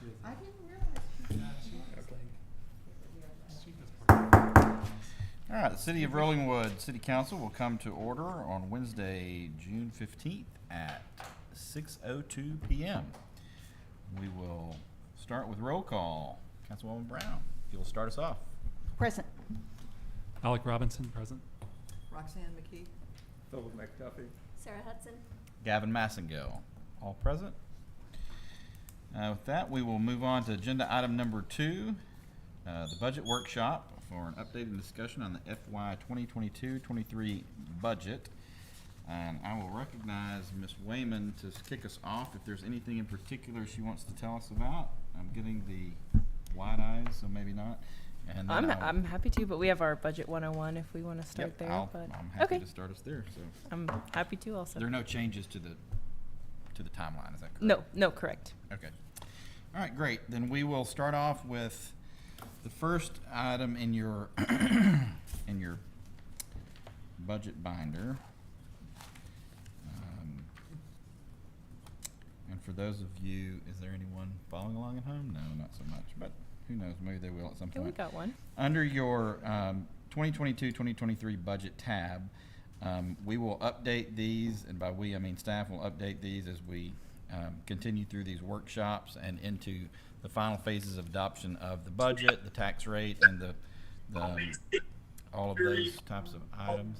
I didn't realize. All right, the City of Rollingwood City Council will come to order on Wednesday, June 15th at 6:02 p.m. We will start with roll call. Councilwoman Brown, if you'll start us off. Present. Alec Robinson, present. Roxanne McKee. Philip McDuffie. Sarah Hudson. Gavin Massengill, all present. With that, we will move on to agenda item number 2, the budget workshop for an updated discussion on the FY 2022-23 budget. And I will recognize Ms. Wayman to kick us off if there's anything in particular she wants to tell us about. I'm getting the wide eyes, so maybe not. And then I'm happy to, but we have our budget 101 if we want to start there. But I'm happy okay, to start us there. So I'm happy to also. there are no changes to the timeline, is that correct? No, correct. Okay. All right, great. Then we will start off with the first item in your in your budget binder. And for those of you, is there anyone following along at home? No, not so much, but who knows? Maybe they will at some Okay, point. we got one. Under your 2022-2023 budget tab, we will update these, and by we I mean staff will update these as we continue through these workshops and into the final phases of adoption of the budget, the tax rate, and the all of those types of items.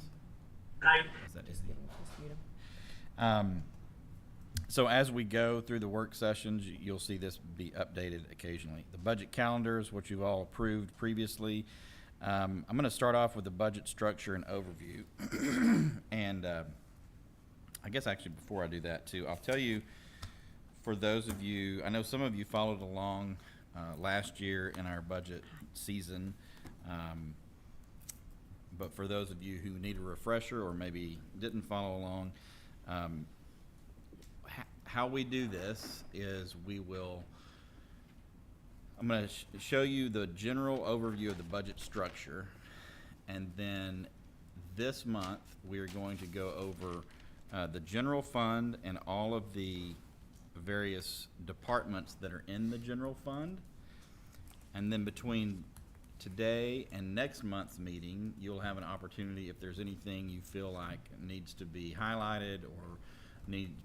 Is the so as we go through the work sessions, you'll see this be updated occasionally. The budget calendars, which you've all approved previously. I'm going to start off with the budget structure and overview. And I guess actually before I do that too, I'll tell you, for those of you, I know some of you followed along last year in our budget season. But for those of you who need a refresher or maybe didn't follow along, how we do this is I'm going to show you the general overview of the budget structure, and then this month we are going to go over the general fund and all of the various departments that are in the general fund. And then between today and next month's meeting, you'll have an opportunity, if there's anything you feel like needs to be highlighted or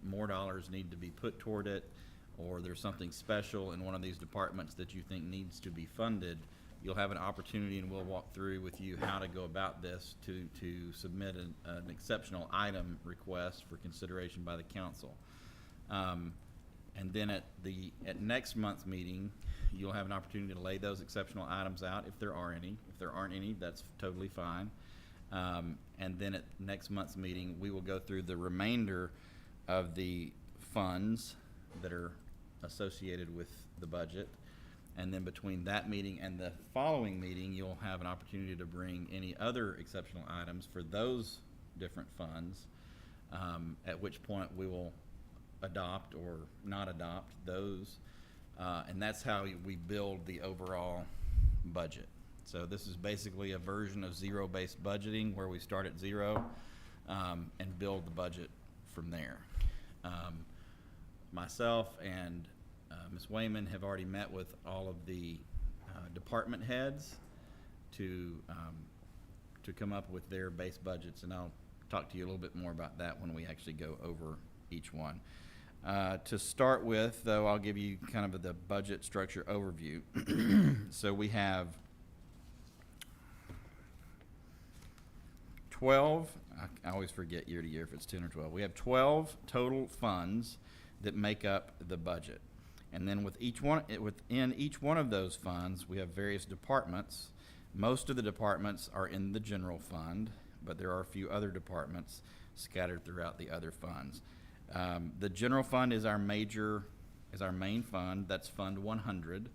more dollars need to be put toward it, or there's something special in one of these departments that you think needs to be funded, you'll have an opportunity, and we'll walk through with you how to go about this to submit an exceptional item request for consideration by the council. And then at next month's meeting, you'll have an opportunity to lay those exceptional items out if there are any. If there aren't any, that's totally fine. And then at next month's meeting, we will go through the remainder of the funds that are associated with the budget. And then between that meeting and the following meeting, you'll have an opportunity to bring any other exceptional items for those different funds, at which point we will adopt or not adopt those. And that's how we build the overall budget. So this is basically a version of zero-based budgeting where we start at zero and build the budget from there. Myself and Ms. Wayman have already met with all of the department heads to come up with their base budgets, and I'll talk to you a little bit more about that when we actually go over each one. To start with, though, I'll give you kind of the budget structure overview. So we have 12, I always forget year to year if it's 10 or 12. We have 12 total funds that make up the budget. And then within each one of those funds, we have various departments. Most of the departments are in the general fund, but there are a few other departments scattered throughout the other funds. The general fund is our main fund. That's Fund 100.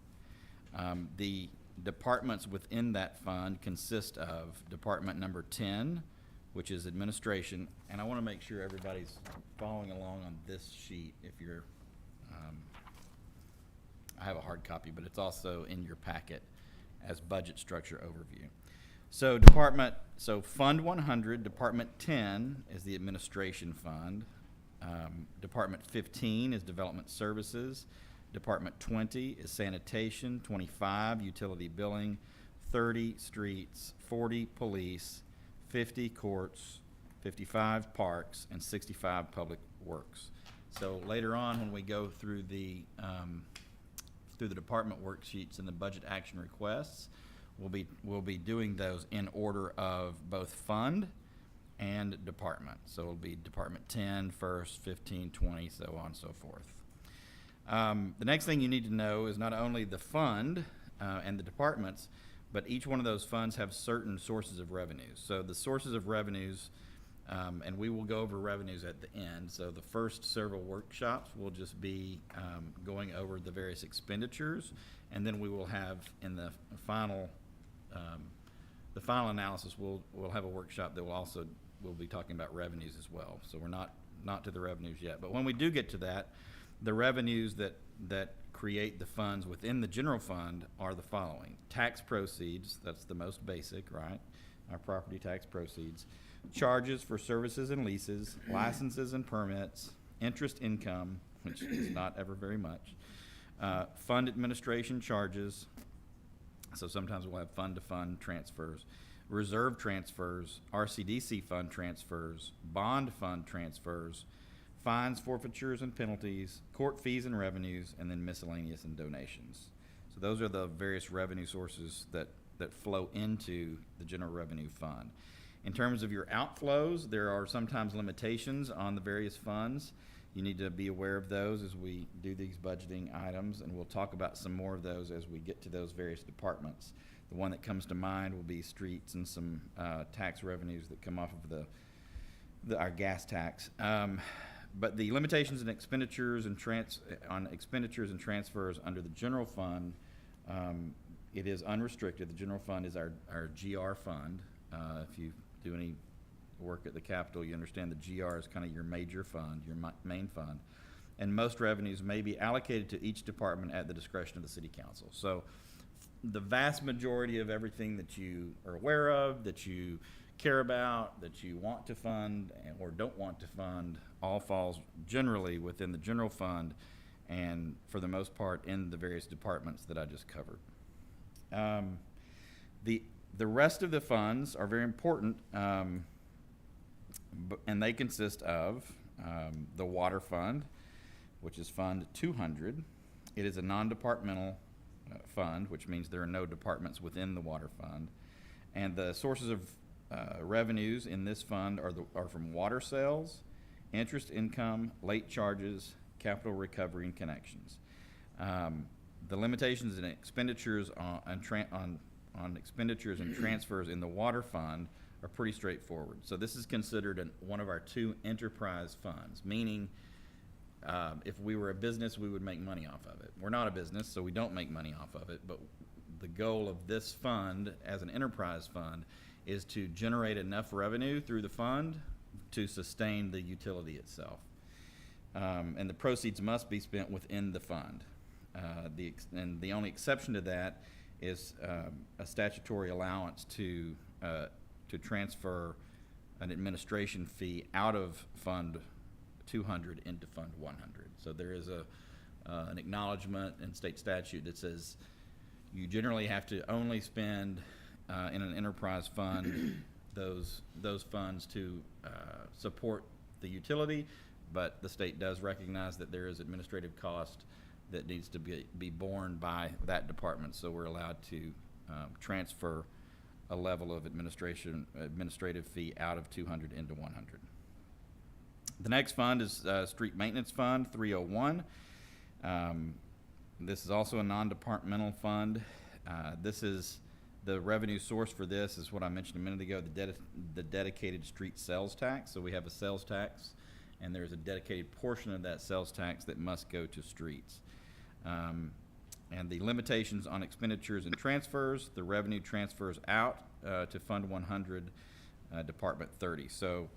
The departments within that fund consist of Department number 10, which is administration. And I want to make sure everybody's following along on this sheet. If you're, I have a hard copy, but it's also in your packet as budget structure overview. So Fund 100, Department 10 is the administration fund. Department 15 is development services. Department 20 is sanitation, 25 utility billing, 30 streets, 40 police, 50 courts, 55 parks, and 65 public works. So later on, when we go through the department worksheets and the budget action requests, we'll be doing those in order of both fund and department. So it'll be Department 10 first, 15, 20, so on and so forth. The next thing you need to know is not only the fund and the departments, but each one of those funds have certain sources of revenues. So the sources of revenues, and we will go over revenues at the end. So the first several workshops will just be going over the various expenditures, and then we will have in the final analysis, we'll have a workshop that we'll be talking about revenues as well. So we're not to the revenues yet, but when we do get to that, the revenues that create the funds within the general fund are the following: tax proceeds, that's the most basic, right? Our property tax proceeds, charges for services and leases, licenses and permits, interest income, which is not ever very much, fund administration charges, so sometimes we'll have fund-to-fund transfers, reserve transfers, RCDC fund transfers, bond fund transfers, fines, forfeitures, and penalties, court fees and revenues, and then miscellaneous and donations. So those are the various revenue sources that flow into the general revenue fund. In terms of your outflows, there are sometimes limitations on the various funds. You need to be aware of those as we do these budgeting items, and we'll talk about some more of those as we get to those various departments. The one that comes to mind will be streets and some tax revenues that come off of our gas tax. But the limitations and expenditures and expenditures and transfers under the general fund, it is unrestricted. The general fund is our GR fund. If you do any work at the Capitol, you understand the GR is kind of your major fund, your main fund. And most revenues may be allocated to each department at the discretion of the city council. So the vast majority of everything that you are aware of, that you care about, that you want to fund or don't want to fund, all falls generally within the general fund and for the most part in the various departments that I just covered. The rest of the funds are very important, and they consist of the water fund, which is Fund 200. It is a non-departmental fund, which means there are no departments within the water fund. And the sources of revenues in this fund are from water sales, interest income, late charges, capital recovery, and connections. The limitations and expenditures on expenditures and transfers in the water fund are pretty straightforward. So this is considered one of our two enterprise funds, meaning if we were a business, we would make money off of it. We're not a business, so we don't make money off of it, but the goal of this fund as an enterprise fund is to generate enough revenue through the fund to sustain the utility itself. And the proceeds must be spent within the fund. And the only exception to that is a statutory allowance to transfer an administration fee out of Fund 200 into Fund 100. So there is an acknowledgement in state statute that says you generally have to only spend in an enterprise fund those funds to support the utility, but the state does recognize that there is administrative cost that needs to be borne by that department, so we're allowed to transfer a level of administrative fee out of 200 into 100. The next fund is Street Maintenance Fund 301. This is also a non-departmental fund. This is the revenue source for this is what I mentioned a minute ago, the dedicated street sales tax. So we have a sales tax, and there's a dedicated portion of that sales tax that must go to streets. And the limitations on expenditures and transfers, the revenue transfers out to Fund 100, Department 30. So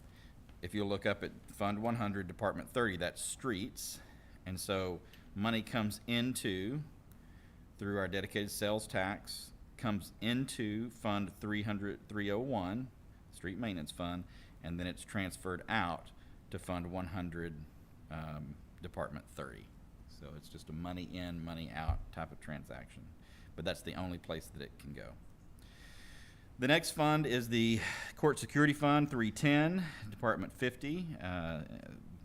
if you look up at Fund 100, Department 30, that's streets. And so money comes into, through our dedicated sales tax, comes into Fund 301, Street Maintenance Fund, and then it's transferred out to Fund 100, Department 30. So it's just a money in, money out type of transaction. But that's the only place that it can go. The next fund is the Court Security Fund, 310, Department 50.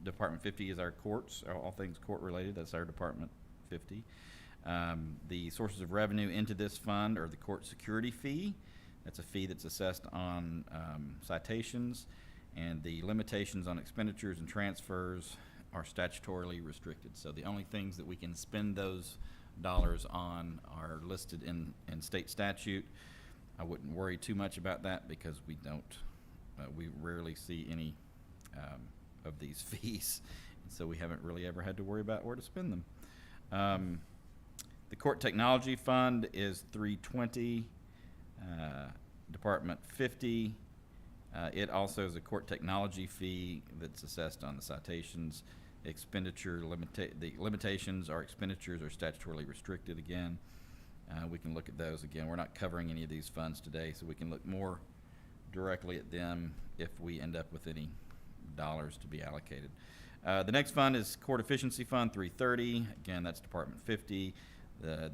Department 50 is our courts, all things court-related. That's our Department 50. The sources of revenue into this fund are the court security fee. That's a fee that's assessed on citations, and the limitations on expenditures and transfers are statutorily restricted. So the only things that we can spend those dollars on are listed in state statute. I wouldn't worry too much about that because we rarely see any of these fees, and so we haven't really ever had to worry about where to spend them. The Court Technology Fund is 320, Department 50. It also is a court technology fee that's assessed on the citations. The limitations are expenditures are statutorily restricted again. We can look at those again. We're not covering any of these funds today, so we can look more directly at them if we end up with any dollars to be allocated. The next fund is Court Efficiency Fund, 330. Again, that's Department 50.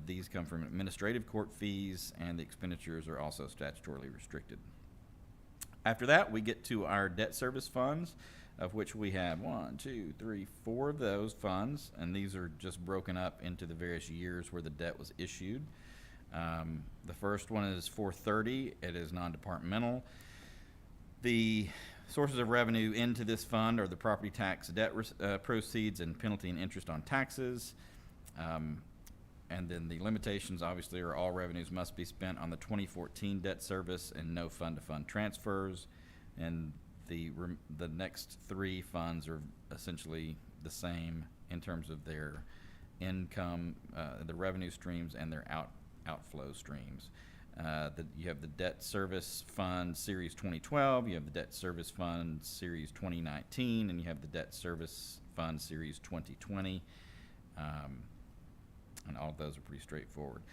These come from administrative court fees, and the expenditures are also statutorily restricted. After that, we get to our debt service funds, of which we have 4 of those funds, and these are just broken up into the various years where the debt was issued. The first one is 430. It is non-departmental. The sources of revenue into this fund are the property tax debt proceeds and penalty and interest on taxes. And then the limitations, obviously, are all revenues must be spent on the 2014 debt service and no fund-to-fund transfers. And the next 3 funds are essentially the same in terms of their income, the revenue streams, and their outflow streams. You have the Debt Service Fund Series 2012, you have the Debt Service Fund Series 2019, and you have the Debt Service Fund Series 2020. And all of those are pretty straightforward.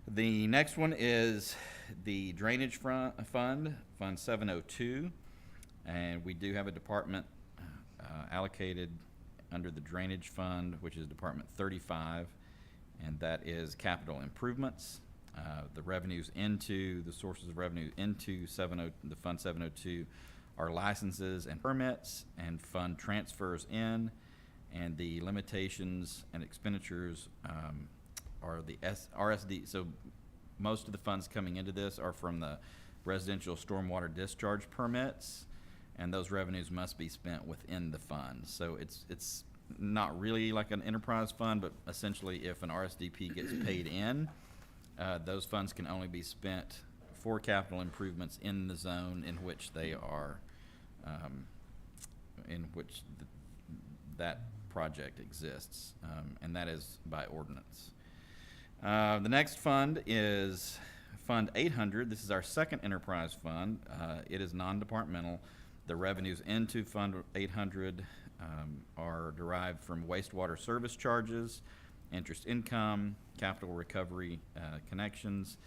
The next one is the Drainage Fund, Fund 702, and we do have a department allocated under the Drainage Fund, which is Department 35, and that is capital improvements. The sources of revenue into the Fund 702 are licenses and permits and fund transfers in, and the limitations and expenditures are the RSD. So most of the funds coming into this are from the residential stormwater discharge permits, and those revenues must be spent within the fund. So it's not really like an enterprise fund, but essentially if an RSDP gets paid in, those funds can only be spent for capital improvements in the zone in which they are, that project exists, and that is by ordinance. The next fund is Fund 800. This is our second enterprise fund. It is non-departmental. The revenues into Fund 800 are derived from wastewater service charges, interest income, capital recovery connections.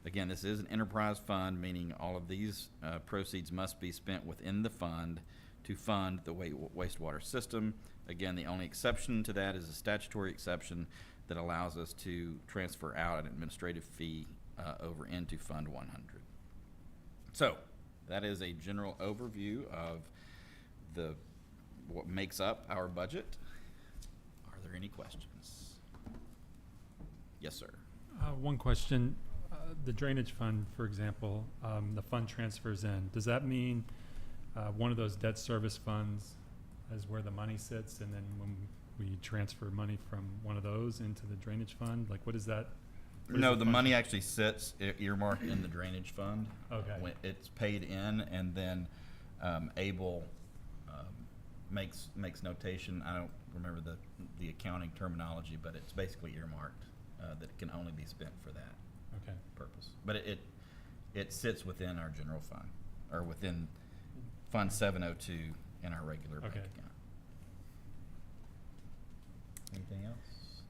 Again, this is an enterprise fund, meaning all of these proceeds must be spent within the fund to fund the wastewater system. Again, the only exception to that is a statutory exception that allows us to transfer out an administrative fee over into Fund 100. So that is a general overview of what makes up our budget. Are there any questions? Yes, sir. One question. The drainage fund, for example, the fund transfers in. Does that mean one of those debt service funds is where the money sits, and then when we transfer money from one of those into the drainage fund? Like, what is that? No, the money actually sits earmarked in the drainage fund. Okay. When it's paid in, and then Able makes notation. I don't remember the accounting terminology, but it's basically earmarked that it can only be spent for that Okay. purpose. But it sits within our general fund, or within Fund 702 in our regular bank Okay. account. Anything else?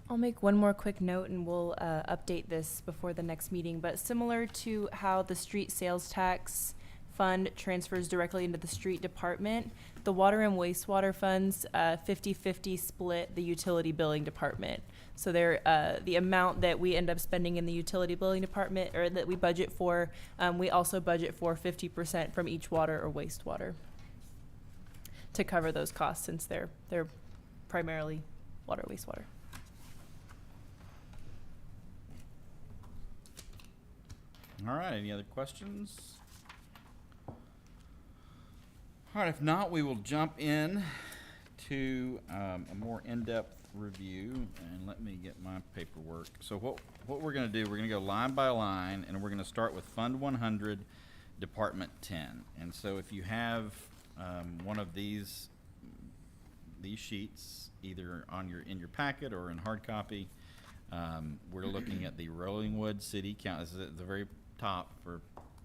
I'll make one more quick note and we'll update this before the next meeting, but similar to how the street sales tax fund transfers directly into the street department. The water and wastewater funds, 50/50 split the utility billing department. So they're, the amount that we end up spending in the utility billing department, or that we budget for, we also budget for 50% from each water or wastewater to cover those costs, since they're primarily water, wastewater. All right, any other questions? All right, if not, we will jump in to a more in-depth review, and let me get my paperwork. So what we're going to do, we're going to go line by line, and we're going to start with Fund 100, Department 10. And so if you have one of these sheets, either in your packet or in hard copy, we're looking at the Rollingwood City Council. This is at the very top for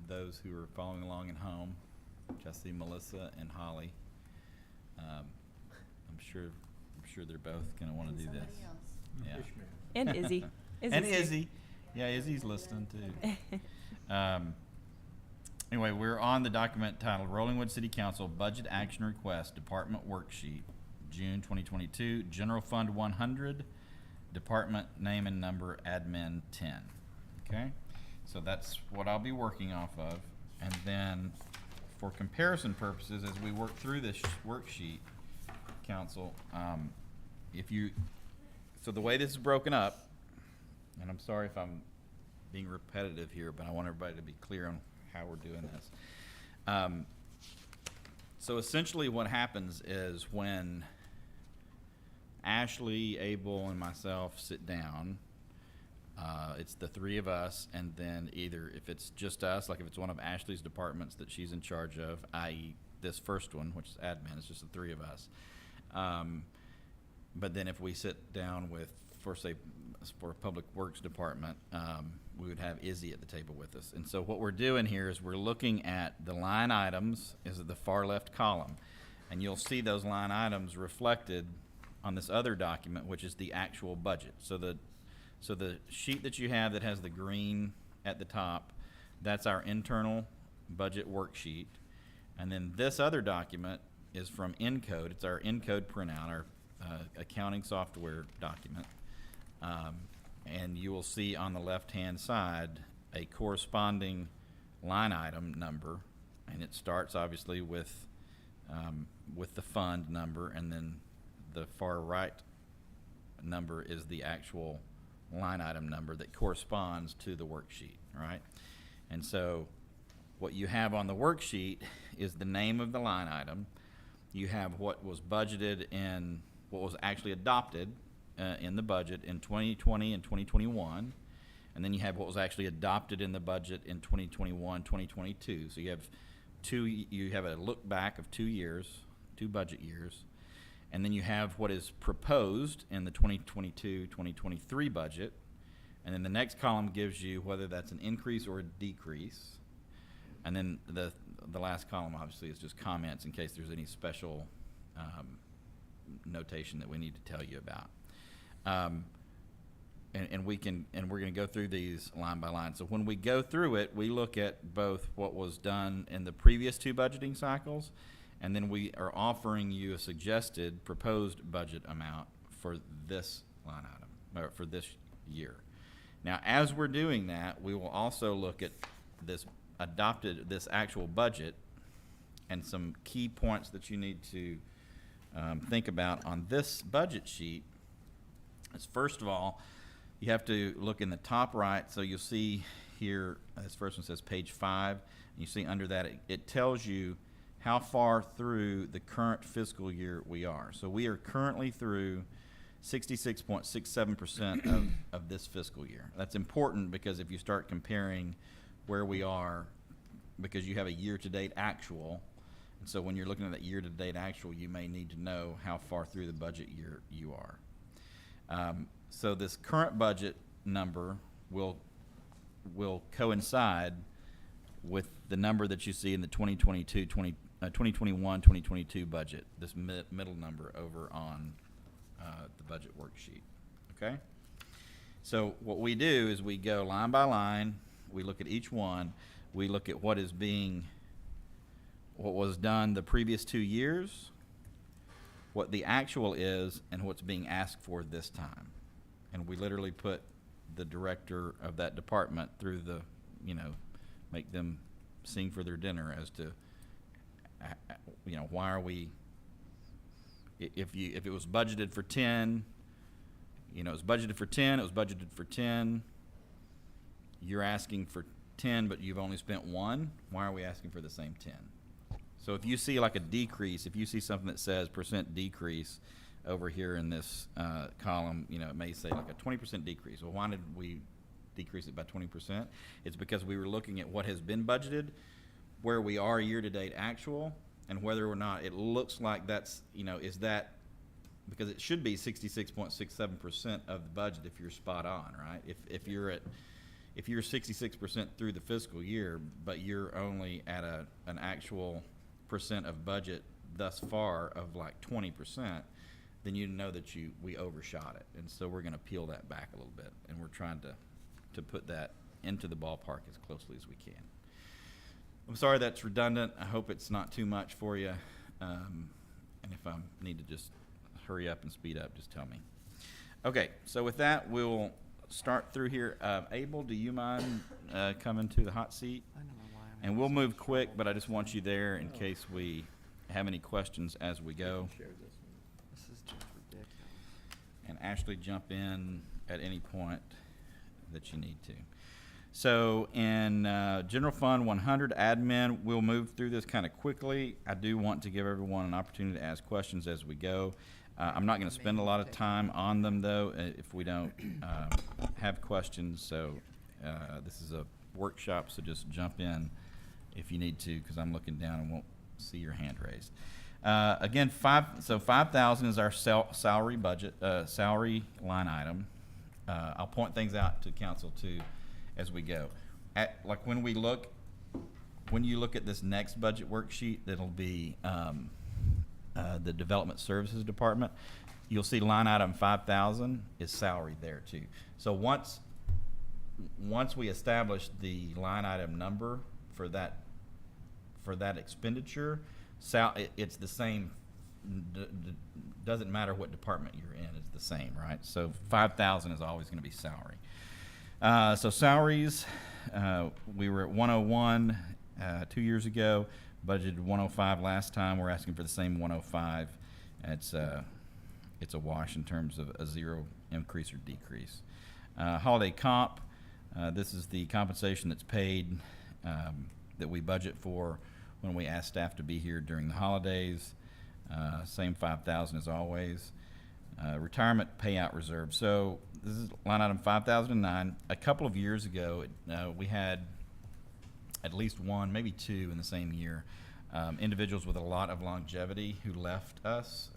those who are following along at home. Jesse, Melissa, and Holly. I'm sure they're both going to want to do this. Yeah. And Izzy. And Izzy's here. Izzy. Yeah, Izzy's listening too. Anyway, we're on the document titled Rollingwood City Council Budget Action Request Department Worksheet, June 2022, General Fund 100, Department Name and Number, Admin 10. Okay? So that's what I'll be working off of. And then for comparison purposes, as we work through this worksheet, Council, so the way this is broken up, and I'm sorry if I'm being repetitive here, but I want everybody to be clear on how we're doing this. So essentially what happens is when Ashley, Abel, and myself sit down, it's the three of us, and then either if it's just us, like if it's one of Ashley's departments that she's in charge of, i.e. this first one, which is admin, it's just the three of us. But then if we sit down with, for Public Works Department, we would have Izzy at the table with us. And so what we're doing here is we're looking at the line items is at the far left column. And you'll see those line items reflected on this other document, which is the actual budget. So the sheet that you have that has the green at the top, that's our internal budget worksheet. And then this other document is from Encode. It's our Encode printout, our accounting software document. And you will see on the left-hand side a corresponding line item number, and it starts obviously with the fund number, and then the far right number is the actual line item number that corresponds to the worksheet, right? And so what you have on the worksheet is the name of the line item. You have what was budgeted and what was actually adopted in the budget in 2020 and 2021, and then you have what was actually adopted in the budget in 2021, 2022. So you have a look back of 2 years, 2 budget years, and then you have what is proposed in the 2022-2023 budget, and then the next column gives you whether that's an increase or a decrease, and then the last column obviously is just comments in case there's any special notation that we need to tell you about. And we're going to go through these line by line. So when we go through it, we look at both what was done in the previous 2 budgeting cycles, and then we are offering you a suggested proposed budget amount for this line item, or for this year. Now, as we're doing that, we will also look at this actual budget, and some key points that you need to think about on this budget sheet is, first of all, you have to look in the top right. So you'll see here, this first one says page 5, and you see under that it tells you how far through the current fiscal year we are. So we are currently through 66.67% of this fiscal year. That's important because if you start comparing where we are, because you have a year-to-date actual, and so when you're looking at that year-to-date actual, you may need to know how far through the budget year you are. So this current budget number will coincide with the number that you see in the 2021-2022 budget, this middle number over on the budget worksheet, okay? So what we do is we go line by line, we look at each one, we look at what is being what was done the previous 2 years, what the actual is, and what's being asked for this time. And we literally put the director of that department through the, make them sing for their dinner as to, why are we, if it was budgeted for 10, it was budgeted for 10, it was budgeted for 10, you're asking for 10, but you've only spent 1, why are we asking for the same 10? So if you see like a decrease, if you see something that says % decrease over here in this column, it may say like a 20% decrease. Well, why did we decrease it by 20%? It's because we were looking at what has been budgeted, where we are year-to-date actual, and whether or not it looks like that's, is that, because it should be 66.67% of the budget if you're spot on, right? If you're 66% through the fiscal year, but you're only at an actual percent of budget thus far of like 20%, then you know that we overshot it. And so we're going to peel that back a little bit, and we're trying to put that into the ballpark as closely as we can. I'm sorry that's redundant. I hope it's not too much for you. And if I need to just hurry up and speed up, just tell me. Okay, so with that, we'll start through here. Abel, do you mind coming to the hot seat? I don't know why I'm And we'll move quick, but I just want you there in case we have any questions as we go. This is just ridiculous. And Ashley, jump in at any point that you need to. So in General Fund 100 Admin, we'll move through this kind of quickly. I do want to give everyone an opportunity to ask questions as we go. I'm not going to spend a lot of time on them, though, if we don't have questions. So this is a workshop, so just jump in if you need to, because I'm looking down and won't see your hand raised. Again, 5,000 is our salary budget, salary line item. I'll point things out to council too as we go. When you look at this next budget worksheet, that'll be the Development Services Department, you'll see line item 5,000 is salary there too. So once we establish the line item number for that expenditure, it's the same. Doesn't matter what department you're in, it's the same, right? So 5,000 is always going to be salary. So salaries, we were at 101 2 years ago, budgeted 105 last time. We're asking for the same 105. It's a wash in terms of a zero increase or decrease. Holiday comp, this is the compensation that's paid that we budget for when we ask staff to be here during the holidays. Same 5,000 as always. Retirement payout reserve. So this is line item 5,009. A couple of years ago, we had at least one, maybe two in the same year, individuals with a lot of longevity who left us.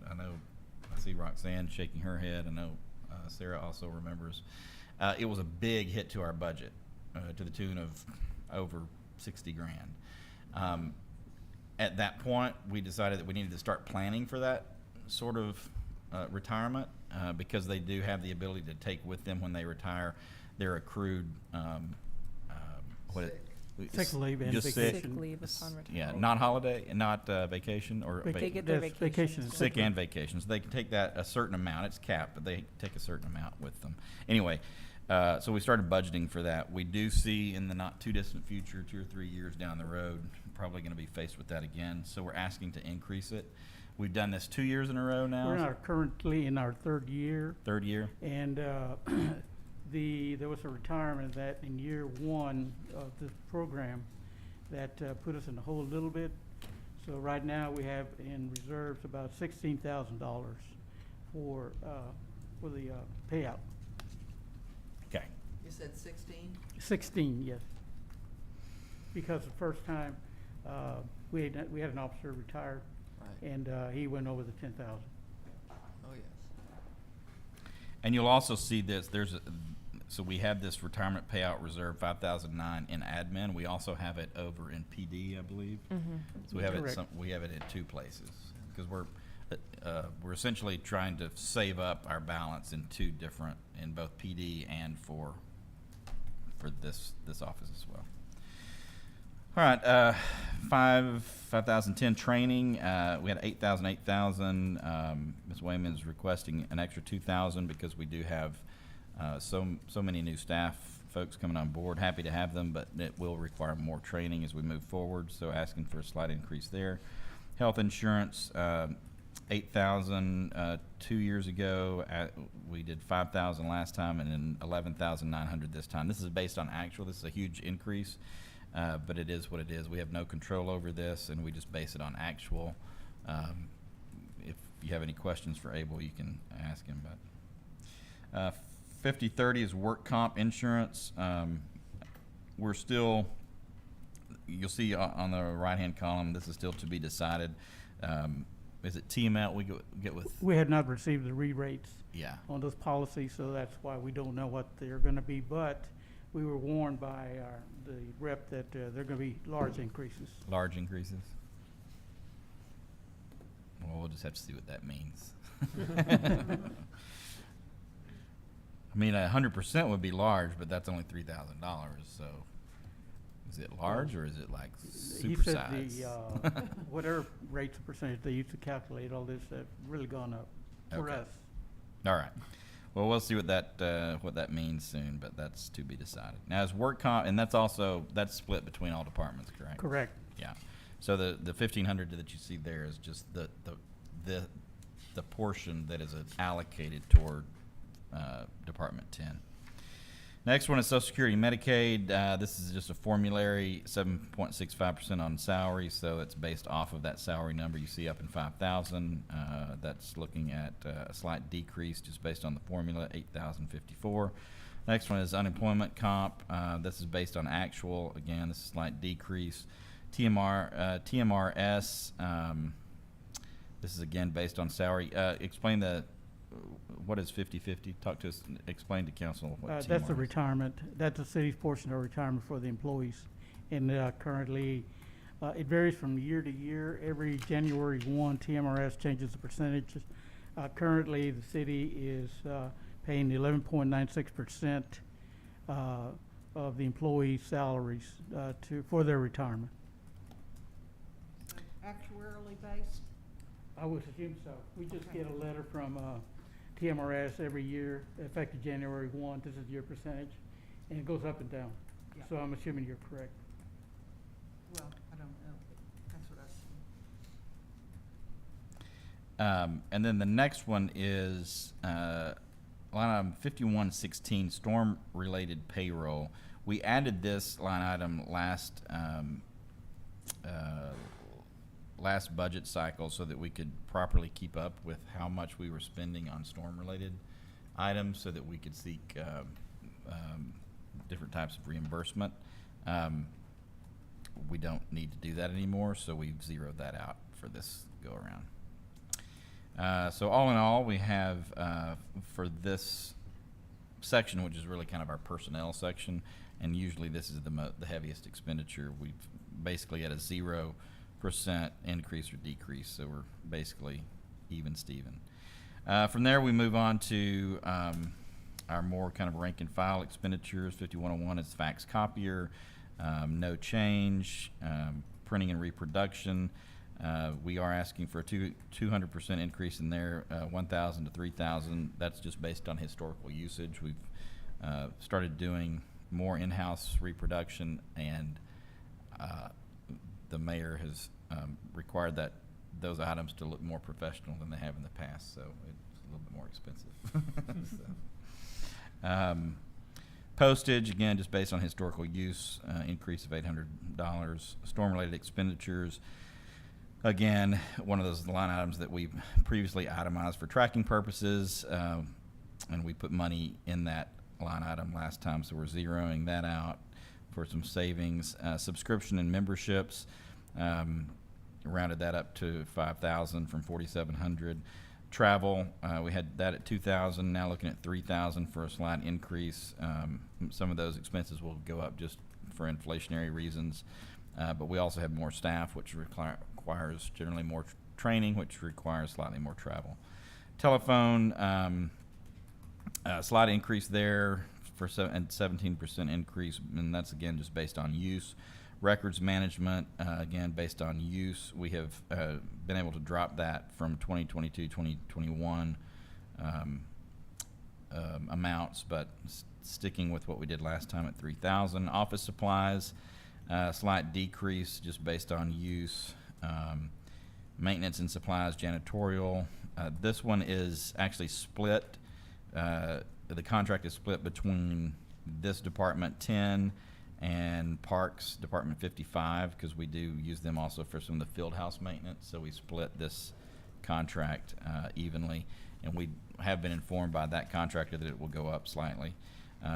I see Roxanne shaking her head. I know Sarah also remembers. It was a big hit to our budget, to the tune of over 60 grand. At that point, we decided that we needed to start planning for that sort of retirement because they do have the ability to take with them when they retire their accrued Sick leave and just vacation. Sick leave upon retirement. Yeah, not holiday, not vacation or They get their Yes, vacation. vacation. sick and vacations. They can take that a certain amount. It's capped, but they take a certain amount with them. Anyway, so we started budgeting for that. We do see in the not too distant future, 2 or 3 years down the road, probably going to be faced with that again. So we're asking to increase it. We've done this 2 years in a row now. Currently in our third year, Third year. and there was a retirement that in year one of the program that put us in the hole a little bit. So right now we have in reserves about $16,000 for the payout. Okay. You said 16? 16, yes. Because the first time we had an officer retired, Right. and he went over the 10,000. Oh, yes. And you'll also see this. So we have this retirement payout reserve 5,009 in admin. We also have it over in PD, I believe. Mm-hmm. So we have Correct. we have it in 2 places because we're essentially trying to save up our balance in 2 different, in both PD and for this office as well. All right, 5010 training, we had 8,000. Ms. Wayman is requesting an extra 2,000 because we do have so many new staff folks coming on board. Happy to have them, but it will require more training as we move forward, so asking for a slight increase there. Health insurance, 8,000 2 years ago. We did 5,000 last time, and then 11,900 this time. This is based on actual. This is a huge increase. But it is what it is. We have no control over this, and we just base it on actual. If you have any questions for Abel, you can ask him. But 5030 is work comp insurance. We're still, you'll see on the right-hand column, this is still to be decided. Is it TML we get with? We had not received the re-rates Yeah. on those policies, so that's why we don't know what they're gonna be, but we were warned by the rep that they're gonna be large increases. Large increases? Well, we'll just have to see what that means. I mean, 100% would be large, but that's only $3,000, so is it large or is it like He super said size? the, whatever rates or percentage they used to calculate all this, have really gone up for Okay. us. All right. Well, we'll see what that means soon, but that's to be decided. Now, as work comp, and that's split between all departments, correct? Correct. Yeah. So the 1,500 that you see there is just the portion that is allocated toward Department 10. Next one is Social Security and Medicaid. This is just a formulary, 7.65% on salary, so it's based off of that salary number you see up in 5,000. That's looking at a slight decrease just based on the formula, 8,054. Next one is unemployment comp. This is based on actual. Again, this is a slight decrease. TMRS. This is again based on salary. Explain what is 50/50? Talk to us. Explain to council what TMR That's the is. retirement, that's the city's portion of retirement for the employees. And currently, it varies from year to year. Every January 1, TMRS changes the percentages. Currently, the city is paying 11.96% of the employees' salaries for their retirement. Actuarially based? I would assume so. We just get a letter from TMRS every year, effective January 1. This is your percentage, and it goes up and down. Yeah. So I'm assuming you're correct. Well, I don't know, but that's what I see. And then the next one is line item 5116, storm-related payroll. We added this line item last budget cycle so that we could properly keep up with how much we were spending on storm-related items, so that we could seek different types of reimbursement. We don't need to do that anymore, so we've zeroed that out for this go-around. So all in all, we have for this section, which is really kind of our personnel section, and usually this is the heaviest expenditure, we've basically at a 0% increase or decrease, so we're basically even Steven. From there, we move on to our more kind of rank and file expenditures. 5101 is fax copier, no change. Printing and reproduction, we are asking for a 200% increase in there, 1,000 to 3,000. That's just based on historical usage. We've started doing more in-house reproduction, and the mayor has required those items to look more professional than they have in the past, so it's a little bit more expensive. Postage, again, just based on historical use, increase of $800. Storm-related expenditures, again, one of those line items that we previously itemized for tracking purposes, and we put money in that line item last time, so we're zeroing that out for some savings. Subscription and memberships, rounded that up to 5,000 from 4,700. Travel, we had that at 2,000, now looking at 3,000 for a slight increase. Some of those expenses will go up just for inflationary reasons, but we also have more staff, which requires generally more training, which requires slightly more travel. Telephone, slight increase there and 17% increase, and that's again just based on use. Records management, again, based on use, we have been able to drop that from 2022, 2021 amounts, but sticking with what we did last time at 3,000. Office supplies, slight decrease just based on use. Maintenance and supplies, janitorial. This one is actually split. The contract is split between this department 10 and Parks Department 55, because we do use them also for some of the field house maintenance. So we split this contract evenly, and we have been informed by that contractor that it will go up slightly.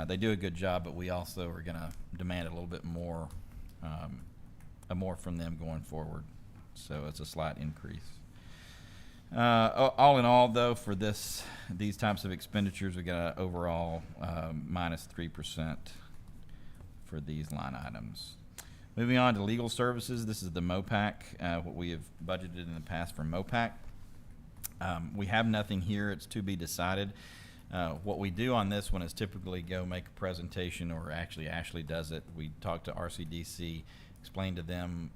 They do a good job, but we also are going to demand a little bit more, more from them going forward. So it's a slight increase. All in all, though, for these types of expenditures, we got an overall minus 3% for these line items. Moving on to legal services, this is the MOPAC, what we have budgeted in the past for MOPAC. We have nothing here. It's to be decided. What we do on this one is typically go make a presentation, or actually Ashley does it. We talk to RCDC, explain to them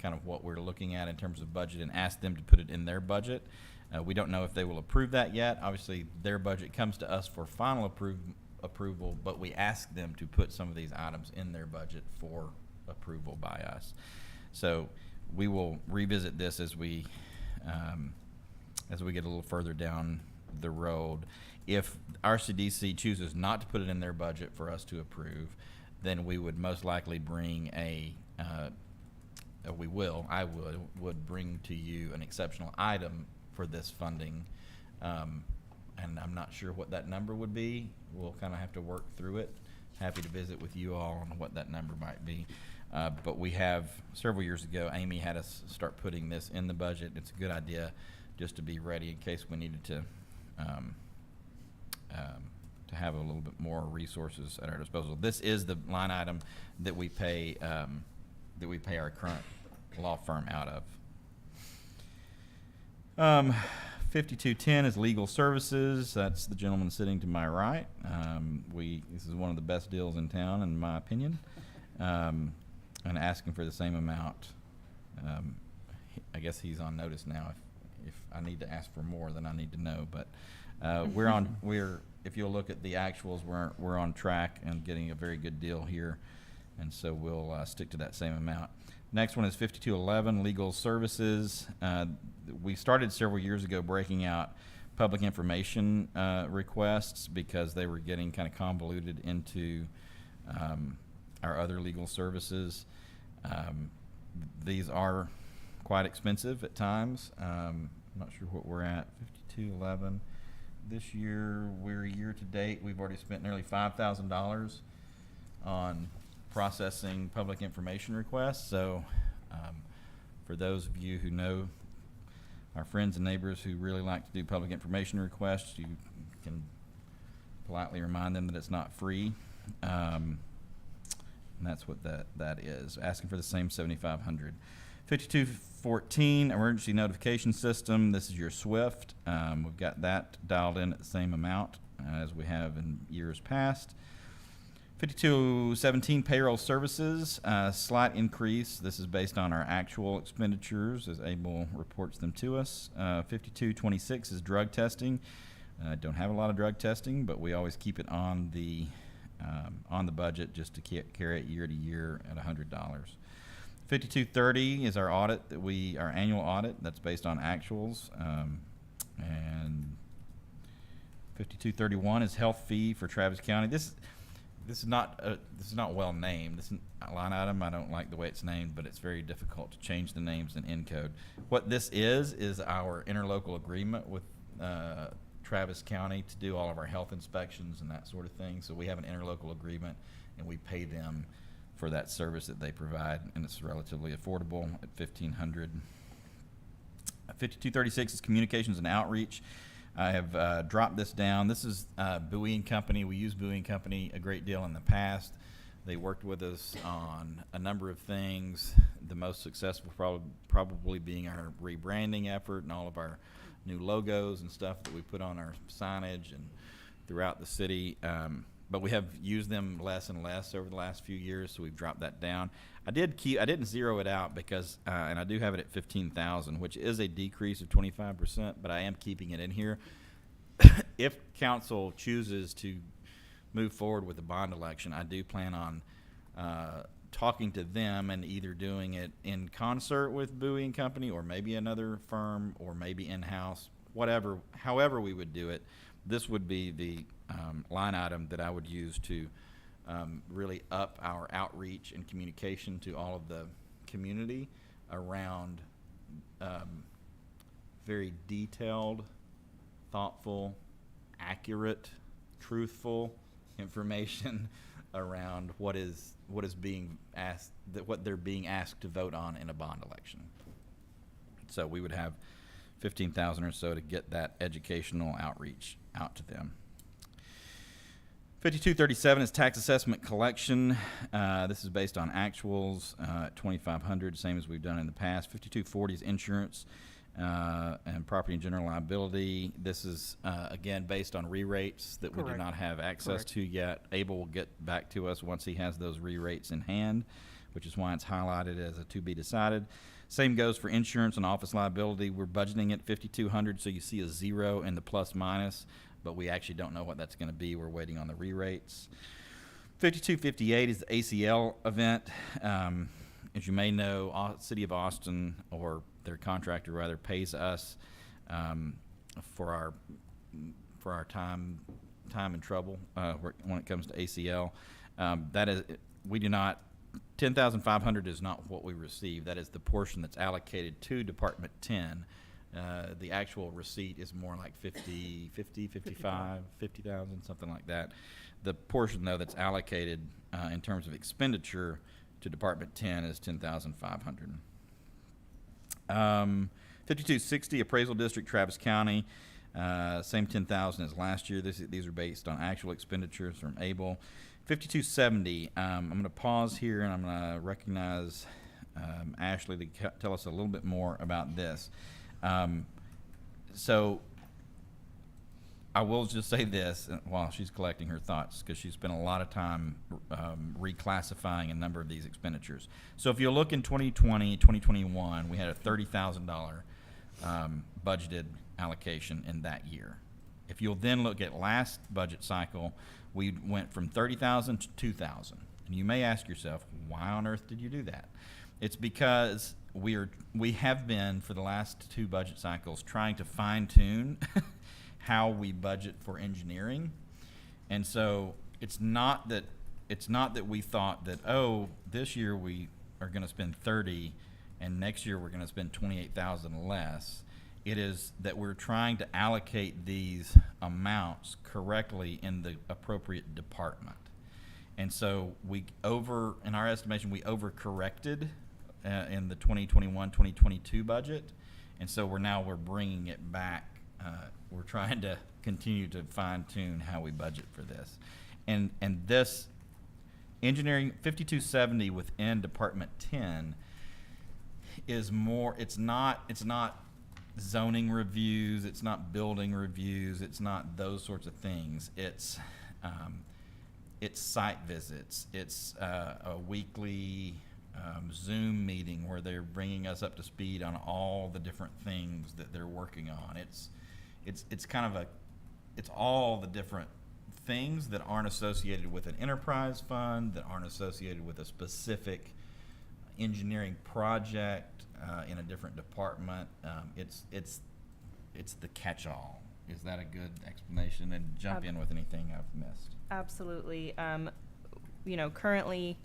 kind of what we're looking at in terms of budget, and ask them to put it in their budget. We don't know if they will approve that yet. Obviously, their budget comes to us for final approval, but we ask them to put some of these items in their budget for approval by us. So we will revisit this as we get a little further down the road. If RCDC chooses not to put it in their budget for us to approve, then we would most likely bring I would bring to you an exceptional item for this funding, and I'm not sure what that number would be. We'll kind of have to work through it. Happy to visit with you all on what that number might be. But we have, several years ago, Amy had us start putting this in the budget. It's a good idea just to be ready in case we needed to have a little bit more resources at our disposal. This is the line item that we pay our current law firm out of. 5210 is legal services. That's the gentleman sitting to my right. This is one of the best deals in town, in my opinion, and asking for the same amount. I guess he's on notice now. If I need to ask for more, then I need to know. But if you'll look at the actuals, we're on track and getting a very good deal here, and so we'll stick to that same amount. Next one is 5211, legal services. We started several years ago breaking out public information requests because they were getting kind of convoluted into our other legal services. These are quite expensive at times. I'm not sure what we're at, 5211. This year, we're year to date, we've already spent nearly $5,000 on processing public information requests. So for those of you who know our friends and neighbors who really like to do public information requests, you can politely remind them that it's not free. And that's what that is. Asking for the same $7,500. 5214, emergency notification system. This is your SWIFT. We've got that dialed in at the same amount as we have in years past. 5217, payroll services, slight increase. This is based on our actual expenditures as Abel reports them to us. 5226 is drug testing. Don't have a lot of drug testing, but we always keep it on the budget just to carry it year to year at $100. 5230 is our audit our annual audit that's based on actuals, and 5231 is health fee for Travis County. This is not well named. This line item, I don't like the way it's named, but it's very difficult to change the names in Encode. What this is our interlocal agreement with Travis County to do all of our health inspections and that sort of thing. So we have an interlocal agreement, and we pay them for that service that they provide, and it's relatively affordable at $1,500. 5236 is communications and outreach. I have dropped this down. This is Bowie & Company. We use Bowie & Company a great deal in the past. They worked with us on a number of things, the most successful probably being our rebranding effort and all of our new logos and stuff that we put on our signage and throughout the city. but we have used them less and less over the last few years, so we've dropped that down. I didn't zero it out because, and I do have it at 15,000, which is a decrease of 25%, but I am keeping it in here. If council chooses to move forward with the bond election, I do plan on talking to them and either doing it in concert with Bowie and Company, or maybe another firm, or maybe in-house, however we would do it. This would be the line item that I would use to really up our outreach and communication to all of the community around very detailed, thoughtful, accurate, truthful information around what is being asked, what they're being asked to vote on in a bond election. So we would have 15,000 or so to get that educational outreach out to them. 5237 is tax assessment collection. This is based on actuals at 2,500, same as we've done in the past. 5240 is insurance and property and general liability. This is again based on re-rates that we do Correct. not have access Correct. to yet. Abel will get back to us once he has those re-rates in hand, which is why it's highlighted as a to be decided. Same goes for insurance and office liability. We're budgeting at 5,200, so you see a 0 in the plus minus, but we actually don't know what that's going to be. We're waiting on the re-rates. 5258 is the ACL event. As you may know, City of Austin, or their contractor rather, pays us for our time and trouble when it comes to ACL. That is, we do not. 10,500 is not what we receive. That is the portion that's allocated to Department 10. The actual receipt is more like 50,000, something like that. The portion, though, that's allocated in terms of expenditure to Department 10 is 10,500. 5260 Appraisal District, Travis County, same 10,000 as last year. These are based on actual expenditures from Able. 5270. I'm going to pause here and I'm going to recognize Ashley to tell us a little bit more about this. So I will just say this while she's collecting her thoughts, because she's spent a lot of time reclassifying a number of these expenditures. So if you look in 2020, 2021, we had a $30,000 budgeted allocation in that year. If you'll then look at last budget cycle, we went from 30,000 to 2,000. And you may ask yourself, why on earth did you do that? It's because we have been, for the last 2 budget cycles, trying to fine-tune how we budget for engineering. And so it's not that we thought that, oh, this year we are going to spend 30 and next year we're going to spend 28,000 less. It is that we're trying to allocate these amounts correctly in the appropriate department. And so in our estimation, we overcorrected in the 2021-2022 budget. And so we're bringing it back. We're trying to continue to fine tune how we budget for this. And this engineering 5270 within Department 10 is more, it's not zoning reviews, it's not building reviews, it's not those sorts of things. It's site visits. It's a weekly Zoom meeting where they're bringing us up to speed on all the different things that they're working on. It's kind of it's all the different things that aren't associated with an enterprise fund, that aren't associated with a specific engineering project in a different department. It's the catch-all. Is that a good explanation? And jump in with anything I've missed. Absolutely. Currently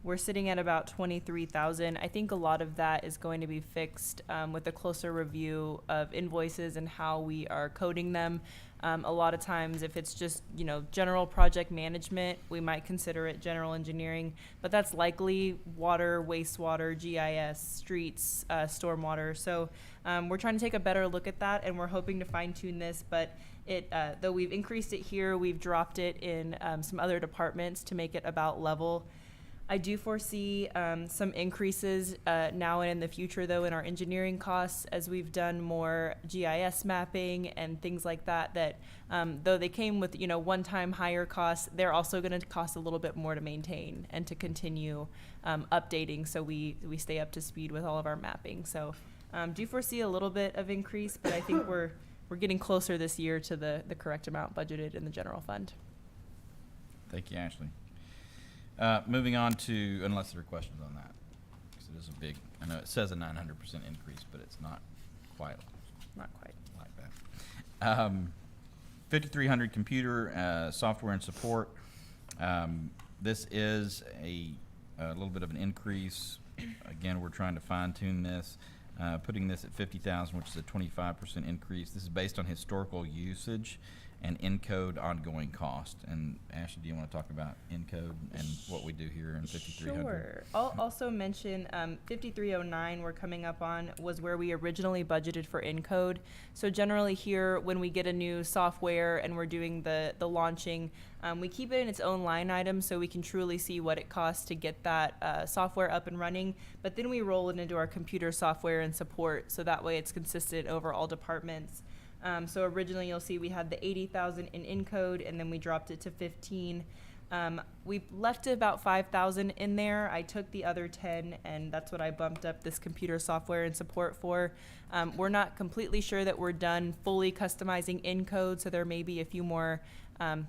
we're sitting at about 23,000. I think a lot of that is going to be fixed with a closer review of invoices and how we are coding them. A lot of times if it's just, general project management, we might consider it general engineering, but that's likely water, wastewater, GIS, streets, stormwater. So we're trying to take a better look at that, and we're hoping to fine tune this, but though we've increased it here, we've dropped it in some other departments to make it about level. I do foresee some increases now and in the future, though, in our engineering costs as we've done more GIS mapping and things like that. That though they came with one-time higher costs, they're also going to cost a little bit more to maintain and to continue updating, so we stay up to speed with all of our mapping. So do foresee a little bit of increase, but I think we're getting closer this year to the correct amount budgeted in the general fund. Thank you, Ashley. Moving on to, unless there are questions on that, because it is a big, I know it says a 900% increase, but it's not quite Not quite. like that. 5,300 computer software and support. This is a little bit of an increase. Again, we're trying to fine tune this, putting this at 50,000, which is a 25% increase. This is based on historical usage and Encode ongoing cost. And Ashley, do you want to talk about Encode and what we do here in 5,300? Sure. I'll also mention 5309 we're coming up on was where we originally budgeted for Encode. So generally here, when we get a new software and we're doing the launching, we keep it in its own line item so we can truly see what it costs to get that software up and running. But then we roll it into our computer software and support, so that way it's consistent over all departments. So originally you'll see we had the 80,000 in Encode, and then we dropped it to 15. We left about 5,000 in there. I took the other 10, and that's what I bumped up this computer software and support for. We're not completely sure that we're done fully customizing Encode, so there may be a few more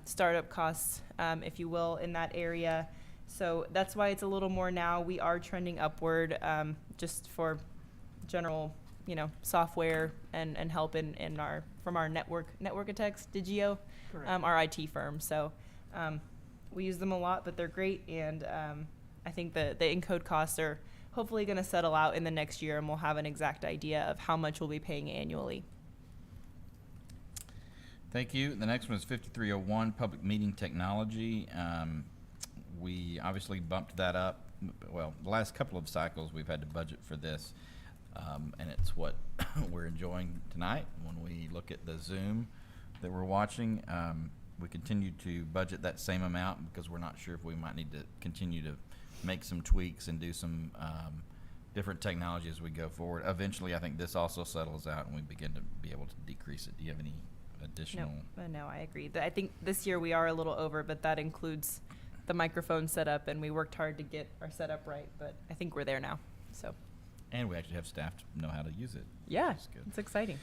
startup costs, if you will, in that area. So that's why it's a little more now. We are trending upward, just for general software and help from our network architects, Digio, Correct. our IT firm. So we use them a lot, but they're great, and I think the Encode costs are hopefully going to settle out in the next year, and we'll have an exact idea of how much we'll be paying annually. Thank you. The next one is 5301, Public Meeting Technology. We obviously bumped that up. Well, the last couple of cycles we've had to budget for this. And it's what we're enjoying tonight when we look at the Zoom that we're watching. We continue to budget that same amount because we're not sure if we might need to continue to make some tweaks and do some different technology as we go forward. Eventually, I think this also settles out and we begin to be able to decrease it. Do you have any additional? No, I agree. I think this year we are a little over, but that includes the microphone setup, and we worked hard to get our setup right, but I think we're there now. So. And we actually have staff to know how to use it. Yeah, That's good. it's exciting.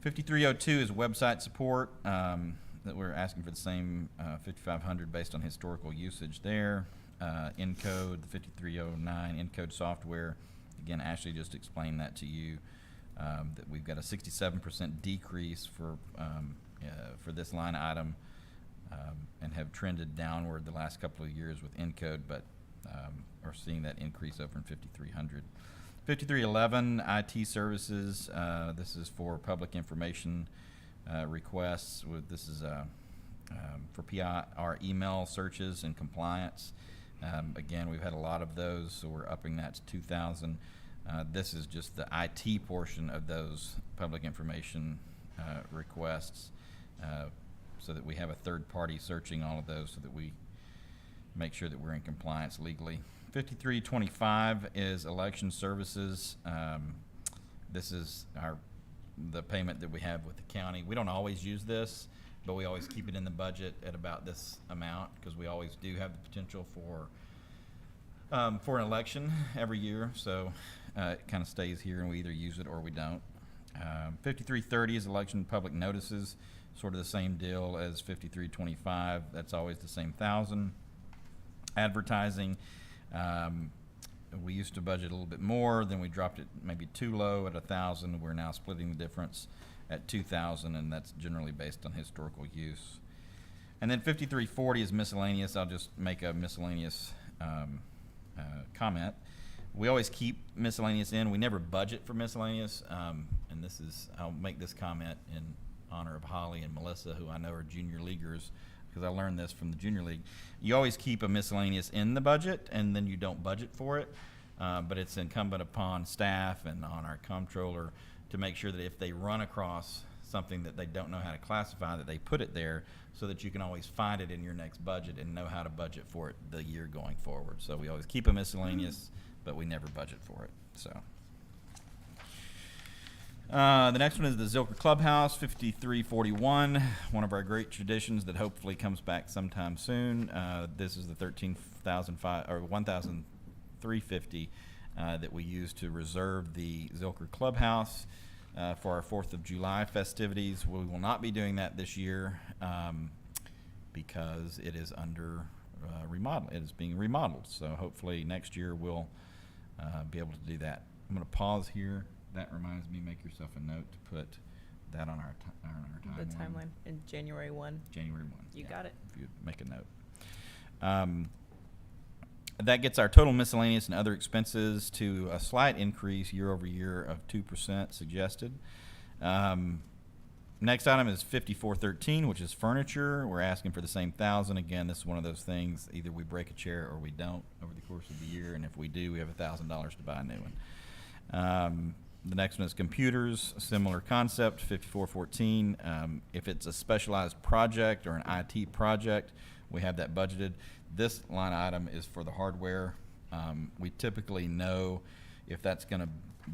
5302 is website support, that we're asking for the same 5,500 based on historical usage there. Encode, the 5309 Encode software. Again, Ashley just explained that to you, that we've got a 67% decrease for this line item, and have trended downward the last couple of years with Encode, but are seeing that increase over in 5300. 5311 IT services. This is for public information requests. This is for PIR email searches and compliance. Again, we've had a lot of those, so we're upping that to 2,000. This is just the IT portion of those public information requests, so that we have a third party searching all of those so that we make sure that we're in compliance legally. 5325 is election services. This is the payment that we have with the county. We don't always use this, but we always keep it in the budget at about this amount because we always do have the potential for an election every year. So it kind of stays here, and we either use it or we don't. 5330 is election public notices, sort of the same deal as 5325. That's always the same 1,000. Advertising. We used to budget a little bit more, then we dropped it maybe too low at 1,000. We're now splitting the difference at 2,000, and that's generally based on historical use. And then 5340 is miscellaneous. I'll just make a miscellaneous comment. We always keep miscellaneous in. We never budget for miscellaneous, and I'll make this comment in honor of Holly and Melissa, who I know are junior leaguers, because I learned this from the junior league. You always keep a miscellaneous in the budget, and then you don't budget for it. But it's incumbent upon staff and on our comptroller to make sure that if they run across something that they don't know how to classify, that they put it there so that you can always find it in your next budget and know how to budget for it the year going forward. So we always keep a miscellaneous, but we never budget for it, so. The next one is the Zilker Clubhouse, 5341, one of our great traditions that hopefully comes back sometime soon. This is the 1,350 that we use to reserve the Zilker Clubhouse for our 4th of July festivities. We will not be doing that this year because it is under remodel. It is being remodeled, so hopefully next year we'll be able to do that. I'm going to pause here. That reminds me, make yourself a note to put that on our timeline. The timeline in January 1. January 1. You got it. If you make a note. That gets our total miscellaneous and other expenses to a slight increase year over year of 2% suggested. Next item is 5413, which is furniture. We're asking for the same 1,000. Again, this is one of those things, either we break a chair or we don't over the course of the year, and if we do, we have $1,000 to buy a new one. The next one is computers, similar concept, 5414. If it's a specialized project or an IT project, we have that budgeted. This line item is for the hardware. We typically know if that's going to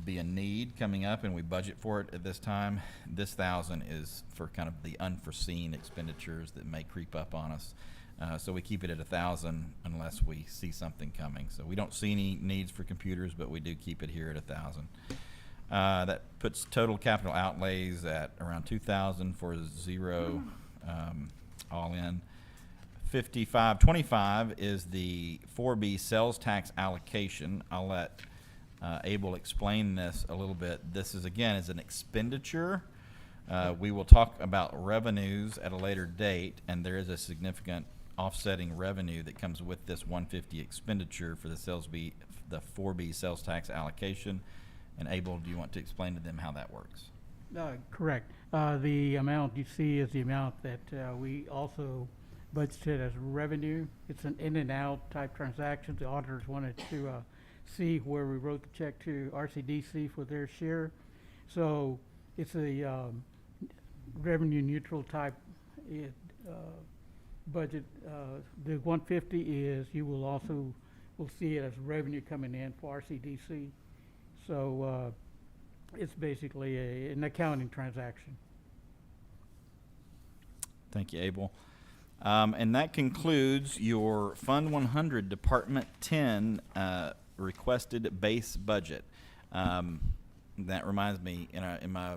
be a need coming up, and we budget for it at this time. This 1,000 is for kind of the unforeseen expenditures that may creep up on us. So we keep it at 1,000 unless we see something coming. So we don't see any needs for computers, but we do keep it here at 1,000. That puts total capital outlays at around 2,000 for zero, all in. 5525 is the 4B sales tax allocation. I'll let Abel explain this a little bit. This is, again, is an expenditure. We will talk about revenues at a later date, and there is a significant offsetting revenue that comes with this 150 expenditure for the 4B sales tax allocation. And Abel, do you want to explain to them how that works? Correct. The amount you see is the amount that we also budgeted as revenue. It's an in and out type transaction. The auditors wanted to see where we wrote the check to RCDC for their share. So it's a revenue neutral type budget. The 150 is, you will also will see it as revenue coming in for RCDC. So it's basically an accounting transaction. Thank you, Abel. And that concludes your Fund 100 Department 10 requested base budget. That reminds me, in my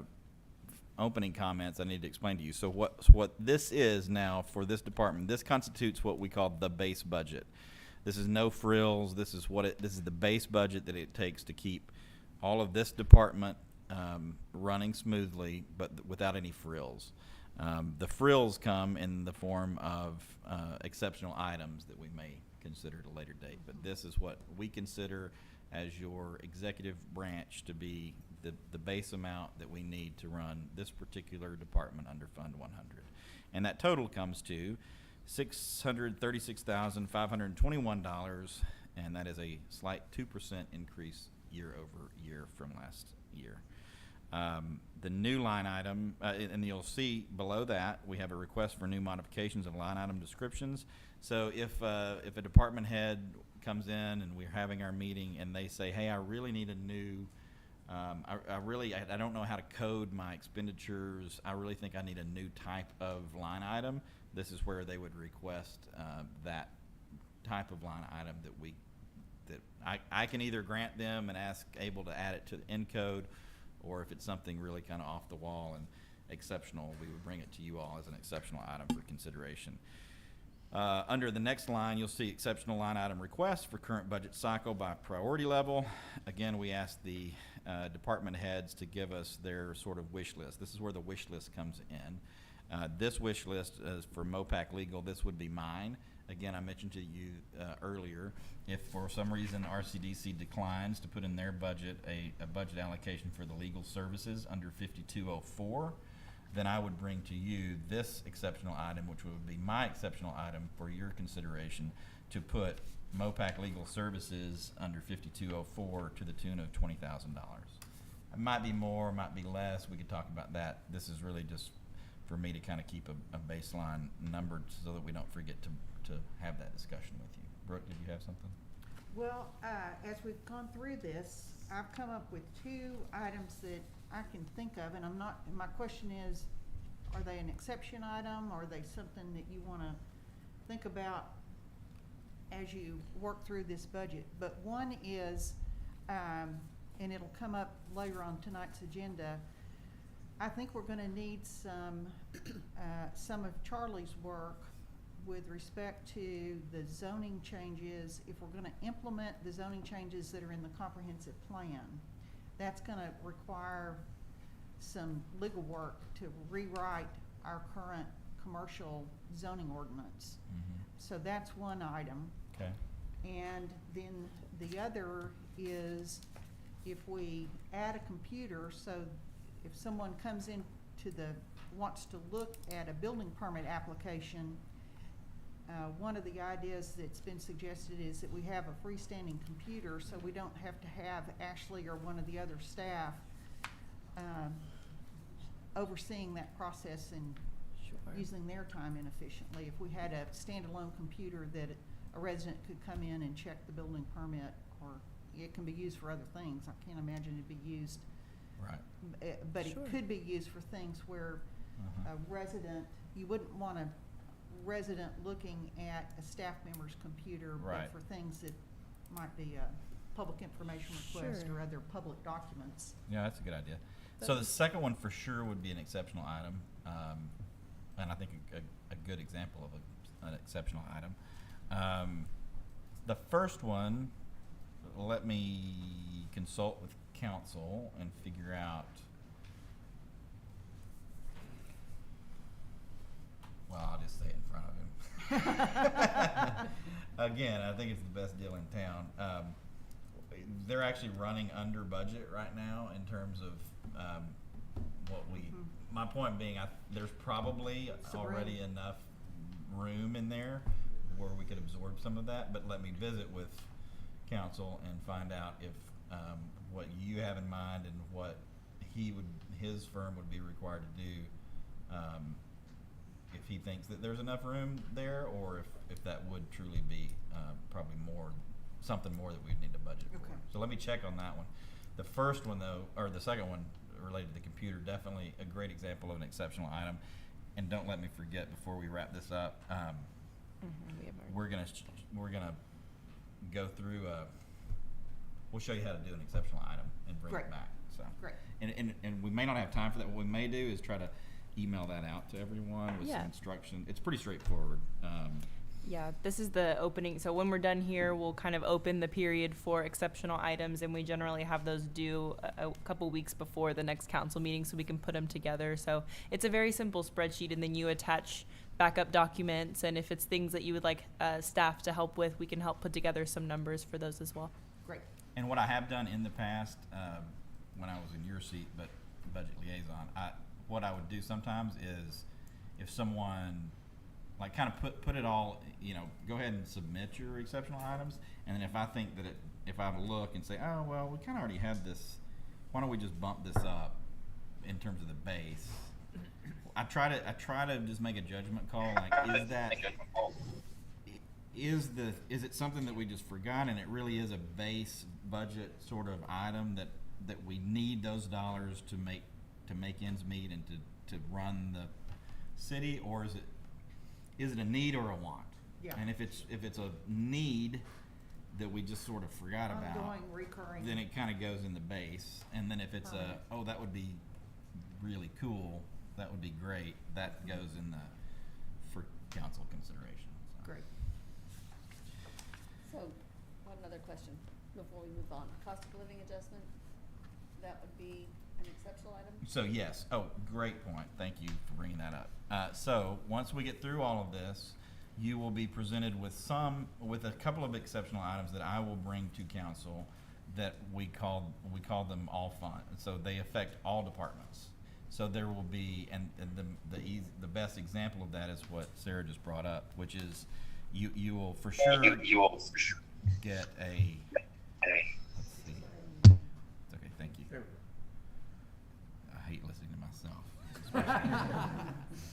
opening comments, I need to explain to you. So what this is now for this department, this constitutes what we call the base budget. This is no frills. This is this is the base budget that it takes to keep all of this department running smoothly, but without any frills. The frills come in the form of exceptional items that we may consider at a later date. But this is what we consider as your executive branch to be the base amount that we need to run this particular department under Fund 100. And that total comes to $636,521, and that is a slight 2% increase year over year from last year. The new line item, and you'll see below that, we have a request for new modifications of line item descriptions. So if a department head comes in and we're having our meeting and they say, hey, I really need a new, I don't know how to code my expenditures. I really think I need a new type of line item. This is where they would request that type of line item that I can either grant them and ask Abel to add it to the Encode, or if it's something really kind of off the wall and exceptional, we would bring it to you all as an exceptional item for consideration. Under the next line, you'll see exceptional line item requests for current budget cycle by priority level. Again, we ask the department heads to give us their sort of wish list. This is where the wish list comes in. This wish list is for MOPAC Legal. This would be mine. Again, I mentioned to you earlier, if for some reason RCDC declines to put in their budget a budget allocation for the legal services under 5204, then I would bring to you this exceptional item, which would be my exceptional item for your consideration, to put MOPAC Legal Services under 5204 to the tune of $20,000. It might be more, might be less, we could talk about that. This is really just for me to kind of keep a baseline number so that we don't forget to have that discussion with you. Brooke, did you have something? Well, as we've gone through this, I've come up with 2 items that I can think of, and my question is, are they an exception item, or are they something that you wanna think about as you work through this budget? But one is, and it'll come up later on tonight's agenda, I think we're gonna need some of Charlie's work with respect to the zoning changes. If we're gonna implement the zoning changes that are in the comprehensive plan, that's gonna require some legal work to rewrite our current commercial zoning ordinance. So that's one item. Okay. And then the other is if we add a computer, so if someone comes in wants to look at a building permit application, one of the ideas that's been suggested is that we have a freestanding computer, so we don't have to have Ashley or one of the other staff overseeing that process and using their time inefficiently. If we had a standalone computer that a resident could come in and check the building permit, or it can be used for other things. I can't imagine it'd be used, Right. but Sure. it could be used for things where Uh-huh. a resident, you wouldn't want a resident looking at a staff member's computer, Right. but for things that might be a public information request Sure. or other public documents. Yeah, that's a good idea. So the second one for sure would be an exceptional item, and I think a good example of an exceptional item. The first one, let me consult with council and figure out. Well, I'll just say it in front of him. Again, I think it's the best deal in town. They're actually running under budget right now in terms of what we. Mhm. My point being, there's probably Some room. already enough room in there where we could absorb some of that. But let me visit with council and find out if what you have in mind and what his firm would be required to do. If he thinks that there's enough room there, or if that would truly be probably something more that we'd need to budget for. Okay. So let me check on that one. The first one though, or the second one related to the computer, definitely a great example of an exceptional item. And don't let me forget before we wrap this up, We have our- we're gonna go through we'll show you how to do an exceptional item and bring Great. it back, so. Great. And we may not have time for that. What we may do is try to email that out to everyone with some Yeah. instruction. It's pretty straightforward. Yeah, this is the opening. So when we're done here, we'll kind of open the period for exceptional items, and we generally have those due a couple weeks before the next council meeting so we can put them together. So it's a very simple spreadsheet, and then you attach backup documents, and if it's things that you would like staff to help with, we can help put together some numbers for those as well. Great. And what I have done in the past, when I was in your seat, but budget liaison, what I would do sometimes is if someone, like, kind of put it all, go ahead and submit your exceptional items, and then if I think that if I look and say, oh, well, we kind of already had this, why don't we just bump this up in terms of the base? I try to just make a judgment call, like, is it something that we just forgot and it really is a base budget sort of item that we need those dollars to make ends meet and to run the city, or is it a need or a want? Yeah. And if it's a need that we just sort of forgot about, Ongoing, recurring. then it kind of goes in the base. And then if it's that would be really cool, that would be great, that goes for council consideration. So. Great. So, one other question before we move on. Cost of living adjustment, that would be an exceptional item? So yes, great point, thank you for bringing that up. So once we get through all of this, you will be presented with a couple of exceptional items that I will bring to council that we call them all fund. So they affect all departments. So there will be, and the best example of that is what Sarah just brought up, which is you will for sure get a, let's see, it's okay, thank you. listening to myself. especially.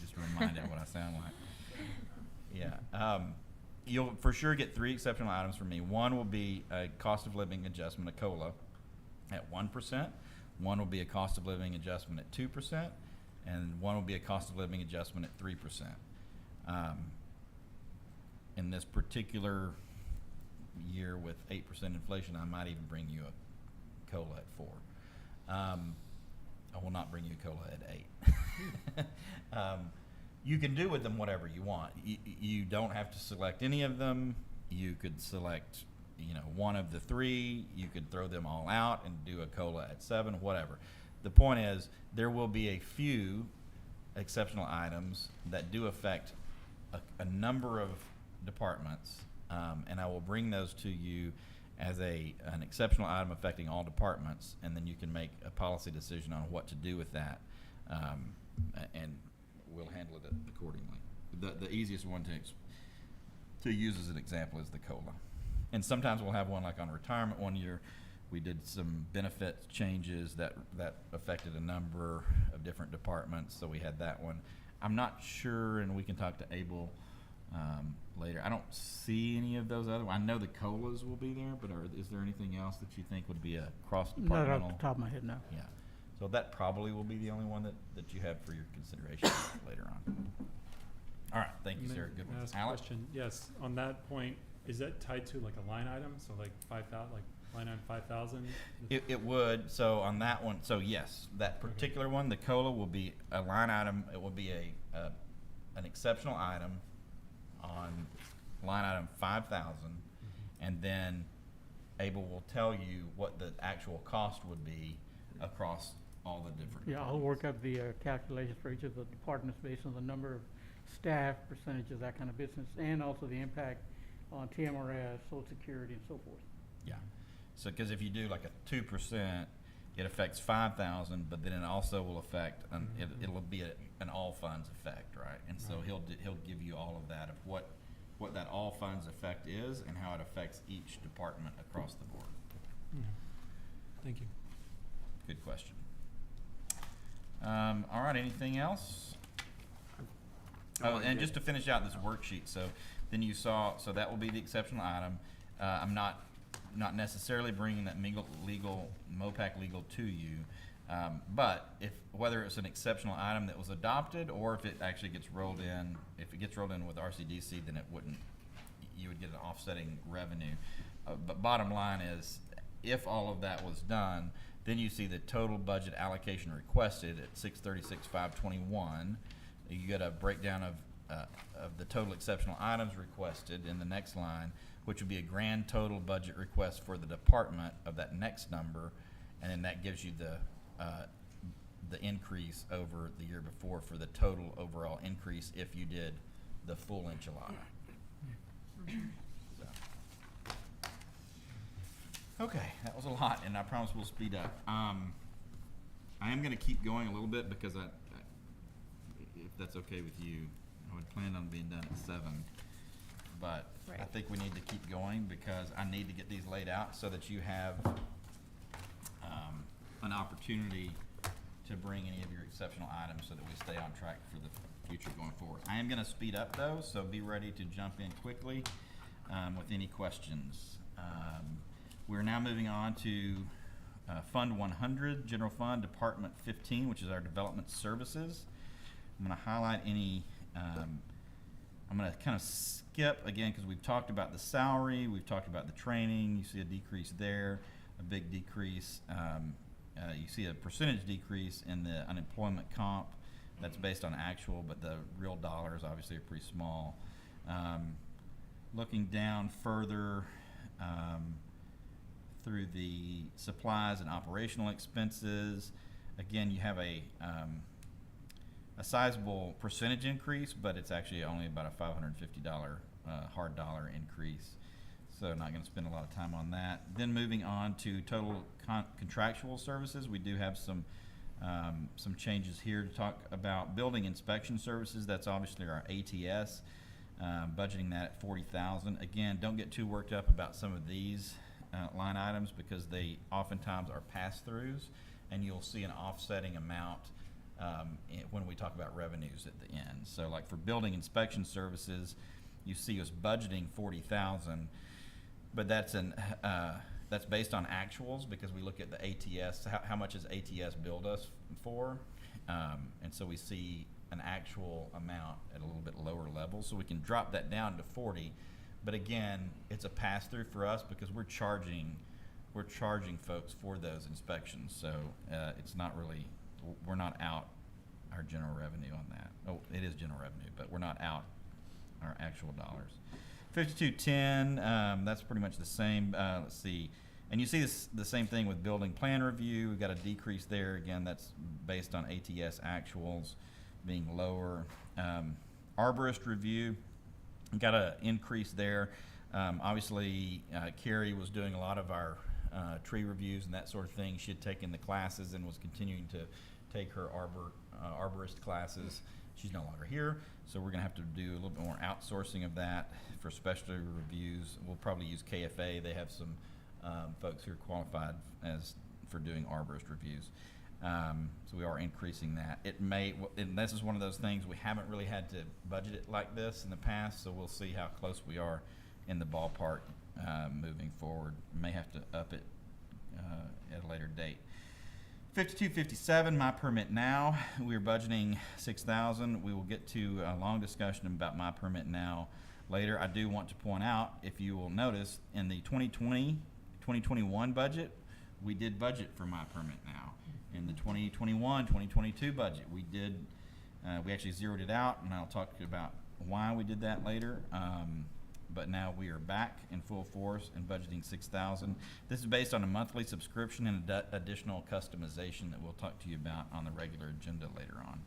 Just reminded what I sound like. Yeah. You'll for sure get 3 exceptional items from me. One will be a cost of living adjustment, a COLA, at 1%. One will be a cost of living adjustment at 2%, and one will be a cost of living adjustment at 3%. In this particular year with 8% inflation, I might even bring you a COLA at 4. I will not bring you a COLA at 8. You can do with them whatever you want. You don't have to select any of them. You could select, one of the 3. You could throw them all out and do a COLA at 7, whatever. The point is, there will be a few exceptional items that do affect a number of departments, and I will bring those to you as an exceptional item affecting all departments, and then you can make a policy decision on what to do with that, and we'll handle it accordingly. The easiest one to use as an example is the COLA. And sometimes we'll have one like on retirement. One year we did some benefit changes that affected a number of different departments, so we had that one. I'm not sure, and we can talk to Abel later. I don't see any of those other. I know the COLAs will be there, but is there anything else that you think would be a cross-departmental? Not off the top of my head, no. Yeah. So that probably will be the only one that you have for your consideration later on. All right. Thank you, May- sir. Good may I one. ask a Alex? question? Yes, on that point, is that tied to like a line item? So like 5,000, like line item 5,000? It would. So on that one, so yes, that particular one, the COLA will be a line item. It will be an exceptional item on line item 5,000, and then Abel will tell you what the actual cost would be across all the different. Yeah, I'll work up the calculations for each of the departments based on the number of staff, percentages, that kind of business, and also the impact on TMRS, Social Security, and so forth. Yeah. So, because if you do like a 2%, it affects 5,000, but then it also will affect, it'll be an all funds effect, right? And so Right. he'll give you all of that, of what that all funds effect is and how it affects each department across the board. Mhm. Thank you. Good question. All right, anything else? Oh, and just to finish out this worksheet, so then you saw, so that will be the exceptional item. I'm not necessarily bringing that MOPAC legal to you, but whether it's an exceptional item that was adopted or if it actually gets rolled in, if it gets rolled in with RCDC, then you would get an offsetting revenue. But bottom line is, if all of that was done, then you see the total budget allocation requested at 636,521. You get a breakdown of the total exceptional items requested in the next line, which would be a grand total budget request for the department of that next number, and then that gives you the increase over the year before for the total overall increase if you did the full enchilada. So. Okay, that was a lot, and I promise we'll speed up. I am going to keep going a little bit because if that's okay with you, I would plan on being done at 7. But I Right. think we need to keep going because I need to get these laid out so that you have an opportunity to bring any of your exceptional items so that we stay on track for the future going forward. I am going to speed up though, so be ready to jump in quickly with any questions. We're now moving on to Fund 100, General Fund, Department 15, which is our development services. I'm going to highlight any, I'm going to kind of skip again because we've talked about the salary, we've talked about the training. You see a decrease there, a big decrease. You see a percentage decrease in the unemployment comp. That's based on actual, but the real dollars obviously are pretty small. Looking down further through the supplies and operational expenses, again, you have a sizable percentage increase, but it's actually only about a $550 hard dollar increase. So not going to spend a lot of time on that. Then moving on to total contractual services, we do have some changes here to talk about. Building inspection services, that's obviously our ATS, budgeting that at $40,000. Again, don't get too worked up about some of these line items because they oftentimes are pass-throughs, and you'll see an offsetting amount when we talk about revenues at the end. So like for building inspection services, you see us budgeting 40,000, but that's based on actuals because we look at the ATS, how much has ATS billed us for? And so we see an actual amount at a little bit lower level, so we can drop that down to 40. But again, it's a pass-through for us because we're charging folks for those inspections. So it's not really, we're not out our general revenue on that. Oh, it is general revenue, but we're not out our actual dollars. 5210, that's pretty much the same. Let's see. And you see the same thing with building plan review. We've got a decrease there. Again, that's based on ATS actuals being lower. Arborist review, got an increase there. Obviously, Carrie was doing a lot of our tree reviews and that sort of thing. She had taken the classes and was continuing to take her arborist classes. She's no longer here, so we're going to have to do a little bit more outsourcing of that for specialty reviews. We'll probably use KFA. They have some folks who are qualified for doing arborist reviews. So we are increasing that. And this is one of those things we haven't really had to budget it like this in the past, so we'll see how close we are in the ballpark moving forward. May have to up it at a later date. 5257, My Permit Now. We're budgeting 6,000. We will get to a long discussion about My Permit Now later. I do want to point out, if you will notice, in the 2020-2021 budget, we did budget for My Permit Now. In the 2021-2022 budget, we actually zeroed it out, and I'll talk about why we did that later. But now we are back in full force and budgeting 6,000. This is based on a monthly subscription and additional customization that we'll talk to you about on the regular agenda later on.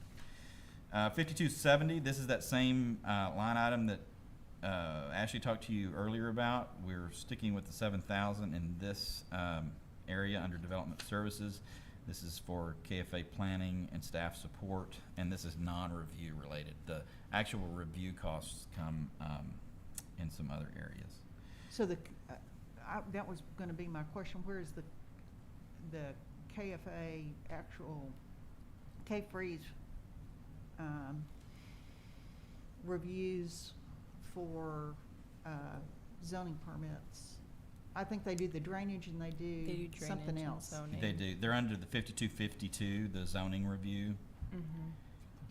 5270, this is that same line item that Ashley talked to you earlier about. We're sticking with the 7,000 in this area under development services. This is for KFA planning and staff support, and this is non-review related. The actual review costs come in some other areas. So that was gonna be my question, where is the KFA actual, K-Freeze, reviews for, zoning permits? I think they do the drainage and they do They do something drainage and else. zoning. They do. They're under the 5252, the zoning review. Mhm.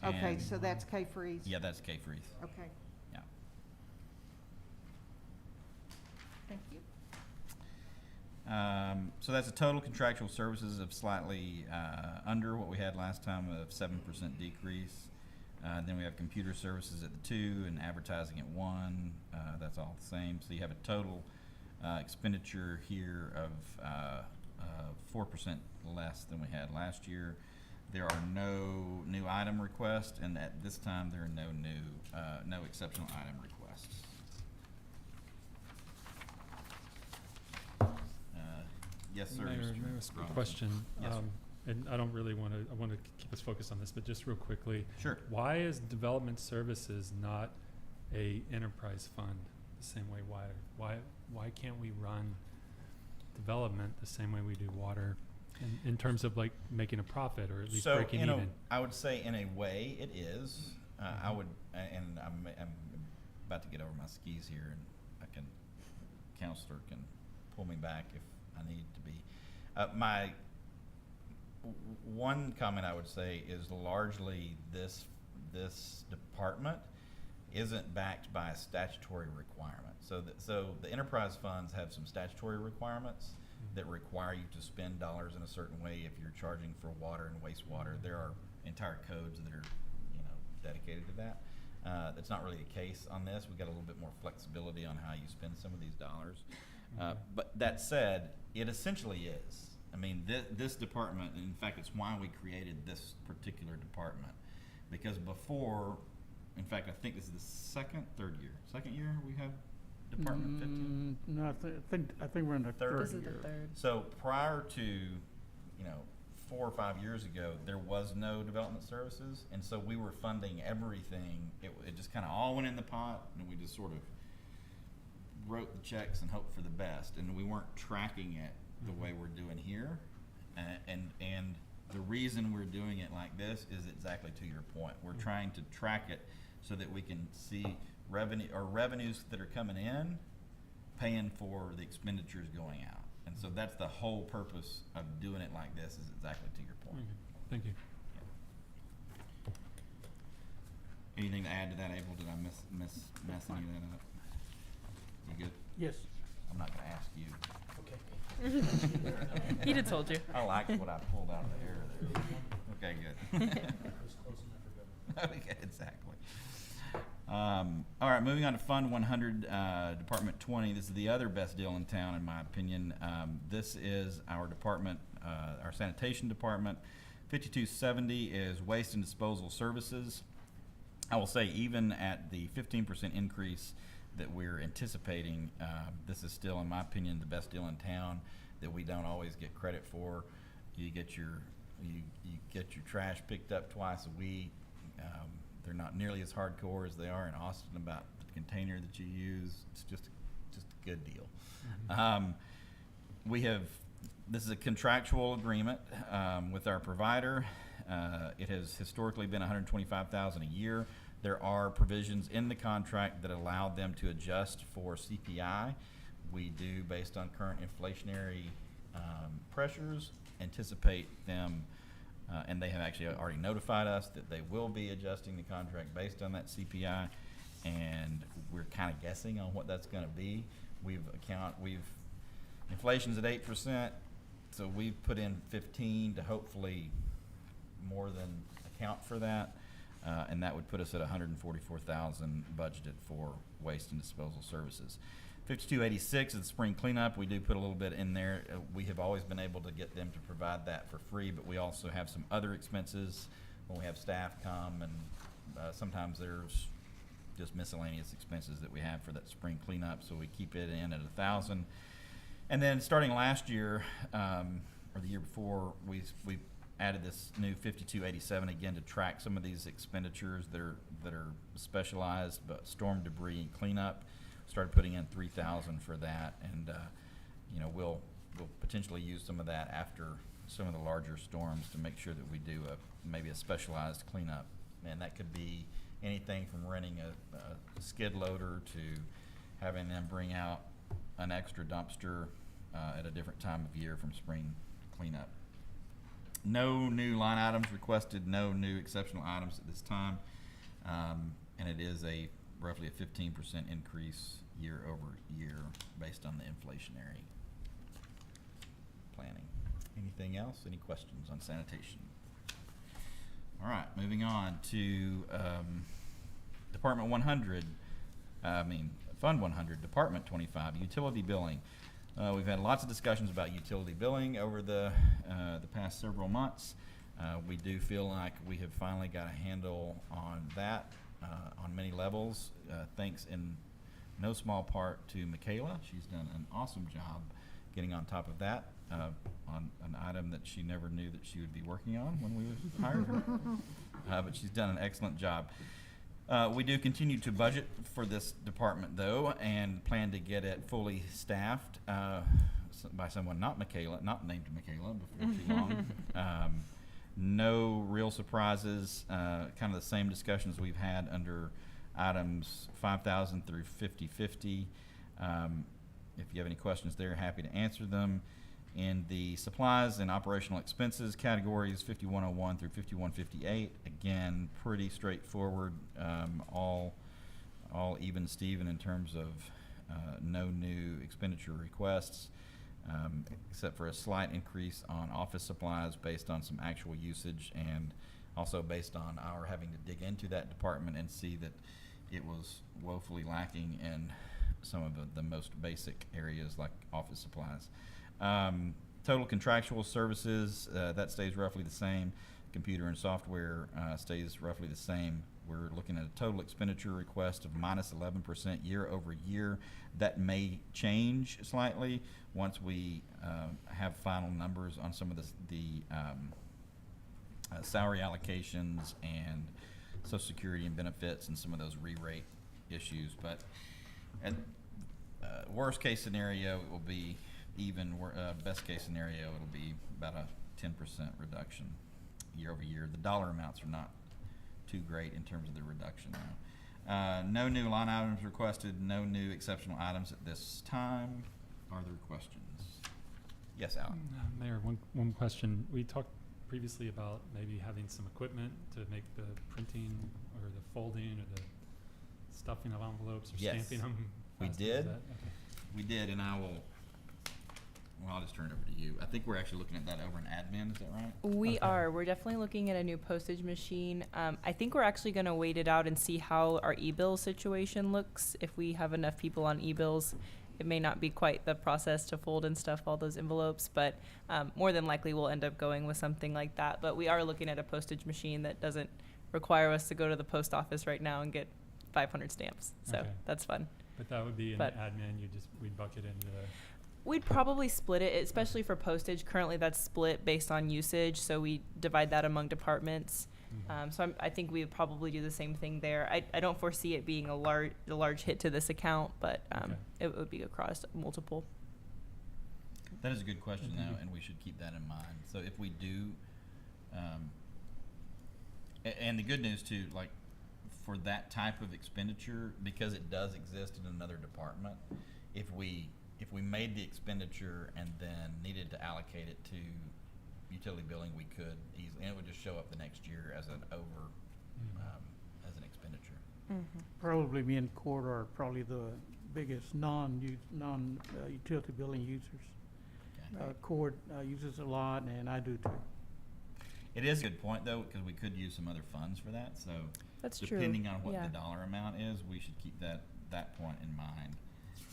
Okay, And- so that's K-Freeze? Yeah, that's K-Freeze. Okay, Yeah. thank you. So that's a total contractual services of slightly under what we had last time of 7% decrease. Then we have computer services at the 2 and advertising at 1. That's all the same. So you have a total expenditure here of 4% less than we had last year. There are no new item requests, and at this time there are no exceptional item requests. Yes, sir. Mayor, Mr. may I ask a Robinson. question? Yes, sir. And I don't really want to, I want to keep us focused on this, but just real quickly, Sure. why is development services not a enterprise fund the same way? Why can't we run development the same way we do water in terms of like making a profit or at least breaking even? I would say in a way it is. I would, and I'm about to get over my skis here, and counselor can pull me back if I need to be. My one comment I would say is largely this department isn't backed by a statutory requirement. So the enterprise funds have some statutory requirements that require you to spend dollars in a certain way if you're charging for water and wastewater. There are entire codes that are, dedicated to that. That's not really the case on this. We've got a little bit more flexibility on how you spend some of these dollars. But that said, it essentially is. I mean, this department, in fact, it's why we created this particular department. Because before, in fact, I think this is the second year we have Department 15? No, I think we're in the Third. third This is the year. third. So prior to, 4 or 5 years ago, there was no development services, and so we were funding everything. It just kind of all went in the pot, and we just sort of wrote the checks and hoped for the best, and we weren't tracking it the way we're doing here. And the reason we're doing it like this is exactly to your point. We're trying to track it so that we can see revenues that are coming in, paying for the expenditures going out. And so that's the whole purpose of doing it like this, is exactly to your point. Thank you. Anything to add to that, Abel? Did I mess any of that up? You good? Yes. I'm not gonna ask you. Okay. He'd have told you. I liked what I pulled out of the air there. Okay, good. Okay, exactly. All right, moving on to Fund 100, Department 20. This is the other best deal in town, in my opinion. This is our department, our sanitation department. 5270 is waste and disposal services. I will say, even at the 15% increase that we're anticipating, this is still, in my opinion, the best deal in town that we don't always get credit for. You get your trash picked up twice a week. They're not nearly as hardcore as they are in Austin about the container that you use. It's just a good deal. This is a contractual agreement with our provider. It has historically been $125,000 a year. There are provisions in the contract that allow them to adjust for CPI. We do, based on current inflationary pressures, anticipate them, and they have actually already notified us that they will be adjusting the contract based on that CPI, and we're kind of guessing on what that's going to be. Inflation's at 8%, so we've put in 15 to hopefully more than account for that, and that would put us at $144,000 budgeted for waste and disposal services. 5286 is the spring cleanup. We do put a little bit in there. We have always been able to get them to provide that for free, but we also have some other expenses when we have staff come, and sometimes there's just miscellaneous expenses that we have for that spring cleanup, so we keep it in at 1,000. And then starting last year, or the year before, we added this new 5287 again to track some of these expenditures that are specialized, but storm debris and cleanup. Started putting in 3,000 for that, and we'll potentially use some of that after some of the larger storms to make sure that we do maybe a specialized cleanup, and that could be anything from renting a skid loader to having them bring out an extra dumpster at a different time of year from spring cleanup. No new line items requested, no new exceptional items at this time, and it is roughly a 15% increase year over year based on the inflationary planning. Anything else? Any questions on sanitation? All right, moving on to Department 100, Fund 100, Department 25, utility billing. We've had lots of discussions about utility billing over the past several months. We do feel like we have finally got a handle on that on many levels, thanks in no small part to Michaela. She's done an awesome job getting on top of that on an item that she never knew that she would be working on when we hired her. But she's done an excellent job. We do continue to budget for this department, though, and plan to get it fully staffed by someone not named Michaela before too long. No real surprises, kind of the same discussions we've had under items 5,000 through 5050. If you have any questions there, happy to answer them. In the supplies and operational expenses categories, 5101 through 5158, again, pretty straightforward, all even Steven in terms of no new expenditure requests, except for a slight increase on office supplies based on some actual usage, and also based on our having to dig into that department and see that it was woefully lacking in some of the most basic areas like office supplies. Total contractual services, that stays roughly the same. Computer and software stays roughly the same. We're looking at a total expenditure request of minus 11% year over year. That may change slightly once we have final numbers on some of the salary allocations and Social Security and benefits and some of those re-rate issues. But at worst case scenario, it will be even. Best case scenario, it'll be about a 10% reduction year over year. The dollar amounts are not too great in terms of the reduction now. No new line items requested, no new exceptional items at this time. Are there questions? Yes, Alan? Mayor, one question. We talked previously about maybe having some equipment to make the printing or the folding or the stuffing of envelopes or Yes. stamping them. We faster. did. Is that- okay. We did, and I'll just turn it over to you. I think we're actually looking at that over in admin, is that right? We Okay. are. We're definitely looking at a new postage machine. I think we're actually going to wait it out and see how our e-bill situation looks. If we have enough people on e-bills, it may not be quite the process to fold and stuff all those envelopes, but more than likely we'll end up going with something like that. But we are looking at a postage machine that doesn't require us to go to the post office right now and get 500 stamps. So Okay. that's fun. But that would be in But- the admin, we'd bucket into the, We'd probably split it, especially for postage. Currently, that's split based on usage, so we divide that among departments. So I think we would probably do the same thing there. I don't foresee it being a large hit to this account, but Okay. it would be across multiple. That is a good question, Mhm. though, and we should keep that in mind. So if we do, and the good news too, like for that type of expenditure, because it does exist in another department, if we made the expenditure and then needed to allocate it to utility billing, we could easily, and it would just show up the next year as an as an expenditure. Probably me and Court are probably the biggest non-utility billing users. Okay. Court uses a lot, and I do too. It is a good point, though, because we could use some other funds for that, so That's true. depending on what Yeah. the dollar amount is, we should keep that point in mind.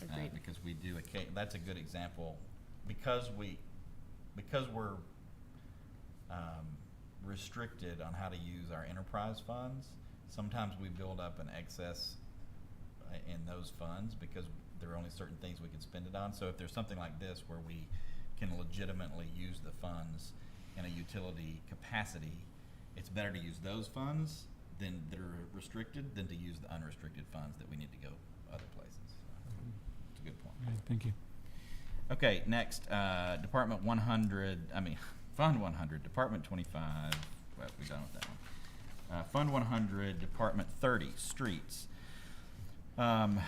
Agreed. Because we do, that's a good example, because we're restricted on how to use our enterprise funds, sometimes we build up an excess in those funds because there are only certain things we can spend it on. So if there's something like this where we can legitimately use the funds in a utility capacity, it's better to use those funds that are restricted than to use the unrestricted funds that we need to go other places. It's a good point. Okay, thank you. Okay, next, Department 100, Fund 100, Department 25, well, we're done with that one. Fund 100, Department 30, Streets. Lot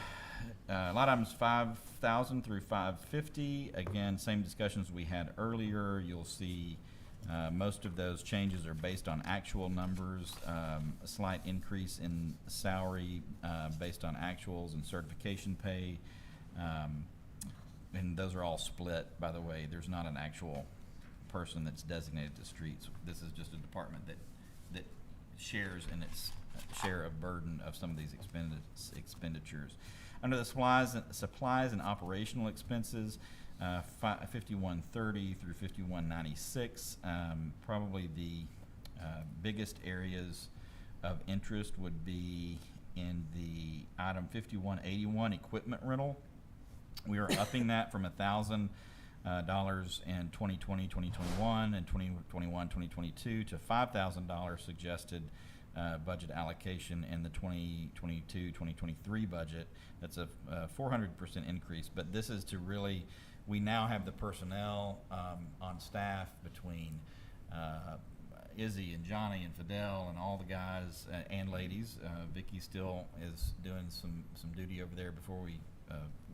items 5,000 through 550. Again, same discussions we had earlier. You'll see most of those changes are based on actual numbers. A slight increase in salary based on actuals and certification pay. And those are all split, by the way. There's not an actual person that's designated to streets. This is just a department that shares in its share of burden of some of these expenditures. Under the supplies and operational expenses, 5130 through 5196, probably the biggest areas of interest would be in the item 5181, equipment rental. We are upping that from $1,000 in 2020, 2021, and 2021, 2022 to $5,000 suggested budget allocation in the 2022, 2023 budget. That's a 400% increase, but this is to really, we now have the personnel on staff between Izzy and Johnny and Fidel and all the guys and ladies. Vicky still is doing some duty over there before we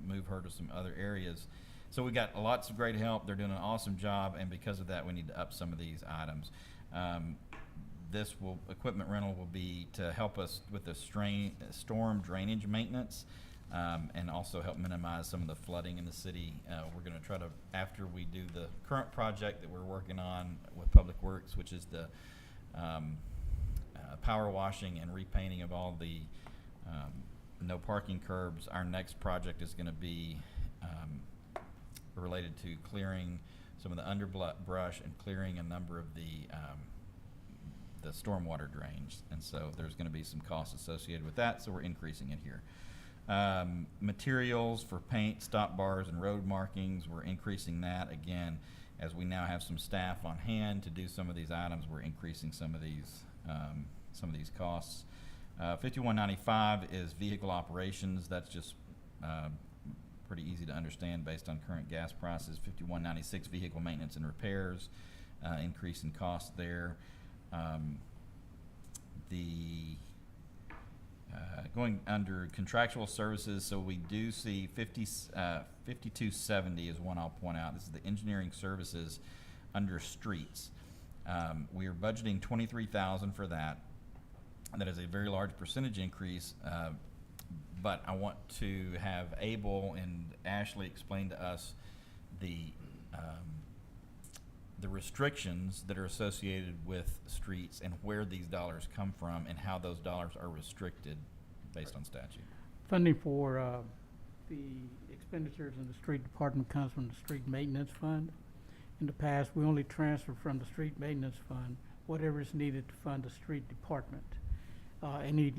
move her to some other areas. So we got lots of great help. They're doing an awesome job, and because of that, we need to up some of these items. Equipment rental will be to help us with the storm drainage maintenance, and also help minimize some of the flooding in the city. We're going to try to, after we do the current project that we're working on with Public Works, which is the power washing and repainting of all the no parking curbs. Our next project is going to be related to clearing some of the underbrush and clearing a number of the stormwater drains, and so there's going to be some costs associated with that, so we're increasing it here. Materials for paint, stop bars, and road markings, we're increasing that again as we now have some staff on hand to do some of these items. We're increasing some of these costs. 5195 is vehicle operations. That's just pretty easy to understand based on current gas prices. 5196 vehicle maintenance and repairs. increase in cost there. The going under contractual services, so we do see 5270 is one I'll point out. This is the engineering services under streets. We are budgeting 23,000 for that. That is a very large percentage increase, but I want to have Abel and Ashley explain to us the restrictions that are associated with streets and where these dollars come from and how those dollars are restricted based on statute. Funding for the expenditures in the street department comes from the street maintenance fund. In the past, we only transfer from the street maintenance fund whatever is needed to fund the street department. Any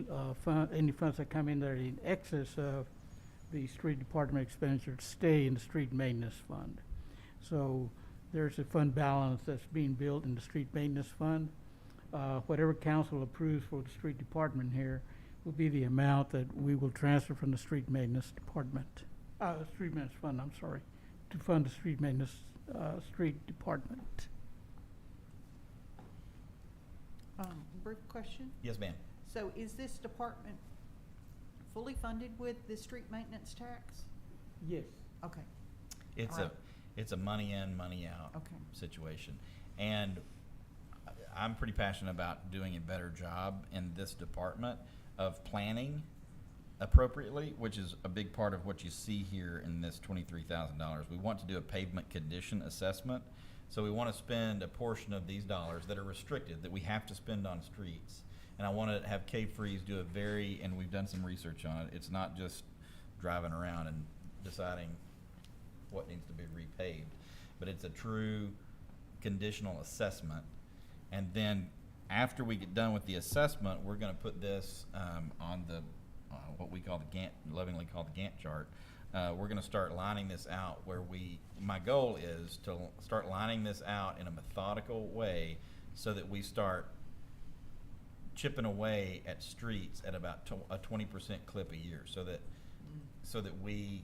funds that come in that are in excess of the street department expenditures stay in the street maintenance fund. So there's a fund balance that's being built in the street maintenance fund. Whatever council approves for the street department here will be the amount that we will transfer from the street maintenance department, street maintenance fund, I'm sorry, to fund the street maintenance, street department. Brief question. Yes, ma'am. So is this department fully funded with the street maintenance tax? Yes. Okay, It's Alright. it's a money in, money out okay. situation. And I'm pretty passionate about doing a better job in this department of planning appropriately, which is a big part of what you see here in this $23,000. We want to do a pavement condition assessment. So we want to spend a portion of these dollars that are restricted, that we have to spend on streets. And I want to have Cape Freeze do and we've done some research on it. It's not just driving around and deciding what needs to be repaved, but it's a true conditional assessment. And then after we get done with the assessment, we're going to put this on the what we call the Gantt, lovingly called the Gantt chart. We're going to start lining this out where my goal is to start lining this out in a methodical way so that we start chipping away at streets at about a 20% clip a year, so that we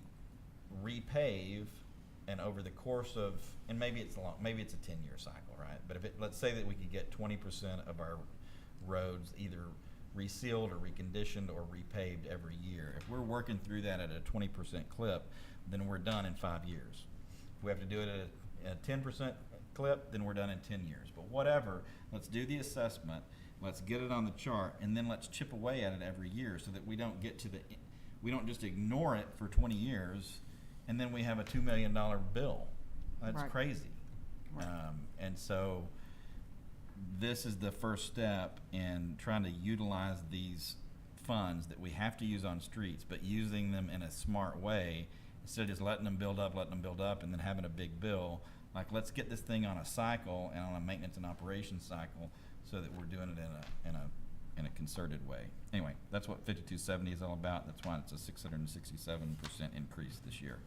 repave, and over the course of, and maybe it's a 10-year cycle, right? But let's say that we could get 20% of our roads either resealed or reconditioned or repaved every year. If we're working through that at a 20% clip, then we're done in 5 years. If we have to do it at a 10% clip, then we're done in 10 years. But whatever, let's do the assessment, let's get it on the chart, and then let's chip away at it every year so that we don't we don't just ignore it for 20 years and then we have a $2 million bill. That's Right. crazy. Right. And so this is the first step in trying to utilize these funds that we have to use on streets, but using them in a smart way instead of just letting them build up, and then having a big bill. Like, let's get this thing on a cycle and on a maintenance and operations cycle so that we're doing it in a concerted way. Anyway, that's what 5270 is all about. That's why it's a 667% increase this year.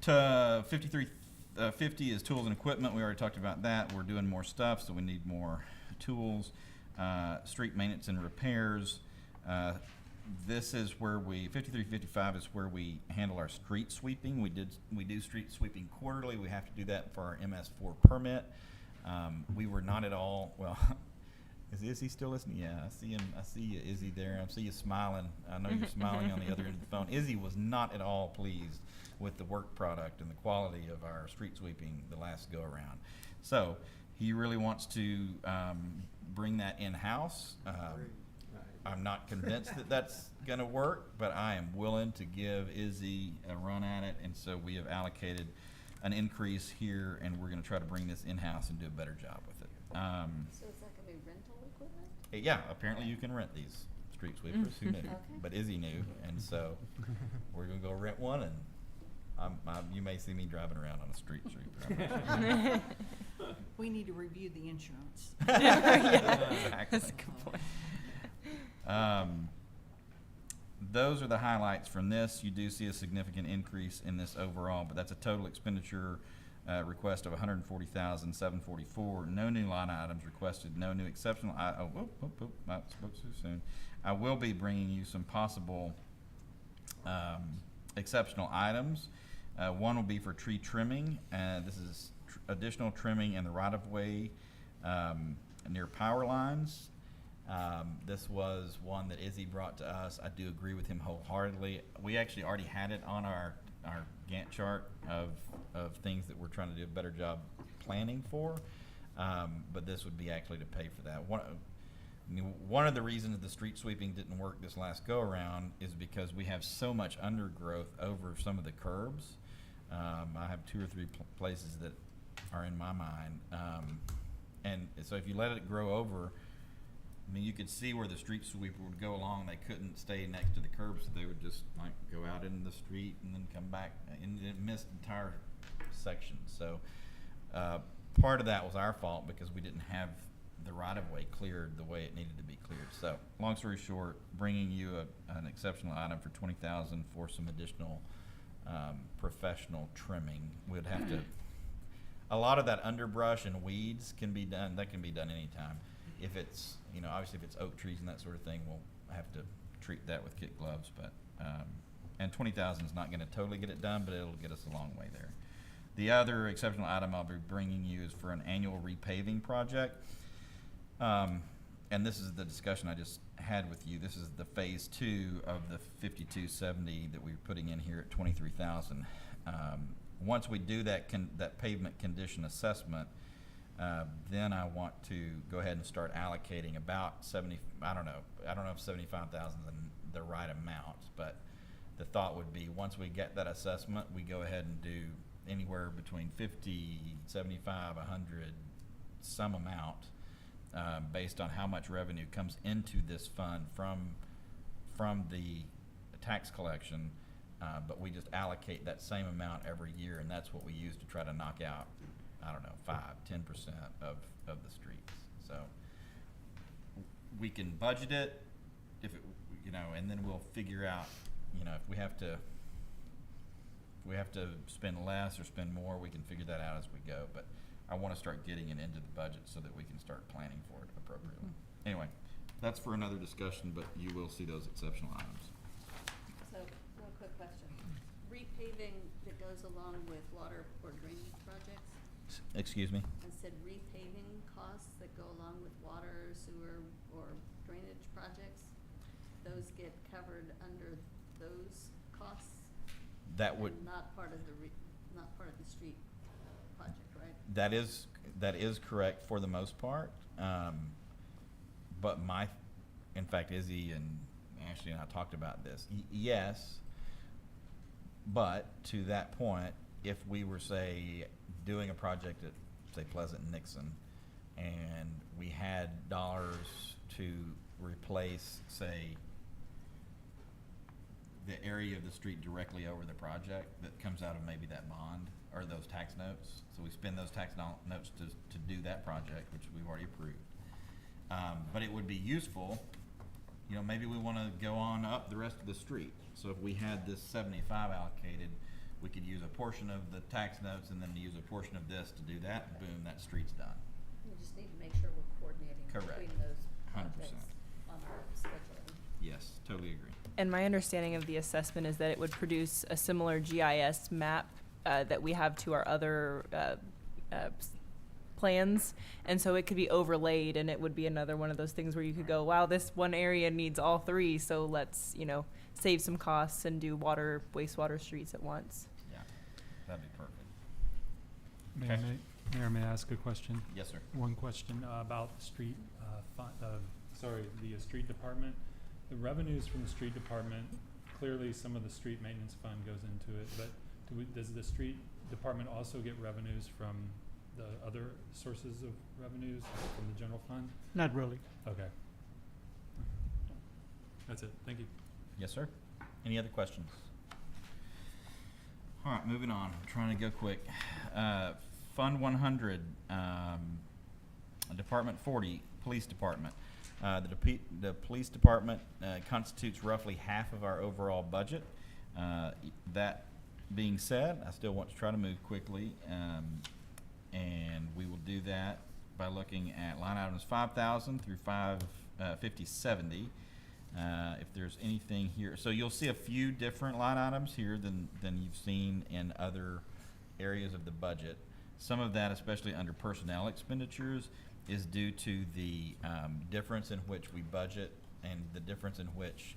To 5350 is tools and equipment. We already talked about that. We're doing more stuff, so we need more tools. Street maintenance and repairs. This is where 5355 is where we handle our street sweeping. We do street sweeping quarterly. We have to do that for our MS4 permit. We were not at all, well, is Izzy still listening? Yeah, I see him. I see you, Izzy, there. I see you smiling. I know you're smiling on the other end of the phone. Izzy was not at all pleased with the work product and the quality of our street sweeping the last go around. So he really wants to bring that in-house. I'm not convinced that that's going to work, but I am willing to give Izzy a run at it, and so we have allocated an increase here, and we're going to try to bring this in-house and do a better job with it. So is that gonna be rental equipment? Yeah, apparently you can rent these street sweepers. Who knew? Okay. But Izzy knew, and so we're going to go rent one, and you may see me driving around on a street sweeper. I'm not sure. We need to review the insurance. Exactly. That's a good point. Those are the highlights from this. You do see a significant increase in this overall, but that's a total expenditure request of $140,744. No new line items requested. No new exceptional. I spoke too soon. I will be bringing you some possible exceptional items. One will be for tree trimming. This is additional trimming in the right-of-way, near power lines. This was one that Izzy brought to us. I do agree with him wholeheartedly. We actually already had it on our Gantt chart of things that we're trying to do a better job planning for. But this would be actually to pay for that. One of the reasons the street sweeping didn't work this last go-around is because we have so much undergrowth over some of the curbs. I have 2 or 3 places that are in my mind. And so if you let it grow over, I mean, you could see where the street sweeper would go along. They couldn't stay next to the curb, so they would just like go out into the street and then come back, and it missed entire sections. So part of that was our fault because we didn't have the right-of-way cleared the way it needed to be cleared. So long story short, bringing you an exceptional item for $20,000 for some additional professional trimming. We'd have to. A lot of that underbrush and weeds can be done. That can be done anytime. If it's, obviously if it's oak trees and that sort of thing, we'll have to treat that with kid gloves. But and $20,000 is not going to totally get it done, but it'll get us a long way there. The other exceptional item I'll be bringing you is for an annual repaving project. And this is the discussion I just had with you. This is the phase 2 of the 5270 that we're putting in here at $23,000. Once we do that pavement condition assessment, then I want to go ahead and start allocating about 70. I don't know if 75,000 is the right amount, but the thought would be once we get that assessment, we go ahead and do anywhere between 50, 75, 100, some amount, based on how much revenue comes into this fund from the tax collection. But we just allocate that same amount every year, and that's what we use to try to knock out, 5-10% of the streets. So we can budget it if it, and then we'll figure out, if we have to spend less or spend more, we can figure that out as we go. But I want to start getting it into the budget so that we can start planning for it appropriately. Anyway, that's for another discussion, but you will see those exceptional items. So, one quick question. Repaving that goes along with water or drainage projects? Excuse me? I said repaving costs that go along with water, sewer, or drainage projects? Those get covered under those costs? That would. And not part of the street project, right? That is correct for the most part. But in fact, Izzy and Ashley and I talked about this. Yes, but to that point, if we were, say, doing a project at, say, Pleasant and Nixon, and we had dollars to replace, say, the area of the street directly over the project that comes out of maybe that bond or those tax notes. So we spend those tax notes to do that project, which we've already approved. But it would be useful, maybe we want to go on up the rest of the street. So if we had this 75 allocated, we could use a portion of the tax notes and then use a portion of this to do that, and boom, that street's done. We just need to make sure we're coordinating Correct. between those 100%. projects on our scheduling. Yes, totally agree. And my understanding of the assessment is that it would produce a similar GIS map that we have to our other plans. And so it could be overlaid, and it would be another one of those things where you could go, wow, this one area needs all 3, so let's, save some costs and do water, wastewater streets at once. Yeah, that'd be perfect. Mayor, Mayor, may I ask a question? Yes, sir. One question about the street, the street department. The revenues from the street department, clearly some of the street maintenance fund goes into it, but does the street department also get revenues from the other sources of revenues from the general fund? Not really. Okay. That's it. Thank you. Yes, sir. Any other questions? All right, moving on. I'm trying to go quick. Fund 100, Department 40, Police Department. The Police Department constitutes roughly half of our overall budget. That being said, I still want to try to move quickly, and we will do that by looking at line items 5,000 through 5070. If there's anything here, so you'll see a few different line items here than you've seen in other areas of the budget. Some of that, especially under personnel expenditures, is due to the difference in which we budget and the difference in which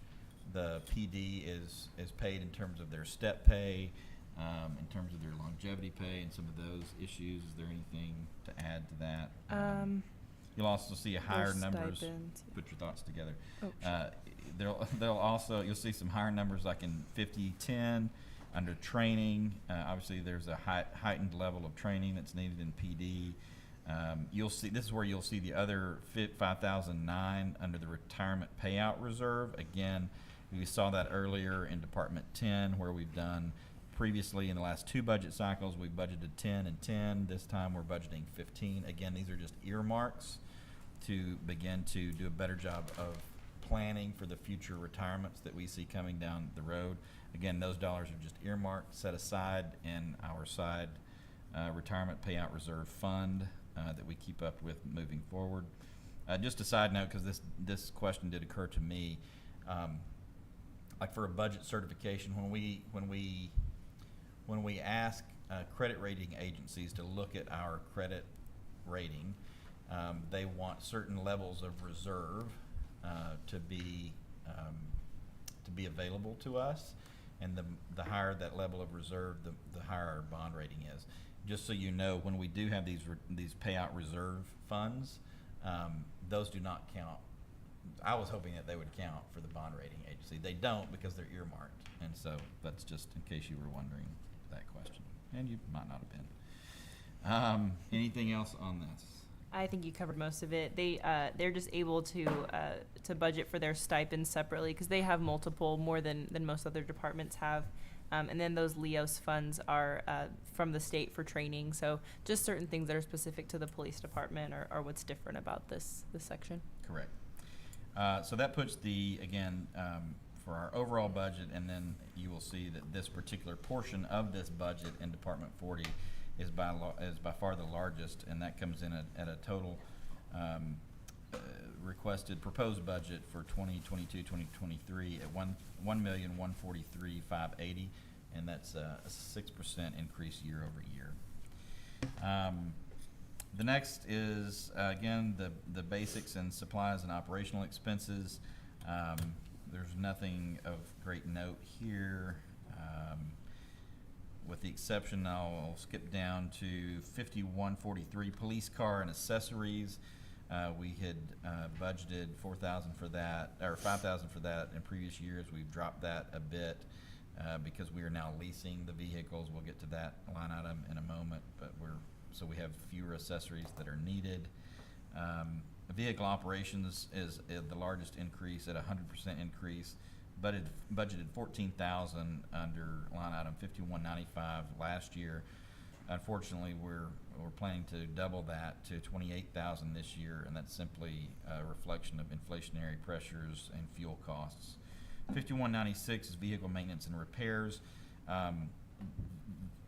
the PD is paid in terms of their step pay, in terms of their longevity pay, and some of those issues. Is there anything to add to that? You'll also see a higher numbers. stipends, yeah. Put your thoughts together. Oh, sure. They'll also, you'll see some higher numbers like in 5010 under training. Obviously, there's a heightened level of training that's needed in PD. You'll see, this is where you'll see the other 5009 under the retirement payout reserve. Again, we saw that earlier in Department 10 where we've done previously in the last 2 budget cycles, we budgeted 10 and 10. This time we're budgeting 15. Again, these are just earmarks to begin to do a better job of planning for the future retirements that we see coming down the road. Again, those dollars are just earmarked, set aside in our side retirement payout reserve fund that we keep up with moving forward. Just a side note, because this question did occur to me, like for a budget certification, when we ask credit rating agencies to look at our credit rating, they want certain levels of reserve to be available to us, and the higher that level of reserve, the higher our bond rating is. Just so you know, when we do have these payout reserve funds, those do not count. I was hoping that they would count for the bond rating agency. They don't because they're earmarked, and so that's just in case you were wondering that question, and you might not have been. Anything else on this? I think you covered most of it. They're just able to budget for their stipends separately because they have multiple, more than most other departments have. And then those LEOS funds are from the state for training. So just certain things that are specific to the police department are what's different about this section. Correct. So that puts for our overall budget, and then you will see that this particular portion of this budget in Department 40 is by far the largest, and that comes in at a total requested proposed budget for 2022-2023 at $1,143,580, and that's a 6% increase year over year. The next is again the basics and supplies and operational expenses. There's nothing of great note here. With the exception, I'll skip down to 5143 police car and accessories. We had budgeted $4,000 for that, or $5,000 for that in previous years. We've dropped that a bit because we are now leasing the vehicles. We'll get to that line item in a moment, but so we have fewer accessories that are needed. Vehicle operations is the largest increase at 100% increase. Budgeted $14,000 under line item 5195 last year. Unfortunately, we're planning to double that to $28,000 this year, and that's simply a reflection of inflationary pressures and fuel costs. 5196 is vehicle maintenance and repairs.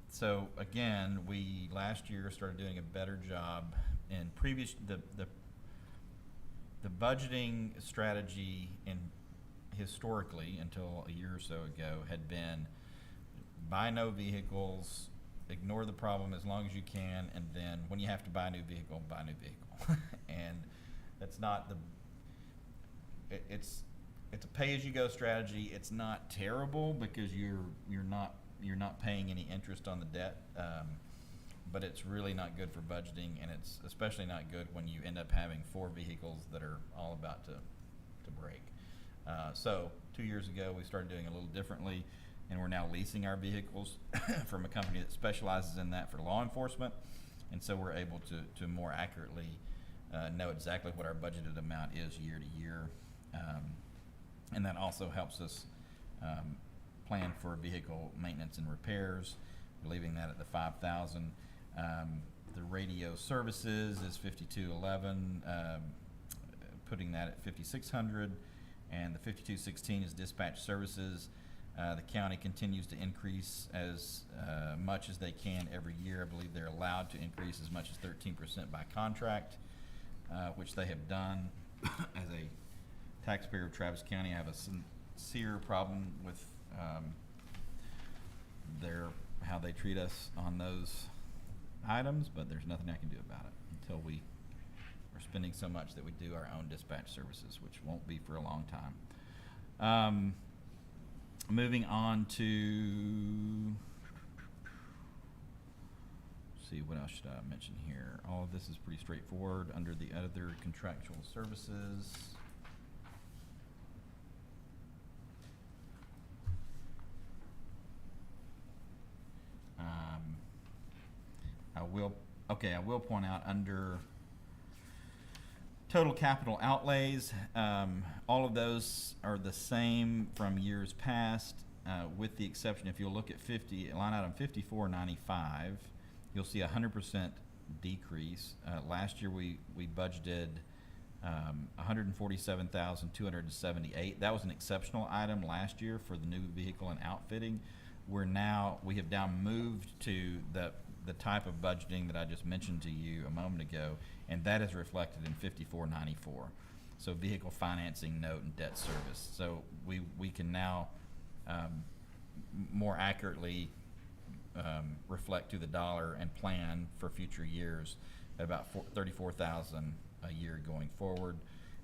So again, we last year started doing a better job in the budgeting strategy historically until a year or so ago had been buy no vehicles, ignore the problem as long as you can, and then when you have to buy a new vehicle, buy a new vehicle. And that's not it's a pay-as-you-go strategy. It's not terrible because you're not paying any interest on the debt, but it's really not good for budgeting, and it's especially not good when you end up having 4 vehicles that are all about to break. So 2 years ago, we started doing a little differently, and we're now leasing our vehicles from a company that specializes in that for law enforcement, and so we're able to more accurately know exactly what our budgeted amount is year to year, and that also helps us plan for vehicle maintenance and repairs. We're leaving that at the $5,000. The radio services is 5211, putting that at $5,600. And the 5216 is dispatch services. The county continues to increase as much as they can every year. I believe they're allowed to increase as much as 13% by contract, which they have done. As a taxpayer of Travis County, I have a sincere problem with how they treat us on those items, but there's nothing I can do about it until we are spending so much that we do our own dispatch services, which won't be for a long time. Moving on to, see, what else should I mention here? All of this is pretty straightforward under the other contractual services. I will point out under total capital outlays, all of those are the same from years past, with the exception, if you'll look at line item 5495, you'll see a 100% decrease. Last year we budgeted 147,278. That was an exceptional item last year for the new vehicle and outfitting. We have now moved to the type of budgeting that I just mentioned to you a moment ago, and that is reflected in 5494. So vehicle financing, note, and debt service. So we can now more accurately reflect to the dollar and plan for future years at about 34,000 a year going forward.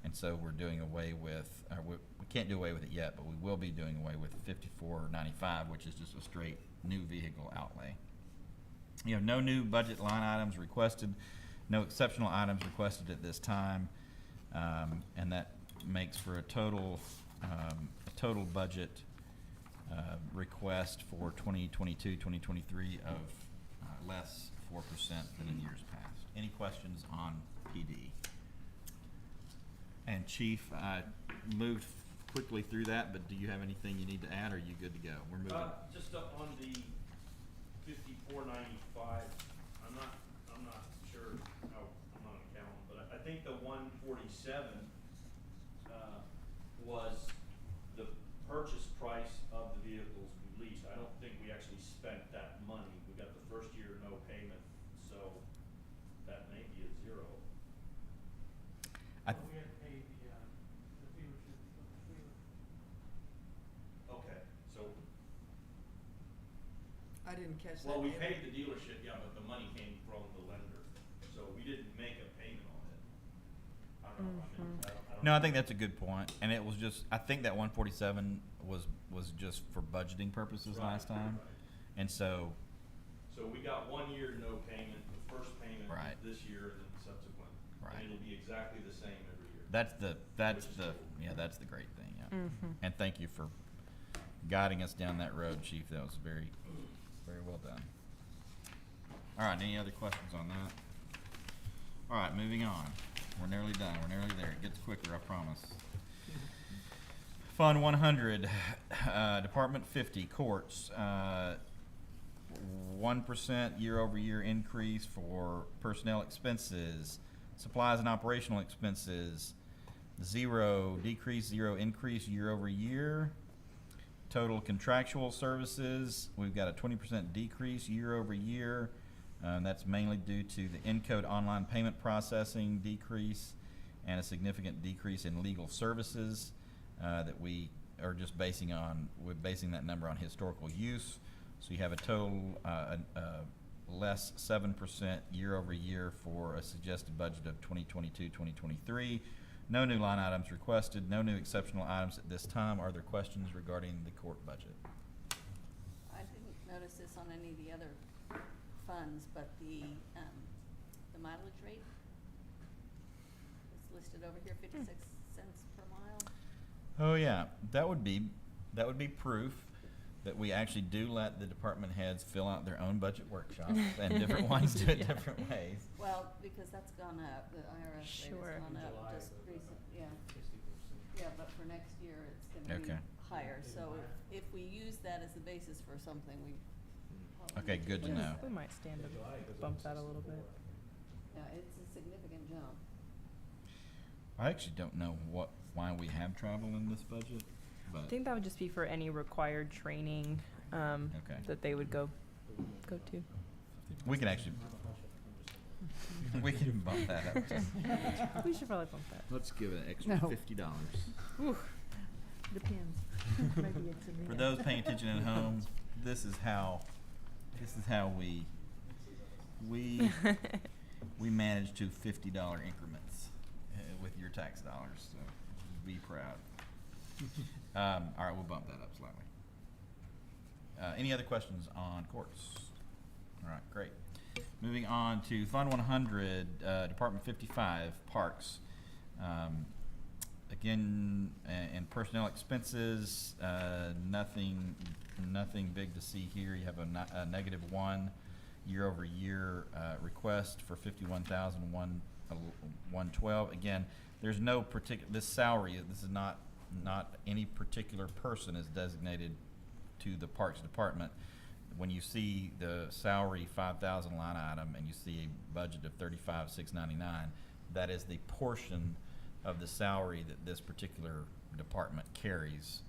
And so we're doing away with, we can't do away with it yet, but we will be doing away with 5495, which is just a straight new vehicle outlay. You have no new budget line items requested, no exceptional items requested at this time, and that makes for a total budget request for 2022-2023 of less 4% than in years past. Any questions on PD? And Chief, I moved quickly through that, but do you have anything you need to add, or are you good to go? We're moving. Just up on the 5495, I'm not sure how, I'm not an accountant, but I think the 147 was the purchase price of the vehicles we leased. I don't think we actually spent that money. We got the first year no payment, so that may be a zero. We had to pay the dealership for the trailer. Okay, so, I didn't catch that. well, we David. paid the dealership, yeah, but the money came from the lender, so we didn't make a payment on it. I don't know, I mean, I don't No, I know. think that's a good point, and it was just, I think that 147 was just for budgeting purposes Right, last time, right. and so, So we got 1 year no payment, the first payment Right. this year and then subsequent. Right. And it'll be exactly the same every year. that's the Which is that's the great thing, yeah. Mhm. And thank you for guiding us down that road, Chief. That was very, very well done. All right, any other questions on that? All right, moving on. We're nearly done. We're nearly there. It gets quicker, I promise. Fund 100, Department 50, Courts, 1% year-over-year increase for personnel expenses. Supplies and operational expenses, 0 decrease, 0 increase year-over-year. Total contractual services, we've got a 20% decrease year-over-year. That's mainly due to the Encode online payment processing decrease and a significant decrease in legal services that we are just we're basing that number on historical use. So you have a total less 7% year-over-year for a suggested budget of 2022-2023. No new line items requested, no new exceptional items at this time. Are there questions regarding the court budget? I didn't notice this on any of the other funds, but the mileage rate is listed over here, 56 cents per mile. Oh yeah, that would be proof that we actually do let the department heads fill out their own budget workshops, and different ones do it Yeah. different ways. Well, because that's gone up, the IRS rate Sure. has gone up just recent, yeah. Yeah, but for next year, it's gonna be Okay. higher, so if we use that as the basis for something, we probably. Okay, need good to know. We might stand to bump that a little bit. Yeah, it's a significant jump. I actually don't know why we have travel in this budget, I but think that would just be for any required training okay. that they would go to. We can actually we can bump that up. We should probably bump that. Let's give it an extra No. $50. Depends. Maybe it's a For those paying attention at home, this is how we We manage to $50 increments with your tax dollars, so be proud. All right, we'll bump that up slightly. Any other questions on courts? All right, great. Moving on to Fund 100, Department 55, Parks. Again, in personnel expenses, nothing big to see here. You have a -1 year-over-year request for $51,112. Again, there's no particular, this salary, this is not any particular person is designated to the Parks Department. When you see the salary 5,000 line item and you see a budget of 35,699, that is the portion of the salary that this particular department carries,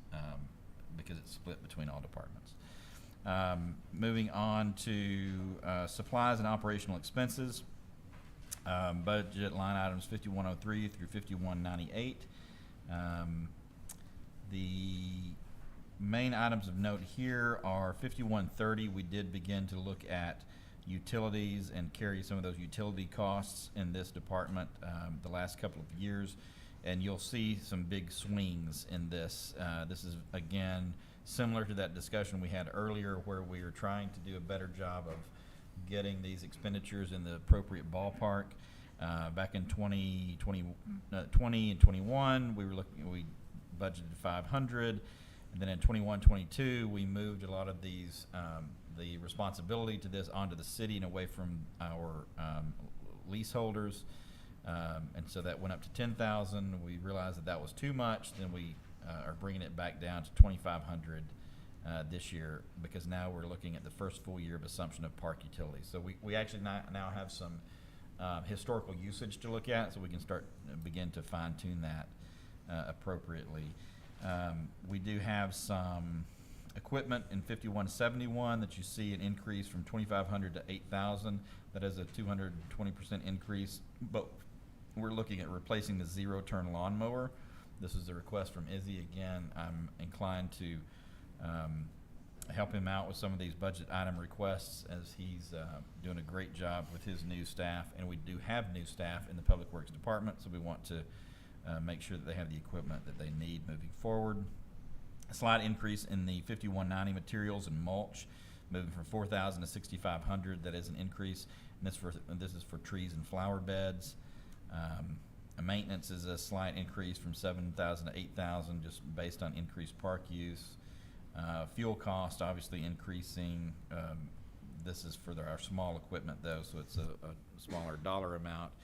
because it's split between all departments. Moving on to supplies and operational expenses. Budget line items 5103 through 5198. The main items of note here are 5130. We did begin to look at utilities and carry some of those utility costs in this department the last couple of years, and you'll see some big swings in this. This is, again, similar to that discussion we had earlier where we were trying to do a better job of getting these expenditures in the appropriate ballpark. Back in 2020 and 21, we budgeted 500, and then in 21-22, we moved a lot of these the responsibility to this onto the city and away from our leaseholders, and so that went up to 10,000. We realized that was too much. Then we are bringing it back down to 2,500 this year, because now we're looking at the first full year of assumption of park utilities. So we actually now have some historical usage to look at, so we can begin to fine tune that appropriately. We do have some equipment in 5171 that you see an increase from 2,500 to 8,000. That is a 220% increase, but we're looking at replacing the zero-turn lawnmower. This is a request from Izzy. Again, I'm inclined to help him out with some of these budget item requests, as he's doing a great job with his new staff, and we do have new staff in the Public Works Department, so we want to make sure that they have the equipment that they need moving forward. A slight increase in the 5190 materials and mulch, moving from 4,000 to 6,500. That is an increase, and this is for trees and flower beds. Maintenance is a slight increase from 7,000 to 8,000, just based on increased park use. Fuel cost obviously increasing. This is for our small equipment though, so it's a smaller dollar amount.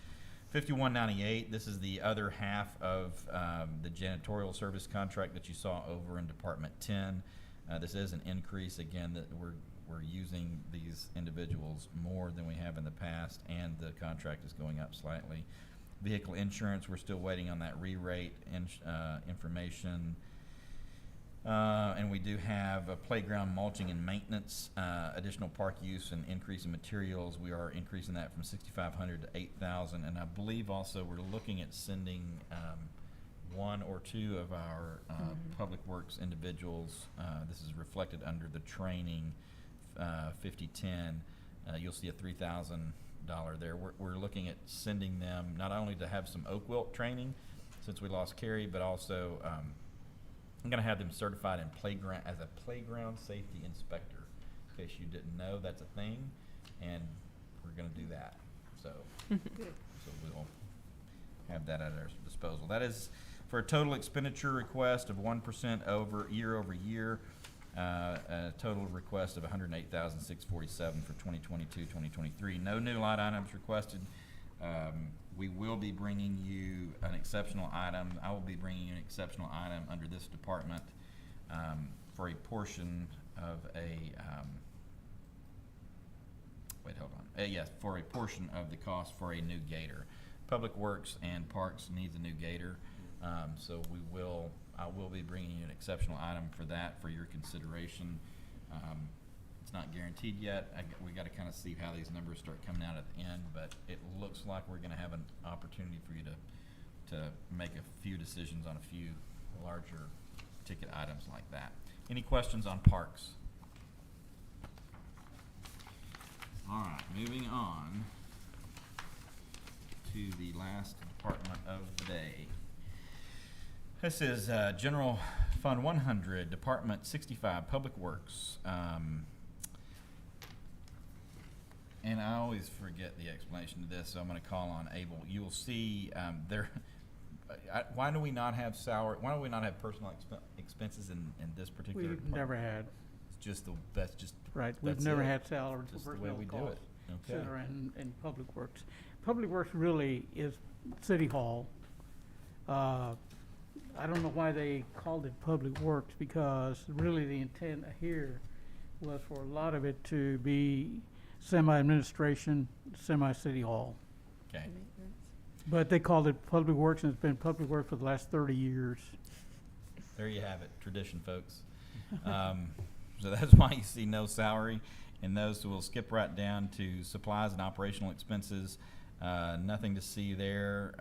5198, this is the other half of the janitorial service contract that you saw over in Department 10. This is an increase, again, that we're using these individuals more than we have in the past, and the contract is going up slightly. Vehicle insurance, we're still waiting on that re-rate information. And we do have a playground mulching and maintenance, additional park use and increase in materials. We are increasing that from 6,500 to 8,000, and I believe also we're looking at sending one or two of our public works individuals. This is reflected under the training 5010. You'll see a $3,000 there. We're looking at sending them not only to have some oak wilt training since we lost Carrie, but also I'm going to have them certified in as a playground safety inspector. In case you didn't know, that's a thing, and we're going to do that. So, so we'll have that at our disposal. That is for a total expenditure request of 1% year over year. A total request of $108,647 for 2022-2023. No new line items requested. We will be bringing you an exceptional item. I will be bringing you an exceptional item under this department for a portion of for a portion of the cost for a new gator. Public Works and Parks needs a new gator, so I will be bringing you an exceptional item for that for your consideration. It's not guaranteed yet. We got to kind of see how these numbers start coming out at the end, but it looks like we're going to have an opportunity for you to make a few decisions on a few larger ticket items like that. Any questions on parks? All right, moving on to the last department of the day. This is General Fund 100, Department 65, Public Works. And I always forget the explanation to this, so I'm going to call on Abel. You will see there. Why do we not have salary? Why do we not have personal expenses in this particular? We've department? never had, It's just the that's just right, we've that's never it. had salaries Just for the way personnel we do costs. it. Okay. Center and Public Works. Public Works really is City Hall. I don't know why they called it Public Works, because really the intent here was for a lot of it to be semi-administration, semi-City Hall. Okay. But they called it Public Works, and it's been Public Works for the last 30 years. There you have it, tradition, folks. So that's why you see no salary in those. So we'll skip right down to supplies and operational expenses. Nothing to see there.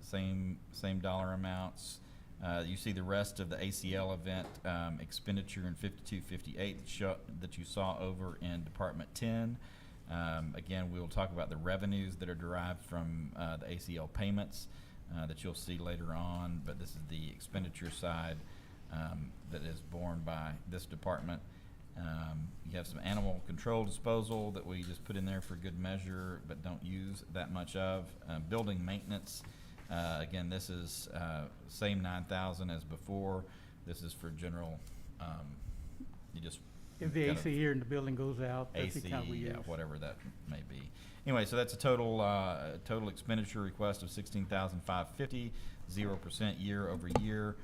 Same dollar amounts. You see the rest of the ACL event expenditure in 5258 that you saw over in Department 10. Again, we will talk about the revenues that are derived from the ACL payments that you'll see later on, but this is the expenditure side that is borne by this department. You have some animal control disposal that we just put in there for good measure, but don't use that much of. Building maintenance, again, this is same 9,000 as before. This is for general, you just If the kind of AC here in the building goes out, that's the AC, account we use. yeah, whatever that may be. Anyway, so that's a total expenditure request of 16,550, 0% year over year.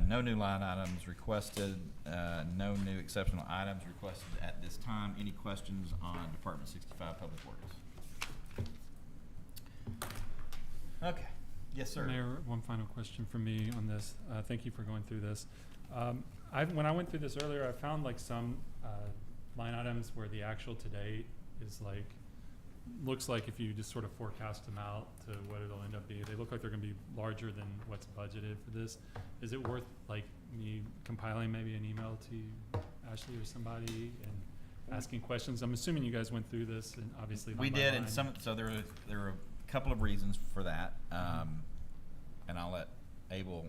No new line items requested, no new exceptional items requested at this time. Any questions on Department 65 Public Works? Okay, yes, sir. Mayor, one final question from me on this. Thank you for going through this. When I went through this earlier, I found like some line items where the actual to date is like, looks like if you just sort of forecast them out to what it'll end up being, they look like they're gonna be larger than what's budgeted for this. Is it worth like me compiling maybe an email to Ashley or somebody and asking questions? I'm assuming you guys went through this and obviously We line by did, and line. so there were a couple of reasons for that, and I'll let Abel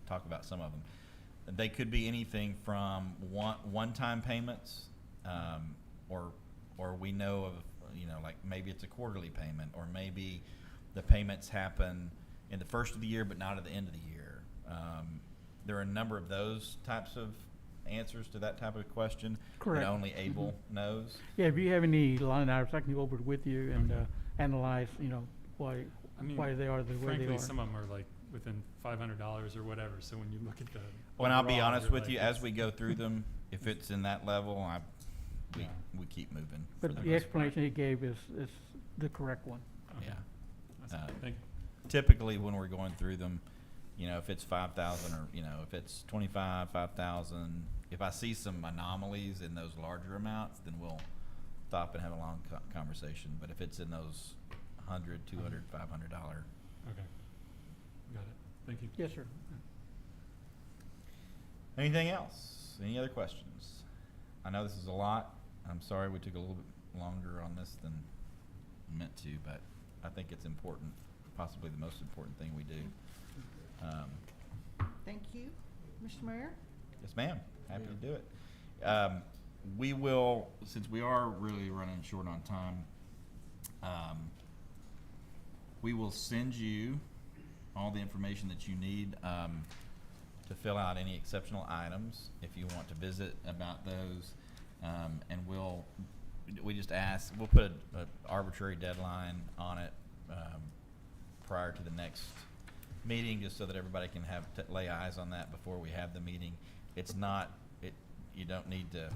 talk about some of them. They could be anything from one-time payments, or we know of, like maybe it's a quarterly payment, or maybe the payments happen in the first of the year but not at the end of the year. There are a number of those types of answers to that type of question Correct. that only Abel knows. Yeah, if you have any line items, I can go over it with you and Okay. analyze, why, I mean, why they are the way they frankly, are. some of them are like within $500 or whatever, so when you look at the When I'll be overall, honest you're with like, you, as it's- we go through them, if it's in that level, Yeah. we keep moving. for But the the most part. explanation he gave is the correct one. Okay. Yeah. That's- Thank Typically, when we're going through them, if it's 5,000 or, if it's 25, 5,000, if I see some anomalies in those larger amounts, then we'll stop and have a long conversation. But if it's in those $100, $200, $500, Okay. Got it. Thank you. Yes, sir. anything else? Any other questions? I know this is a lot. I'm sorry we took a little bit longer on this than meant to, but I think it's important, possibly the most important thing we do. Thank you. Mr. Mayor? Yes, ma'am. Happy to do it. We will, since we are really running short on time, we will send you all the information that you need to fill out any exceptional items if you want to visit about those. And we just ask, we'll put an arbitrary deadline on it prior to the next meeting, just so that everybody can lay eyes on that before we have the meeting. It's not, you don't need to,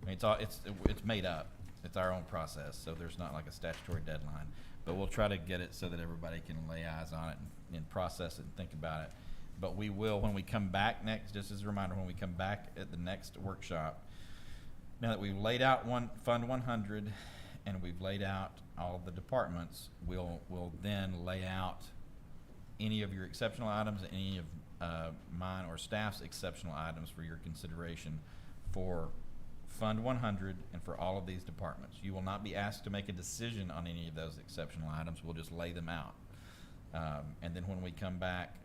it's made up. It's our own process, so there's not like a statutory deadline. But we'll try to get it so that everybody can lay eyes on it and process it and think about it. But we will, when we come back next, just as a reminder, when we come back at the next workshop, now that we've laid out Fund 100 and we've laid out all of the departments, we'll then lay out any of your exceptional items, any of mine or staff's exceptional items for your consideration for Fund 100 and for all of these departments. You will not be asked to make a decision on any of those exceptional items. We'll just lay them out. And then when we come back,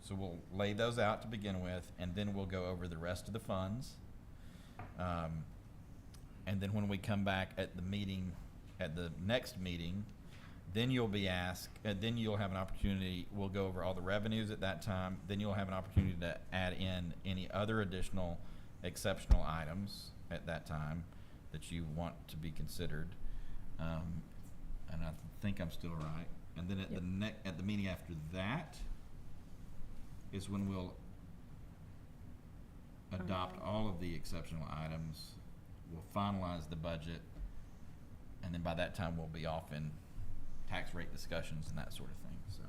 so we'll lay those out to begin with, and then we'll go over the rest of the funds. And then when we come back at the meeting, at the next meeting, then you'll be asked, then you'll have an opportunity, we'll go over all the revenues at that time, then you'll have an opportunity to add in any other additional exceptional items at that time that you want to be considered. And I think I'm still right. And then at the meeting after that is when we'll adopt all of the exceptional items. We'll finalize the budget, and then by that time we'll be off in tax rate discussions and that sort of thing. So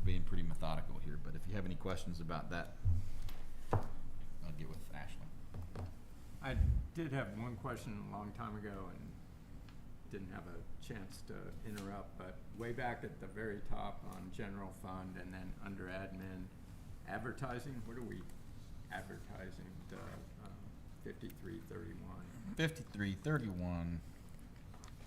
being pretty methodical here, but if you have any questions about that, I'll get with Ashley. I did have one question a long time ago and didn't have a chance to interrupt, but way back at the very top on general fund and then under admin, advertising, what are we advertising, the 5331? 5331,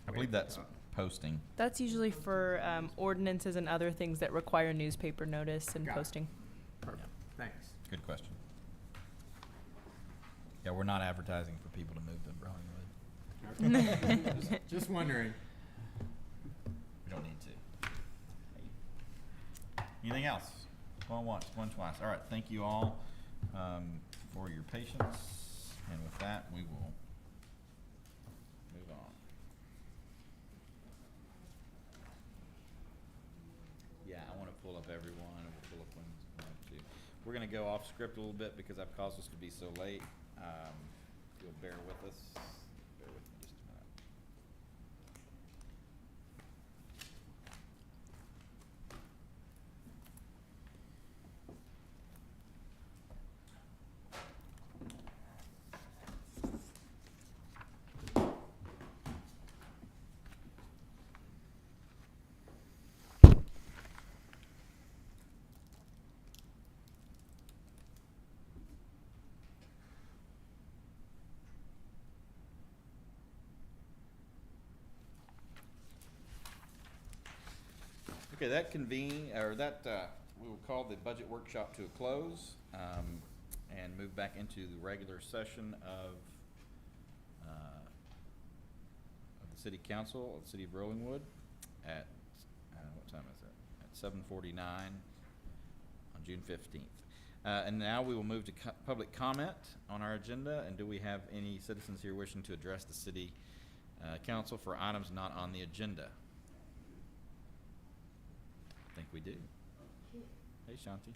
I believe that's posting. That's usually for ordinances and other things that require newspaper notice and Got it. posting. Perfect, thanks. Good question. Yeah, we're not advertising for people to move to Brownwood. Okay. Just wondering. We don't need to. Anything else? Going once, going twice. All right, thank you all for your patience. And with that, we will move on. Yeah, I want to pull up everyone, and we'll pull up one too. We're going to go off script a little bit because I've caused us to be so late. If you'll bear with us. Bear with me just a minute. Okay, we will call the budget workshop to a close, and move back into the regular session of the City Council of the City of Rollingwood at, what time is it? At 7:49 on June 15th. And now we will move to public comment on our agenda. And do we have any citizens here wishing to address the City Council for items not on the agenda? I think we do. Hey, Shanti.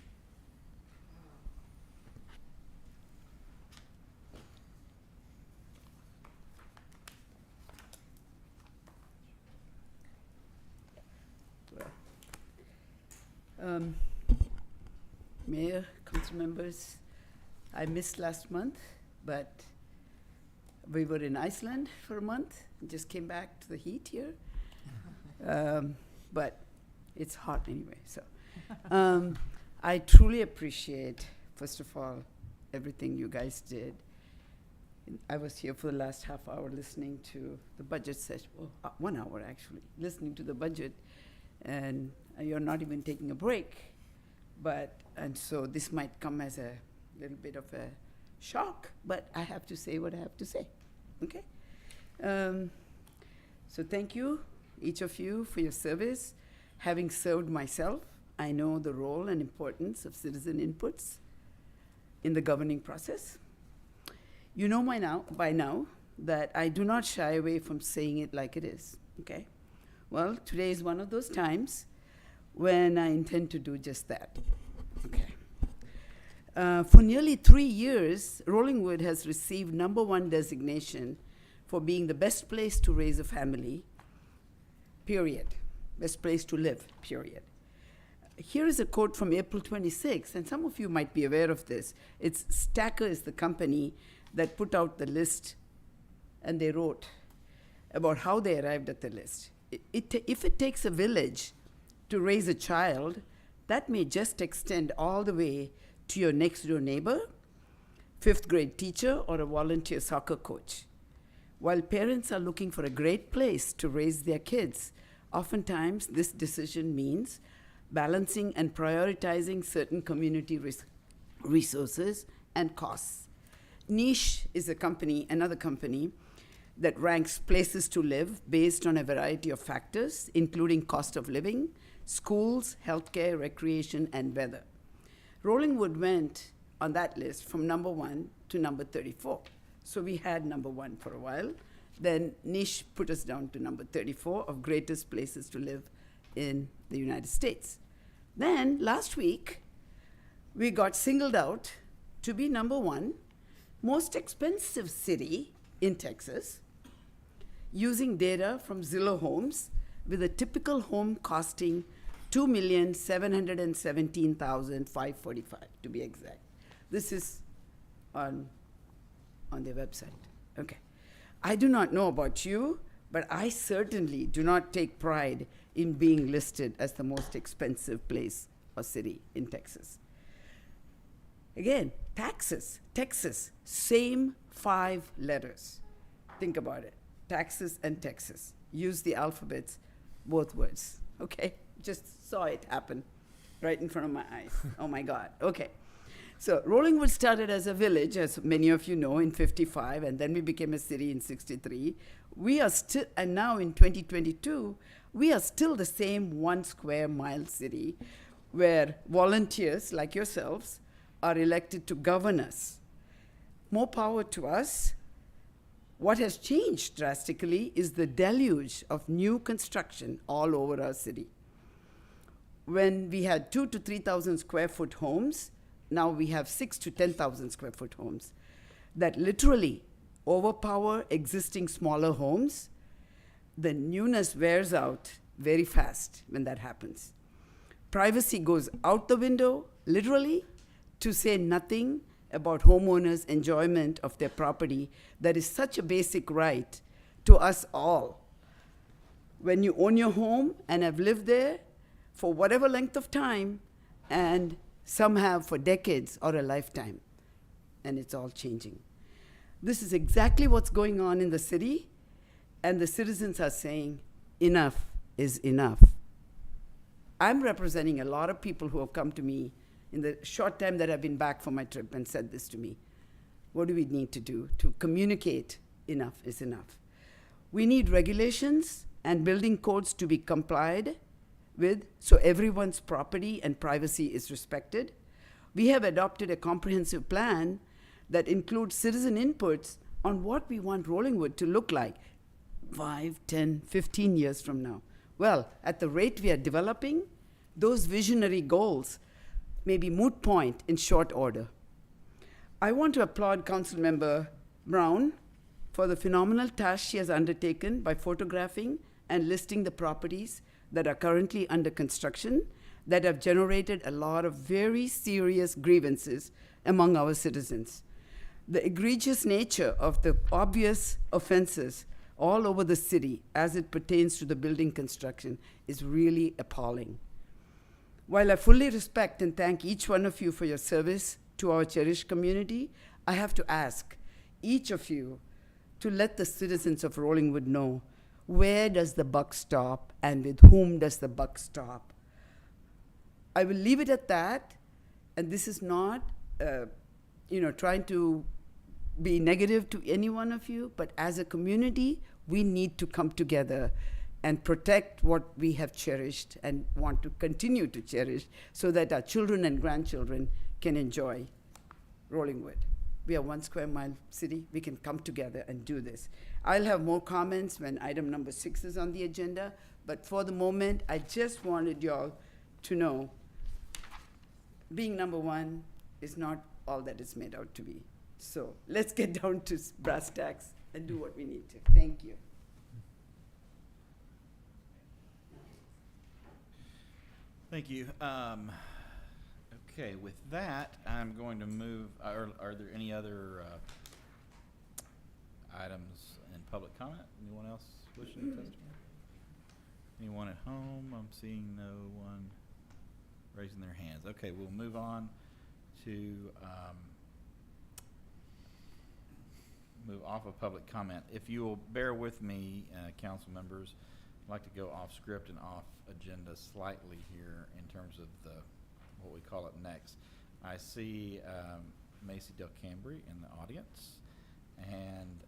Mayor, council members, I missed last month, but we were in Iceland for a month, just came back to the heat here. But it's hot anyway, so. I truly appreciate, first of all, everything you guys did. I was here for the last half hour listening to the budget session, 1 hour actually, listening to the budget, and you're not even taking a break. And so this might come as a little bit of a shock, but I have to say what I have to say, okay? So thank you, each of you, for your service. Having served myself, I know the role and importance of citizen inputs in the governing process. You know by now that I do not shy away from saying it like it is, okay? Well, today is one of those times when I intend to do just that, okay? For nearly 3 years, Rollingwood has received #1 designation for being the best place to raise a family, period. Best place to live, period. Here is a quote from April 26, and some of you might be aware of this. It's Stacker is the company that put out the list, and they wrote about how they arrived at the list. If it takes a village to raise a child, that may just extend all the way to your next door neighbor, fifth grade teacher, or a volunteer soccer coach. While parents are looking for a great place to raise their kids, oftentimes this decision means balancing and prioritizing certain community resources and costs. Niche is another company, that ranks places to live based on a variety of factors, including cost of living, schools, healthcare, recreation, and weather. Rollingwood went on that list from number 1 to number 34. So we had number 1 for a while. Then Niche put us down to number 34 of greatest places to live in the United States. Then last week, we got singled out to be number 1 most expensive city in Texas, using data from Zillow Homes, with a typical home costing $2,717,545 to be exact. This is on their website. Okay. I do not know about you, but I certainly do not take pride in being listed as the most expensive place or city in Texas. Again, Texas, same 5 letters. Think about it. Taxes and Texas. Use the alphabets, both words. Okay? Just saw it happen right in front of my eyes. Oh my God. Okay. So Rollingwood started as a village, as many of you know, in 55, and then we became a city in 63. We are still, and now in 2022, we are still the same 1 square mile city where volunteers like yourselves are elected to govern us. More power to us. What has changed drastically is the deluge of new construction all over our city. When we had 2,000 to 3,000 square foot homes, now we have 6,000 to 10,000 square foot homes that literally overpower existing smaller homes. The newness wears out very fast when that happens. Privacy goes out the window, literally, to say nothing about homeowners' enjoyment of their property that is such a basic right to us all. When you own your home and have lived there for whatever length of time, and some have for decades or a lifetime, and it's all changing. This is exactly what's going on in the city, and the citizens are saying, enough is enough. I'm representing a lot of people who have come to me in the short time that I've been back from my trip and said this to me. What do we need to do to communicate enough is enough? We need regulations and building codes to be complied with so everyone's property and privacy is respected. We have adopted a comprehensive plan that includes citizen inputs on what we want Rollingwood to look like 5, 10, 15 years from now. Well, at the rate we are developing, those visionary goals may be moot point in short order. I want to applaud Councilmember Brown for the phenomenal task she has undertaken by photographing and listing the properties that are currently under construction that have generated a lot of very serious grievances among our citizens. The egregious nature of the obvious offenses all over the city as it pertains to the building construction is really appalling. While I fully respect and thank each one of you for your service to our cherished community, I have to ask each of you to let the citizens of Rollingwood know, where does the buck stop and with whom does the buck stop? I will leave it at that, and this is not trying to be negative to any one of you, but as a community, we need to come together and protect what we have cherished and want to continue to cherish so that our children and grandchildren can enjoy Rollingwood. We are 1 square mile city. We can come together and do this. I'll have more comments when item number 6 is on the agenda, but for the moment, I just wanted y'all to know being number 1 is not all that it's made out to be. So let's get down to brass tacks and do what we need to. Thank you. Thank you. Okay, with that, I'm going to move, are there any other items in public comment? Anyone else wishing to testify? Anyone at home? I'm seeing no one raising their hands. Okay, we'll move on to move off of public comment. If you will bear with me, council members, I'd like to go off script and off agenda slightly here in terms of the, what we call it next. I see Macy Del Cambry in the audience. And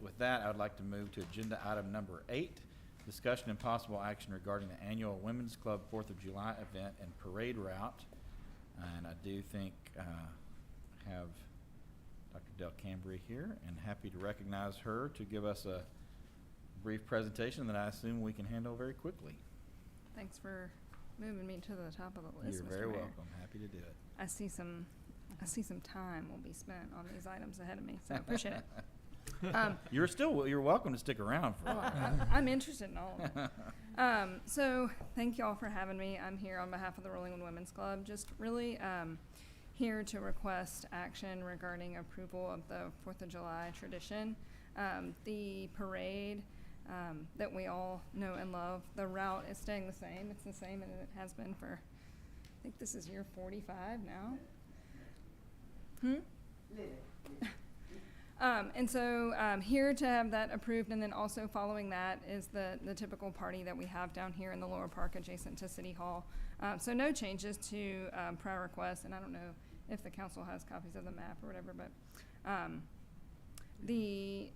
with that, I would like to move to agenda item number 8, discussion and possible action regarding the annual Women's Club 4th of July event and parade route. And I do think have Dr. Del Cambry here, and happy to recognize her to give us a brief presentation that I assume we can handle very quickly. Thanks for moving me to the top of the list, You're Mr. very Mayor. welcome. Happy to do it. I see some time will be spent on these items ahead of me, so I appreciate it. You're welcome to stick around for Well, I'm interested in all of it. So thank you all for having me. I'm here on behalf of the Rolling One Women's Club, just really here to request action regarding approval of the 4th of July tradition. The parade that we all know and love, the route is staying the same. It's the same as it has been for, I think this is year 45 now. And so here to have that approved, and then also following that is the typical party that we have down here in the lower park adjacent to City Hall. So no changes to prior requests, and I don't know if the council has copies of the map or whatever, but the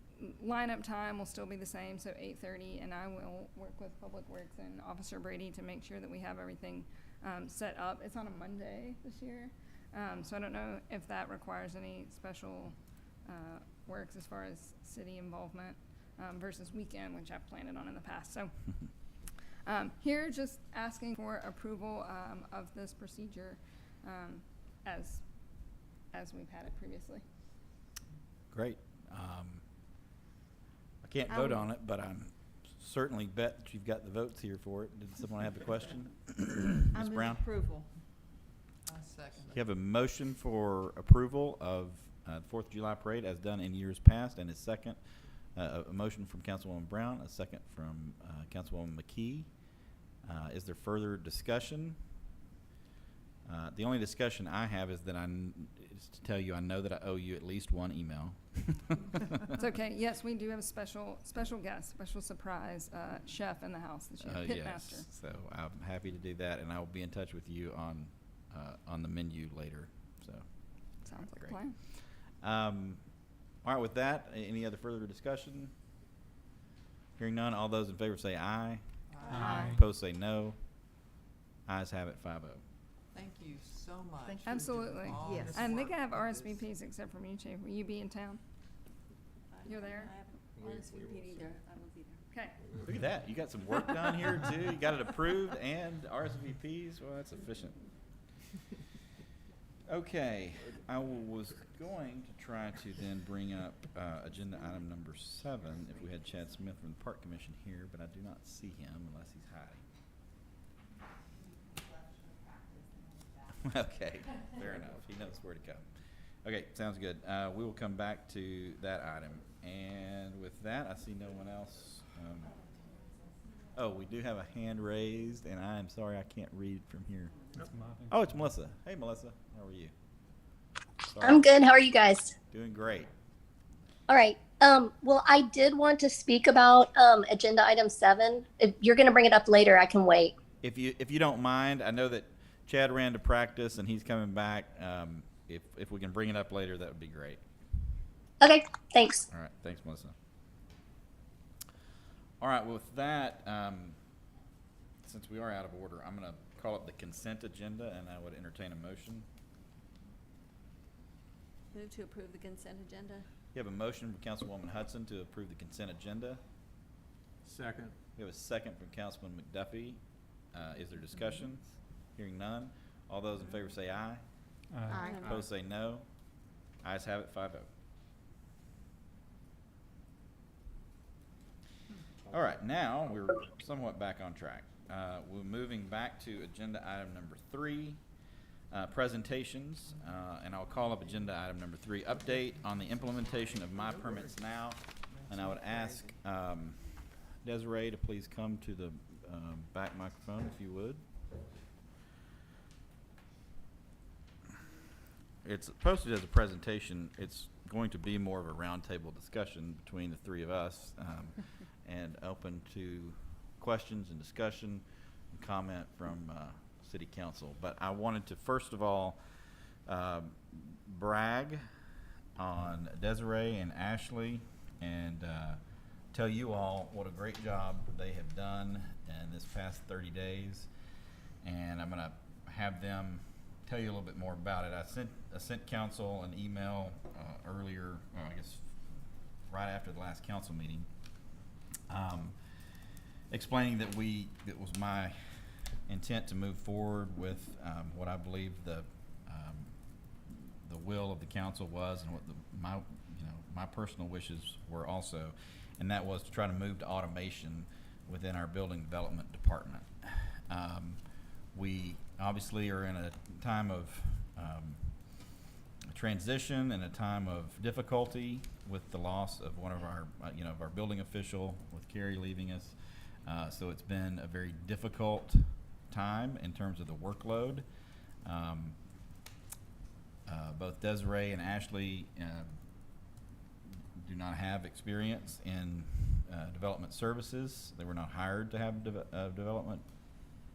lineup time will still be the same, so 8:30, and I will work with Public Works and Officer Brady to make sure that we have everything set up. It's on a Monday this year, so I don't know if that requires any special works as far as city involvement versus weekend, which I've planned it on in the past. So here just asking for approval of this procedure as we've had it previously. Great. I can't vote on it, but I'm certainly bet that you've got the votes here for it. Did someone have a question? I Ms. move Brown? approval. I second You have a motion for approval of the 4th of July parade as done in years past, and a second, a motion from Councilwoman Brown, a second from Councilwoman McKee. Is there further discussion? The only discussion I have is that is to tell you I know that I owe you at least one email. It's okay. Yes, we do have a special guest, special surprise chef in the house this year, pitmaster. Yes, so I'm happy to do that, and I will be in touch with you on the menu later. So Sounds like a great. plan. All right, with that, any other further discussion? Hearing none, all those in favor say aye. Aye. Opposed say no. Ayes have it, 5-0. Thank you so much. Thank you. for doing Absolutely. all Yes. this I think work I have with this. RSVPs except from you, Chief. Will you be in town? You're there? I haven't RSVP'd either. I will be there. Okay. Look at that, you got some work done here too. You got it approved and RSVPs. Well, that's efficient. Okay, I was going to try to then bring up agenda item number 7 if we had Chad Smith from the Park Commission here, but I do not see him unless he's hiding. Okay, fair enough. He knows where to go. Okay, sounds good. We will come back to that item. And with that, I see no one else. Oh, we do have a hand raised, and I am sorry I can't read from here. It's Marvin. Oh, it's Melissa. Hey, Melissa. How are you? Sorry. I'm good. How are you guys? Doing great. All right. Well, I did want to speak about agenda item 7. If you're going to bring it up later, I can wait. If you don't mind, I know that Chad ran to practice and he's coming back. If we can bring it up later, that would be great. Okay. Thanks. All right. Thanks, Melissa. All right. Well, with that, since we are out of order, I'm going to call up the consent agenda, and I would entertain a motion. Move to approve the consent agenda. You have a motion from Councilwoman Hudson to approve the consent agenda. Second. We have a second from Councilman McDuffie. Is there discussion? Hearing none. All those in favor say aye. Aye. Opposed say no. Ayes have it, 5-0. All right, now we're somewhat back on track. We're moving back to agenda item number 3, presentations, and I'll call up agenda item number 3, update on the implementation of My Permits Now. And I would ask Desiree to please come to the back microphone if you would. It's posted as a presentation. It's going to be more of a roundtable discussion between the three of us, and open to questions and discussion and comment from City Council. But I wanted to first of all brag on Desiree and Ashley and tell you all what a great job they have done in this past 30 days. And I'm going to have them tell you a little bit more about it. I sent council an email earlier, I guess right after the last council meeting, explaining that it was my intent to move forward with what I believe the will of the council was, and what my personal wishes were also, and that was to try to move to automation within our building development department. We obviously are in a time of transition and a time of difficulty with the loss of one of our, of our building official, with Carrie leaving us. So it's been a very difficult time in terms of the workload. Both Desiree and Ashley do not have experience in development services. They were not hired to have development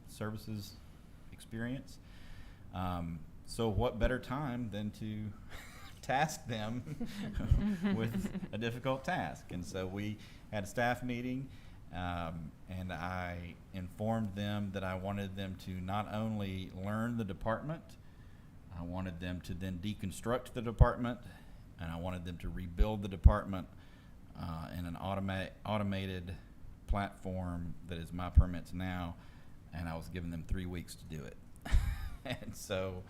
services experience. So what better time than to task them with a difficult task? And so we had a staff meeting, and I informed them that I wanted them to not only learn the department, I wanted them to then deconstruct the department, and I wanted them to rebuild the department in an automated platform that is My Permits Now, and I was giving them 3 weeks to do it. And so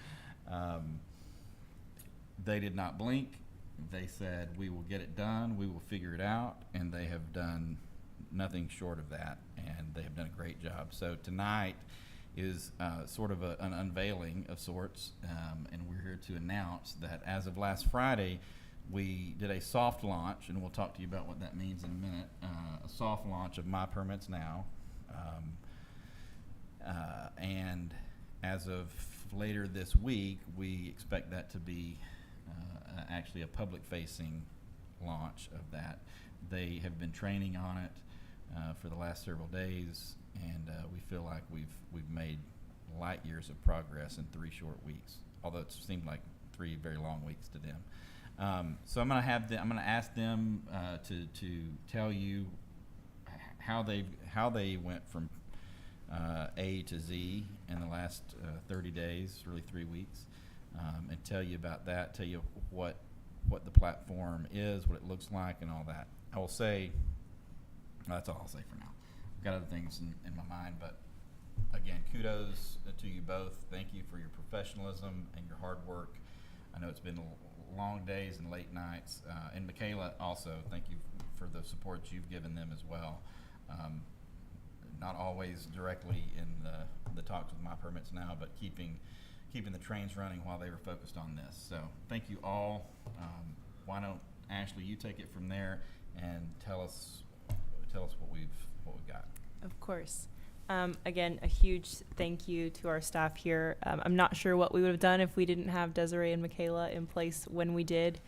they did not blink. They said, we will get it done, we will figure it out, and they have done nothing short of that, and they have done a great job. So tonight is sort of an unveiling of sorts, and we're here to announce that as of last Friday, we did a soft launch, and we'll talk to you about what that means in a minute, a soft launch of My Permits Now. And as of later this week, we expect that to be actually a public-facing launch of that. They have been training on it for the last several days, and we feel like we've made light years of progress in 3 short weeks, although it seemed like 3 very long weeks to them. So I'm going to ask them to tell you how they went from A to Z in the last 30 days, really 3 weeks, and tell you about that, tell you what the platform is, what it looks like, and all that. I will say, that's all I'll say for now. I've got other things in my mind, but again, kudos to you both. Thank you for your professionalism and your hard work. I know it's been long days and late nights. And Michaela, also, thank you for the support you've given them as well. Not always directly in the talks with My Permits Now, but keeping the trains running while they were focused on this. So thank you all. Why don't, Ashley, you take it from there and tell us what we've got. Of course. Again, a huge thank you to our staff here. I'm not sure what we would have done if we didn't have Desiree and Michaela in place when we did.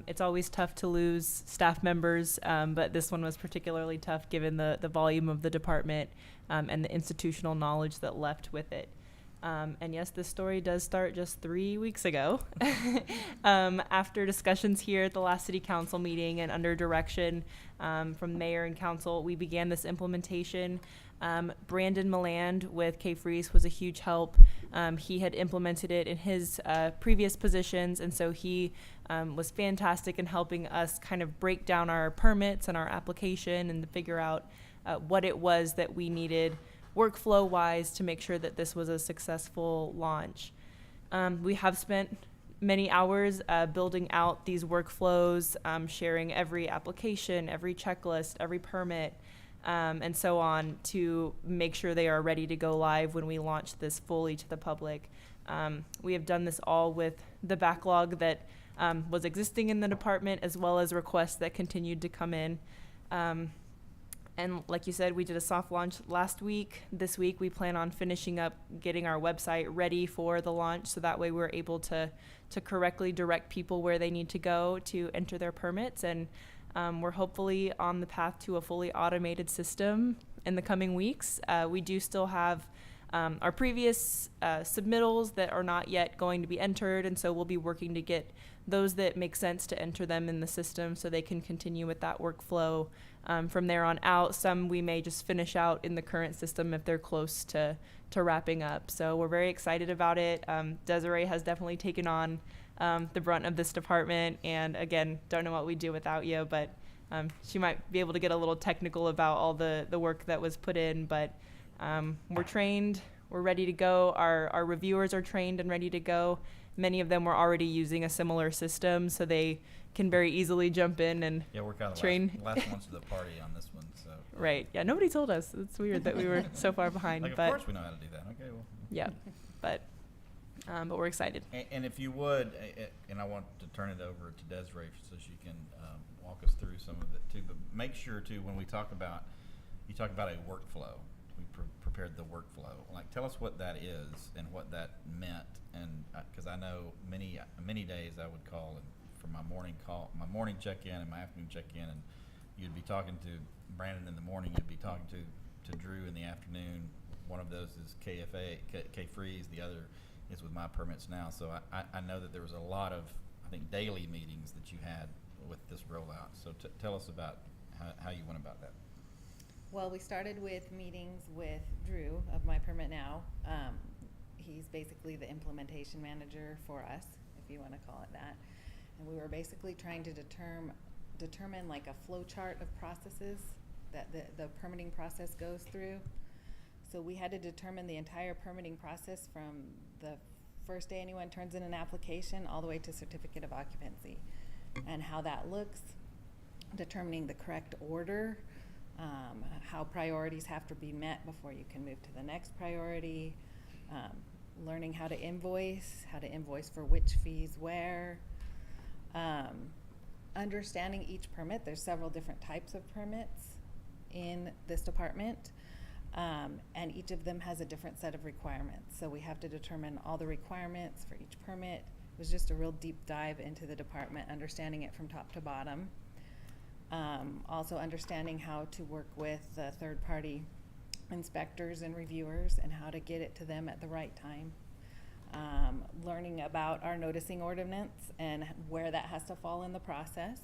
It's always tough to lose staff members, but this one was particularly tough given the volume of the department and the institutional knowledge that left with it. And yes, this story does start just 3 weeks ago. After discussions here at the last city council meeting and under direction from mayor and council, we began this implementation. Brandon Milland with K-Freeze was a huge help. He had implemented it in his previous positions, and so he was fantastic in helping us kind of break down our permits and our application and to figure out what it was that we needed workflow-wise to make sure that this was a successful launch. We have spent many hours building out these workflows, sharing every application, every checklist, every permit, and so on to make sure they are ready to go live when we launch this fully to the public. We have done this all with the backlog that was existing in the department, as well as requests that continued to come in. And like you said, we did a soft launch last week. This week, we plan on finishing up getting our website ready for the launch, so that way we're able to correctly direct people where they need to go to enter their permits. And we're hopefully on the path to a fully automated system in the coming weeks. We do still have our previous submittals that are not yet going to be entered, and so we'll be working to get those that make sense to enter them in the system so they can continue with that workflow from there on out. Some we may just finish out in the current system if they're close to wrapping up. So we're very excited about it. Desiree has definitely taken on the brunt of this department, and again, don't know what we'd do without you, but she might be able to get a little technical about all the work that was put in, but we're trained, we're ready to go. Our reviewers are trained and ready to go. Many of them were already using a similar system, so they can very easily jump in and Yeah, we're kind of train. last ones to the party on this one, so. Right. Yeah, nobody told us. It's weird that we were so far behind. Like, of but course we know how to do that. Okay, well. yeah, but we're excited. And if you would, and I want to turn it over to Desiree so she can walk us through some of it too, but make sure too, when we talk about, you talk about a workflow, we prepared the workflow. Like, tell us what that is and what that meant. And because I know many days I would call and for my morning check-in and my afternoon check-in, and you'd be talking to Brandon in the morning, you'd be talking to Drew in the afternoon. One of those is K-Freeze, the other is with My Permits Now. So I know that there was a lot of, I think, daily meetings that you had with this rollout. So tell us about how you went about that. Well, we started with meetings with Drew of My Permit Now. He's basically the implementation manager for us, if you want to call it that. And we were basically trying to determine like a flow chart of processes that the permitting process goes through. So we had to determine the entire permitting process from the first day anyone turns in an application all the way to certificate of occupancy, and how that looks, determining the correct order, how priorities have to be met before you can move to the next priority, learning how to invoice for which fees where, understanding each permit. There's several different types of permits in this department, and each of them has a different set of requirements. So we have to determine all the requirements for each permit. It was just a real deep dive into the department, understanding it from top to bottom. Also understanding how to work with third-party inspectors and reviewers and how to get it to them at the right time. Learning about our noticing ordinance and where that has to fall in the process.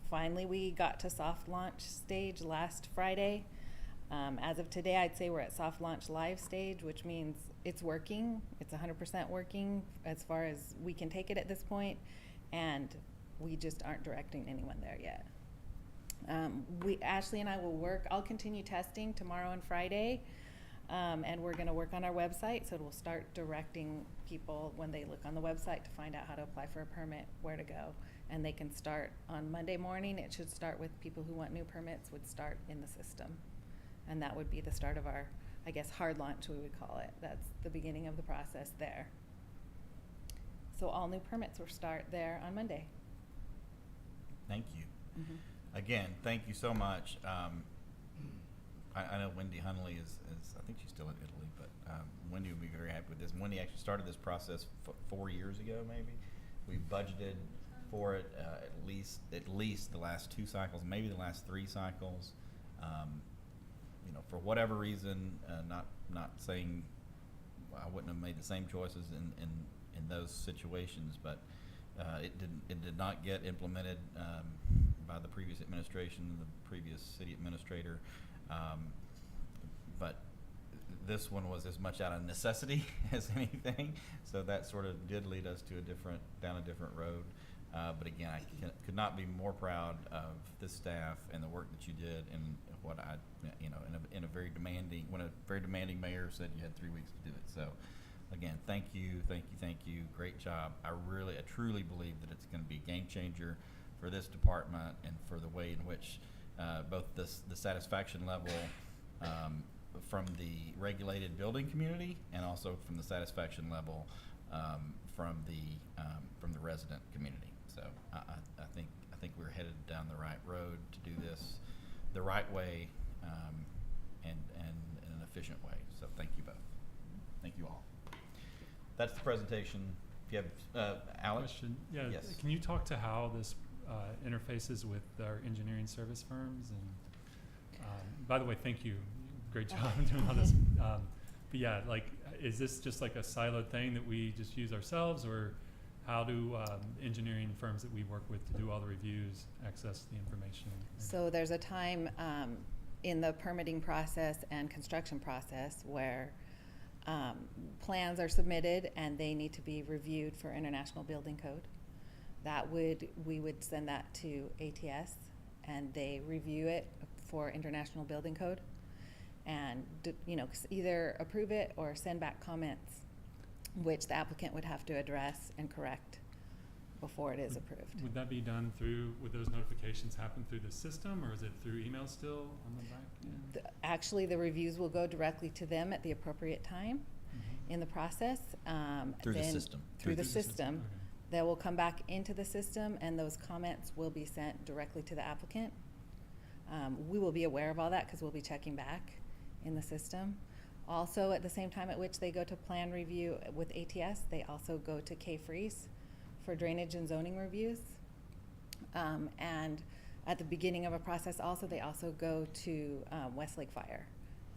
Finally, we got to soft launch stage last Friday. As of today, I'd say we're at soft launch live stage, which means it's working. It's 100% working as far as we can take it at this point, and we just aren't directing anyone there yet. Ashley and I will work. I'll continue testing tomorrow and Friday, and we're going to work on our website, so we'll start directing people when they look on the website to find out how to apply for a permit, where to go, and they can start on Monday morning. It should start with people who want new permits would start in the system, and that would be the start of our, I guess, hard launch, we would call it. That's the beginning of the process there. So all new permits will start there on Monday. Thank you. Mm-hmm. Again, thank you so much. I know Wendy Hunley is I think she's still in Italy, but Wendy would be very happy with this. Wendy actually started this process 4 years ago, maybe. We budgeted for it at least the last 2 cycles, maybe the last 3 cycles. You know, for whatever reason, not saying I wouldn't have made the same choices in those situations, but it did not get implemented by the previous administration, the previous city administrator. But this one was as much out of necessity as anything, so that sort of did lead us to down a different road. But again, I could not be more proud of this staff and the work that you did, and what in a very demanding, when a very demanding mayor said you had 3 weeks to do it. So again, thank you. Great job. I truly believe that it's going to be a game changer for this department and for the way in which both the satisfaction level from the regulated building community and also from the satisfaction level from the resident community. So I think think we're headed down the right road to do this the right way, and in an efficient way. So thank you both. Thank you all. That's the presentation. If you have, Alex? Question, yeah, Yes. can you talk to how this interfaces with our engineering service firms? And by the way, thank you, great job doing all this. But yeah, like, is this just like a siloed thing that we just use ourselves, or how do engineering firms that we work with to do all the reviews access the information? So there's a time in the permitting process and construction process where plans are submitted and they need to be reviewed for International Building Code. We would send that to ATS, and they review it for International Building Code, and either approve it or send back comments, which the applicant would have to address and correct before it is approved. Would that be done would those notifications happen through the system, or is it through email still on the back end? Actually, the reviews will go directly to them at the appropriate time in the process. Through the then system. Through the Through the system. okay. They will come back into the system, and those comments will be sent directly to the applicant. We will be aware of all that because we'll be checking back in the system. Also, at the same time at which they go to plan review with ATS, they also go to K-Freeze for drainage and zoning reviews. And at the beginning of a process also, they also go to Westlake Fire.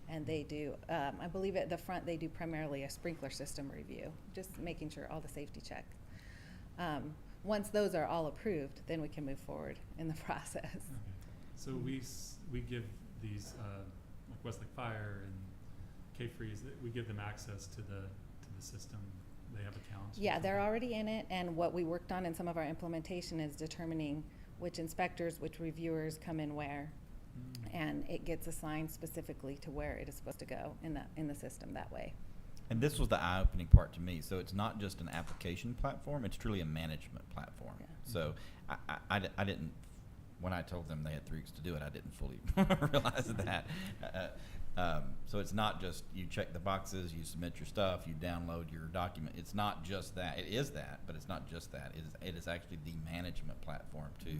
And they do, I believe at the front, they do primarily a sprinkler system review, just making sure all the safety check. Once those are all approved, then we can move forward in the process. Okay. So we give these, like Westlake Fire and K-Freeze, we give them access to the system. They have accounts. Yeah, they're already in it, and what we worked on in some of our implementation is determining which inspectors, which reviewers come in where, and it gets assigned specifically to where it is supposed to go in the system that way. And this was the eye-opening part to me. So it's not just an application platform, it's truly a management platform. Yeah. So I didn't, when I told them they had 3 weeks to do it, I didn't fully realize that. So it's not just you check the boxes, you submit your stuff, you download your document. It's not just that. It is that, but it's not just that. It is actually the management platform too,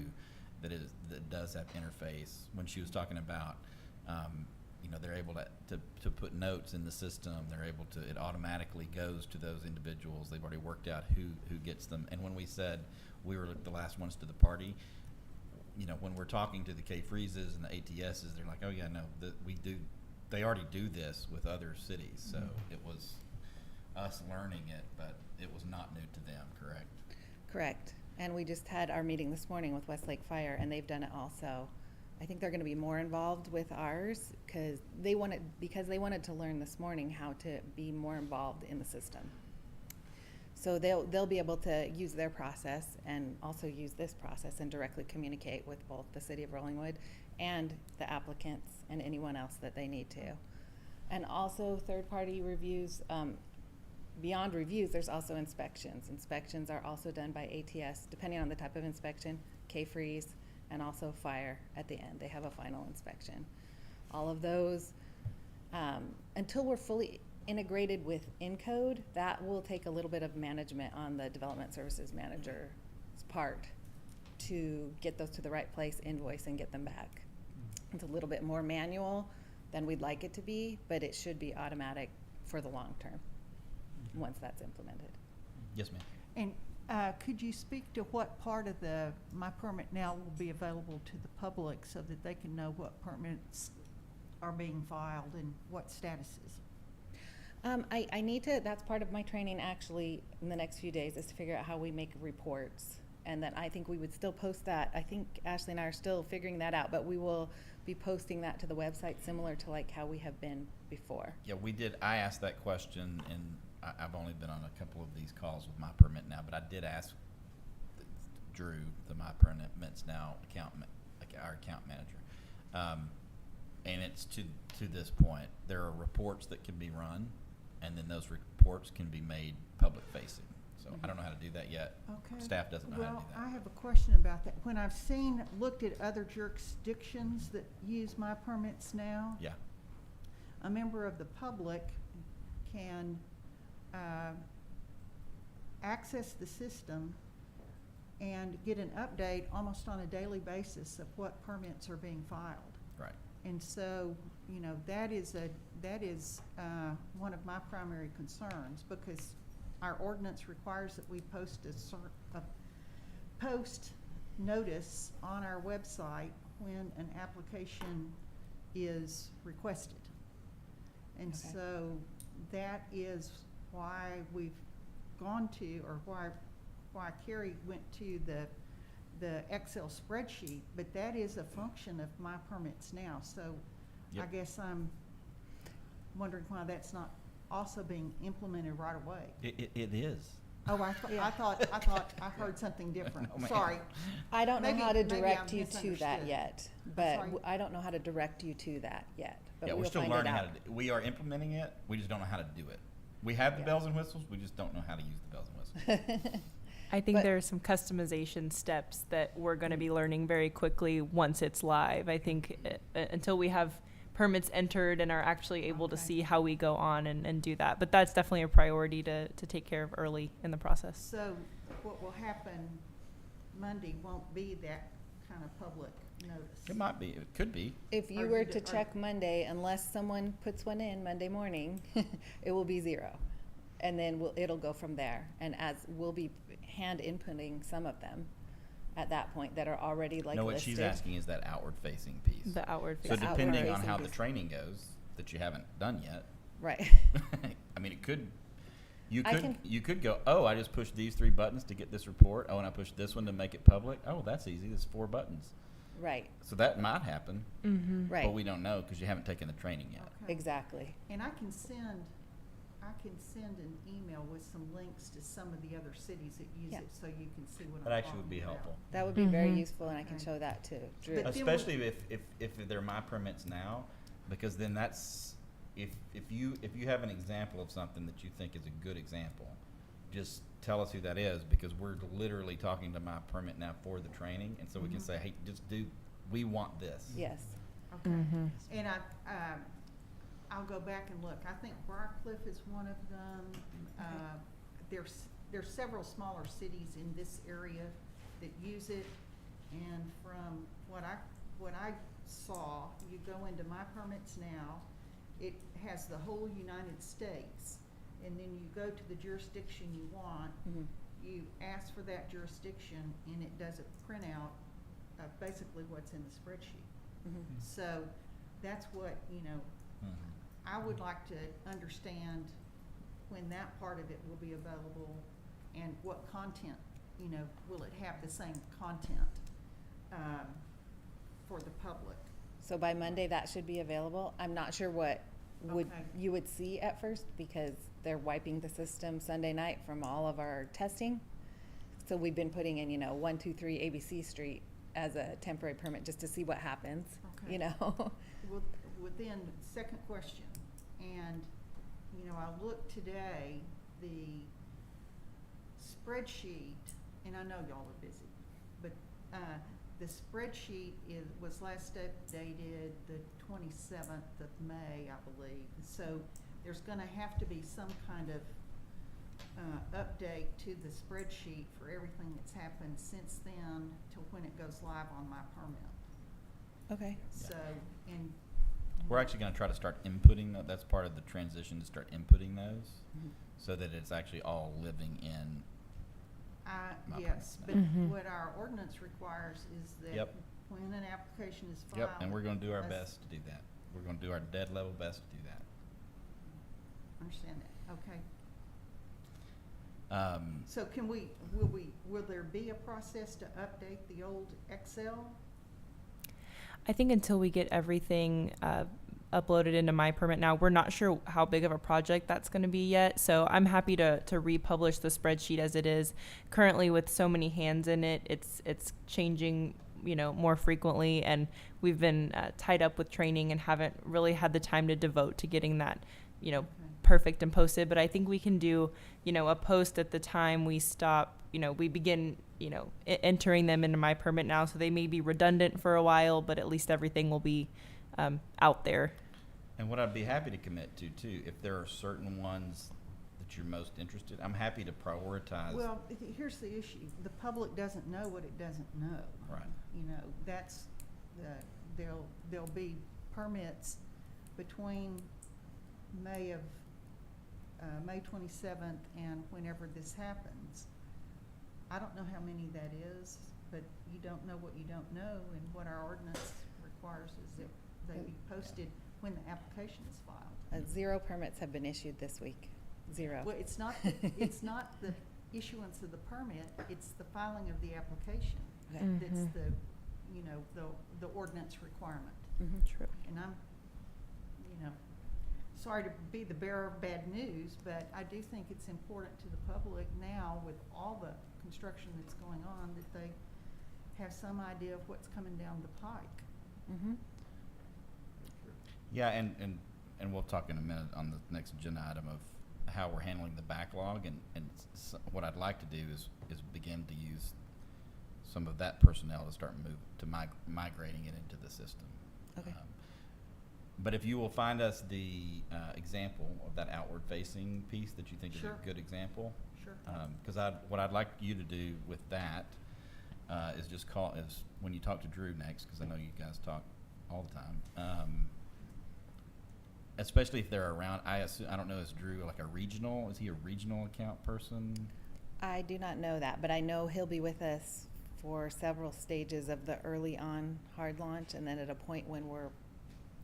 that does have interface. When she was talking about, they're able to put notes in the system. They're able to. It automatically goes to those individuals. They've already worked out who gets them. And when we said we were the last ones to the party, when we're talking to the K-Freezes and the ATSs, they're like, oh yeah, no, we do. They already do this with other cities, so it was us learning it, but it was not new to them, correct? Correct. And we just had our meeting this morning with Westlake Fire, and they've done it also. I think they're going to be more involved with ours because they wanted to learn this morning how to be more involved in the system. So they'll be able to use their process and also use this process and directly communicate with both the City of Rollingwood and the applicants and anyone else that they need to. And also third-party reviews, beyond reviews, there's also inspections. Inspections are also done by ATS, depending on the type of inspection, K-Freeze, and also Fire at the end. They have a final inspection. All of those, until we're fully integrated with Encode, that will take a little bit of management on the Development Services Manager's part to get those to the right place, invoice, and get them back. It's a little bit more manual than we'd like it to be, but it should be automatic for the long term once that's implemented. Yes, ma'am. And could you speak to what part of the My Permit Now will be available to the public so that they can know what permits are being filed and what statuses? I need to, that's part of my training actually in the next few days, is to figure out how we make reports. And then I think we would still post that. I think Ashley and I are still figuring that out, but we will be posting that to the website similar to like how we have been before. Yeah, we did. I asked that question, and I've only been on a couple of these calls with My Permit Now, but I did ask Drew, the My Permits Now our account manager. And it's to this point, there are reports that can be run, and then those reports can be made public facing. So I don't know how to do that yet. Okay. Staff doesn't know how to do that. Well, I have a question about that. When I've looked at other jurisdictions that use My Permits Now, Yeah. a member of the public can access the system and get an update almost on a daily basis of what permits are being filed. Right. And so, you know, that is one of my primary concerns, because our ordinance requires that we post a post notice on our website when an application is requested. And Okay. so that is why we've gone to, or why Carrie went to the Excel spreadsheet, but that is a function of My Permits Now. So I Yep. guess I'm wondering why that's not also being implemented right away. It is. Oh, I thought I heard something different. No, ma'am. Sorry. I don't know Maybe- how to maybe direct I've you to that misunderstood. yet, but sorry. I don't know how to direct you to that yet, but Yeah, we'll we're still find it learning how out. to, we are implementing it, we just don't know how to do it. We have the Yeah. bells and whistles, we just don't know how to use the bells and whistles. I think But- there are some customization steps that we're going to be learning very quickly once it's live. I think until we have permits entered and are actually able to Okay. see how we go on and do that. But that's definitely a priority to take care of early in the process. So what will happen Monday won't be that kind of public notice. It might be, it could be. If you Or were you to d- or- check Monday, unless someone puts one in Monday morning, it will be 0. And then it'll go from there. And as we'll be hand inputting some of them at that point that are already like No, what listed. she's asking is that outward facing piece. The outward So facing. outward depending on facing how the piece. training goes, that you haven't done yet, Right. I mean, it could, you I could, can- you could go, oh, I just pushed these 3 buttons to get this report. Oh, and I pushed this one to make it public. Oh, that's easy. There's 4 buttons. Right. So that might happen, Mm-hmm. Right. but we don't know because you haven't taken the training yet. Okay. Exactly. And I can send an email with some links to some of the other cities that use Yeah. it, so you can see what I'm That actually would talking be about. helpful. That would be very Mhm. useful, and I can Okay. show that to Drew. But then Especially if they're my permits now, because then that's, if you have an example of something that you think is a good example, just tell us who that is, because we're literally talking to my permit now for the training, and so we can Mhm. say, hey, we want this. Yes. Okay. Mm-hmm. And I'll go back and look. I think Briarcliff is one of them. There's several smaller cities in this area that use it. And from what I saw, you go into My Permits Now, it has the whole United States. And then you go to the jurisdiction you want, Mhm. you ask for that jurisdiction, and it does a printout of basically what's in the spreadsheet. Mhm. So that's what, Mhm. I would like to understand when that part of it will be available and what content, will it have the same content for the public? So by Monday, that should be available. I'm not sure what Okay. you would see at first, because they're wiping the system Sunday night from all of our testing. So we've been putting in, 123 ABC Street as a temporary permit just to see what happens, Okay. Well, then, second question, and, I looked today, the spreadsheet, and I know y'all are busy, but, the spreadsheet was last updated the 27th of May, I believe. So there's gonna have to be some kind of, update to the spreadsheet for everything that's happened since then to when it goes live on My Permit. Okay. So, and. We're actually gonna try to start inputting, that's part of the transition, to start inputting those, Mhm. so that it's actually all living in. My Yes, Permit but Now. Mhm. what our ordinance requires is that Yep. when an application is filed. Yep, and we're gonna do our us- best to do that. We're gonna do our dead level best to do that. Understand that, okay. So will there be a process to update the old Excel? I think until we get everything uploaded into My Permit Now, we're not sure how big of a project that's going to be yet. So I'm happy to republish the spreadsheet as it is. Currently, with so many hands in it, it's changing, more frequently, and we've been tied up with training and haven't really had the time to devote to getting that, Okay. perfect and posted. But I think we can do, a post at the time we stop, we begin, entering them into My Permit Now. So they may be redundant for a while, but at least everything will be out there. And what I'd be happy to commit to too, if there are certain ones that that you're most interested? I'm happy to prioritize. Well, here's the issue. The public doesn't know what it doesn't know. Right. You know, that's there'll be permits between May 27th and whenever this happens. I don't know how many that is, but you don't know what you don't know, and what our ordinance requires is that they be posted when the application is filed. 0 permits have been issued this week. 0. Well, it's not the issuance of the permit, it's the filing of the application. Okay. That's the, you know, the ordinance requirement. Mhm. True. And I'm, you know, sorry to be the bearer of bad news, but I do think it's important to the public now, with all the construction that's going on, that they have some idea of what's coming down the pike. Mhm. Yeah, and we'll talk in a minute on the next agenda item of how we're handling the backlog, and what I'd like to do is begin to use some of that personnel to start migrating it into the system. Okay. But if you will find us the example of that outward facing piece that you think is Sure. a good example, Sure. because what I'd like you to do with that is just when you talk to Drew next, because I know you guys talk all the time. Especially if they're around, I don't know, is Drew like is he a regional account person? I do not know that, but I know he'll be with us for several stages of the early on hard launch, and then at a point when we're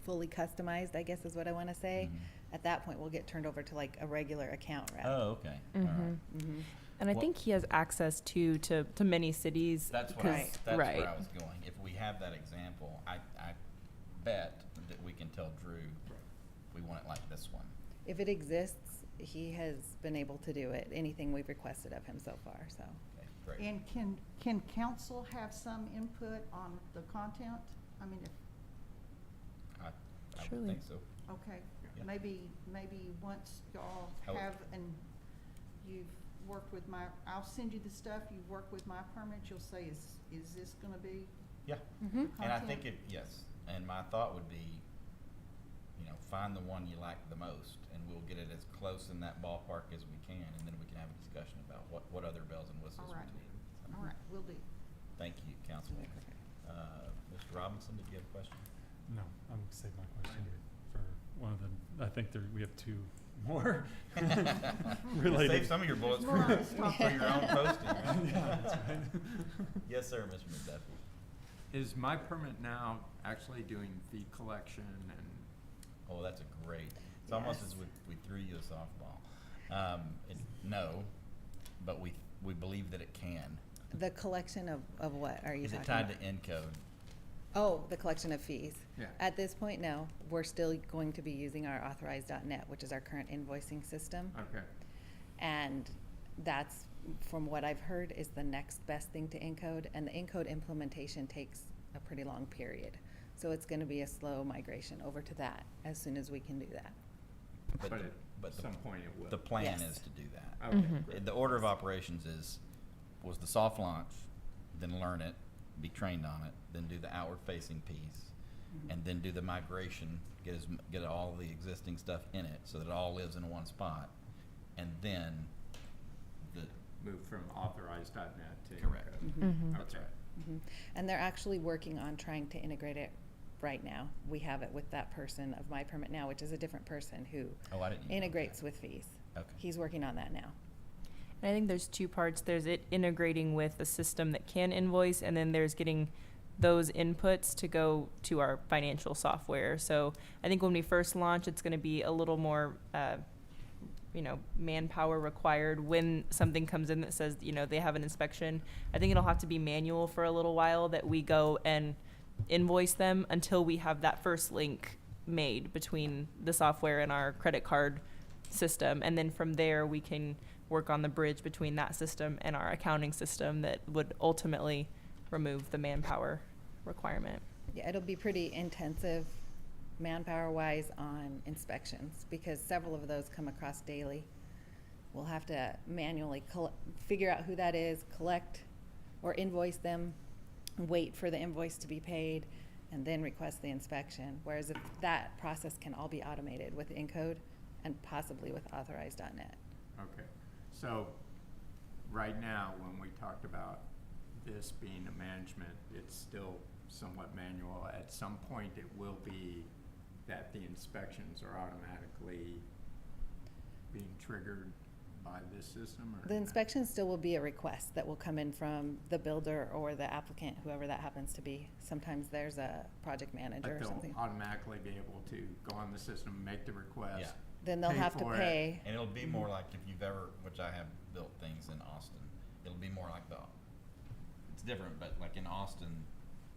fully customized, I guess is what I want to say. Mhm. At that point, we'll get turned over to like a regular account rep. Oh, okay. All right. Mhm. And I Well- think he has access to many cities. That's what because- that's right. where I was going. If we have that example, I bet that we can tell Drew we want it like this one. If it exists, he has been able to do it, anything we've requested of him so far, so. Okay, great. And can council have some input on the content? I mean, if, I would Surely. think so. okay, Yeah. maybe once y'all How- have, and you've worked with I'll send you the stuff, you've worked with my permit, you'll say, is this gonna be Yeah. Mhm. And I content? think yes. And my thought would be, find the one you like the most, and we'll get it as close in that ballpark as we can, and then we can have a discussion about what other bells and whistles All right. we need. All right, will do. Thank you, Councilwoman. Mr. Robinson, did you have a question? No, I'm gonna save my question for one of the, I think we have 2 more related. Save some of your bullets More on this topic. for your own posting. Yeah, that's right. Yes, sir, Mr. McDuffie. Is My Permit Now actually doing fee collection and? Oh, that's it's almost Yes. as we threw you a softball. No, but we believe that it can. The collection of what are you Is talking it tied about? to Encode? Oh, the collection of fees. Yeah. At this point, no. We're still going to be using our authorized.net, which is our current invoicing system. Okay. And that's, from what I've heard, is the next best thing to Encode. And the Encode implementation takes a pretty long period. So it's going to be a slow migration over to that as soon as we can do that. But at but some point it will. The plan Yes. is to do that. Okay, Mhm. great. The order of operations was the soft launch, then learn it, be trained on it, then do the outward facing piece, Mhm. and then do the migration, get all the existing stuff in it so that it all lives in one spot, and then Move from authorized.net to. Correct. Encode. Mhm. that's Okay. right. Mhm. And they're actually working on trying to integrate it right now. We have it with that person of My Permit Now, which is a different person who Oh, I didn't. know integrates that. with fees. Okay. He's working on that now. And I think there's 2 parts. There's it integrating with a system that can invoice, and then there's getting those inputs to go to our financial software. So I think when we first launch, it's going to be a little more, manpower required when something comes in that says, they have an inspection. I think it'll have to be manual for a little while, that we go and invoice them until we have that first link made between the software and our credit card system. And then from there, we can work on the bridge between that system and our accounting system that would ultimately remove the manpower requirement. Yeah, it'll be pretty intensive manpower-wise on inspections because several of those come across daily. We'll have to manually figure out who that is, collect or invoice them, wait for the invoice to be paid, and then request the inspection. Whereas if that process can all be automated with Encode and possibly with authorized.net. Okay, so right now, when we talked about this being a management, it's still somewhat manual. At some point, it will be that the inspections are automatically being triggered by this system, or? The inspection still will be a request that will come in from the builder or the applicant, whoever that happens to be. Sometimes there's a project manager But or they'll something. automatically be able to go on the system, make the request. Yeah. Then they'll pay have to for it. pay. And it'll be more like if you've ever, which I have built things in Austin, it'll be more like it's different, but like in Austin,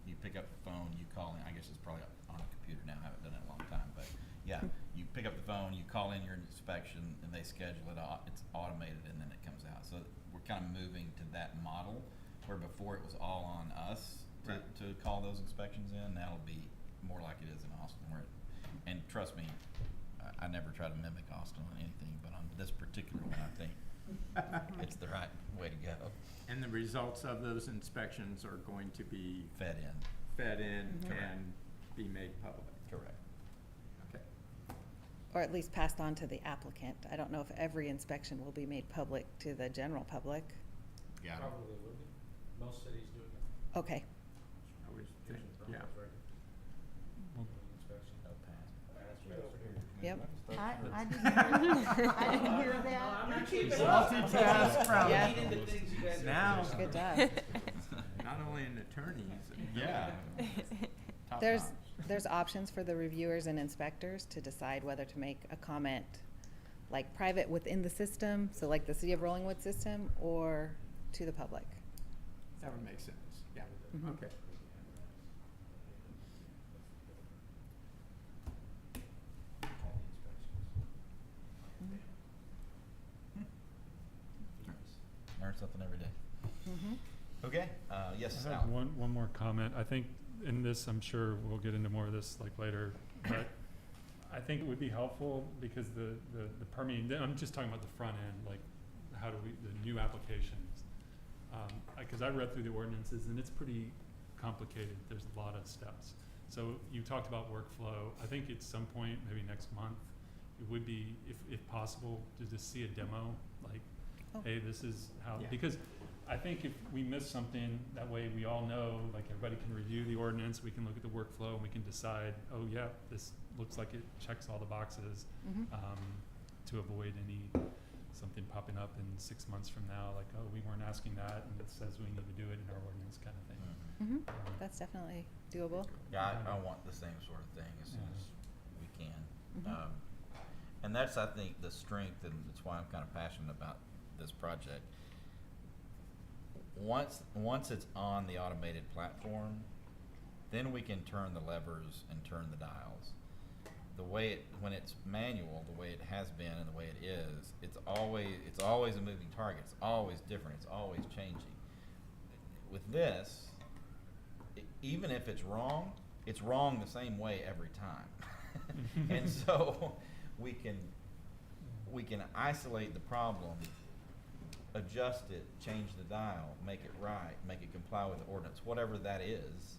you pick up the phone, you call in, I guess it's probably on a computer now, I haven't done it in a long time, but yeah, you pick up the phone, you call in your inspection, and they schedule it, it's automated, and then it comes out. So we're kind of moving to that model, where before it was all on us to call those inspections in. Now it'll be more like it is in Austin, and trust me, I never try to mimic Austin on anything, but on this particular one, I think it's the right way to go. And the results of those inspections are going to be Fed in. Mm-hmm. and be made public. Correct. Okay. Or at least passed on to the applicant. I don't know if every inspection will be made public to the general public. Yeah. Probably will be. Most cities do it now. Okay. I would think, yeah. Yep. I didn't hear that. Multitask from Yeah. now. Good job. Not only an attorney, Yeah. Top There's notch. options for the reviewers and inspectors to decide whether to make a comment like private within the system, so like the City of Rollingwood system, or to the public. that would make sense, yeah, Mhm. okay. Learn something every day. Mhm. Okay, yes, I Al. have one more comment. I think in this, I'm sure we'll get into more of this like later, but I think it would be helpful because the permitting, I'm just talking about the front end, like how do we, the new applications. Cause I read through the ordinances and it's pretty complicated. There's a lot of steps. So you talked about workflow. I think at some point, maybe next month, it would be, if possible, to just see a demo, like, Oh. hey, this is how, Yeah. because I think if we miss something, that way we all know, like everybody can review the ordinance, we can look at the workflow and we can decide, oh yeah, this looks like it checks all the boxes, Mhm. to avoid something popping up in 6 months from now, like, oh, we weren't asking that and it says we need to do it in our ordinance kind of thing. Mhm. That's definitely doable. Yeah, I want the same sort of thing as soon Yeah. as we can. Mhm. And that's, I think, the strength, and that's why I'm kind of passionate about this project. Once it's on the automated platform, then we can turn the levers and turn the dials. When it's manual, the way it has been and the way it is, it's always a moving target. It's always different. It's always changing. With this, even if it's wrong the same way every time. And so we can isolate the problem, adjust it, change the dial, make it right, make it comply with the ordinance, whatever that is.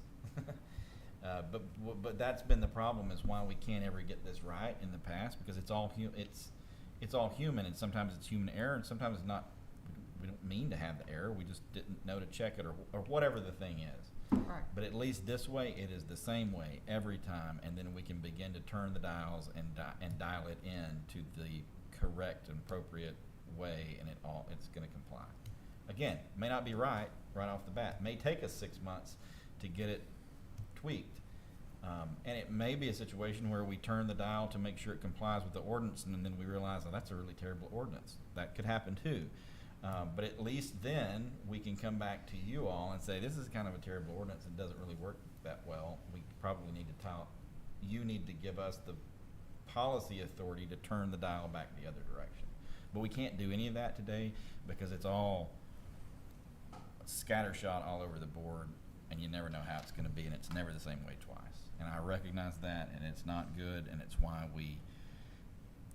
But that's been the problem, is why we can't ever get this right in the past, because it's all human, and sometimes it's human error, and sometimes it's not. We don't mean to have the error. We just didn't know to check it, or whatever the thing is. Right. But at least this way, it is the same way every time, and then we can begin to turn the dials and dial it in to the correct and appropriate way, and it's going to comply. Again, may not be right off the bat. May take us 6 months to get it tweaked. And it may be a situation where we turn the dial to make sure it complies with the ordinance, and then we realize, oh, that's a really terrible ordinance. That could happen too. But at least then we can come back to you all and say, this is kind of a terrible ordinance. It doesn't really work that well. We probably need you need to give us the policy authority to turn the dial back the other direction. But we can't do any of that today because it's all scattershot all over the board, and you never know how it's going to be, and it's never the same way twice. And I recognize that, and it's not good, and it's why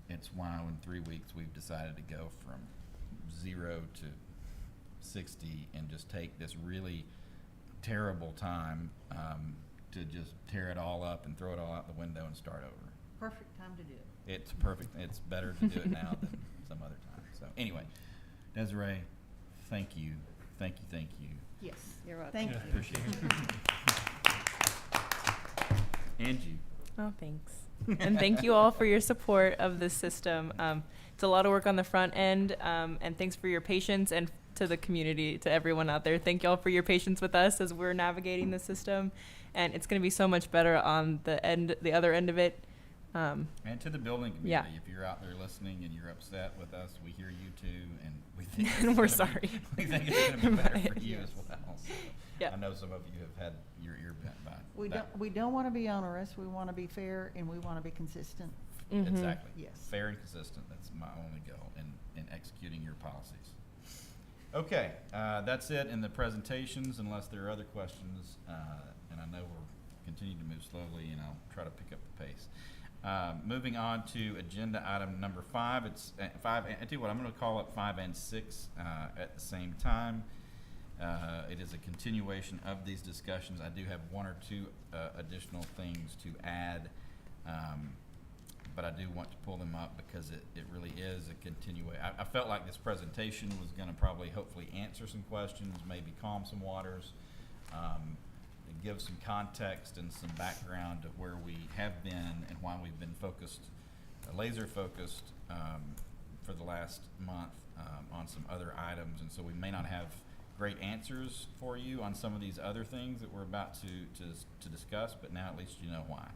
in 3 weeks we've decided to go from 0 to 60 and just take this really terrible time to just tear it all up and throw it all out the window and start over. Perfect time to do it. It's perfect. It's better to do it now than some other time. So anyway, Desiree, thank you. Yes. You're welcome. Thank Yeah. you. Appreciate it. Angie. Oh, thanks. And thank you all for your support of this system. It's a lot of work on the front end, and thanks for your patience, and to the community, to everyone out there. Thank y'all for your patience with us as we're navigating the system, and it's going to be so much better on the other end of it. And to the building community, Yeah. if you're out there listening and you're upset with us, we hear you too, and we think And we're it's gonna be- sorry. we think it's going to be better for But, you yes. as well. So Yeah. I know some of you have had your ear bent by that. We don't want to be onerous, we want to be fair, and we want to be consistent. Mhm. Exactly. Yes. Fair and consistent. That's my only goal in executing your policies. Okay, that's it in the presentations, unless there are other questions. And I know we're continuing to move slowly, and I'll try to pick up the pace. Moving on to agenda item number 5. It's 5. I tell you what, I'm going to call it 5 and 6 at the same time. It is a continuation of these discussions. I do have 1 or 2 additional things to add, but I do want to pull them up because it really is a continuation. I felt like this presentation was going to probably hopefully answer some questions, maybe calm some waters, and give some context and some background of where we have been and why we've been focused, laser focused, for the last month on some other items. And so we may not have great answers for you on some of these other things that we're about to discuss, but now at least you know why.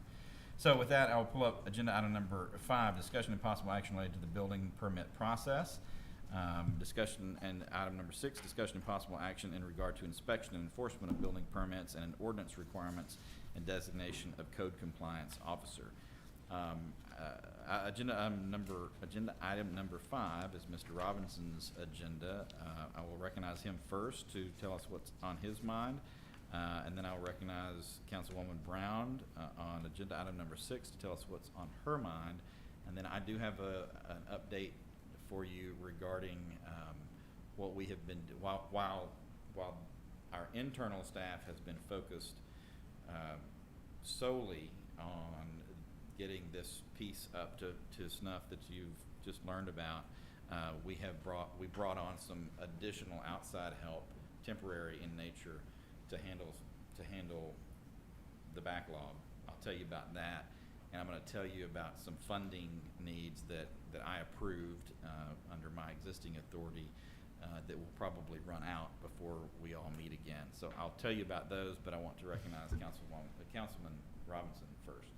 So with that, I'll pull up agenda item number 5, discussion and possible action related to the building permit process. Discussion, and item number 6, discussion and possible action in regard to inspection and enforcement of building permits and ordinance requirements and designation of code compliance officer. Agenda item number 5 is Mr. Robinson's agenda. I will recognize him first to tell us what's on his mind. And then I'll recognize Councilwoman Brown on agenda item number 6 to tell us what's on her mind. And then I do have an update for you regarding what we have been while our internal staff has been focused solely on getting this piece up to snuff that you've just learned about. We brought on some additional outside help, temporary in nature, to handle the backlog. I'll tell you about that, and I'm going to tell you about some funding needs that I approved under my existing authority that will probably run out before we all meet again. So I'll tell you about those, but I want to recognize Councilman Robinson first.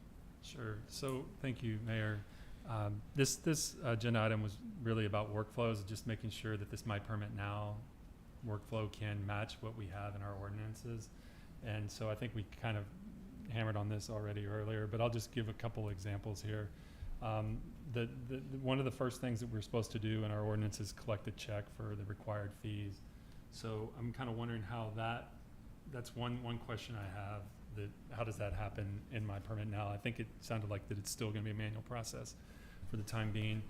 Sure. So thank you, Mayor. This agenda item was really about workflows, just making sure that this My Permit Now workflow can match what we have in our ordinances. And so I think we kind of hammered on this already earlier, but I'll just give a couple examples here. One of the first things that we're supposed to do in our ordinance is collect a check for the required fees. So I'm kind of wondering how that's one question I have, that how does that happen in My Permit Now? I think it sounded like that it's still going to be a manual process for the time being.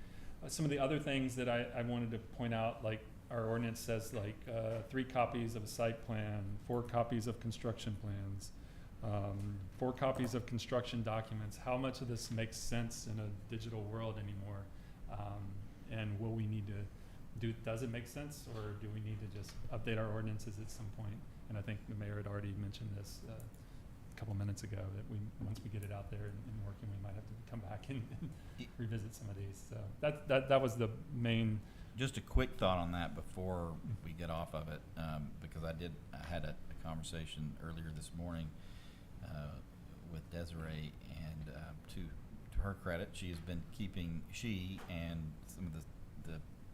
Some of the other things that I wanted to point out, like our ordinance says 3 copies of a site plan, 4 copies of construction plans, 4 copies of construction documents. How much of this makes sense in a digital world anymore? And will we need to does it make sense, or do we need to just update our ordinances at some point? And I think the mayor had already mentioned this a couple minutes ago, that once we get it out there and working, we might have to come back and revisit some of these. So that was the main. Just a quick thought on that before we get off of it, because I had a conversation earlier this morning with Desiree, and to her credit, she and some of the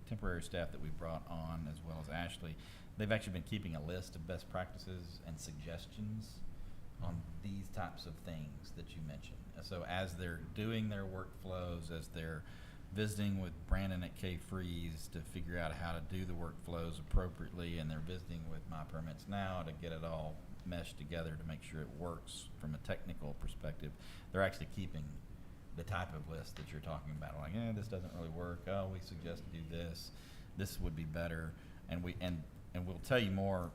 temporary staff that we brought on, as well as Ashley, they've actually been keeping a list of best practices and suggestions on these types of things that you mentioned. So as they're doing their workflows, as they're visiting with Brandon at K-Freeze to figure out how to do the workflows appropriately, and they're visiting with My Permits Now to get it all meshed together to make sure it works from a technical perspective, they're actually keeping the type of list that you're talking about. Like, this doesn't really work. Oh, we suggest do this. This would be better. And we'll tell you more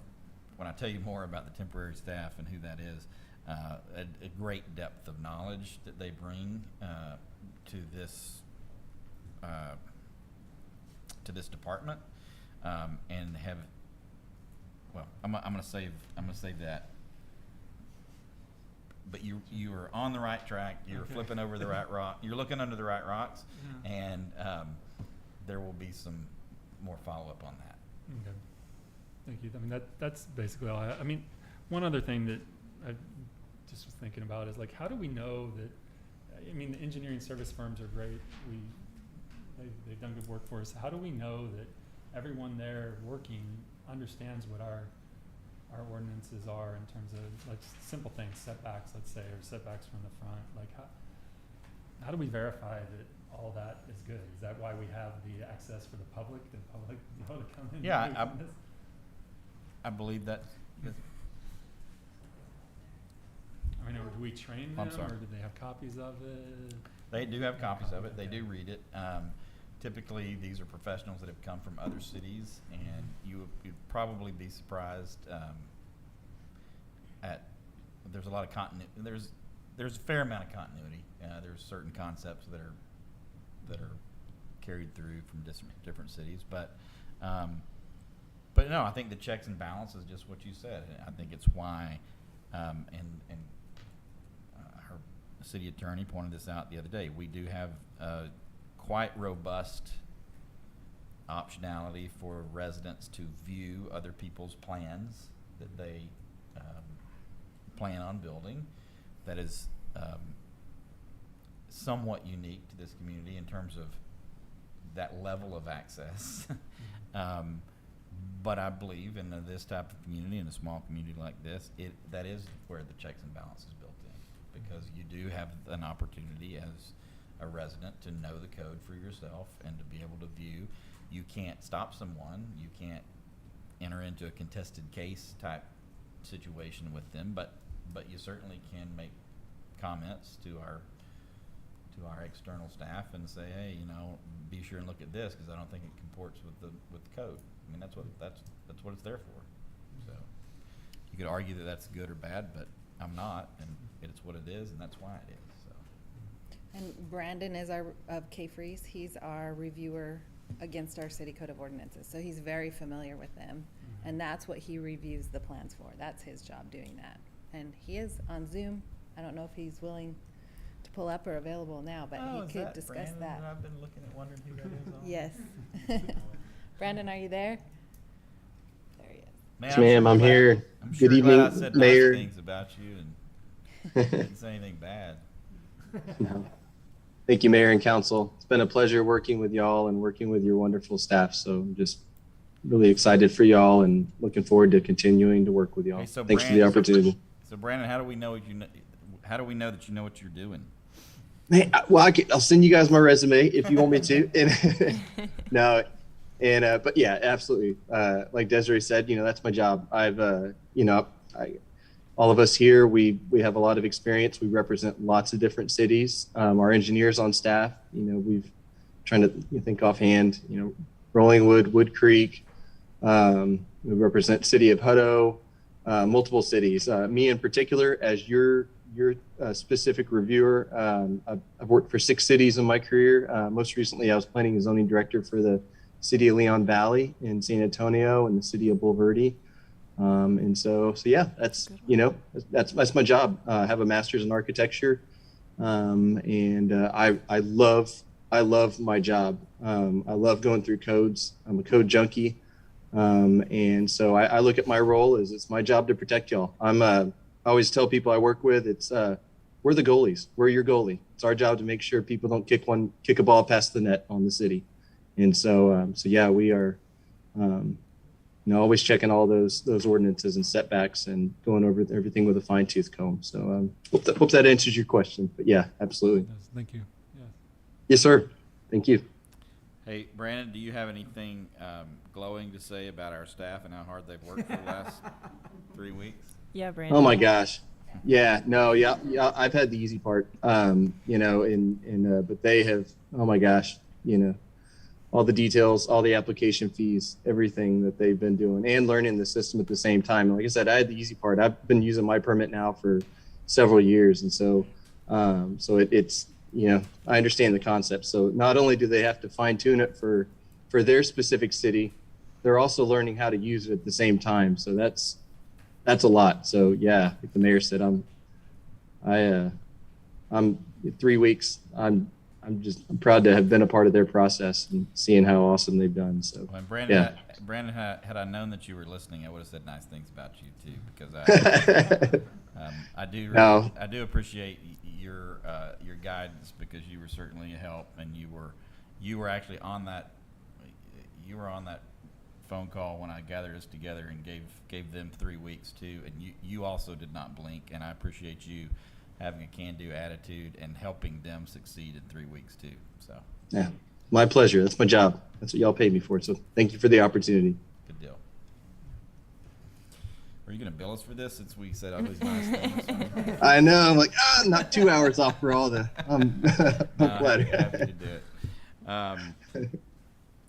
when I tell you more about the temporary staff and who that is. A great depth of knowledge that they bring to this to this department, and have, well, I'm gonna save that. But you are on the right track. You're Okay. flipping over the right rock. You're looking under the right rocks, Yeah. and there will be some more follow-up on that. Okay. Thank you. I mean, that's basically all. I mean, one other thing that I just was thinking about is like, how do we know that? I mean, the engineering service firms are great. They've done good work for us. How do we know that everyone there working understands what our ordinances are in terms of like simple things, setbacks, let's say, or setbacks from the front? Like, how do we verify that all that is good? Is that why we have the access for the public to come in? Yeah, and do this? I believe that. I mean, or do we train I'm them, sorry. or do they have copies of it? They do have copies of it. They Okay. do read it. Typically, these are professionals that have come from other cities, and you'd probably be surprised there's a lot of continuity. There's a fair amount of continuity. There's certain concepts that are carried through from different cities, but no, I think the checks and balances, just what you said. I think it's why, and our city attorney pointed this out the other day. We do have quite robust optionality for residents to view other people's plans that they plan on building. That is somewhat unique to this community in terms of that level of access. But I believe in this type of community, in a small community like this, that is where the checks and balances built in, because you do have an opportunity as a resident to know the code for yourself and to be able to view. You can't stop someone. You can't enter into a contested case type situation with them, but you certainly can make comments to our external staff and say, hey, be sure and look at this because I don't think it comports with the code. I mean, that's what it's there for. So you could argue that that's good or bad, but I'm not, and it's what it is, and that's why it is. So. And Brandon is of K-Freeze. He's our reviewer against our city code of ordinances. So he's very familiar with them. And that's what he reviews the plans for. That's his job, doing that. And he is on Zoom. I don't know if he's willing to pull up or available now, but he could discuss that. I've been looking at wondering who that is. Yes. Brandon, are you there? There he is. Man, Yes, ma'am, I'm here. I'm Good sure evening, glad I said Mayor. nice things about you and didn't say anything bad. No. Thank you, Mayor and Council. It's been a pleasure working with y'all and working with your wonderful staff. So I'm just really excited for y'all and looking forward to continuing to work with y'all. Hey, so Thanks for the opportunity. So Brandon, how do we know how do we know that you know what you're doing? Hey, well, I'll send you guys my resume if you want me to. And no, and but yeah, absolutely. Like Desiree said, that's my job. I've all of us here, we have a lot of experience. We represent lots of different cities. Our engineers on staff, we've trying to think offhand. Rolling Wood, Wood Creek. We represent City of Hutto, multiple cities. Me in particular, as your specific reviewer, I've worked for 6 cities in my career. Most recently, I was planning and zoning director for the City of Leon Valley in San Antonio and the City of Bulverde. And so yeah, that's that's my job. I have a master's in architecture, and I love my job. I love going through codes. I'm a code junkie. And so I look at my role as it's my job to protect y'all. I always tell people I work with, we're the goalies. We're your goalie. It's our job to make sure people don't kick a ball past the net on the city. And so yeah, we are, always checking all those ordinances and setbacks and going over everything with a fine tooth comb. So hope that answers your question. But yeah, absolutely. Yes, thank you. Yeah. Yes, sir. Thank you. Hey, Brandon, do you have anything glowing to say about our staff and how hard they've worked for the last 3 weeks? Yeah, Brandon. Oh my gosh. Yeah, no, yeah, I've had the easy part, but they have, oh my gosh, all the details, all the application fees, everything that they've been doing and learning the system at the same time. Like I said, I had the easy part. I've been using my permit now for several years. And so, it's, I understand the concept. So not only do they have to fine tune it for for their specific city. They're also learning how to use it at the same time. So that's a lot. So yeah, like the mayor said, I'm 3 weeks. I'm proud to have been a part of their process and seeing how awesome they've done. So When Brandon, yeah. Brandon, had I known that you were listening, I would have said nice things about you too, because I do No. I do appreciate your guidance, because you were certainly a help, and you were actually on that phone call when I gathered us together and gave them 3 weeks too, and you also did not blink, and I appreciate you having a can-do attitude and helping them succeed in 3 weeks too. So Yeah, my pleasure. That's my job. That's what y'all paid me for. So thank you for the opportunity. good deal. Are you going to bill us for this, since we said all these nice things? I know. I'm like, not 2 hours off for all the. I'm glad. Happy to do it.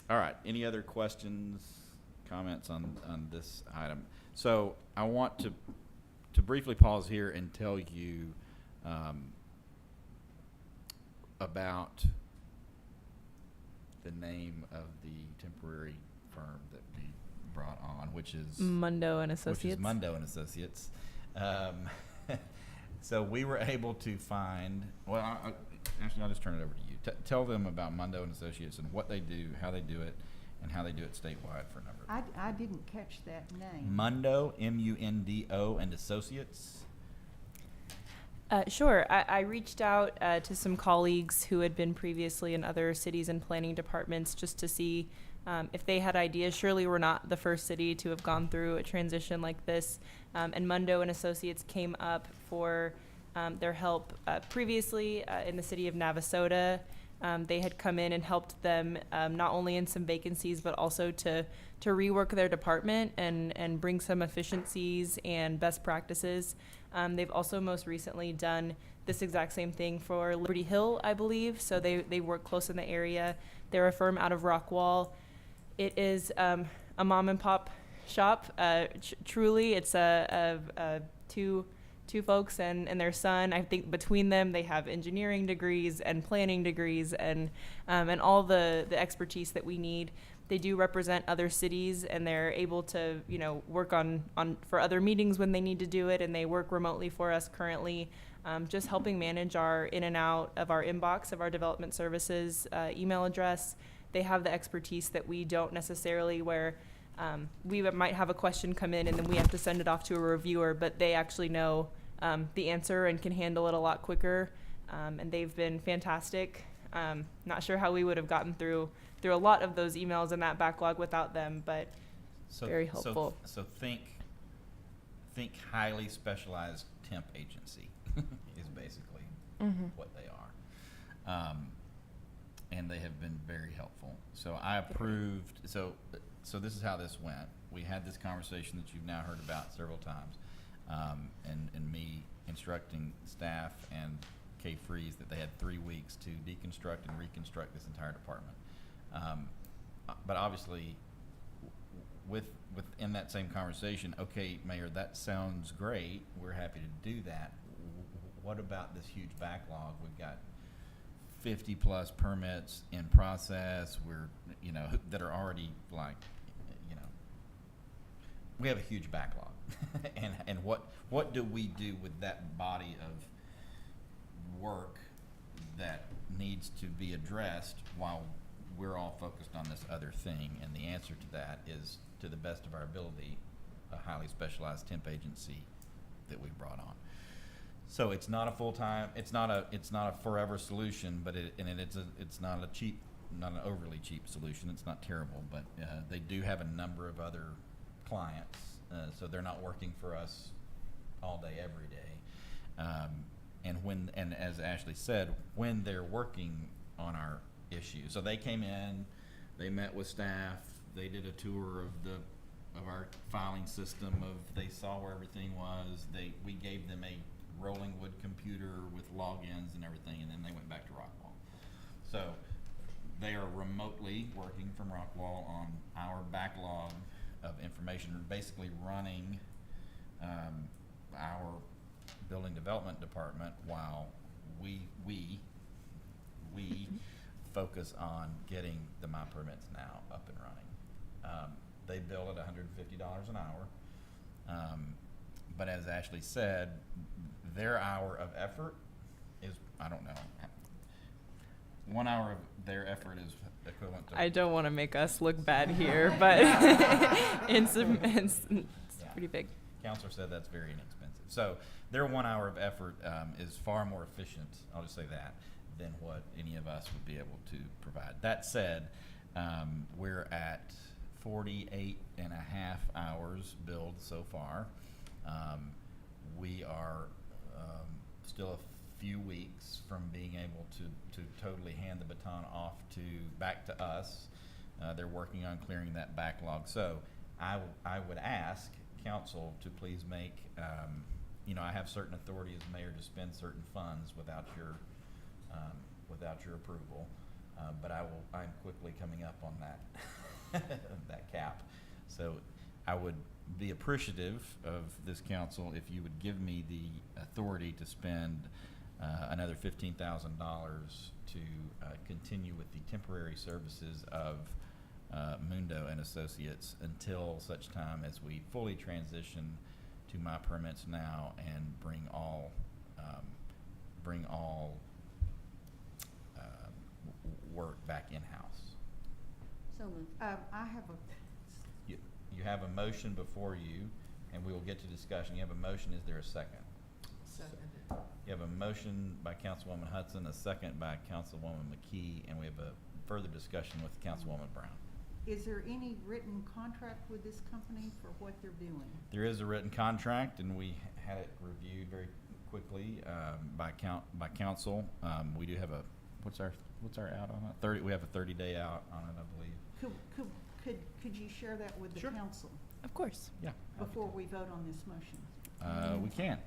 All right. Any other questions, comments on this item? So I want to briefly pause here and tell you about the name of the temporary firm that we brought on, which is Mundo and Associates. Which is Mundo and Associates. So we were able to find. Well, actually, I'll just turn it over to you. Tell them about Mundo and Associates and what they do, how they do it, and how they do it statewide for a number of years. I didn't catch that name. Mundo, M-U-N-D-O, and Associates. Sure. I reached out to some colleagues who had been previously in other cities and planning departments, just to see if they had ideas. Surely we're not the first city to have gone through a transition like this. And Mundo and Associates came up for their help previously in the city of Navasota. They had come in and helped them not only in some vacancies, but also to rework their department and bring some efficiencies and best practices. They've also most recently done this exact same thing for Liberty Hill, I believe. So they work close in the area. They're a firm out of Rockwall. It is a mom and pop shop. Truly, it's two folks and their son. I think between them, they have engineering degrees and planning degrees and all the expertise that we need. They do represent other cities, and they're able to, work on for other meetings when they need to do it, and they work remotely for us currently, just helping manage our in and out of our inbox of our development services email address. They have the expertise that we don't necessarily, where we might have a question come in and then we have to send it off to a reviewer, but they actually know the answer and can handle it a lot quicker. And they've been fantastic. Not sure how we would have gotten through a lot of those emails and that backlog without them, but very helpful. So think highly specialized temp agency is basically what they are. And they have been very helpful. So I approved. So this is how this went. We had this conversation that you've now heard about several times, and me instructing staff and Kay Freeze that they had 3 weeks to deconstruct and reconstruct this entire department. But obviously, within that same conversation, okay, Mayor, that sounds great. We're happy to do that. What about this huge backlog? We've got 50 plus permits in process. That are already we have a huge backlog. and what do we do with that body of work that needs to be addressed while we're all focused on this other thing? And the answer to that is, to the best of our ability, a highly specialized temp agency that we brought on. So it's not a full-time, it's not a forever solution, but it's not an overly cheap solution. It's not terrible, but they do have a number of other clients, so they're not working for us all day, every day. And as Ashley said, when they're working on our issue, so they came in, they met with staff, they did a tour of our filing system, they saw where everything was. We gave them a rolling wood computer with logins and everything, and then they went back to Rockwall. So they are remotely working from Rockwall on our backlog of information, basically running our building development department while we focus on getting the My Permits Now up and running. They bill at $150 an hour. But as Ashley said, their hour of effort is, I don't know, 1 hour of their effort is equivalent to. I don't want to make us look bad here, but it's pretty big. Counselor said that's very inexpensive. So their 1 hour of effort is far more efficient, I'll just say that, than what any of us would be able to provide. That said, we're at 48 and a half hours billed so far. We are still a few weeks from being able to totally hand the baton off back to us. They're working on clearing that backlog. So I would ask council to please make, I have certain authority as mayor to spend certain funds without your approval. But I'm quickly coming up on that, that cap. So I would be appreciative of this council if you would give me the authority to spend another $15,000 to continue with the temporary services of Mundo and Associates until such time as we fully transition to My Permits Now and bring all work back in-house. So moved. I have a, You have a motion before you, and we will get to discussion. You have a motion. Is there a second? Seconded. You have a motion by Councilwoman Hudson, a second by Councilwoman McKee, and we have a further discussion with Councilwoman Brown. is there any written contract with this company for what they're doing? There is a written contract, and we had it reviewed very quickly by council. We do have what's our out on it? We have a 30-day out on it, I believe. Could you share that with the Sure. council Of course. Yeah. before we vote on this motion? We can.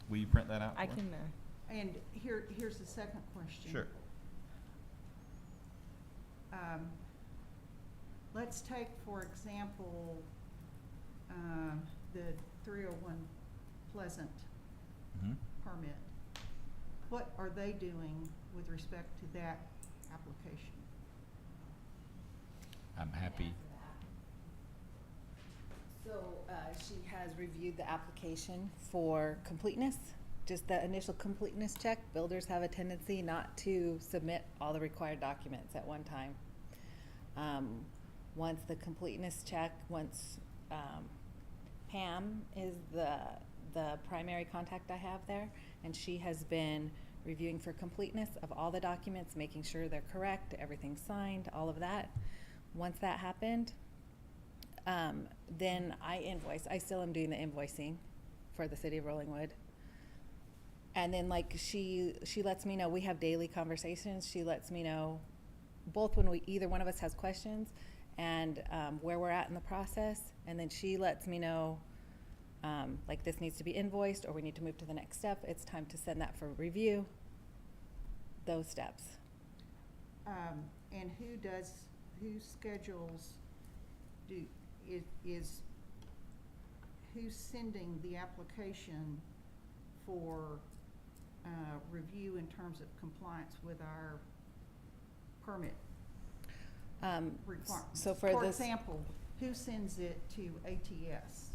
Will you print that out? I for us? can. And here's the second question. Sure. Let's take, for example, the 301 Pleasant Mhm. permit. What are they doing with respect to that application? I'm happy. So she has reviewed the application for completeness, just the initial completeness check. Builders have a tendency not to submit all the required documents at one time. Once the completeness check, Pam is the primary contact I have there, and she has been reviewing for completeness of all the documents, making sure they're correct, everything's signed, all of that. Once that happened, then I invoice. I still am doing the invoicing for the city of Rollingwood. And then she lets me know, we have daily conversations. She lets me know both when either one of us has questions and where we're at in the process. And then she lets me know this needs to be invoiced or we need to move to the next step. It's time to send that for review. Those steps. And who schedules, who's sending the application for review in terms of compliance with our permit requirements? So for this, example, who sends it to ATS?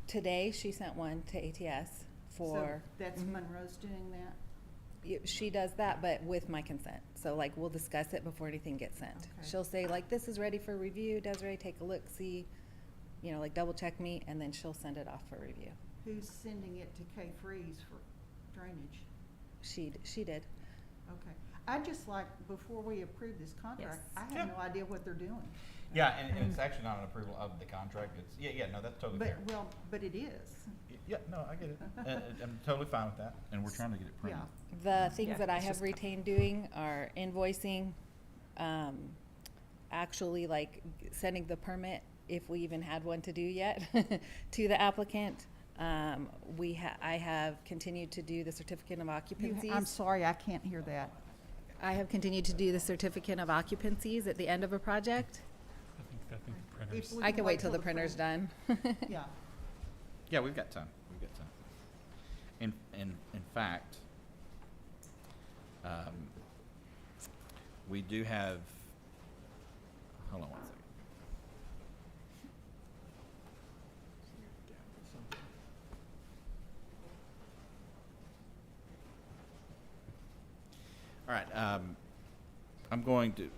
Today she sent one to ATS for. So that's Monroe's doing that? She does that, but with my consent. So we'll discuss it before anything gets sent. Okay. She'll say this is ready for review. Desiree, take a look, see, double check me, and then she'll send it off for review. Who's sending it to K Freeze for drainage? She did. Okay. I'd just like, before we approve this contract, Yes. I have no idea what they're doing. Yeah, and it's actually not an approval of the contract. It's, no, that's totally fair. But it is. Yeah, no, I get it. I'm totally fine with that, and we're trying to get it printed. Yeah. The things Yeah, that I it's have just retained doing are invoicing, actually sending the permit, if we even had one to do yet, to the applicant. I have continued to do the certificate of occupancies. I'm sorry, I can't hear that. I have continued to do the certificate of occupancies at the end of a project. I think the printers. If we I can wait till the printer's done. Yeah. Yeah, we've got time. In fact, We do have, hold on one second. All right, I'm going to,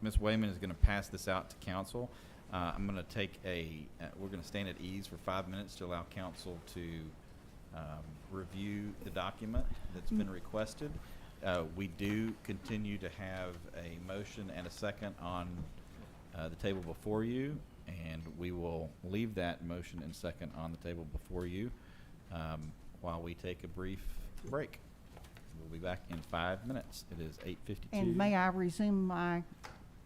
Ms. Wayman is gonna pass this out to council. I'm gonna take we're gonna stand at ease for 5 minutes to allow council to review the document that's been requested. We do continue to have a motion and a second on the table before you, and we will leave that motion and second on the table before you while we take a brief break. We'll be back in 5 minutes. It is 8:52. And may I resume my,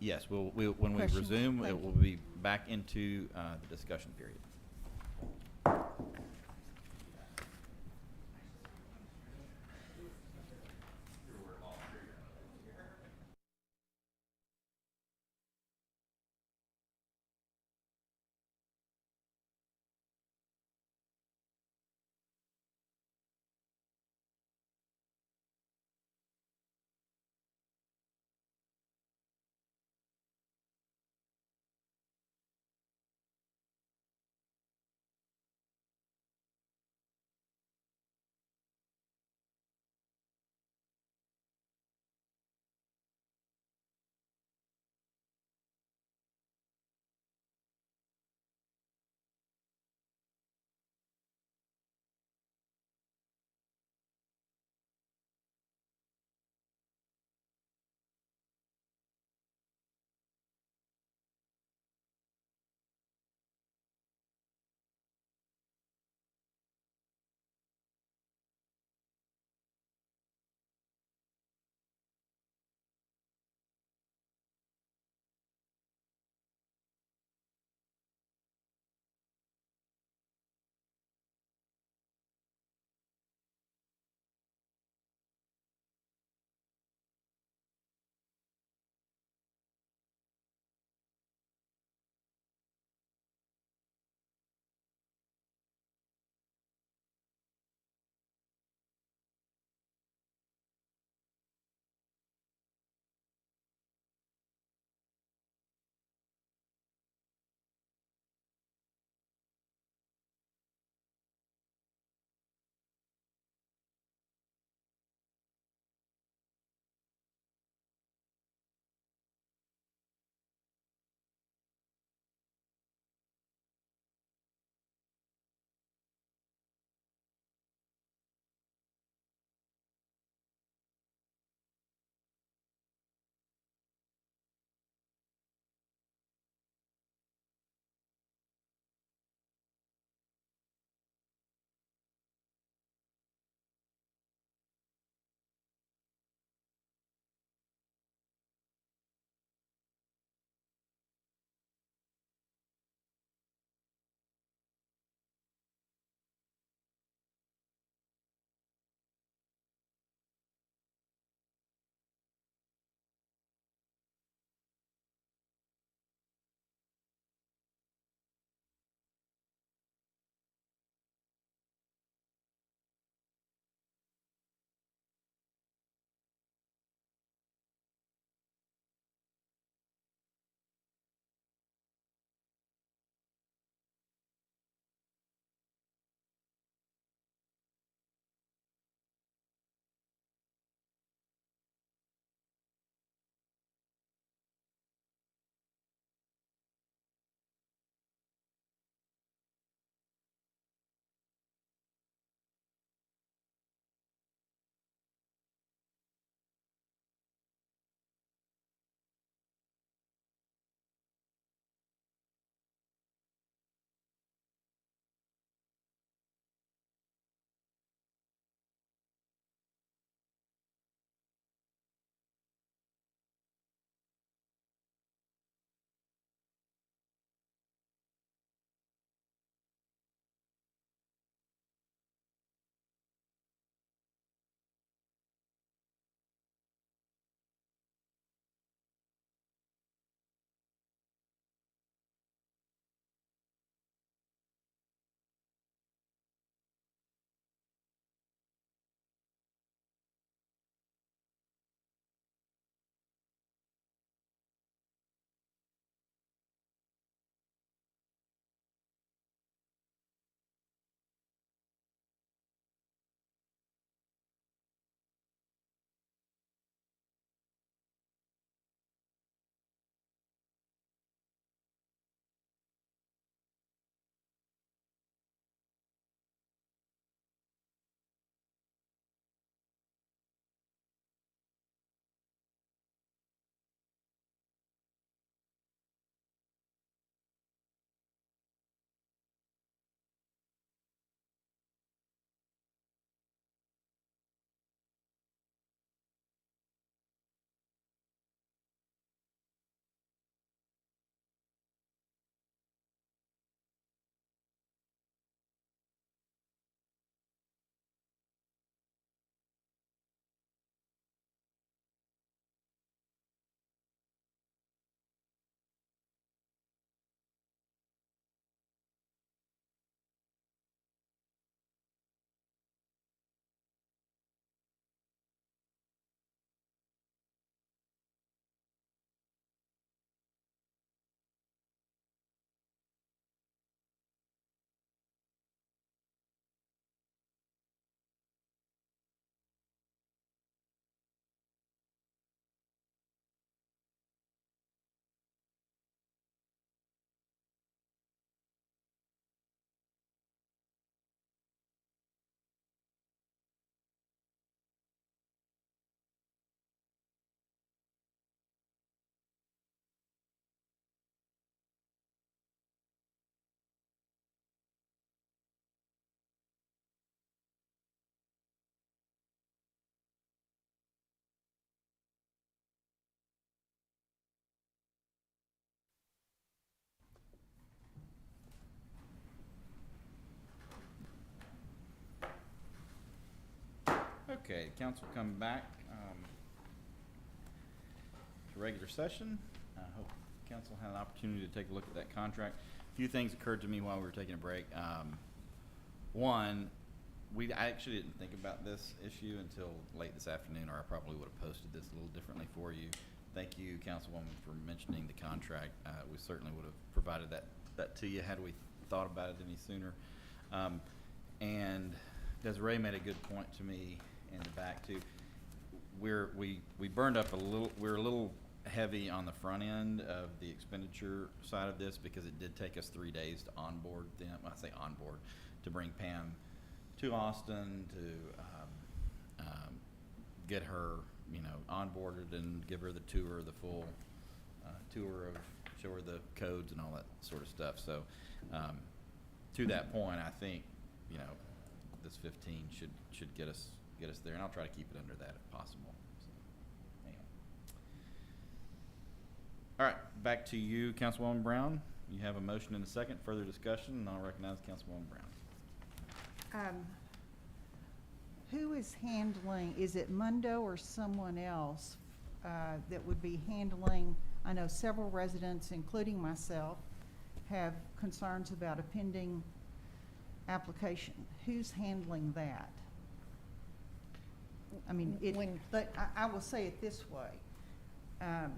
Yes, when we Question. resume, Thank it you. will be back into the discussion period. Okay, council come back, to regular session. I hope council had an opportunity to take a look at that contract. A few things occurred to me while we were taking a break. One, I actually didn't think about this issue until late this afternoon, or I probably would have posted this a little differently for you. Thank you, Councilwoman, for mentioning the contract. We certainly would have provided that to you had we thought about it any sooner. And Desiree made a good point to me in the back too. We burned up we're a little heavy on the front end of the expenditure side of this because it did take us 3 days to onboard them. When I say onboard, to bring Pam to Austin to get her, onboarded and give her the tour, the full tour of, show her the codes and all that sort of stuff. So to that point, I think this 15 should get us there, and I'll try to keep it under that if possible. So, anyway. All right, back to you, Councilwoman Brown. You have a motion and a second. Further discussion, and I'll recognize Councilwoman Brown. Who is handling, is it Mundo or someone else that would be handling? I know several residents, including myself, have concerns about a pending application. Who's handling that? I mean, but I will say it this way, and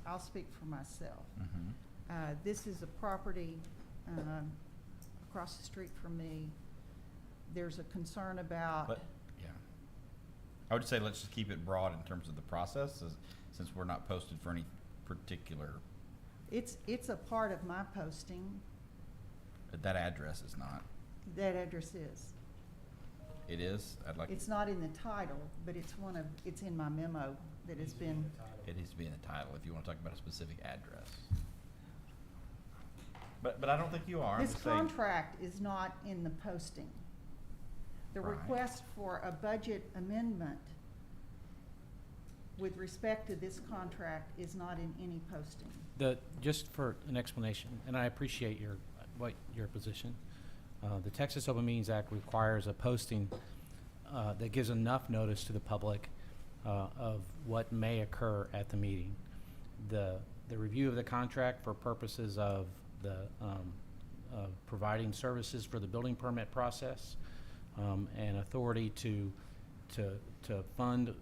I'll speak for myself. Mm-hmm. This is a property across the street from me. There's a concern about. Yeah. I would say let's just keep it broad in terms of the process, since we're not posted for any particular. It's a part of my posting. That address is not. That address is. It is? It's not in the title, but it's in my memo that has been. It needs to be in the title if you want to talk about a specific address. But I don't think you are. This contract is not in the posting. The Right. request for a budget amendment with respect to this contract is not in any posting. Just for an explanation, and I appreciate your position. The Texas Open Meetings Act requires a posting that gives enough notice to the public of what may occur at the meeting. The review of the contract for purposes of providing services for the building permit process and authority to fund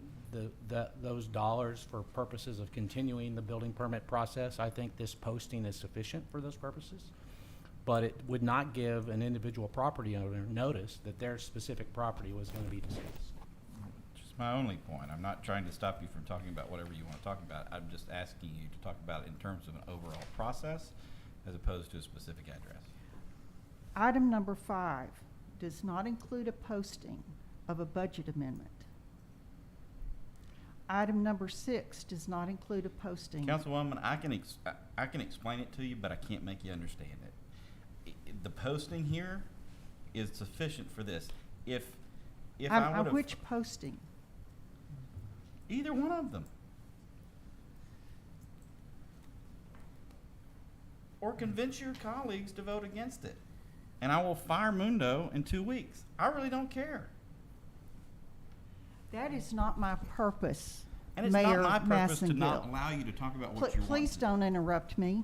those dollars for purposes of continuing the building permit process. I think this posting is sufficient for those purposes. But it would not give an individual property owner notice that their specific property was going to be discussed. Just my only point. I'm not trying to stop you from talking about whatever you want to talk about. I'm just asking you to talk about it in terms of an overall process as opposed to a specific address. Item number 5 does not include a posting of a budget amendment. Item number 6 does not include a posting. Councilwoman, I can explain it to you, but I can't make you understand it. The posting here is sufficient for this. If I would have. Which posting? Either one of them. Or convince your colleagues to vote against it. And I will fire Mundo in 2 weeks. I really don't care. That is not my purpose, And it's Mayor not my purpose to not Massengill. allow you to talk about what you want. Please don't interrupt me.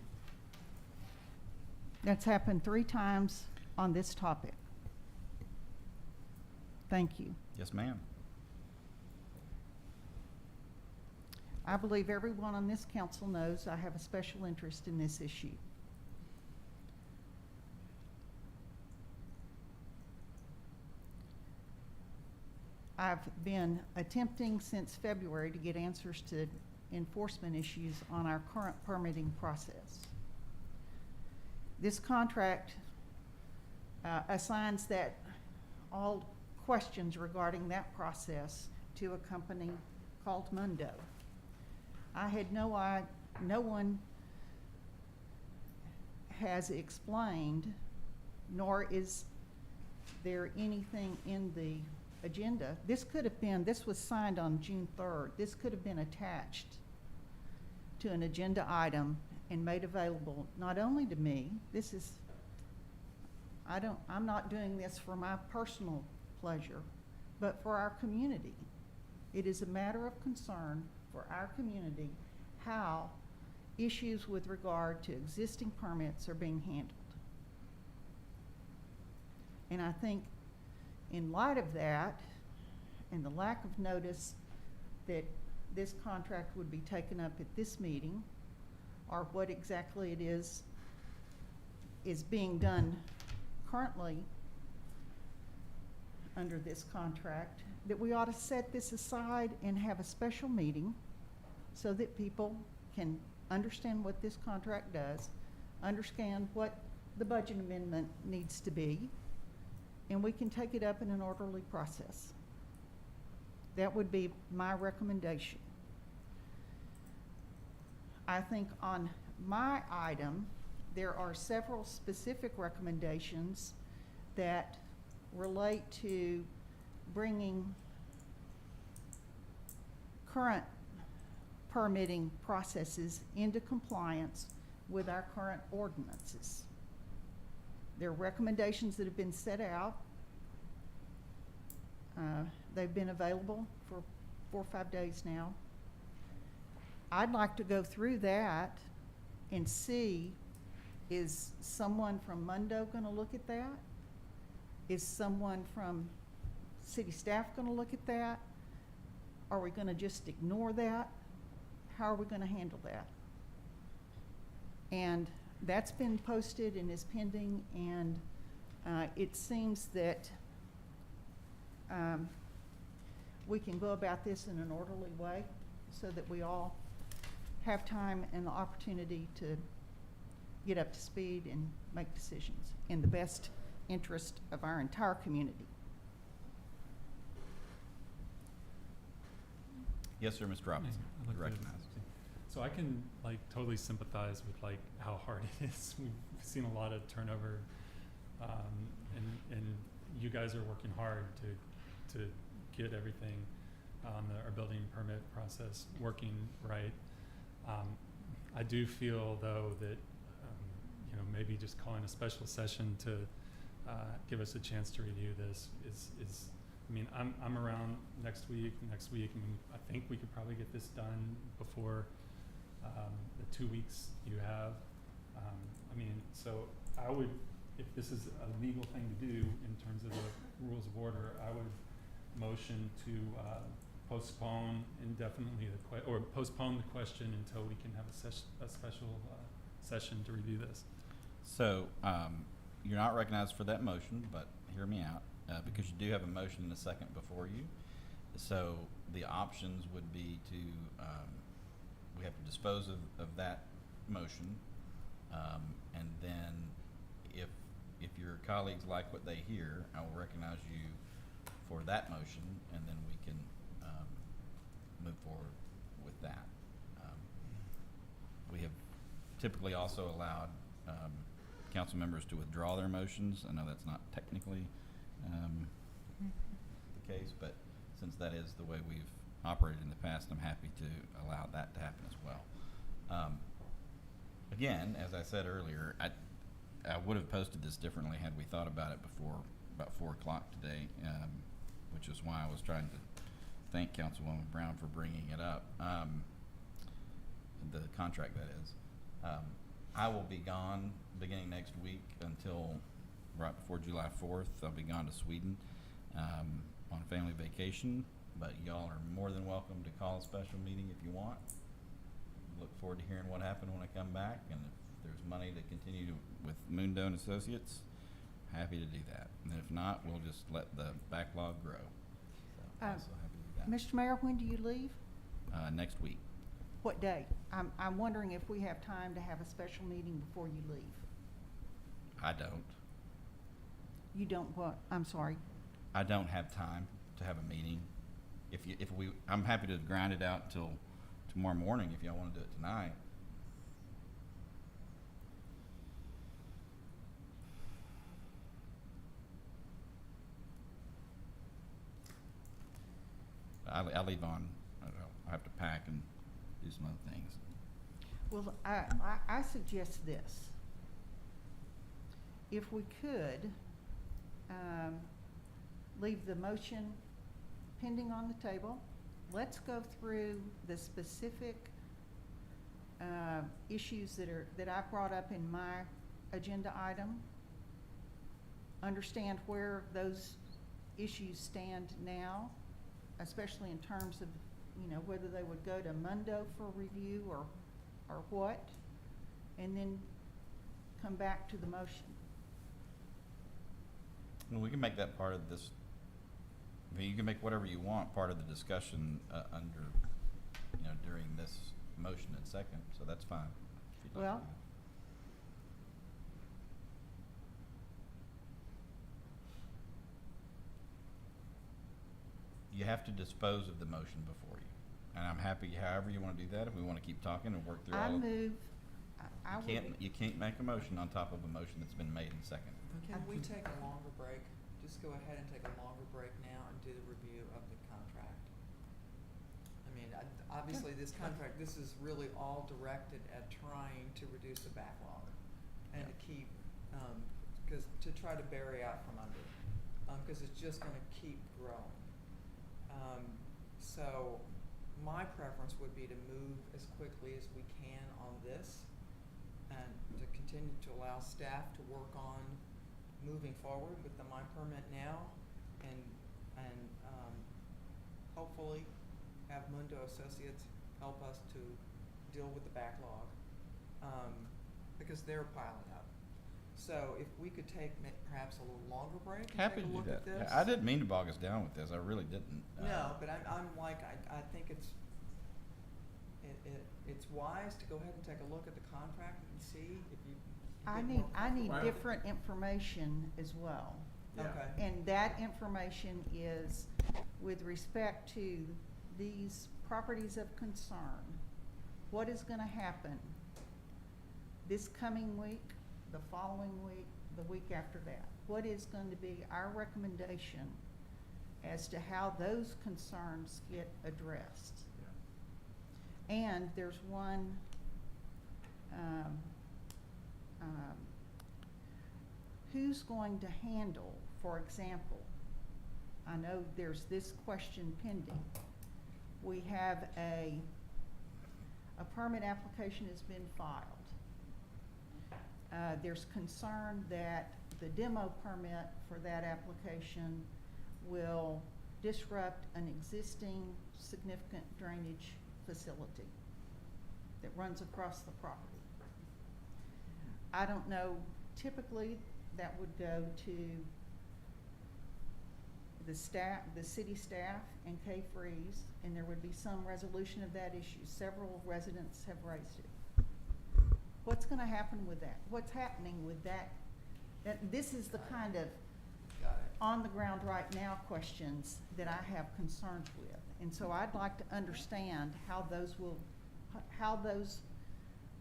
That's happened 3 times on this topic. Thank you. Yes, ma'am. I believe everyone on this council knows I have a special interest in this issue. I've been attempting since February to get answers to enforcement issues on our current permitting process. This contract assigns that all questions regarding that process to a company called Mundo. I had no one has explained, nor is there anything in the agenda. This was signed on June 3rd. This could have been attached to an agenda item and made available not only to me, I'm not doing this for my personal pleasure. but for our community. It is a matter of concern for our community how issues with regard to existing permits are being handled. And I think in light of that, and the lack of notice that this contract would be taken up at this meeting, or what exactly it is being done currently under this contract, that we ought to set this aside and have a special meeting so that people can understand what this contract does, understand what the budget amendment needs to be, and we can take it up in an orderly process. That would be my recommendation. I think on my item, there are several specific recommendations that relate to bringing current permitting processes into compliance with our current ordinances. There are recommendations that have been set out. They've been available for 4 or 5 days now. I'd like to go through that and see, is someone from Mundo going to look at that? Is someone from city staff going to look at that? Are we going to just ignore that? How are we going to handle that? And that's been posted and is pending, and it seems that we can go about this in an orderly way so that we all have time and the opportunity to get up to speed and make decisions in the best interest of our entire community. Yes, sir, Mr. Robinson. I'd like to- Recognized. So I can like totally sympathize with like how hard it is. We've seen a lot of turnover, and you guys are working hard to get everything on our building permit process working right. I do feel though that maybe just calling a special session to give us a chance to review this is I mean, I'm around next week, and I think we could probably get this done before the 2 weeks you have. I mean, so I would, if this is a legal thing to do in terms of the rules of order, I would motion to postpone indefinitely or postpone the question until we can have a special session to review this. So, you're not recognized for that motion, but hear me out, because you do have a motion and a second before you. So the options would be to, we have to dispose of that motion, and then if your colleagues like what they hear, I will recognize you for that motion, and then we can move forward with that. We have typically also allowed council members to withdraw their motions. I know that's not technically the case, but since that is the way we've operated in the past, I'm happy to allow that to happen as well. Again, as I said earlier, I would have posted this differently had we thought about it before about 4 o'clock today, which is why I was trying to thank Councilwoman Brown for bringing it up, the contract that is. I will be gone beginning next week until right before July 4th. I'll be gone to Sweden on family vacation, but y'all are more than welcome to call a special meeting if you want. Look forward to hearing what happened when I come back, and if there's money to continue with Mundo and Associates, happy to do that. And if not, we'll just let the backlog grow. So, also happy to do that. Mr. Mayor, when do you leave? Next week. What day? I'm wondering if we have time to have a special meeting before you leave. I don't. You don't what? I'm sorry. I don't have time to have a meeting. I'm happy to grind it out until tomorrow morning if y'all want to do it tonight. I leave on, I don't know, I have to pack and do some other things. Well, I suggest this. If we could leave the motion pending on the table. Let's go through the specific issues that I brought up in my agenda item. Understand where those issues stand now, especially in terms of, you know, whether they would go to Mundo for review or what, and then come back to the motion. Well, we can make that part of this, I mean, you can make whatever you want part of the discussion, under, you know, during this motion and second, so that's fine. if you'd like to Well, do that. You have to dispose of the motion before you, and I'm happy however you wanna do that, if we wanna keep talking and work through I all of it. move, I would. You can't make a motion on top of a motion that's been made and seconded. Can we take a longer break? Just go ahead and take a longer break now and do the review of the contract. I mean, obviously, this contract, this is really all directed at trying to reduce the backlog and to keep, to try to bury out from under, cause it's just gonna keep growing. So my preference would be to move as quickly as we can on this and to continue to allow staff to work on moving forward with the My Permit Now and hopefully have Mundo Associates help us to deal with the backlog, because they're piling up. So if we could take perhaps a little longer break and Happy take to a do look that. at this. Yeah, I didn't mean to bog us down with this, I really didn't. No, but I'm like, I think it's wise to go ahead and take a look at the contract and see if you I get need, more I need comfortable. different information as well. Okay. And that information is with respect to these properties of concern. What is gonna happen this coming week, the following week, the week after that? What is going to be our recommendation as to how those concerns get addressed? And there's one, who's going to handle, for example, I know there's this question pending. We have a permit application has been filed. There's concern that the demo permit for that application will disrupt an existing significant drainage facility that runs across the property. I don't know, typically that would go to the staff, the city staff and K-Freeze, and there would be some resolution of that issue. Several residents have raised it. What's gonna happen with that? What's happening with that? This is the kind of on the ground right now questions that I have concerns with. And so I'd like to understand how those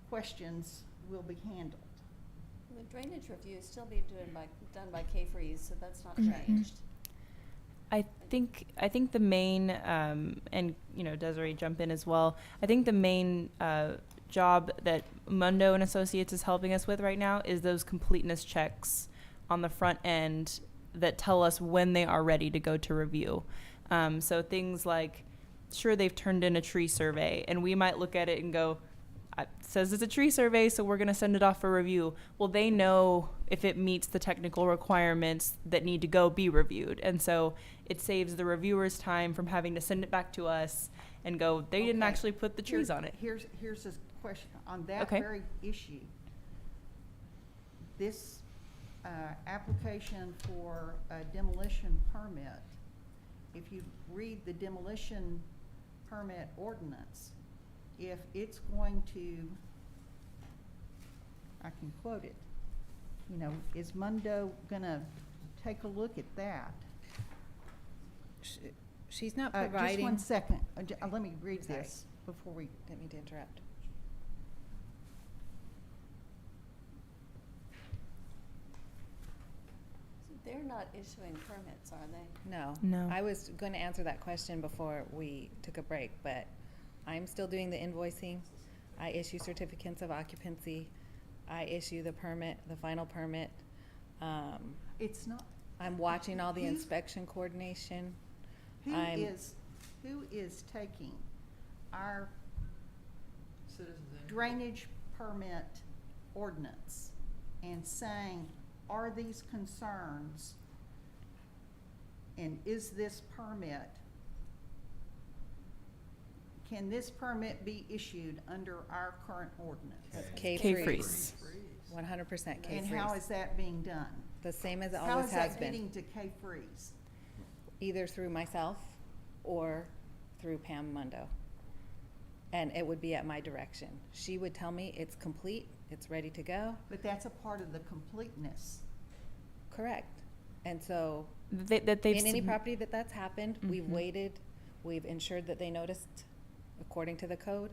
questions will be handled. The drainage review is still being done by K-Freeze, so that's not changed. I think the main, and you know, Desiree jump in as well. I think the main job that Mundo and Associates is helping us with right now is those completeness checks on the front end that tell us when they are ready to go to review. So things like, sure, they've turned in a tree survey, and we might look at it and go, it says it's a tree survey, so we're going to send it off for review. Well, they know if it meets the technical requirements that need to go be reviewed. And so it saves the reviewers time from having to send it back to us and go, they didn't Okay. actually put the trees on it. Here's a question on that Okay. very issue. This application for a demolition permit, if you read the demolition permit ordinance, if it's going to, I can quote it, you know, is Mundo gonna take a look at that? She's not Just providing. one second, let me read Sorry. this before we. Didn't mean to interrupt. They're not issuing permits, are they? No. No. I was going to answer that question before we took a break, but I'm still doing the invoicing. I issue certificates of occupancy. I issue the permit, the final permit. It's not. I'm watching all the You- inspection coordination. Who is taking our Citizens input. drainage permit ordinance and saying, are these concerns, and is this permit, can this permit be issued under our current ordinance? K-Freeze. 100% K-Freeze. And how is that being done? The same as it How always is has that been. getting to K-Freeze? Either through myself or through Pam Mundo. And it would be at my direction. She would tell me it's complete, it's ready to go. But that's a part of the completeness. Correct. And so, That they've in any sub- property that's happened, we've Mhm. waited, we've ensured that they noticed according to the code.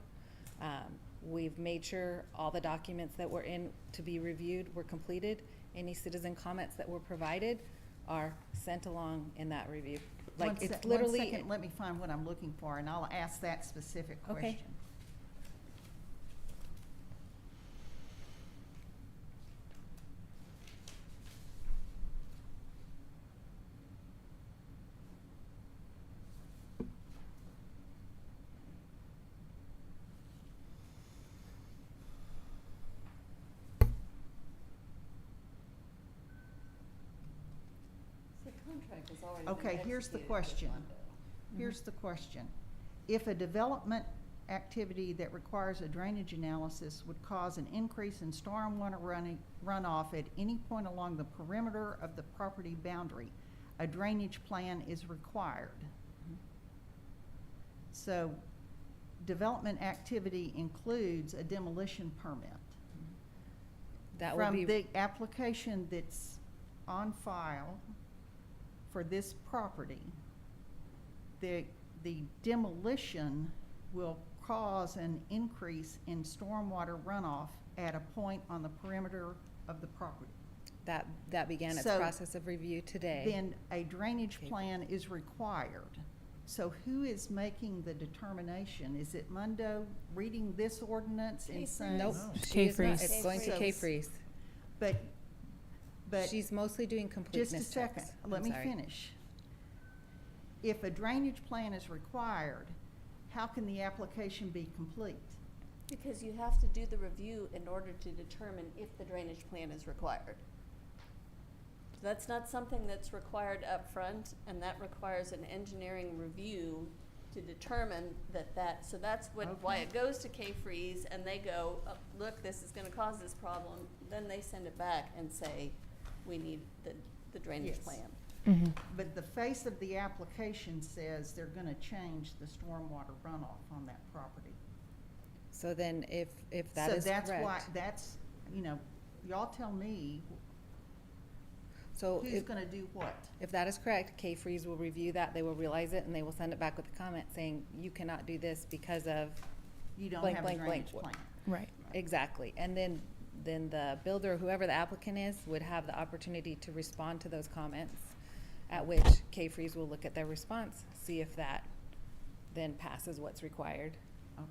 We've made sure all the documents that were in to be reviewed were completed. Any citizen comments that were provided are sent along in that review. Like, it's literally. 1 second, let me find what I'm looking for, and I'll ask that specific Okay. question. The contract has already Okay, here's the question. Here's the question. If a development activity that requires a drainage analysis would cause an increase in stormwater runoff at any point along the perimeter of the property boundary, a drainage plan is required. So, development activity includes a demolition permit. That would be. From the application that's on file for this property, the demolition will cause an increase in stormwater runoff at a point on the perimeter of the property. That began its So, process of review today. Then a drainage Okay. plan is required. So who is making the determination? Is it Mundo reading this ordinance and saying? Nope, No. she is not. K-Freeze. It's going to So- K-Freeze. But She's mostly doing completeness just a checks. second, I'm let me sorry. finish. If a drainage plan is required, how can the application be complete? Because you have to do the review in order to determine if the drainage plan is required. So that's not something that's required up front, and that requires an engineering review to determine so that's why Okay. it goes to K-Freeze, and they go, "Oh, look, this is gonna cause this problem." Then they send it back and say, we need the drainage Yes. plan. But the face of the application says they're gonna change the stormwater runoff on that property. So then if that is So that's why, correct. that's, y'all tell me So who's if, gonna do what. if that is correct, K-Freeze will review that, they will realize it, and they will send it back with a comment saying, you cannot do this because of, You don't blank, have a blank, blank. drainage plan. Right. exactly. And then the builder, whoever the applicant is, would have the opportunity to respond to those comments, at which K-Freeze will look at their response, see if that then passes what's required. Okay.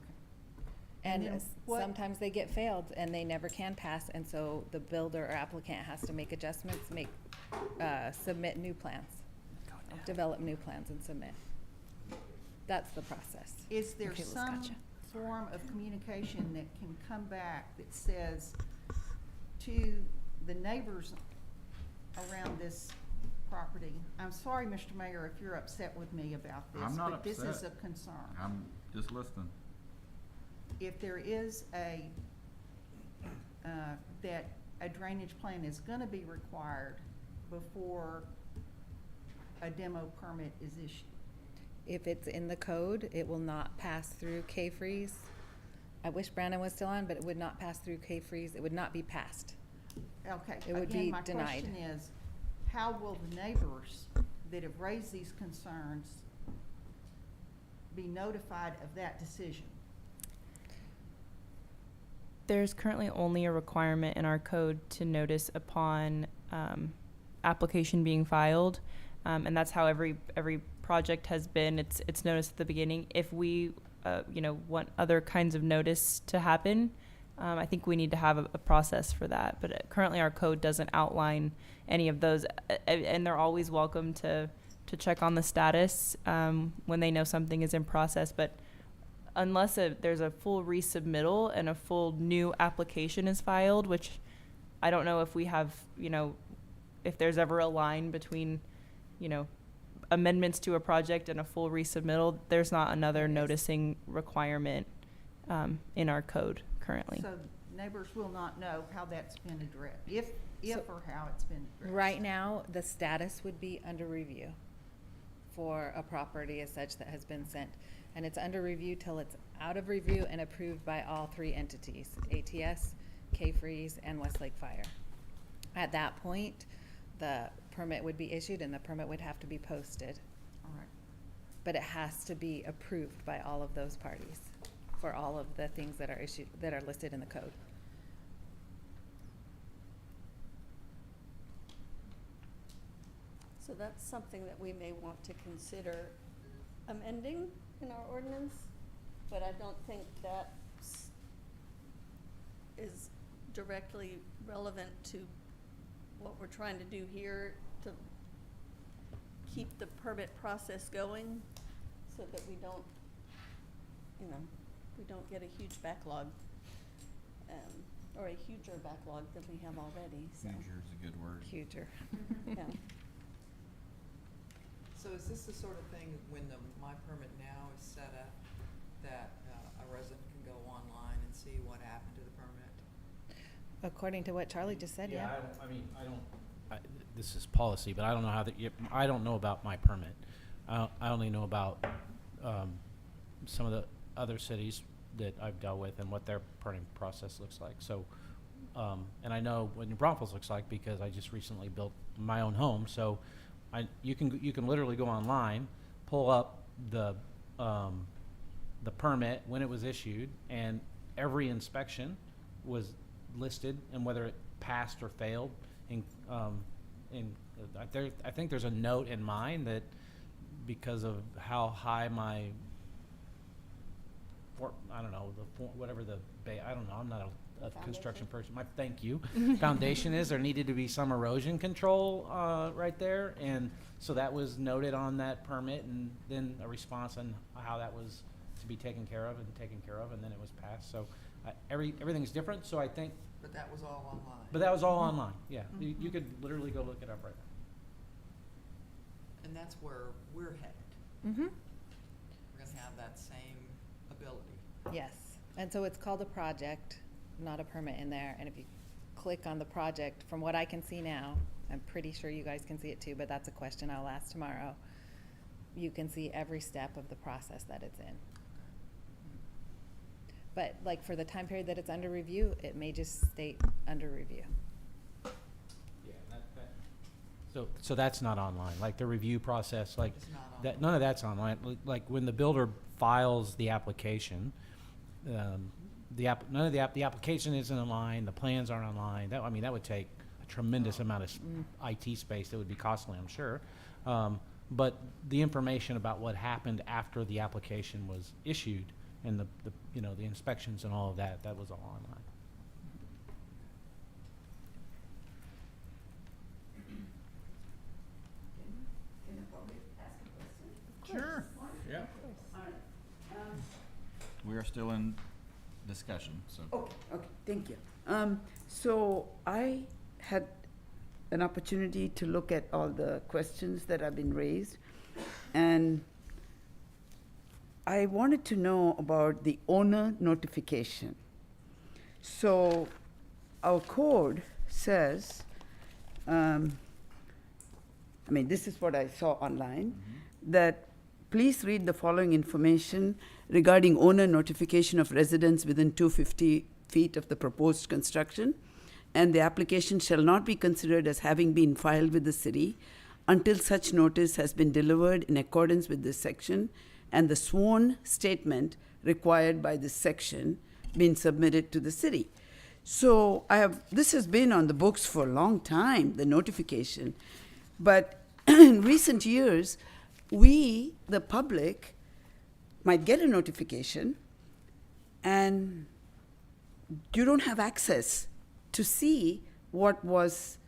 And And then what- sometimes they get failed and they never can pass, and so the builder or applicant has to make adjustments, submit new plans, develop new plans and submit. That's the process. Is there Okay, Liz, some gotcha. form of communication that can come back that says to the neighbors around this property, I'm sorry, Mr. Mayor, if you're upset with me about this, I'm not but this is a upset. concern. I'm just listening. If there is that a drainage plan is gonna be required before a demo permit is issued. If it's in the code, it will not pass through K-Freeze. I wish Brandon was still on, but it would not pass through K-Freeze. It would not be passed. Okay, It would again, be my denied. question is, how will the neighbors that have raised these concerns be notified of that decision? There's currently only a requirement in our code to notice upon application being filed, and that's how every project has been. It's noticed at the beginning. If we, want other kinds of notice to happen, I think we need to have a process for that. But currently, our code doesn't outline any of those, and they're always welcome to to check on the status when they know something is in process. But unless there's a full resubmittal and a full new application is filed, which I don't know if we have, if there's ever a line between, amendments to a project and a full resubmittal, there's not another noticing requirement in our code currently. So neighbors will not know how that's been addressed, if or how it's been addressed. Right now, the status would be under review for a property as such that has been sent. And it's under review till it's out of review and approved by all three entities, ATS, K-Freeze, and Westlake Fire. At that point, the permit would be issued and the permit would have to be posted. All right. But it has to be approved by all of those parties for all of the things that are issued, that are listed in the code. So that's something that we may want to consider amending in our ordinance, but I don't think that is directly relevant to what we're trying to do here, to keep the permit process going so that we don't, we don't get a huge backlog, or a huger backlog than we have already, so. Huger is a good word. Huger, yeah. So is this the sort of thing, when the My Permit Now is set up, that a resident can go online and see what happened to the permit? According to what Charlie just said, yeah. This is policy, but I don't know I don't know about my permit. I only know about some of the other cities that I've dealt with and what their permitting process looks like. So, and I know what New Braunfels looks like because I just recently built my own home. So, you can literally go online, pull up the permit when it was issued, and every inspection was listed and whether it passed or failed. I think there's a note in mine that because of how high my I'm not a construction person. Thank you. Foundation is, there needed to be some erosion control right there, and so that was noted on that permit, and then a response on how that was to be taken care of, and then it was passed. So everything's different. So I think. But that was all online. But that was all online. Yeah, you could literally go look it up right now. And that's where we're headed. Mm-hmm. We're gonna have that same ability. Yes, and so it's called a project, not a permit in there, and if you click on the project, from what I can see now, I'm pretty sure you guys can see it too, but that's a question I'll ask tomorrow. You can see every step of the process that it's in. But like for the time period that it's under review, it may just state under review. Yeah, so that's not online, like the review process, like It's not that, online. none of that's online. Like when the builder files the application, the application isn't online, the plans aren't online. That would take a tremendous amount of IT space that would be costly, I'm sure. But the information about what happened after the application was issued and the inspections and all of that was all online. Sure. Yeah. We are still in discussion, so. Okay, thank you. So I had an opportunity to look at all the questions that have been raised, and I wanted to know about the owner notification. So our code says, this is what I saw online, that please read the following information regarding owner notification of residents within 250 feet of the proposed construction, and the application shall not be considered as having been filed with the city until such notice has been delivered in accordance with this section and the sworn statement required by this section been submitted to the city. So this has been on the books for a long time, the notification, but in recent years, we, the public, might get a notification and you don't have access to see what was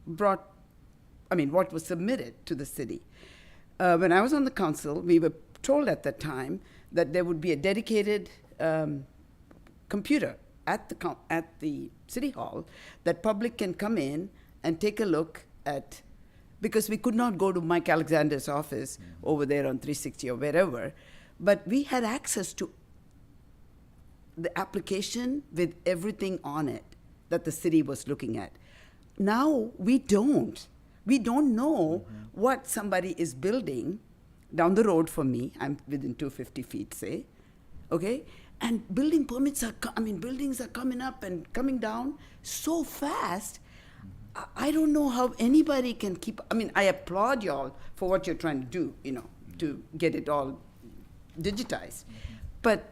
what was submitted to the city. when I was on the council, we were told at that time that there would be a dedicated computer at the city hall that public can come in and take a look at, because we could not go to Mike Alexander's office over there on 360 or wherever, but we had access to the application with everything on it that the city was looking at. Now we don't. We don't know what somebody is building down the road from me. I'm within 250 feet, say, okay? And building permits buildings are coming up and coming down so fast. I don't know how anybody can keep, I applaud y'all for what you're trying to do, to get it all digitized. But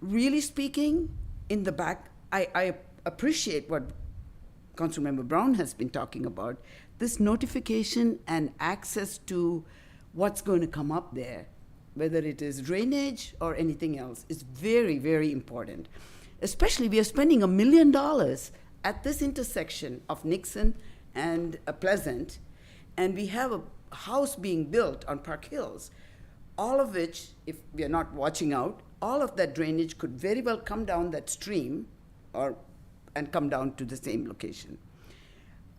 really speaking, in the back, I appreciate what Councilmember Brown has been talking about, this notification and access to what's going to come up there, whether it is drainage or anything else, is very, very important. Especially, we are spending $1 million at this intersection of Nixon and Pleasant, and we have a house being built on Park Hills, all of which, if we are not watching out, all of that drainage could very well come down that stream and come down to the same location.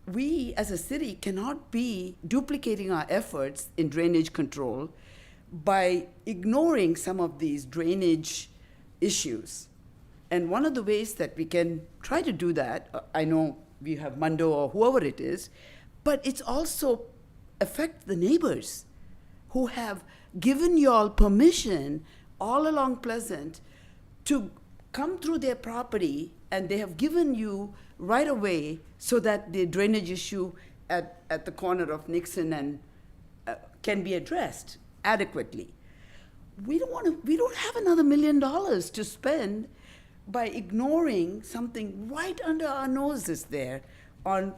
We, as a city, cannot be duplicating our efforts in drainage control by ignoring some of these drainage issues. And one of the ways that we can try to do that, I know we have Mundo or whoever it is, but it's also affect the neighbors who have given you all permission all along Pleasant to come through their property, and they have given you right away so that the drainage issue at the corner of Nixon and can be addressed adequately. We don't have another $1 million to spend by ignoring something right under our noses there on,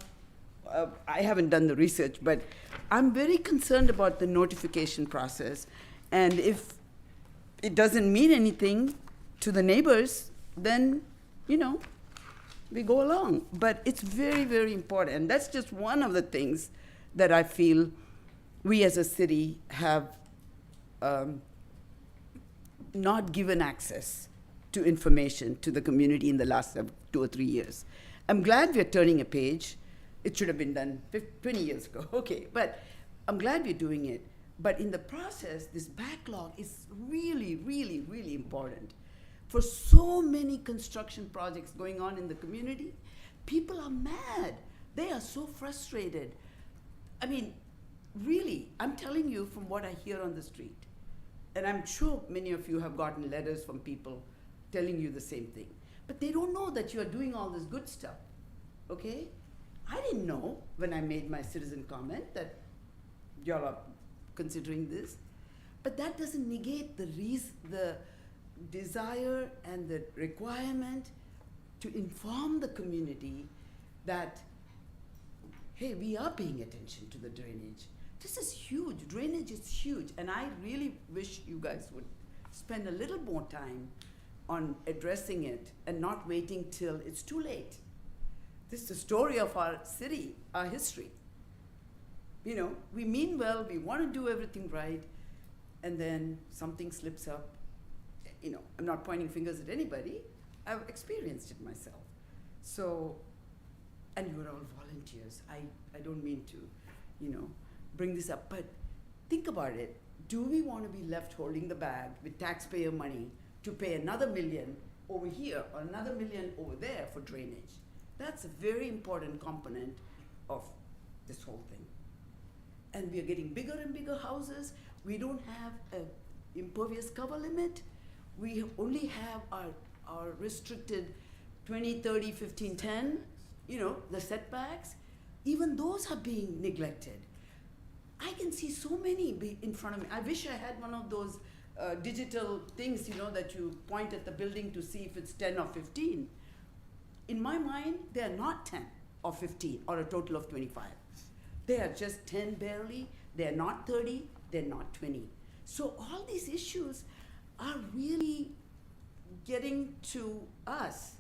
I haven't done the research, but I'm very concerned about the notification process. And if it doesn't mean anything to the neighbors, then, we go along. But it's very, very important. And that's just one of the things that I feel we as a city have not given access to information to the community in the last 2 or 3 years. I'm glad we're turning a page. It should have been done 20 years ago, okay, but I'm glad we're doing it. But in the process, this backlog is really, really, really important. For so many construction projects going on in the community, people are mad. They are so frustrated. Really, I'm telling you from what I hear on the street. And I'm sure many of you have gotten letters from people telling you the same thing. But they don't know that you are doing all this good stuff, okay? I didn't know when I made my citizen comment that y'all are considering this. But that doesn't negate the desire and the requirement to inform the community that, hey, we are paying attention to the drainage. This is huge. Drainage is huge. And I really wish you guys would spend a little more time on addressing it and not waiting till it's too late. This is the story of our city, our history. We mean well, we want to do everything right, and then something slips up. I'm not pointing fingers at anybody. I've experienced it myself. So, and you're all volunteers. I don't mean to, bring this up, but think about it. Do we want to be left holding the bag with taxpayer money to pay another $1 million over here or another $1 million over there for drainage? That's a very important component of this whole thing. And we are getting bigger and bigger houses. We don't have an impervious cover limit. We only have our restricted 20, 30, 15, 10, the setbacks. Even those are being neglected. I can see so many in front of me. I wish I had one of those digital things, that you point at the building to see if it's 10 or 15. In my mind, they are not 10 or 15 or a total of 25. They are just 10 barely. They're not 30. They're not 20. So all these issues are really getting to us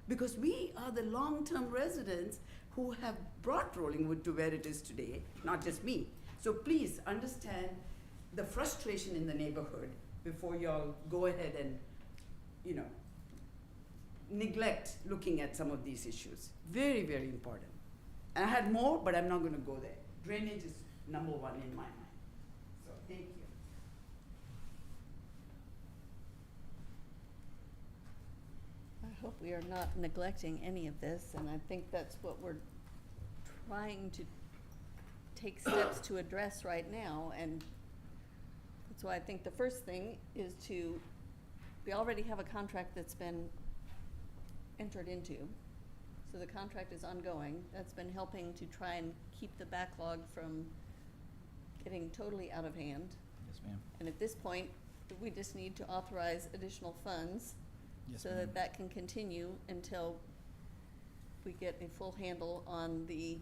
because we are the long-term residents who have brought Rollingwood to where it is today, not just me. So please understand, the frustration in the neighborhood before y'all go ahead and, you know, neglect looking at some of these issues. Very, very important. And I had more, but I'm not gonna go there. Drainage is number one in my mind. So, thank you. I hope we are not neglecting any of this, and I think that's what we're trying to take steps to address right now, and that's why I think the first thing is we already have a contract that's been entered into, so the contract is ongoing. That's been helping to try and keep the backlog from getting totally out of hand. Yes, ma'am. And at this point, we just need to authorize additional funds Yes, so ma'am. that that can continue until we get a full handle on the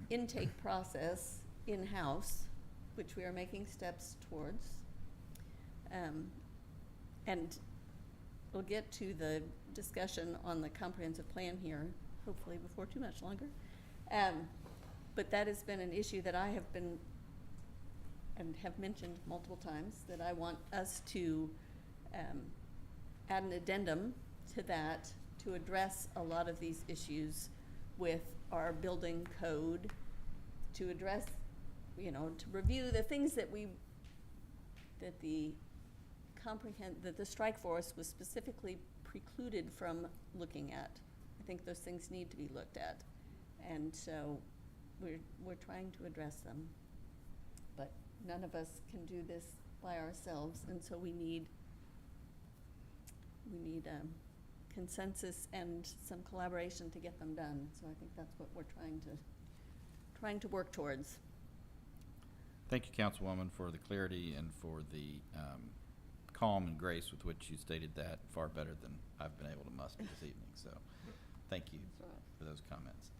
intake process in-house, which we are making steps towards. And we'll get to the discussion on the comprehensive plan here, hopefully before too much longer. But that has been an issue that I have been and have mentioned multiple times, that I want us to add an addendum to that to address a lot of these issues with our building code, to address, you know, to review the things that that the strike force was specifically precluded from looking at. I think those things need to be looked at. And so we're trying to address them. But none of us can do this by ourselves, and so we need consensus and some collaboration to get them done. So I think that's what we're trying to work towards. Thank you, Councilwoman, for the clarity and for the calm and grace with which you stated that, far better than I've been able to muster this evening. So thank you That's right. for those comments.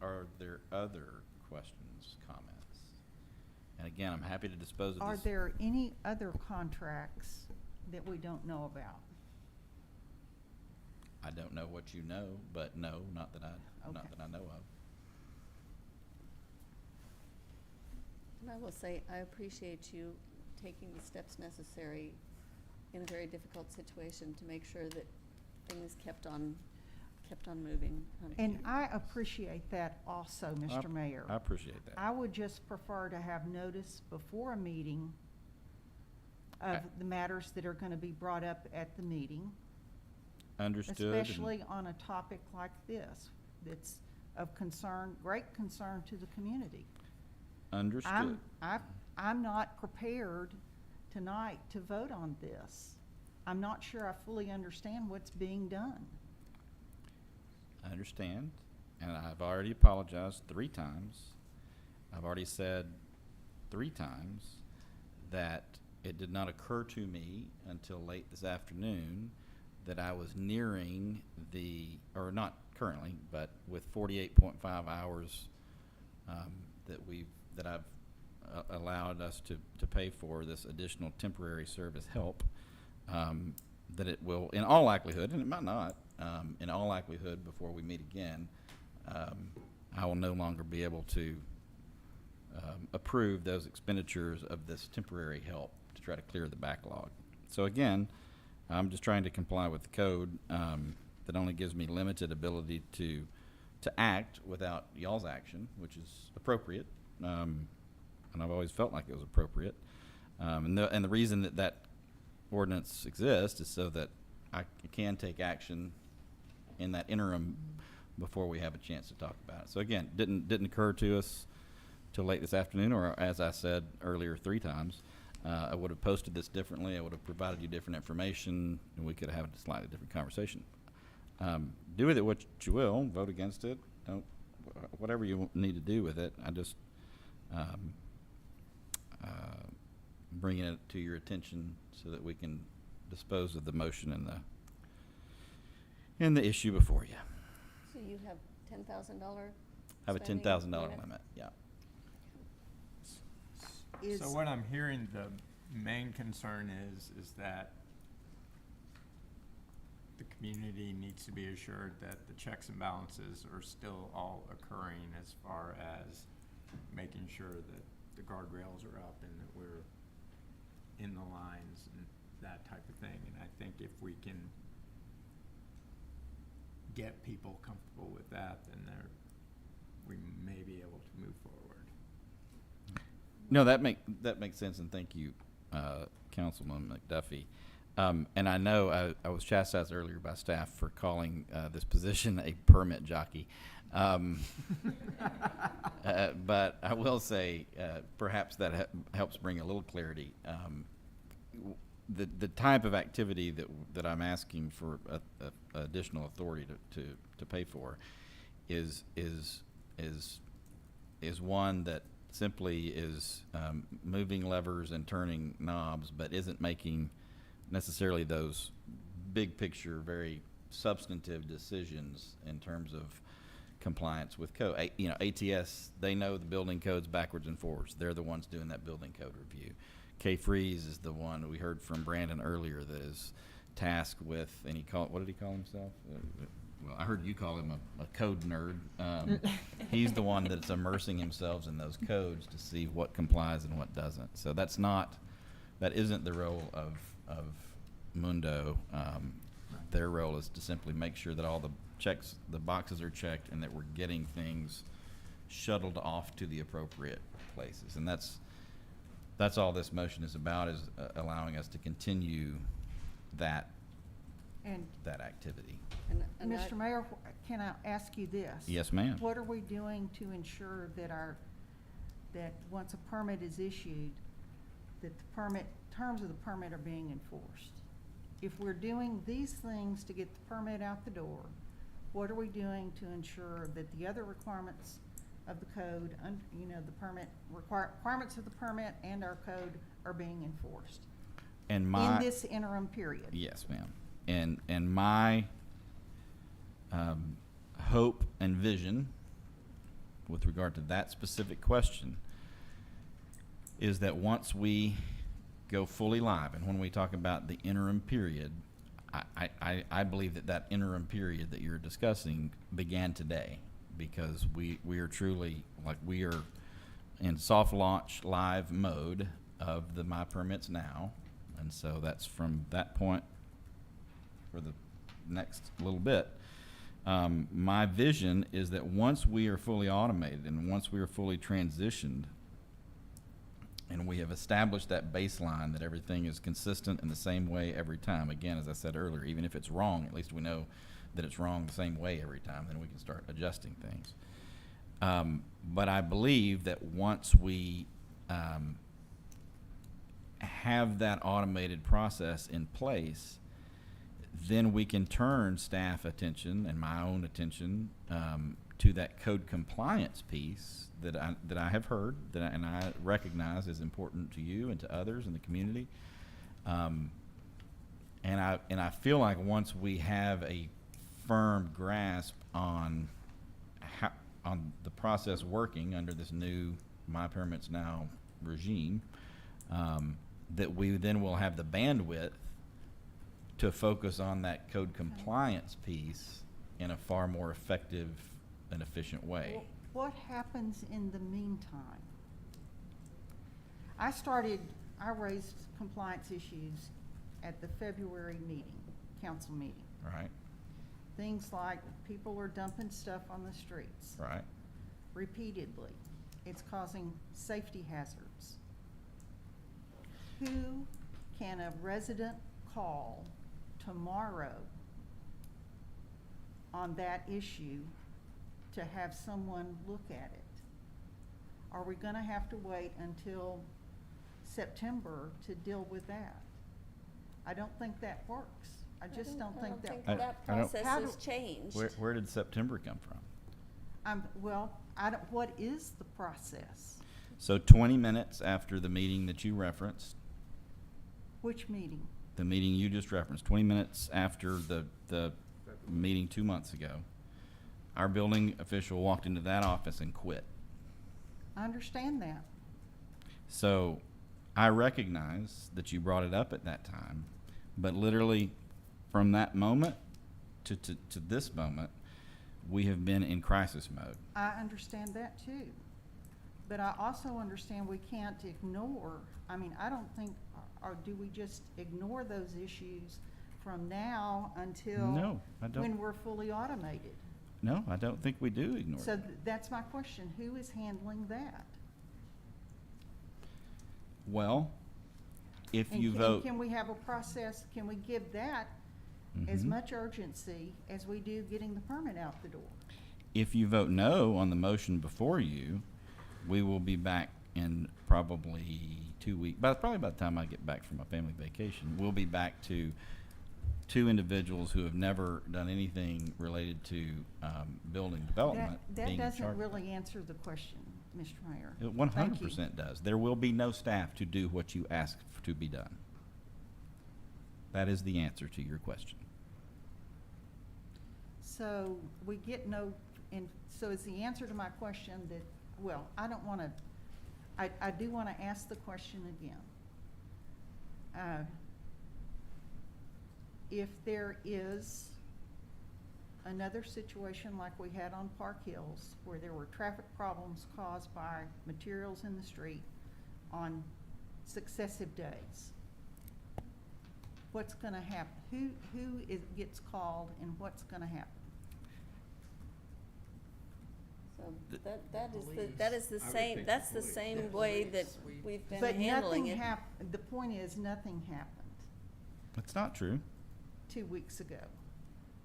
Are there other questions, comments? And again, I'm happy to dispose of Are this. there any other contracts that we don't know about? I don't know what you know, but no, not that I Okay. know of. And I will say, I appreciate you taking the steps necessary in a very difficult situation to make sure that things kept on moving. And I appreciate that also, Mr. Mayor. I appreciate that. I would just prefer to have notice before a meeting of Okay. the matters that are gonna be brought up at the meeting. Understood. and- Especially on a topic like this, that's of concern, great concern to the community. Understood. I'm not prepared tonight to vote on this. I'm not sure I fully understand what's being done. I understand, and I've already apologized 3 times. I've already said 3 times that it did not occur to me until late this afternoon that I was nearing or not currently, but with 48.5 hours that I've allowed us to pay for this additional temporary service help, that it will, in all likelihood, and it might not, in all likelihood, before we meet again, I will no longer be able to approve those expenditures of this temporary help to try to clear the backlog. So again, I'm just trying to comply with the code that only gives me limited ability to act without y'all's action, which is appropriate, and I've always felt like it was appropriate. And the reason that ordinance exists is so that I can take action in that interim before we have a chance to talk about it. So again, didn't occur to us till late this afternoon, or as I said earlier 3 times. I would have posted this differently. I would have provided you different information, and we could have had a slightly different conversation. Do with it what you will. Vote against it. Whatever you need to do with it. I just bringing it to your attention so that we can dispose of the motion and the issue before you. So you have $10,000? I have a $10,000 limit. Yeah. So what I'm hearing, the main concern is that the community needs to be assured that the checks and balances are still all occurring as far as making sure that the guardrails are up and that we're in the lines and that type of thing. And I think if we can get people comfortable with that, then we may be able to move forward. No, that makes sense, and thank you, Councilman McDuffie. And I know I was chastised earlier by staff for calling this position a permit jockey. But I will say, perhaps that helps bring a little clarity. The type of activity that I'm asking for additional authority to pay for is one that simply is moving levers and turning knobs, but isn't making necessarily those big picture, very substantive decisions in terms of compliance with code. ATS, they know the building codes backwards and forwards. They're the ones doing that building code review. K-Freeze is the one we heard from Brandon earlier that is tasked with, and what did he call himself? Well, I heard you call him a code nerd. He's the one that's immersing himself in those codes to see what complies and what doesn't. So that isn't the role of Mundo. Their role is to simply make sure that all the boxes are checked and that we're getting things shuttled off to the appropriate places. And that's all this motion is about, is allowing us to continue that activity. And Mr. Mayor, can I ask you this? Yes, ma'am. What are we doing to ensure that that once a permit is issued, that the terms of the permit are being enforced? If we're doing these things to get the permit out the door, what are we doing to ensure that the other requirements of the code, the permit requirements of the permit and our code are being enforced And in this interim period? Yes, ma'am. And my hope and vision with regard to that specific question is that once we go fully live, and when we talk about the interim period, I believe that interim period that you're discussing began today, because we are truly, we are in soft launch live mode of the My Permits Now. And so that's from that point for the next little bit. My vision is that once we are fully automated and once we are fully transitioned and we have established that baseline that everything is consistent in the same way every time, again, as I said earlier, even if it's wrong, at least we know that it's wrong the same way every time, then we can start adjusting things. But I believe that once we have that automated process in place, then we can turn staff attention and my own attention to that code compliance piece that I have heard and I recognize is important to you and to others in the community. And I feel like once we have a firm grasp on the process working under this new My Permits Now regime, that we then will have the bandwidth to focus on that code compliance piece in a far more effective and efficient way. What happens in the meantime? I raised compliance issues at the February council meeting. Right, Things like people are dumping stuff on the streets right. repeatedly. It's causing safety hazards. Who can a resident call tomorrow on that issue to have someone look at it? Are we gonna have to wait until September to deal with that? I don't think that works. I just don't think that I don't think that I don't- process How has do- changed. Where did September come from? What is the process? So 20 minutes after the meeting that you referenced, Which meeting? the meeting you just referenced, 20 minutes after the meeting 2 months ago, our building official walked into that office and quit. I understand that. So I recognize that you brought it up at that time, but literally from that moment to this moment, we have been in crisis mode. I understand that too. But I also understand we can't ignore, I mean, I don't think, or do we just ignore those issues from now until No, I don't. when we're fully automated? No, I don't think we do ignore So it. that's my question, who is handling that? Well, if And you can- vote. Can we have a process, can we give that as Mhm. much urgency as we do getting the permit out the door? If you vote no on the motion before you, we will be back in probably 2 weeks, probably by the time I get back from my family vacation, we'll be back to two individuals who have never done anything related to building development That being in doesn't charge. really answer the question, Mr. Mayor. It 100% Thank you. does. There will be no staff to do what you ask to be done. That is the answer to your question. So we get no, and so is the answer to my question that, well, I don't want to, I do want to ask the question again. If there is another situation like we had on Park Hills, where there were traffic problems caused by materials in the street on successive days, what's going to happen? Who gets called and what's going to happen? So The- that is the I would same, think that's the the police. same The way that police, we've been But handling nothing it. the point is, nothing happened That's not true. 2 weeks ago.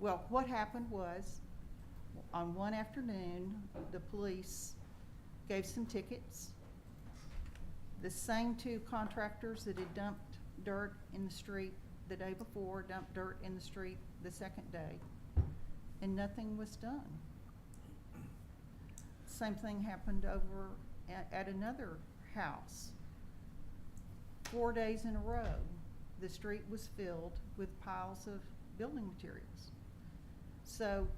Well, what happened was, on one afternoon, the police gave some tickets. The same two contractors that had dumped dirt in the street the day before dumped dirt in the street the second day, and nothing was done. Same thing happened over at another house. 4 days in a row, the street was filled with piles of building materials. So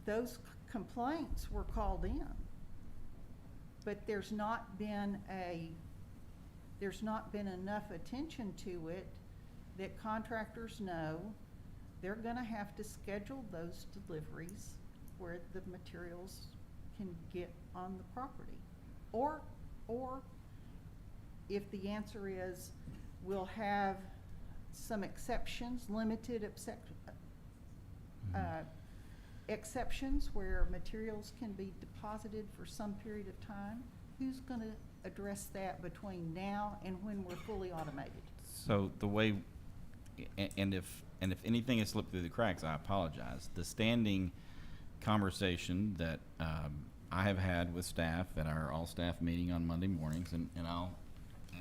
those complaints were called in, but there's not been enough attention to it that contractors know they're gonna have to schedule those deliveries where the materials can get on the property. Or if the answer is, we'll have some exceptions, limited exceptions where materials can be deposited for some period of time, who's gonna address that between now and when we're fully automated? So the way, and if anything has slipped through the cracks, I apologize. The standing conversation that I have had with staff at our all-staff meeting on Monday mornings, and I'll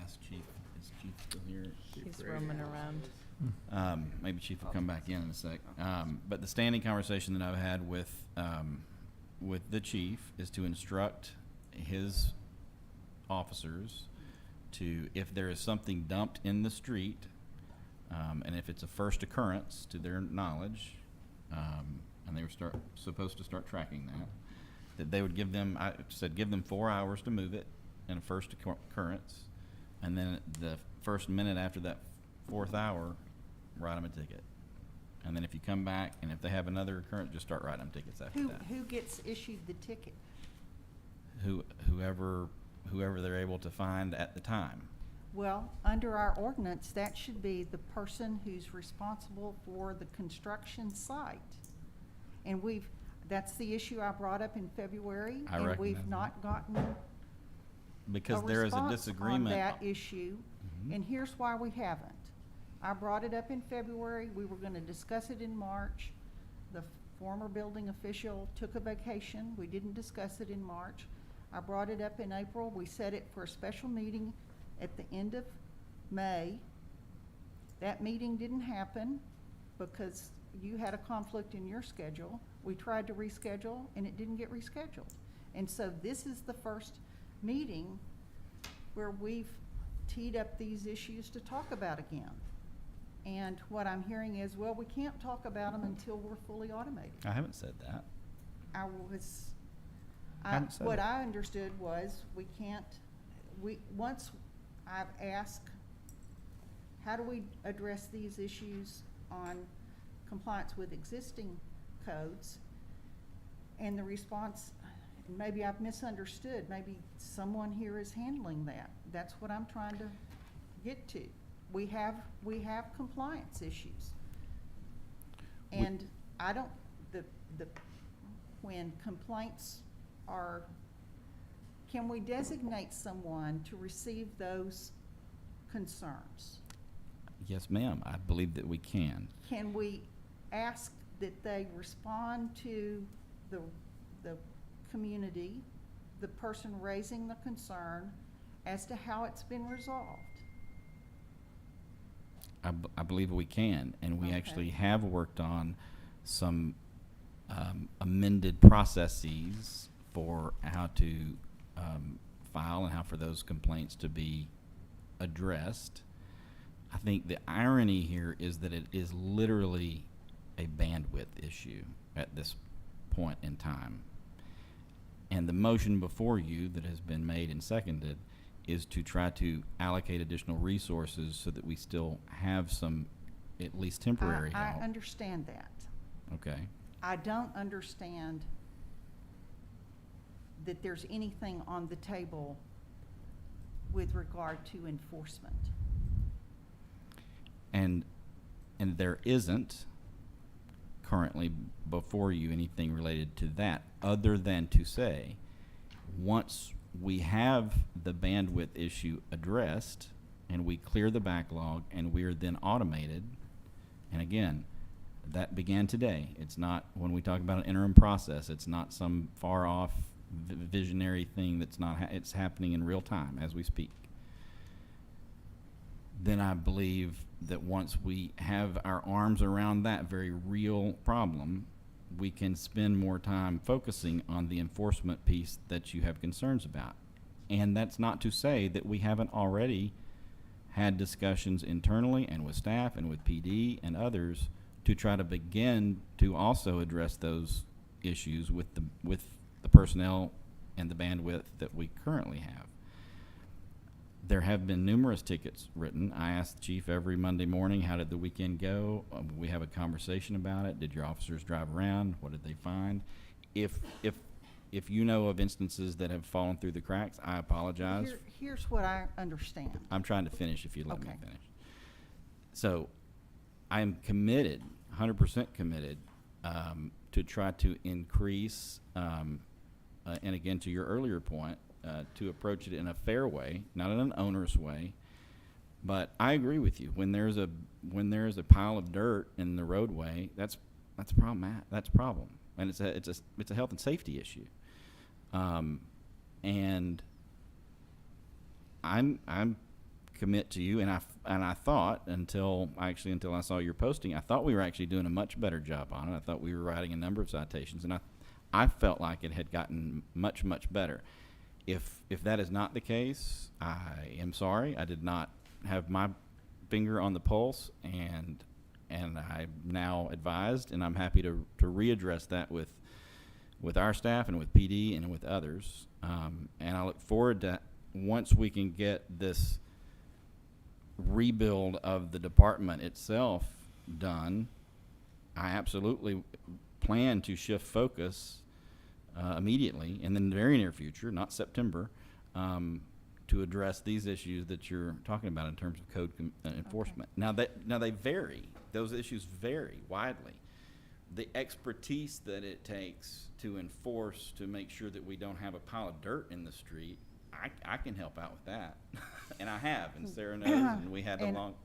ask Chief, is Chief still here? He's roaming around. Maybe Chief will come back in a sec. But the standing conversation that I've had with the chief is to instruct his officers to, if there is something dumped in the street, and if it's a first occurrence to their knowledge, and they were supposed to start tracking that they would give them, I said, give them 4 hours to move it in a first occurrence, and then the first minute after that 4th hour, write them a ticket. And then if you come back, and if they have another occurrence, just start writing them tickets after that. Who gets issued the ticket? Whoever they're able to find at the time. Well, under our ordinance, that should be the person who's responsible for the construction site. And that's the issue I brought up in February. I And recognize we've that. not gotten Because a there is a response disagreement. on that issue, Mhm. and here's why we haven't. I brought it up in February, we were gonna discuss it in March. The former building official took a vacation, we didn't discuss it in March. I brought it up in April, we set it for a special meeting at the end of May. That meeting didn't happen because you had a conflict in your schedule. We tried to reschedule and it didn't get rescheduled. And so this is the first meeting where we've teed up these issues to talk about again. And what I'm hearing is, well, we can't talk about them until we're fully automated. I haven't said that. Haven't said What it. I understood was, once I've asked, how do we address these issues on compliance with existing codes? And the response maybe I've misunderstood, maybe someone here is handling that. That's what I'm trying to get to. We have compliance issues. And I don't, when complaints are, can we designate someone to receive those concerns? Yes, ma'am, I believe that we can. Can we ask that they respond to the community, the person raising the concern, as to how it's been resolved? I believe we can, and we Okay. actually have worked on some amended processes for how to file and how for those complaints to be addressed. I think the irony here is that it is literally a bandwidth issue at this point in time. And the motion before you that has been made and seconded is to try to allocate additional resources so that we still have some, at least temporary I help. understand that. Okay. I don't understand that there's anything on the table with regard to enforcement. And there isn't currently before you anything related to that, other than to say, once we have the bandwidth issue addressed and we clear the backlog and we are then automated, and again, that began today. It's not, when we talk about an interim process, it's not some far off visionary thing that's not, it's happening in real time as we speak. Then I believe that once we have our arms around that very real problem, we can spend more time focusing on the enforcement piece that you have concerns about. And that's not to say that we haven't already had discussions internally and with staff and with PD and others to try to begin to also address those issues with the personnel and the bandwidth that we currently have. There have been numerous tickets written. I ask the chief every Monday morning, how did the weekend go? We have a conversation about it. Did your officers drive around? What did they find? If you know of instances that have fallen through the cracks, I apologize. Here's what I understand. I'm trying to finish if you let me Okay. finish. So I am committed, 100% committed, to try to increase, and again, to your earlier point, to approach it in a fair way, not in an onerous way. But I agree with you. When there's a pile of dirt in the roadway, that's a problem. That's a problem, and it's a health and safety issue. And I'm commit to you, and I thought until I saw your posting, I thought we were actually doing a much better job on it. I thought we were writing a number of citations, and I felt like it had gotten much better. If that is not the case, I am sorry. I did not have my finger on the pulse, and I'm now advised, and I'm happy to readdress that with our staff and with PD and with others. And I look forward to, once we can get this rebuild of the department itself done, I absolutely plan to shift focus immediately in the very near future, not September, to address these issues that you're talking about in terms of code enforcement. Okay. Now they vary. Those issues vary widely. The expertise that it takes to enforce, to make sure that we don't have a pile of dirt in the street, I can help out with that. And I have, and Sarah knows, and we had a long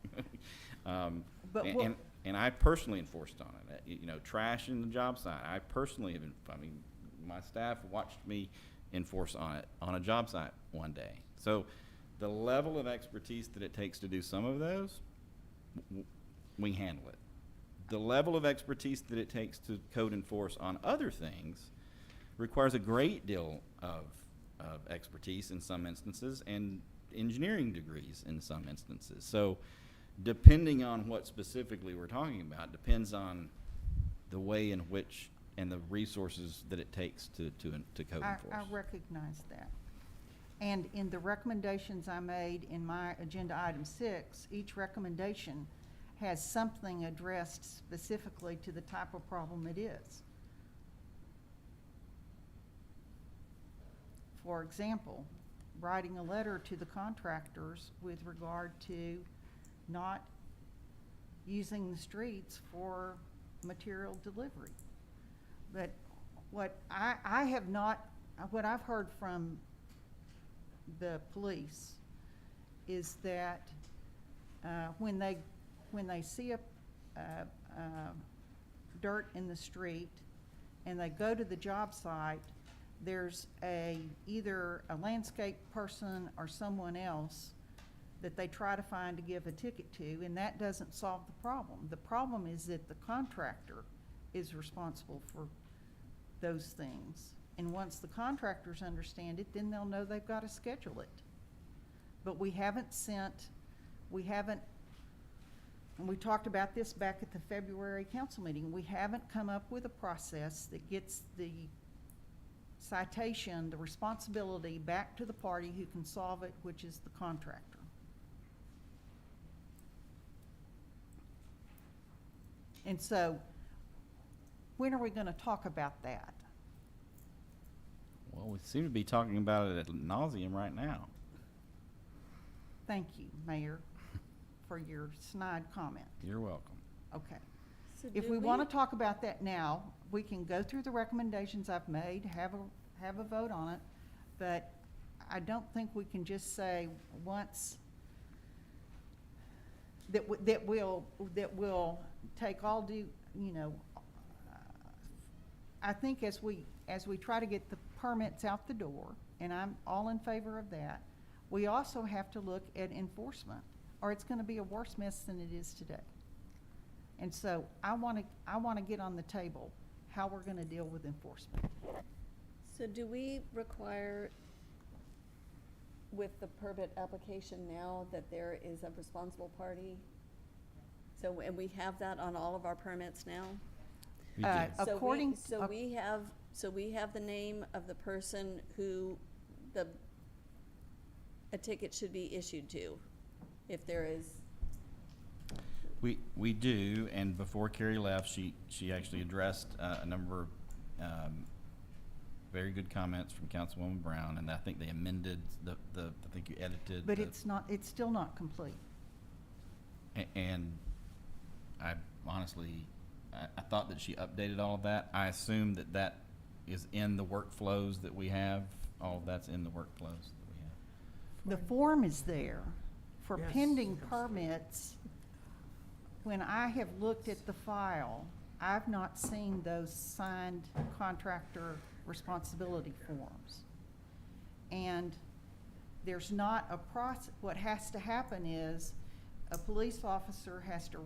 and I personally enforced on it. You know, trash in the job site, I personally have, my staff watched me enforce on it on a job site one day. So the level of expertise that it takes to do some of those, we handle it. The level of expertise that it takes to code enforce on other things requires a great deal of expertise in some instances and engineering degrees in some instances. So depending on what specifically we're talking about depends on the way in which and the resources that it takes to code enforce. I recognize that. And in the recommendations I made in my agenda item 6, each recommendation has something addressed specifically to the type of problem it is. for example, writing a letter to the contractors with regard to not using the streets for material delivery. But what I have not, what I've heard from the police is that when they see a dirt in the street and they go to the job site, there's either a landscape person or someone else that they try to find to give a ticket to, and that doesn't solve the problem. The problem is that the contractor is responsible for those things. And once the contractors understand it, then they'll know they've got to schedule it. But we haven't, and we talked about this back at the February council meeting, we haven't come up with a process that gets the citation, the responsibility back to the party who can solve it, which is the contractor. And so, when are we gonna talk about that? Well, we seem to be talking about it ad nauseum right now. Thank you, Mayor, for your snide comment. You're welcome. Okay. So If do we wanna talk about that now, we can go through the recommendations I've made, have a vote on it, but I don't think we can just say once that we'll take all due, I think as we try to get the permits out the door, and I'm all in favor of that, we also have to look at enforcement, or it's gonna be a worse mess than it is today. And so I wanna get on the table how we're gonna deal with enforcement. So do we require with the permit application now that there is a responsible party? So, and we have that on all of our permits now? We do. According- So we have the name of the person who a ticket should be issued to, if there is. We do, and before Carrie left, she actually addressed a number of very good comments from Councilwoman Brown, and I think they amended I think you edited. But it's still not complete. And I honestly, I thought that she updated all of that. I assume that is in the workflows that we have. All of that's in the workflows that we have. The form is there for Yes, pending yes. permits. When I have looked at the file, I've not seen those signed contractor responsibility forms. And there's not a process. What has to happen is a police officer has to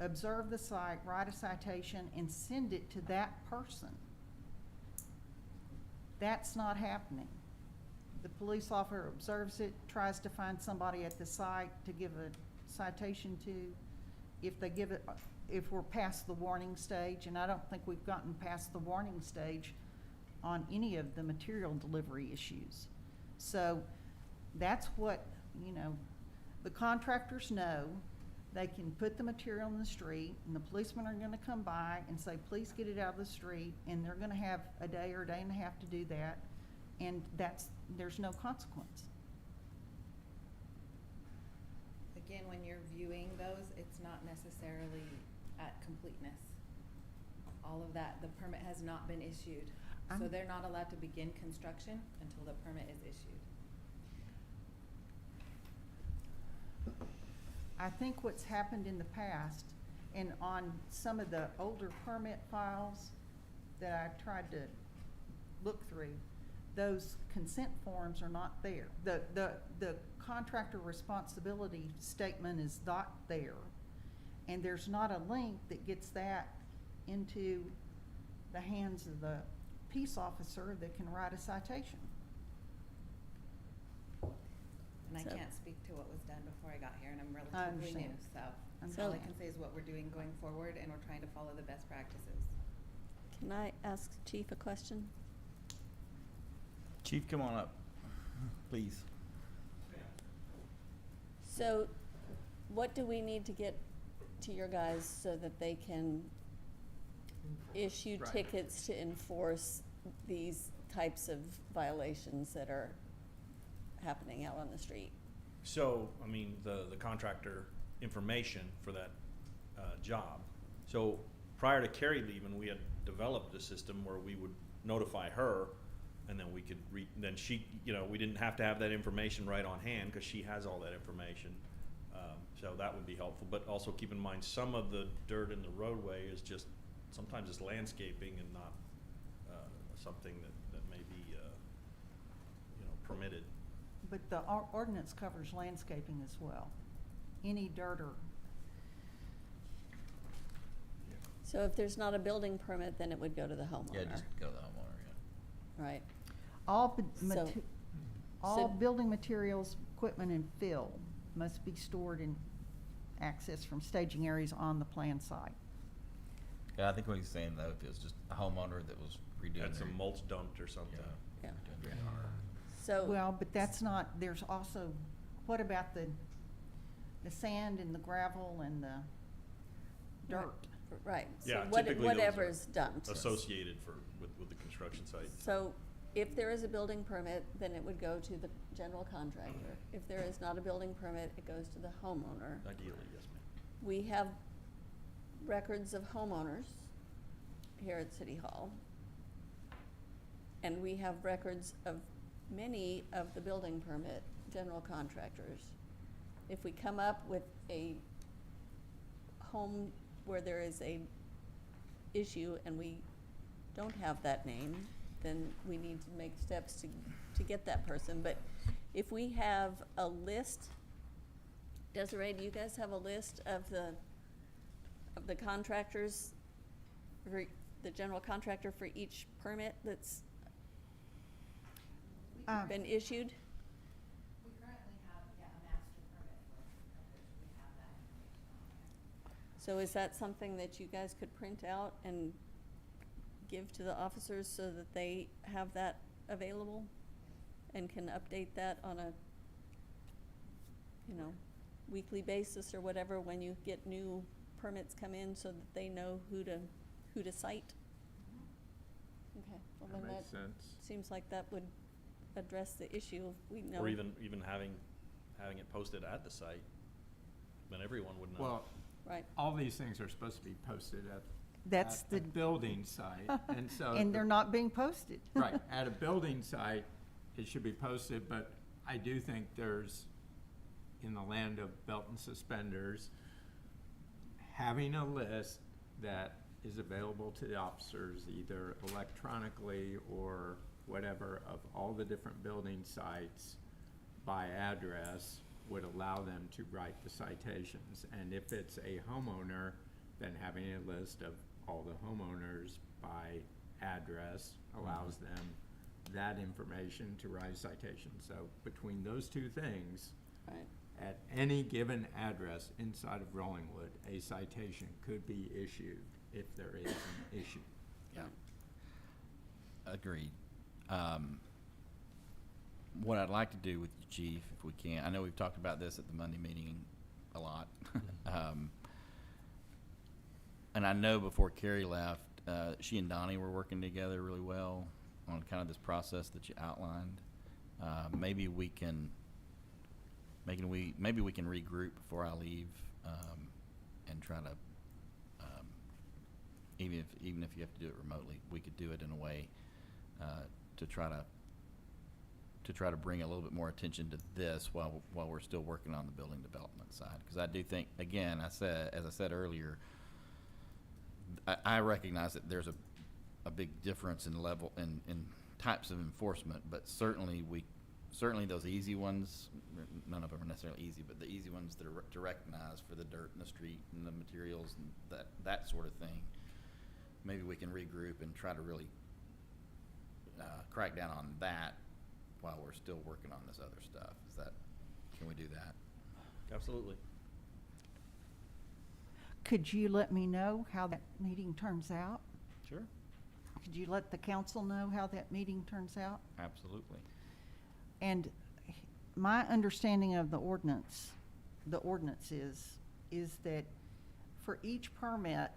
observe the site, write a citation, and send it to that person. That's not happening. The police officer observes it, tries to find somebody at the site to give a citation to. If we're past the warning stage, and I don't think we've gotten past the warning stage on any of the material delivery issues. So that's what, the contractors know. They can put the material in the street, and the policemen are gonna come by and say, please get it out of the street, and they're gonna have a day or a day and a half to do that, and there's no consequence. Again, when you're viewing those, it's not necessarily at completeness. All of that, the permit has not been issued. So they're not allowed to begin construction until the permit is issued. I think what's happened in the past, and on some of the older permit files that I tried to look through, those consent forms are not there. The contractor responsibility statement is not there, and there's not a link that gets that into the hands of the peace officer that can write a citation. And I So- can't speak to what was done before I got here, and I'm I relatively new, understand. so all I can say is what we're doing going forward, and we're trying to follow the best practices. Can I ask Chief a question? Chief, come on up, please. So, what do we need to get to your guys so that they can issue Right. tickets to enforce these types of violations that are happening out on the street. So, I mean, the contractor information for that job. So prior to Carrie leaving, we had developed a system where we would notify her, and then we could then she, you know, we didn't have to have that information right on hand because she has all that information. So that would be helpful. But also keep in mind, some of the dirt in the roadway is just, sometimes it's landscaping and not something that may be, you know, permitted. But the ordinance covers landscaping as well. Any dirt or, So if there's not a building permit, then it would go to the homeowner. Yeah, just go to the homeowner, yeah. Right. all, So- all so- building materials, equipment, and fill must be stored and accessed from staging areas on the planned site. Yeah, I think what he's saying though, if it was just a homeowner that was redoing Had some their- mulch dumped or something. Yeah. Yeah. redoing their yard. So. Well, but that's not, there's also, what about the sand and the gravel and the dirt? Right, so Yeah, typically those are whatever's dumped. Associated with the construction site. So if there is a building permit, then it would go to the general contractor. If there is not a building permit, it goes to the homeowner. Ideally, yes, ma'am. We have records of homeowners here at City Hall. And we have records of many of the building permit general contractors. If we come up with a home where there is a issue and we don't have that name, then we need to make steps to get that person. But if we have a list, Desiree, do you guys have a list of the contractors, for the general contractor for each permit that's been issued? We currently have, a master permit for which we have that information on So is that something that you guys could print out and give to the officers so that they have that available? And can update that on a, you know, weekly basis or whatever when you get new permits come in so that they know who to cite? Okay, well That then makes sense. seems like that would address the issue if we know. Or even having it posted at the site, then everyone would know. Well, Right, all these things are supposed to be posted That's at the. a building site, and so. And the- they're not being posted. Right, at a building site, it should be posted, but I do think there's, in the land of belt and suspenders, having a list that is available to the officers, either electronically or whatever, of all the different building sites by address would allow them to write the citations. And if it's a homeowner, then having a list of all the homeowners by address allows them that information to write citations. So between those two things, right. at any given address inside of Rollingwood, a citation could be issued if there is an issue. Yeah. Agreed. What I'd like to do with you, Chief, if we can, I know we've talked about this at the Monday meeting a lot. And I know before Carrie left, she and Donnie were working together really well on kind of this process that you outlined. Maybe we can regroup before I leave, and try to, even if you have to do it remotely, we could do it in a way to try to bring a little bit more attention to this while we're still working on the building development side. Because I do think, again, as I said earlier, I recognize that there's a big difference in level in types of enforcement, but certainly those easy ones, none of them are necessarily easy, but the easy ones that are to recognize for the dirt in the street and the materials and that sort of thing, maybe we can regroup and try to really crack down on that while we're still working on this other stuff. Can we do that? Absolutely. Could you let me know how that meeting turns out? Sure. Could you let the council know how that meeting turns out? Absolutely. And my understanding of the ordinance is that for each permit,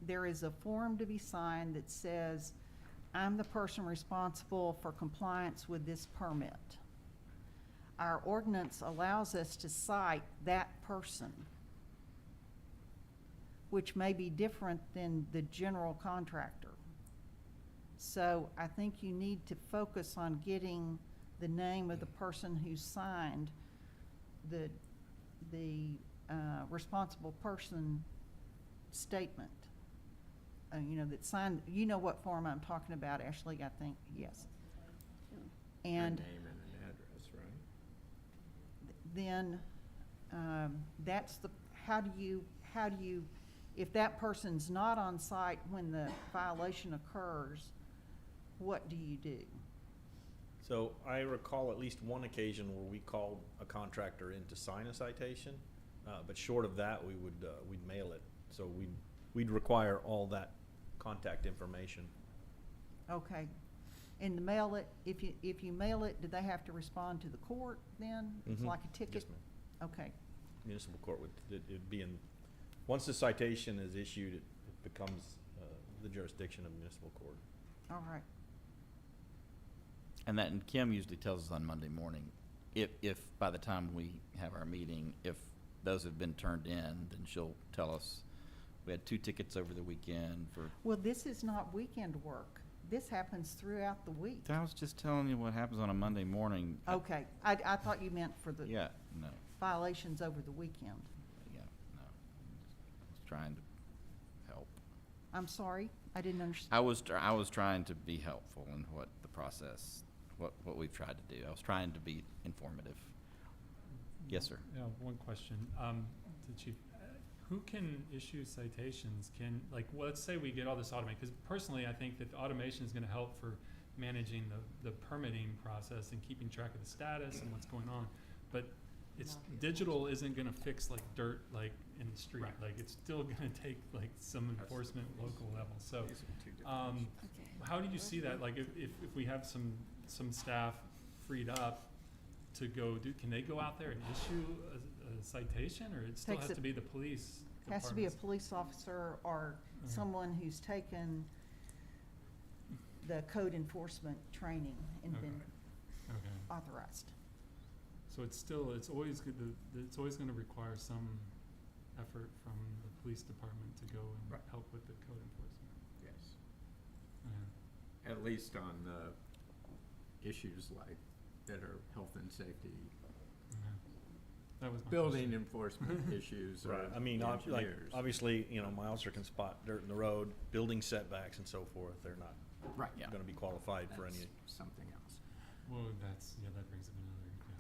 there is a form to be signed that says, I'm the person responsible for compliance with this permit. Our ordinance allows us to cite that person, which may be different than the general contractor. So I think you need to focus on getting the name of the person who signed the responsible person statement. You know, that signed, you know what form I'm talking about, Ashley, I think, yes. And Their name and an address, right? then, that's the, how do you, if that person's not on site when the violation occurs, what do you do? So I recall at least one occasion where we called a contractor in to sign a citation, but short of that, we'd mail it. So we'd require all that contact information. Okay, and to mail it, if you mail it, do they have to respond to the court then? It's Mhm. like a ticket? Yes, ma'am. Okay, Municipal court it'd be in, once the citation is issued, it becomes the jurisdiction of municipal court. all right. And that, and Kim usually tells us on Monday morning, if by the time we have our meeting, if those have been turned in, then she'll tell us, we had 2 tickets over the weekend for. Well, this is not weekend work. This happens throughout the week. I was just telling you what happens on a Monday morning. Okay, I thought you meant for the Yeah, no, violations over the weekend. yeah, no. I was trying to help. I'm sorry, I didn't understand. I was trying to be helpful in what the process, what we've tried to do. I was trying to be informative. Yes, sir. Yeah, one question, to Chief. Who can issue citations? Well, let's say we get all this automated, because personally, I think that the automation is gonna help for managing the permitting process and keeping track of the status and what's going on. But it's, digital isn't gonna fix like dirt, like in the street, Right. like it's still gonna take like some enforcement local level, so. These are 2 different issues. How did you see that, like if we have some staff freed up to go do, can they go out there and issue a citation, or it still Takes has it- to be the police Has to be a department's- police officer or Okay. someone who's taken the code enforcement training and been Okay. Okay, authorized. so it's still, it's always gonna require some effort from the police department to go and Right. help with the code enforcement. Yes. Yeah. At least on the issues like that are health and safety, Okay. That was my building question. enforcement issues or Right, I mean, the like, engineers. obviously, you know, my officer can spot dirt in the road, building setbacks and so forth, they're not Right, gonna be qualified for any. that's something else. Well, that brings up another,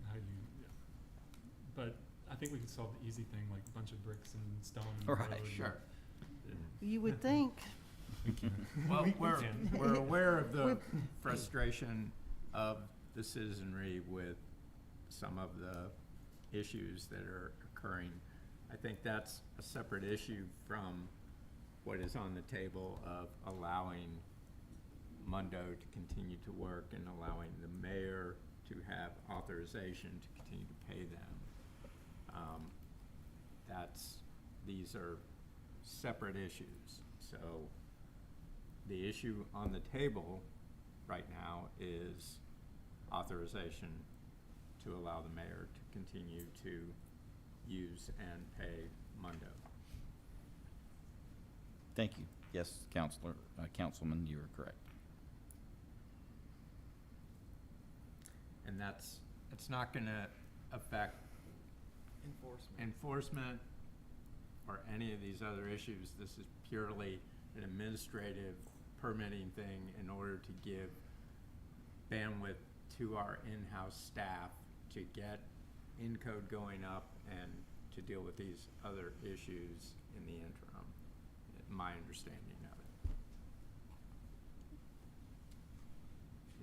how you, yeah. But I think we could solve the easy thing, like a bunch of bricks and stone in the Right, road and- Sure. You would think, We can. Well, We we're, can. we're aware of the We've- frustration of the citizenry with some of the issues that are occurring. I think that's a separate issue from what is on the table of allowing Mundo to continue to work and allowing the mayor to have authorization to continue to pay them. These are separate issues. So the issue on the table right now is authorization to allow the mayor to continue to use and pay Mundo. Thank you. Yes, Councilman, you are correct. And it's not gonna affect enforcement or any of these other issues. This is purely an administrative permitting thing in order to give bandwidth to our in-house staff to get in-code going up and to deal with these other issues in the interim, my understanding of it.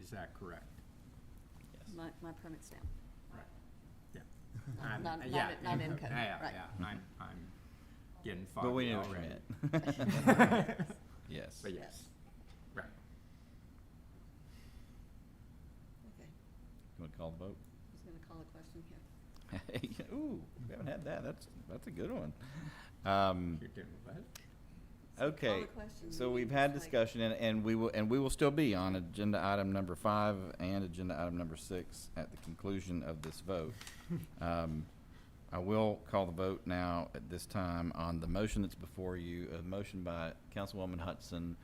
Is that correct? Yes. My permit stamp. Right. Yeah. Not Yeah, in in-code. code, Yeah, right. yeah, I'm getting But we foggy knew what you already. meant. Yes. But yes, right. Okay, You want to call the vote? who's gonna call a question here? Ooh, we haven't had that. That's a good one. You're doing what? Okay, the questions. so We we've need had to, like- discussion, and we will still be on agenda item number 5 and agenda item number 6 at the conclusion of this vote. I will call the vote now at this time on the motion that's before you, a motion by Councilwoman Hudson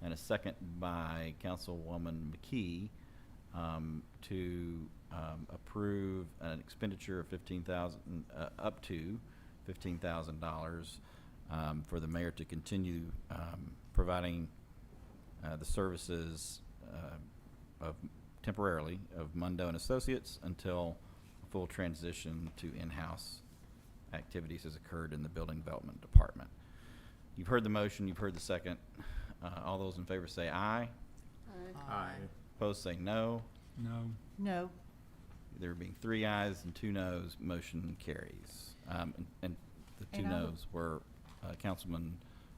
and a second by Councilwoman McKee, to approve an expenditure of up to $15,000 for the mayor to continue providing the services temporarily of Mundo and Associates until a full transition to in-house activities has occurred in the Building Development Department. You've heard the motion, you've heard the second. All those in favor say aye. Aye. Opposed say no. No. No. There being 3 ayes and 2 noes, motion carries. And the 2 And I would- noes were Councilman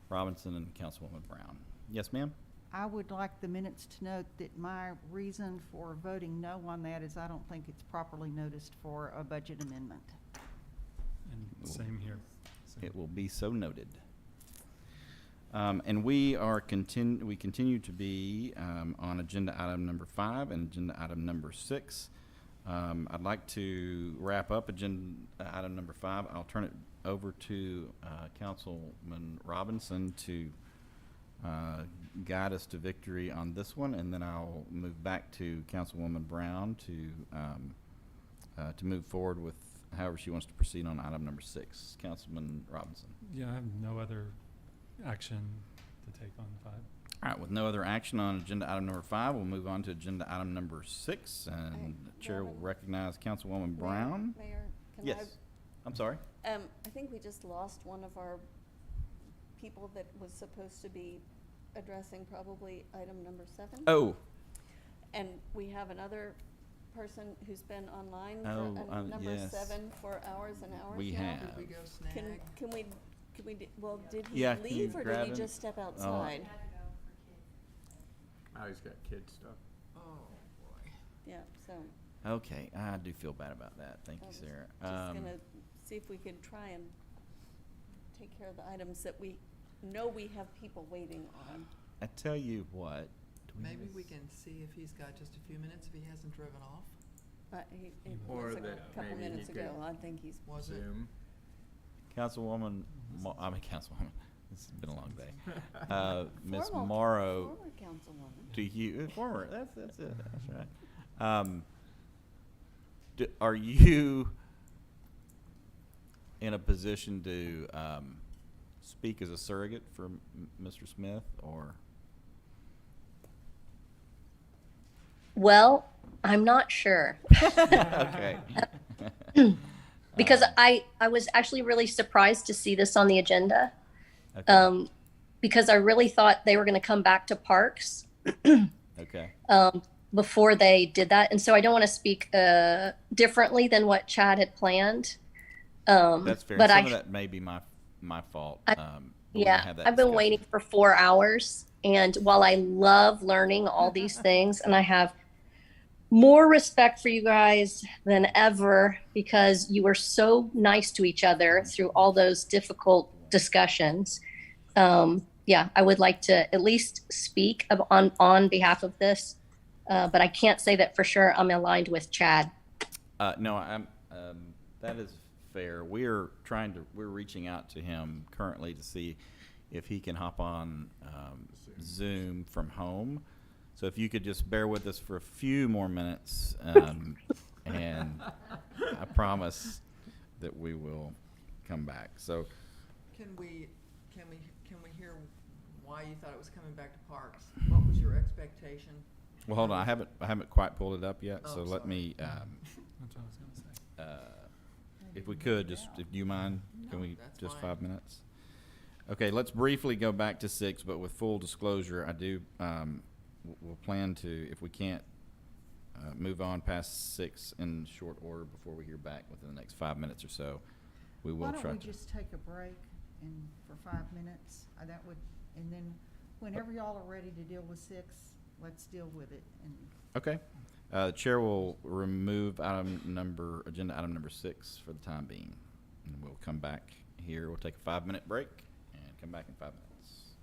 Robinson and Councilwoman Brown. Yes, ma'am? I would like the minutes to note that my reason for voting no on that is I don't think it's properly noticed for a budget amendment. And same here. Same. It will be so noted. And we continue to be on agenda item number 5 and agenda item number 6. I'd like to wrap up agenda item number 5. I'll turn it over to Councilman Robinson to guide us to victory on this one, and then I'll move back to Councilwoman Brown to move forward with however she wants to proceed on item number 6. Councilman Robinson. Yeah, I have no other action to take on 5. All right, with no other action on agenda item number 5, we'll move on to agenda item number 6, and the chair will Robin? recognize Councilwoman Brown. Mayor, can I? Yes, I'm sorry. I think we just lost one of our people that was supposed to be addressing probably item number 7. Oh, And we have another person who's been online Oh, for number yes. 7 for hours and hours We now. have. Did we go snag? Can we, well, did he Yeah, can you leave or did grab he him? just step Oh. outside? Oh, he's got kid stuff. Oh, boy. Yeah, so okay, I do feel bad about that. Thank I you, was Sarah. just gonna see if we could try and take care of the items that we know we have people waiting on. I tell you what. do Maybe miss- we can see if he's got just a few minutes, if he hasn't driven off. It Or was a that couple maybe he minutes ago, could I think he's, Was it? Zoom. Councilwoman, Councilwoman, this has been a long day. Ms. Formal- Morrow, former councilwoman. do you, former, that's it, that's right. Are you in a position to speak as a surrogate for Mr. Smith, or? Well, I'm not sure. Okay. Because I was actually really surprised to see this on the agenda. Okay. Because I really thought they were going to come back to parks Okay. before they did that. And so I don't want to speak differently than what Chad had planned. That's fair. But Some I, of that may be my fault. I- but we can yeah, have that I've been discussion. waiting for 4 hours. And while I love learning all these things, and I have more respect for you guys than ever because you were so nice to each other through all those difficult discussions. Yeah, I would like to at least speak on behalf of this, but I can't say that for sure I'm aligned with Chad. No, that is fair. We're reaching out to him currently to see if he can hop on Zoom from home. So if you could just bear with us for a few more minutes, and I promise that we will come back. So, Can we hear why you thought it was coming back to parks? What was your expectation? well, hold on. I haven't quite pulled it up yet. Oh, So let sorry. me, That's what I was going to say. if we could, just if you mind, can No, we that's just fine. 5 minutes? Okay, let's briefly go back to 6, but with full disclosure, I do. We'll plan to, if we can't move on past 6 in short order before we hear back within the next 5 minutes or so, we will Why try don't we to. just take a break and for 5 minutes? That would, and then whenever y'all are ready to deal with 6, let's deal with it. And Okay. Chair will remove agenda item number 6 for the time being. And we'll come back here. We'll take a 5-minute break and come back in 5 minutes.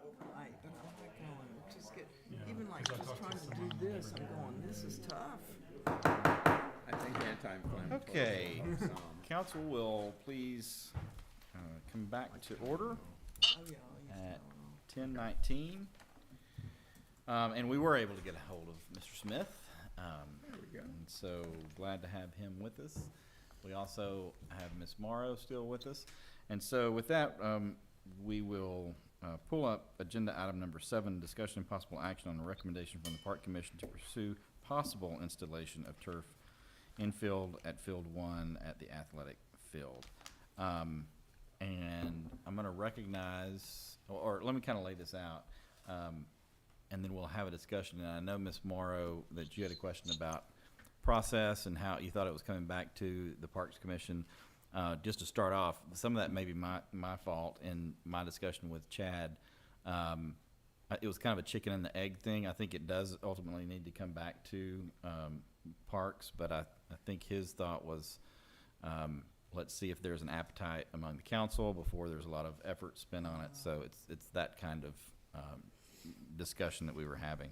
overnight, but I'm like going, just get, Yeah, even like 'cause I just talked to trying to someone do the this, other I'm day. going, this is tough. I think anti-inflammatory. Okay, helps some. council will please come back to order Oh, yeah, he's at going 10:19. And we were able to get a hold of Mr. Smith. There we go. And so glad to have him with us. We also have Ms. Morrow still with us. And so with that, we will pull up agenda item number 7, discussion and possible action on a recommendation from the Park Commission to pursue possible installation of turf infield at Field 1 at the athletic field. And I'm going to recognize, or let me kind of lay this out, and then we'll have a discussion. And I know, Ms. Morrow, that you had a question about process and how you thought it was coming back to the Parks Commission. Just to start off, some of that may be my fault in my discussion with Chad. It was kind of a chicken and the egg thing. I think it does ultimately need to come back to Parks, but I think his thought was, let's see if there's an appetite among the council before there's a lot of effort spent on it. So it's that kind of discussion that we were having.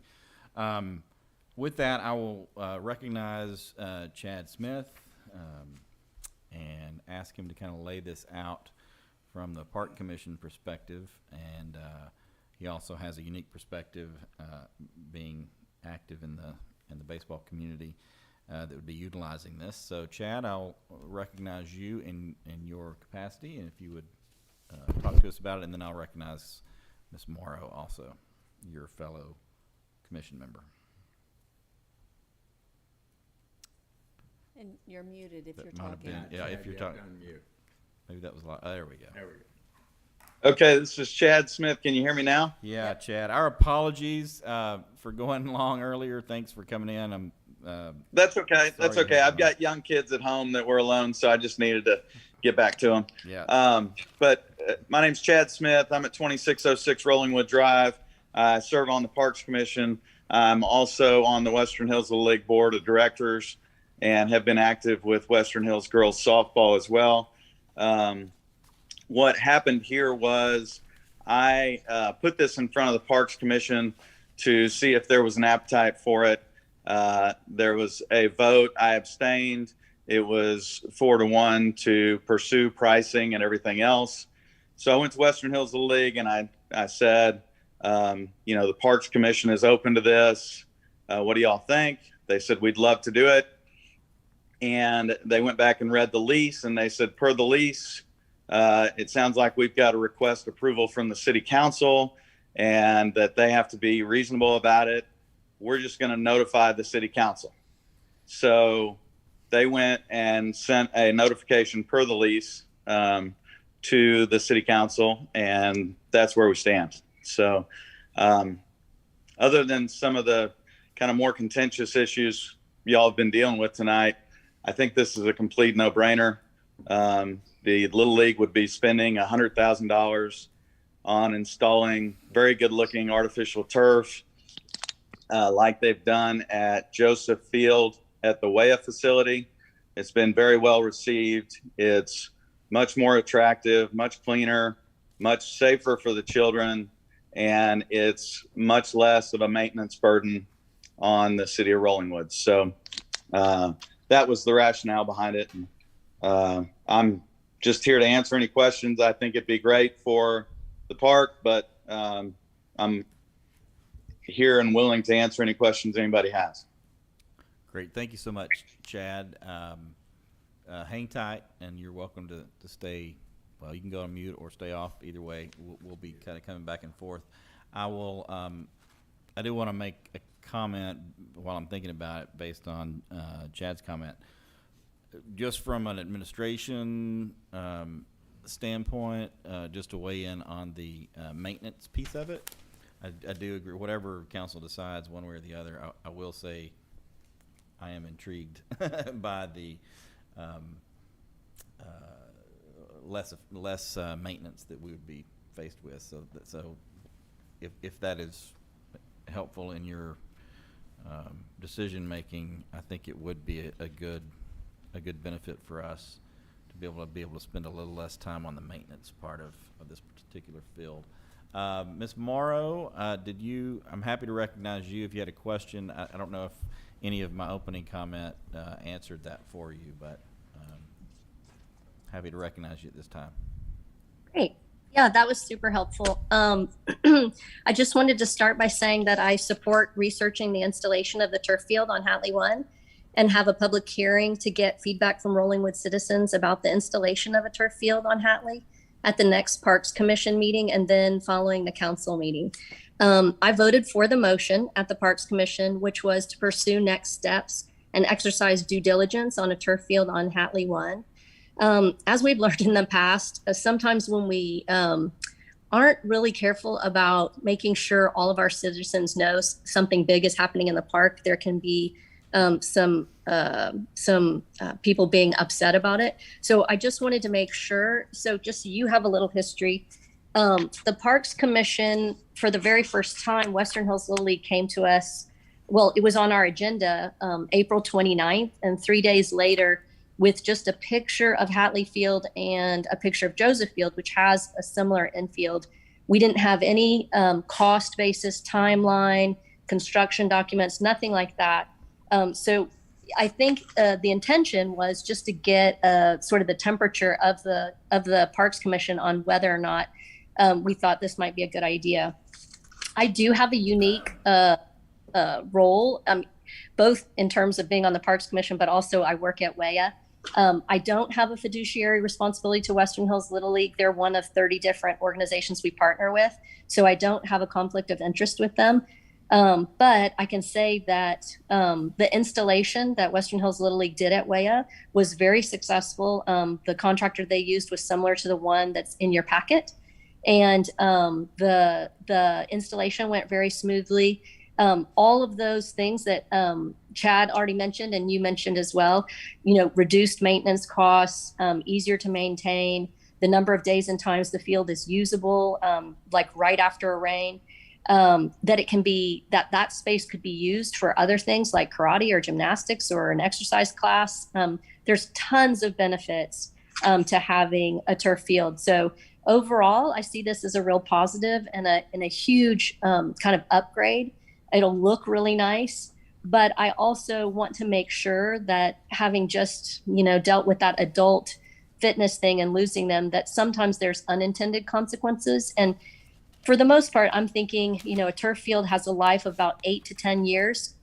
With that, I will recognize Chad Smith and ask him to kind of lay this out from the Park Commission perspective. And he also has a unique perspective, being active in the baseball community, that would be utilizing this. So, Chad, I'll recognize you in your capacity, and if you would talk to us about it, and then I'll recognize Ms. Morrow also, your fellow commission member. And you're muted if That you're might have talking. been- yeah, if Chad, you're you have talking- to unmute. Maybe that was there we go. There we go. Okay, this is Chad Smith. Can you hear me now? Yeah, Chad. Our apologies for going long earlier. Thanks for coming in. I'm. That's okay. That's Sorry to okay. hear I've about got young kids at home that were alone, so I just needed to get back to them. Yeah. But my name's Chad Smith. I'm at 2606 Rollingwood Drive. I serve on the Parks Commission. I'm also on the Western Hills Little League Board of Directors and have been active with Western Hills Girls Softball as well. What happened here was I put this in front of the Parks Commission to see if there was an appetite for it. There was a vote. I abstained. It was 4-1 to pursue pricing and everything else. So I went to Western Hills Little League and I said, the Parks Commission is open to this. What do y'all think? They said, we'd love to do it. And they went back and read the lease and they said, per the lease, it sounds like we've got to request approval from the city council and that they have to be reasonable about it. We're just going to notify the city council. So they went and sent a notification per the lease to the city council, and that's where we stand. So other than some of the kind of more contentious issues y'all have been dealing with tonight, I think this is a complete no-brainer. The Little League would be spending $100,000 on installing very good-looking artificial turf, like they've done at Joseph Field at the Weah facility. It's been very well received. It's much more attractive, much cleaner, much safer for the children, and it's much less of a maintenance burden on the city of Rollingwood. So that was the rationale behind it. I'm just here to answer any questions. I think it'd be great for the park, but I'm here and willing to answer any questions anybody has. Great. Thank you so much, Chad. Hang tight, and you're welcome to stay. Well, you can go on mute or stay off. Either way, we'll be kind of coming back and forth. I will. I do want to make a comment while I'm thinking about it, based on Chad's comment. Just from an administration standpoint, just to weigh in on the maintenance piece of it, I do agree. Whatever council decides, one way or the other, I will say I am intrigued by the less maintenance that we would be faced with. So if that is helpful in your decision making, I think it would be a good benefit for us to be able to spend a little less time on the maintenance part of this particular field. Ms. Morrow, I'm happy to recognize you if you had a question. I don't know if any of my opening comment answered that for you, but happy to recognize you at this time. Great. Yeah, that was super helpful. I just wanted to start by saying that I support researching the installation of the turf field on Hatley 1 and have a public hearing to get feedback from Rollingwood citizens about the installation of a turf field on Hatley at the next Parks Commission meeting and then following the council meeting. I voted for the motion at the Parks Commission, which was to pursue next steps and exercise due diligence on a turf field on Hatley 1. As we've learned in the past, sometimes when we aren't really careful about making sure all of our citizens know something big is happening in the park, there can be some people being upset about it. So I just wanted to make sure, so just so you have a little history, the Parks Commission, for the very first time, Western Hills Little League came to us, well, it was on our agenda April 29th, and 3 days later, with just a picture of Hatley Field and a picture of Joseph Field, which has a similar infield. We didn't have any cost basis, timeline, construction documents, nothing like that. So I think the intention was just to get sort of the temperature of the Parks Commission on whether or not we thought this might be a good idea. I do have a unique role, both in terms of being on the Parks Commission, but also I work at WEA. I don't have a fiduciary responsibility to Western Hills Little League. They're one of 30 different organizations we partner with, so I don't have a conflict of interest with them. But I can say that the installation that Western Hills Little League did at WEA was very successful. The contractor they used was similar to the one that's in your packet, and the installation went very smoothly. All of those things that Chad already mentioned and you mentioned as well, reduced maintenance costs, easier to maintain, the number of days and times the field is usable, like right after a rain, that it can be, that space could be used for other things like karate or gymnastics or an exercise class. There's tons of benefits to having a turf field. So overall, I see this as a real positive and a huge kind of upgrade. It'll look really nice, but I also want to make sure that having just, dealt with that adult fitness thing and losing them, that sometimes there's unintended consequences. And for the most part, I'm thinking, a turf field has a life of about 8 to 10 years,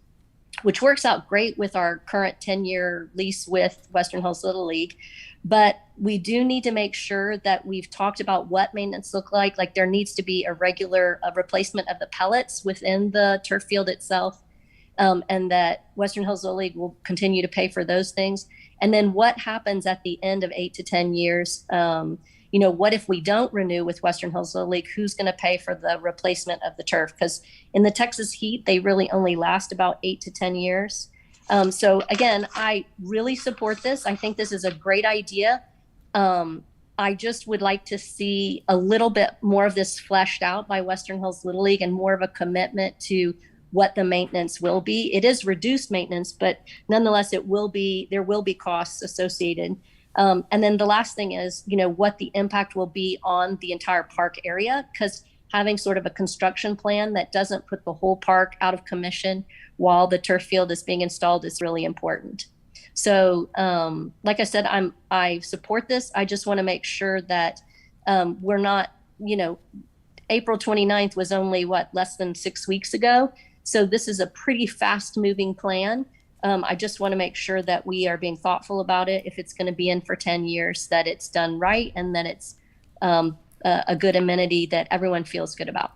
which works out great with our current 10-year lease with Western Hills Little League. But we do need to make sure that we've talked about what maintenance look like. Like there needs to be a regular replacement of the pellets within the turf field itself, and that Western Hills Little League will continue to pay for those things. And then what happens at the end of 8 to 10 years? What if we don't renew with Western Hills Little League? Who's going to pay for the replacement of the turf? Because in the Texas heat, they really only last about 8 to 10 years. So again, I really support this. I think this is a great idea. I just would like to see a little bit more of this fleshed out by Western Hills Little League and more of a commitment to what the maintenance will be. It is reduced maintenance, but nonetheless, there will be costs associated. And then the last thing is, what the impact will be on the entire park area, because having sort of a construction plan that doesn't put the whole park out of commission while the turf field is being installed is really important. So, like I said, I support this. I just want to make sure that we're not, April 29th was only less than 6 weeks ago. So this is a pretty fast moving plan. I just want to make sure that we are being thoughtful about it. If it's going to be in for 10 years, that it's done right and that it's a good amenity that everyone feels good about.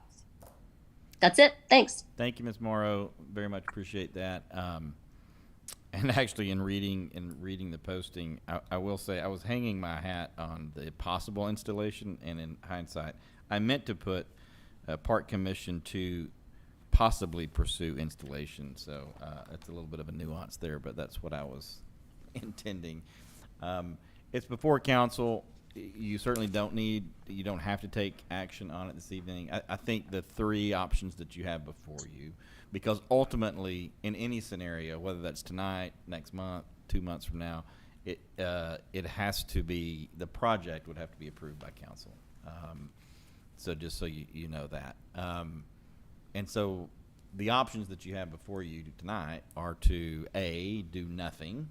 That's it. Thanks. Thank you, Ms. Morrow. Very much appreciate that. And actually, in reading the posting, I will say I was hanging my hat on the possible installation, and in hindsight, I meant to put Park Commission to possibly pursue installation. So it's a little bit of a nuance there, but that's what I was intending. It's before council. You certainly you don't have to take action on it this evening. I think the three options that you have before you, because ultimately in any scenario, whether that's tonight, next month, 2 months from now, it has to be, the project would have to be approved by council. So just so you know that. And so the options that you have before you tonight are to A, do nothing,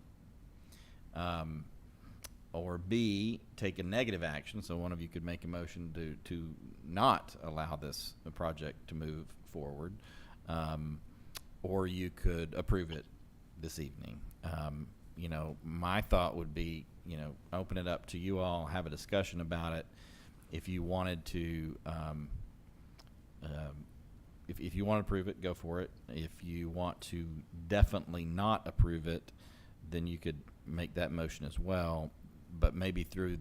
or B, take a negative action. So one of you could make a motion to not allow this project to move forward, or you could approve it this evening. You know, my thought would be, you know, open it up to you all, have a discussion about it. If you wanted to, if you want to approve it, go for it. If you want to definitely not approve it, then you could make that motion as well. But maybe through,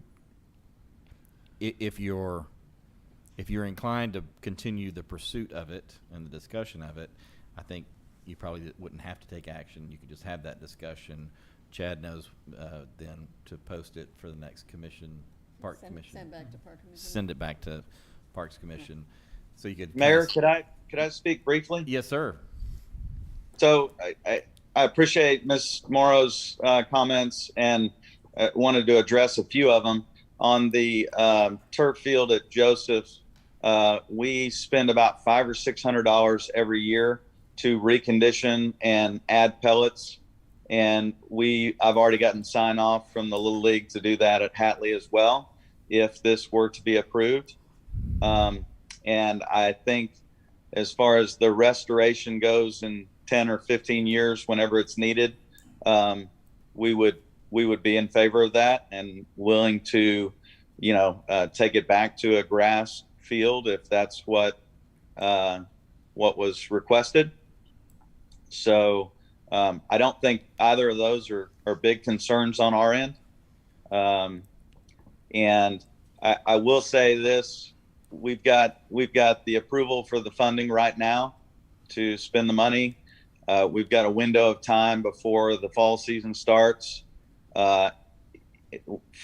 if you're inclined to continue the pursuit of it and the discussion of it, I think you probably wouldn't have to take action. You could just have that discussion. Chad knows then to post it for the next commission, Park Commission. Send back to Park Commission. Send it back to Parks Commission. So you could. Mayor, could I speak briefly? Yes, sir. So I appreciate Ms. Morrow's comments and wanted to address a few of them. On the turf field at Joseph, we spend about $500 or $600 every year to recondition and add pellets. And I've already gotten sign off from the Little League to do that at Hatley as well, if this were to be approved. And I think as far as the restoration goes in 10 or 15 years, whenever it's needed, we would be in favor of that and willing to, you know, take it back to a grass field if that's what was requested. So I don't think either of those are big concerns on our end. And I will say this, we've got the approval for the funding right now to spend the money. We've got a window of time before the fall season starts. From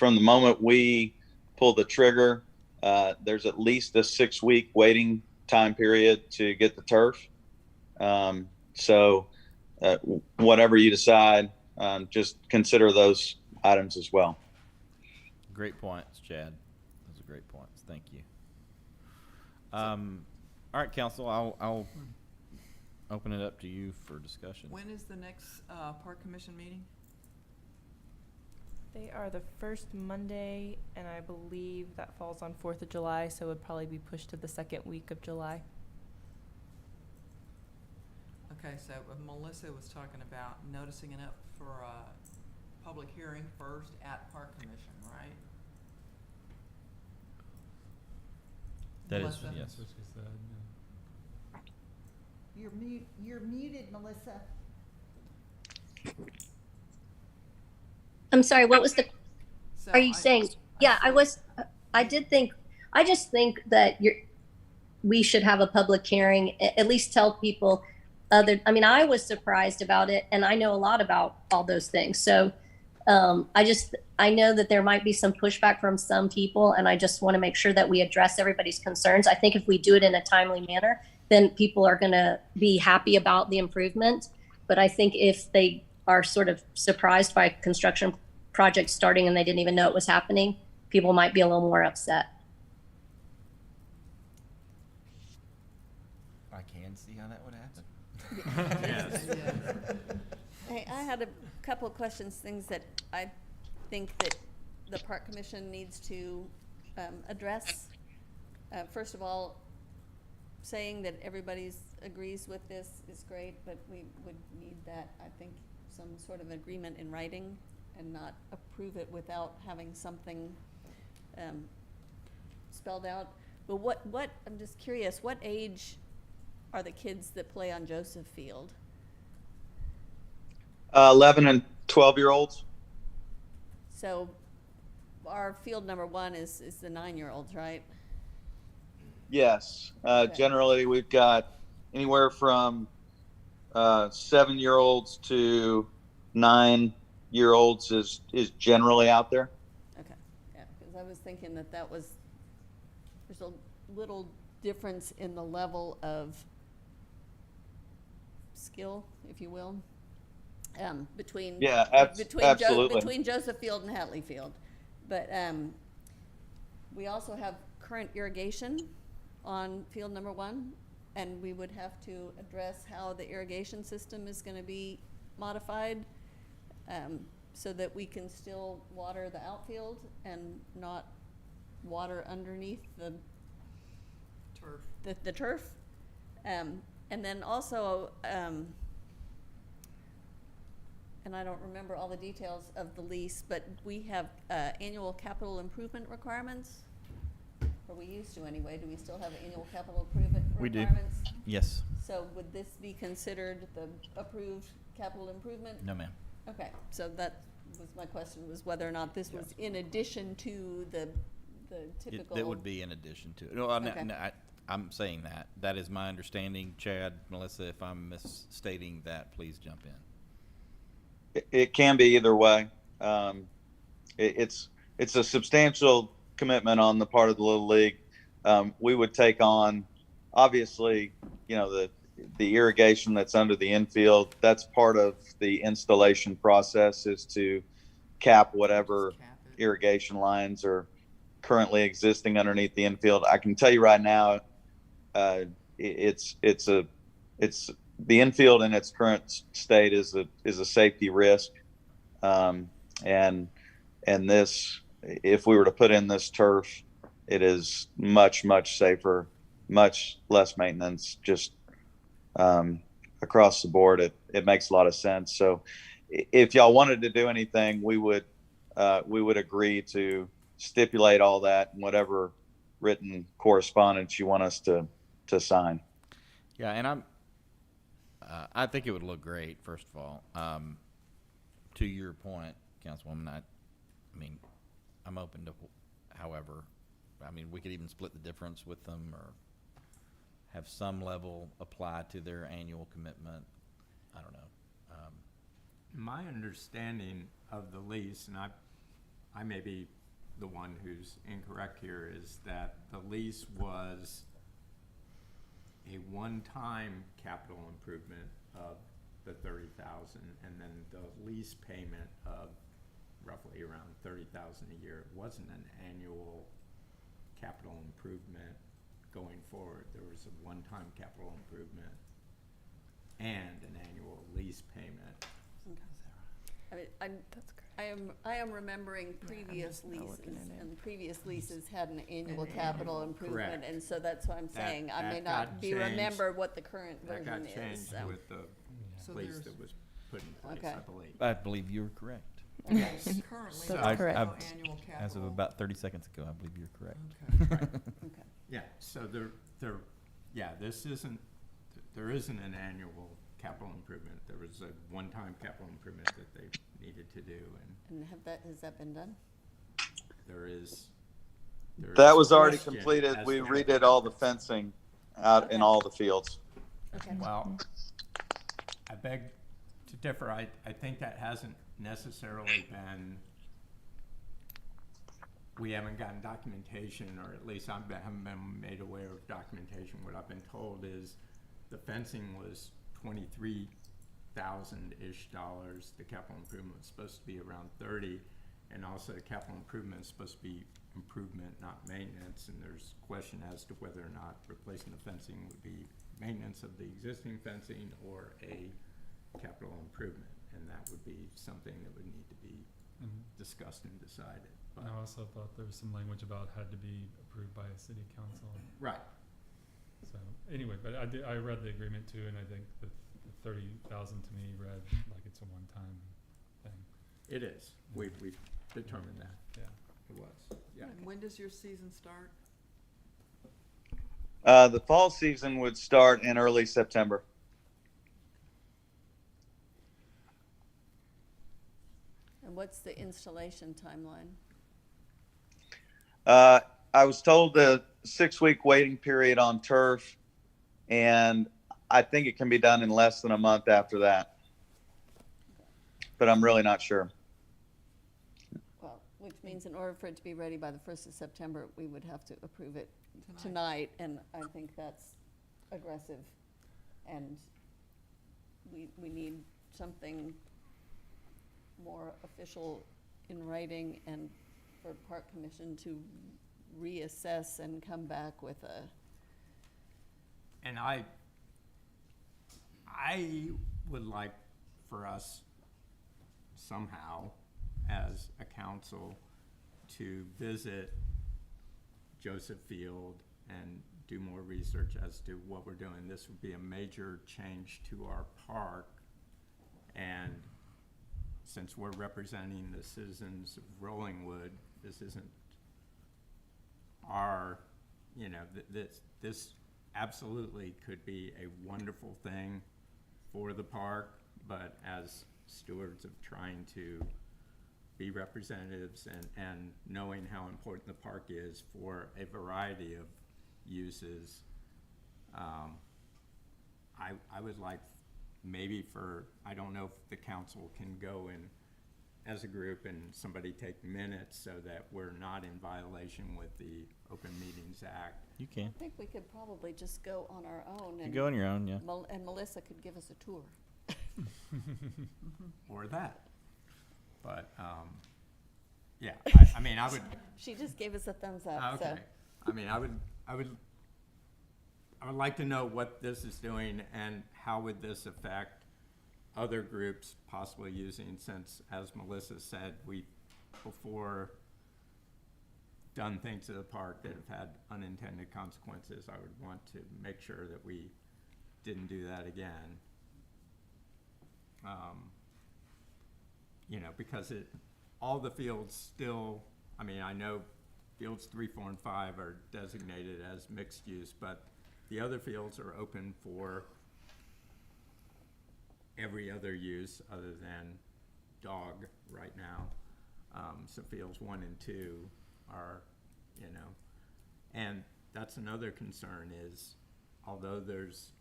the moment we pull the trigger, there's at least a 6-week waiting time period to get the turf. So whatever you decide, just consider those items as well. Great points, Chad. Those are great points. Thank you. All right, council, I'll open it up to you for discussion. When is the next Park Commission meeting? They are the first Monday, and I believe that falls on 4th of July, so it would probably be pushed to the second week of July. Okay, so Melissa was talking about noticing it up for a public hearing first at Park Commission, right? That is, Melissa? yes. Which is the, You're muted, Melissa. I'm sorry, what was the, So are you saying? Yeah, I just think that we should have a public hearing, at least tell people I was surprised about it, and I know a lot about all those things. So I know that there might be some pushback from some people, and I just want to make sure that we address everybody's concerns. I think if we do it in a timely manner, then people are going to be happy about the improvement. But I think if they are sort of surprised by construction projects starting and they didn't even know it was happening, people might be a little more upset. I can see how that would happen. Hey, I had a couple of questions, things that I think that the Park Commission needs to address. First of all, saying that everybody agrees with this is great, but we would need that, I think, some sort of agreement in writing and not approve it without having something spelled out. But what, I'm just curious, what age are the kids that play on Joseph Field? 11 and 12-year-olds. So our field number 1 is the 9-year-olds, right? Yes. Okay. Generally, we've got anywhere from 7-year-olds to 9-year-olds is generally out there. Okay, yeah, because I was thinking that there's a little difference in the level of skill, if you will, between absolutely. between Joseph Field and Hatley Field. But we also have current irrigation on field number 1, and we would have to address how the irrigation system is gonna be modified, so that we can still water the outfield and not water underneath the Turf. the turf. And then also, and I don't remember all the details of the lease, but we have annual capital improvement requirements, or we used to anyway. Do we still have annual capital improvement We do. requirements? Yes. So would this be considered the approved capital improvement? No, ma'am. Okay, so that was my question, was whether or not this was in addition to the typical. That would be in addition to, no, no, Okay. no, I'm saying that. That is my understanding. Chad, Melissa, if I'm misstating that, please jump in. It can be either way. It's a substantial commitment on the part of the Little League. We would take on, obviously, you know, the irrigation that's under the infield. That's part of the installation process, is to cap whatever irrigation lines are currently existing underneath the infield. I can tell you right now, it's the infield in its current state is a safety risk, and this, if we were to put in this turf, it is much safer, much less maintenance, just across the board. It makes a lot of sense. So if y'all wanted to do anything, we would agree to stipulate all that in whatever written correspondence you want us to sign. Yeah, and I think it would look great, first of all. To your point, Councilwoman, I mean, I'm open to however. I mean, we could even split the difference with them, or have some level apply to their annual commitment. I don't know. My understanding of the lease, and I may be the one who's incorrect here, is that the lease was a one-time capital improvement of the $30,000, and then the lease payment of roughly around $30,000 a year. It wasn't an annual capital improvement going forward. There was a one-time capital improvement and an annual lease payment. I mean, I am remembering previous leases, and previous leases had an annual capital improvement, Correct. and so that's what I'm saying. I may that not got be changed. remember what the current That version got is. changed So. with the So lease there's- that was put in place, Okay. I believe. I believe you're correct. Yes. Currently, So there's correct. no annual capital. As of about 30 seconds ago, I believe you're correct. Okay. Okay. Yeah, so there isn't an annual capital improvement. There was a one-time capital improvement that they needed to do, and And has that been done? there is That was already question completed. as We to- redid all the fencing out in Okay. all the fields. Okay. Well, I beg to differ. I think that hasn't necessarily been, we haven't gotten documentation, or at least haven't been made aware of documentation. What I've been told is the fencing was $23,000-ish. The capital improvement was supposed to be around 30, and also the capital improvement is supposed to be improvement, not maintenance, and there's question as to whether or not replacing the fencing would be maintenance of the existing fencing or a capital improvement, and that would be something that would need to be discussed and decided. But I also thought there was some language about had to be approved by a city council. right, So anyway, but I read the agreement too, and I think the 30,000 to me read like it's a one-time thing. it is. We've determined that. Yeah. It was. Yeah. And when does your season start? The fall season would start in early September. And what's the installation timeline? I was told the 6-week waiting period on turf, and I think it can be done in less than a month after that. But I'm really not sure. Well, which means in order for it to be ready by the 1st of September, we would have to approve it tonight, and I think that's aggressive. And we need something more official in writing, and for Park Commission to reassess and come back with And I would like for us somehow, as a council, to visit Joseph Field and do more research as to what we're doing. This would be a major change to our park, and since we're representing the citizens of Rollingwood, this isn't our, you know, this absolutely could be a wonderful thing for the park, but as stewards of trying to be representatives and knowing how important the park is for a variety of uses, I would like maybe for, I don't know if the council can go in as a group and somebody take minutes so that we're not in violation with the Open Meetings Act. You can. I think we could probably just go on our own You and. go on your own, yeah. And Melissa could give us a tour. Or that. But, yeah, I mean, I would, She just gave us a thumbs up, so. okay. I mean, I would like to know what this is doing and how would this affect other groups possibly using, since, as Melissa said, we before done things to the park that have had unintended consequences. I would want to make sure that we didn't do that again. You know, because all the fields still, I mean, I know fields 3, 4, and 5 are designated as mixed use, but the other fields are open for every other use other than dog right now. So fields 1 and 2 are, you know, and that's another concern is, although there's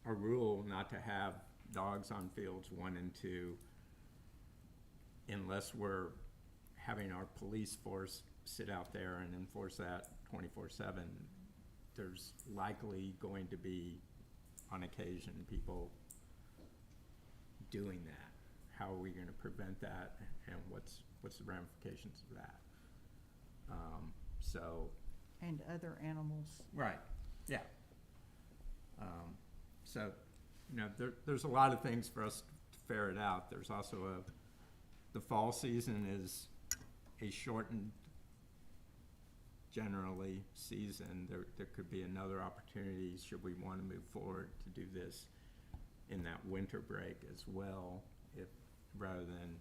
a rule not to have dogs on fields 1 and 2, unless we're having our police force sit out there and enforce that 24/7, there's likely going to be, on occasion, people doing that. How are we going to prevent that, and what's the ramifications of that? So. And other animals. Right, yeah. So, you know, there's a lot of things for us to ferret out. There's also the fall season is a shortened, generally, season. There could be another opportunity, should we want to move forward, to do this in that winter break as well, if, rather than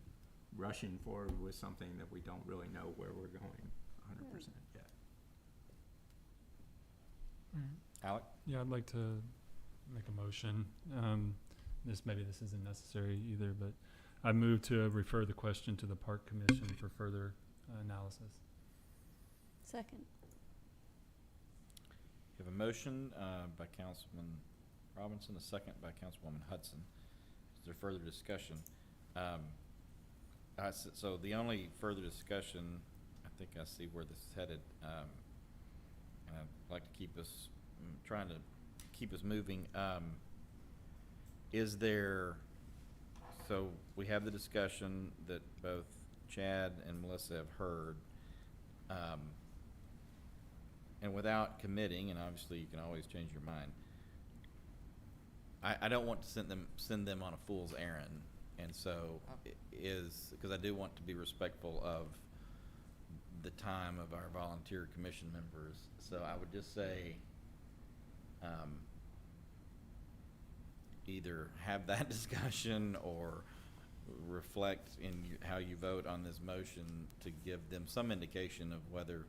rushing forward with something that we don't really know where we're going 100% yet. Alec? Yeah, I'd like to make a motion. Maybe this isn't necessary either, but I move to refer the question to the Park Commission for further analysis. Second. You have a motion by Councilman Robinson, a second by Councilwoman Hudson. Is there further discussion? So the only further discussion, I think I see where this is headed, and I'd like to keep us, trying to keep us moving. Is there, so we have the discussion that both Chad and Melissa have heard, and without committing, and obviously you can always change your mind, I don't want to send them on a fool's errand, and so because I do want to be respectful of the time of our volunteer commission members. So I would just say, either have that discussion or reflect in how you vote on this motion to give them some indication of whether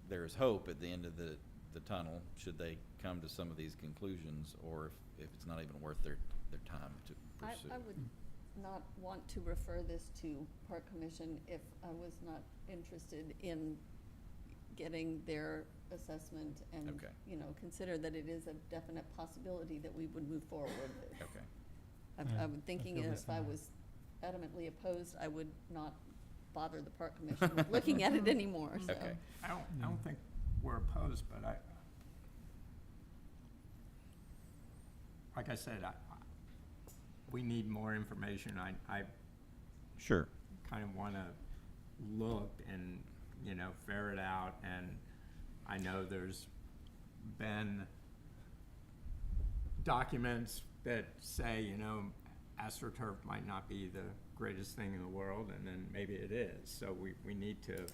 there is hope at the end of the tunnel, should they come to some of these conclusions, or if it's not even worth their time to pursue. I would not want to refer this to Park Commission if I was not interested in getting their assessment and, Okay. you know, consider that it is a definite possibility that we would move forward with. Okay. Yeah, I'm thinking I feel the if I same. was adamantly opposed, I would not bother the Park Commission with looking at it anymore, so. Okay. I don't think we're opposed, but like I said, we need more information. I Sure. kind of want to look and, you know, ferret out, and I know there's been documents that say, you know, AstroTurf might not be the greatest thing in the world, and then maybe it is. So we need to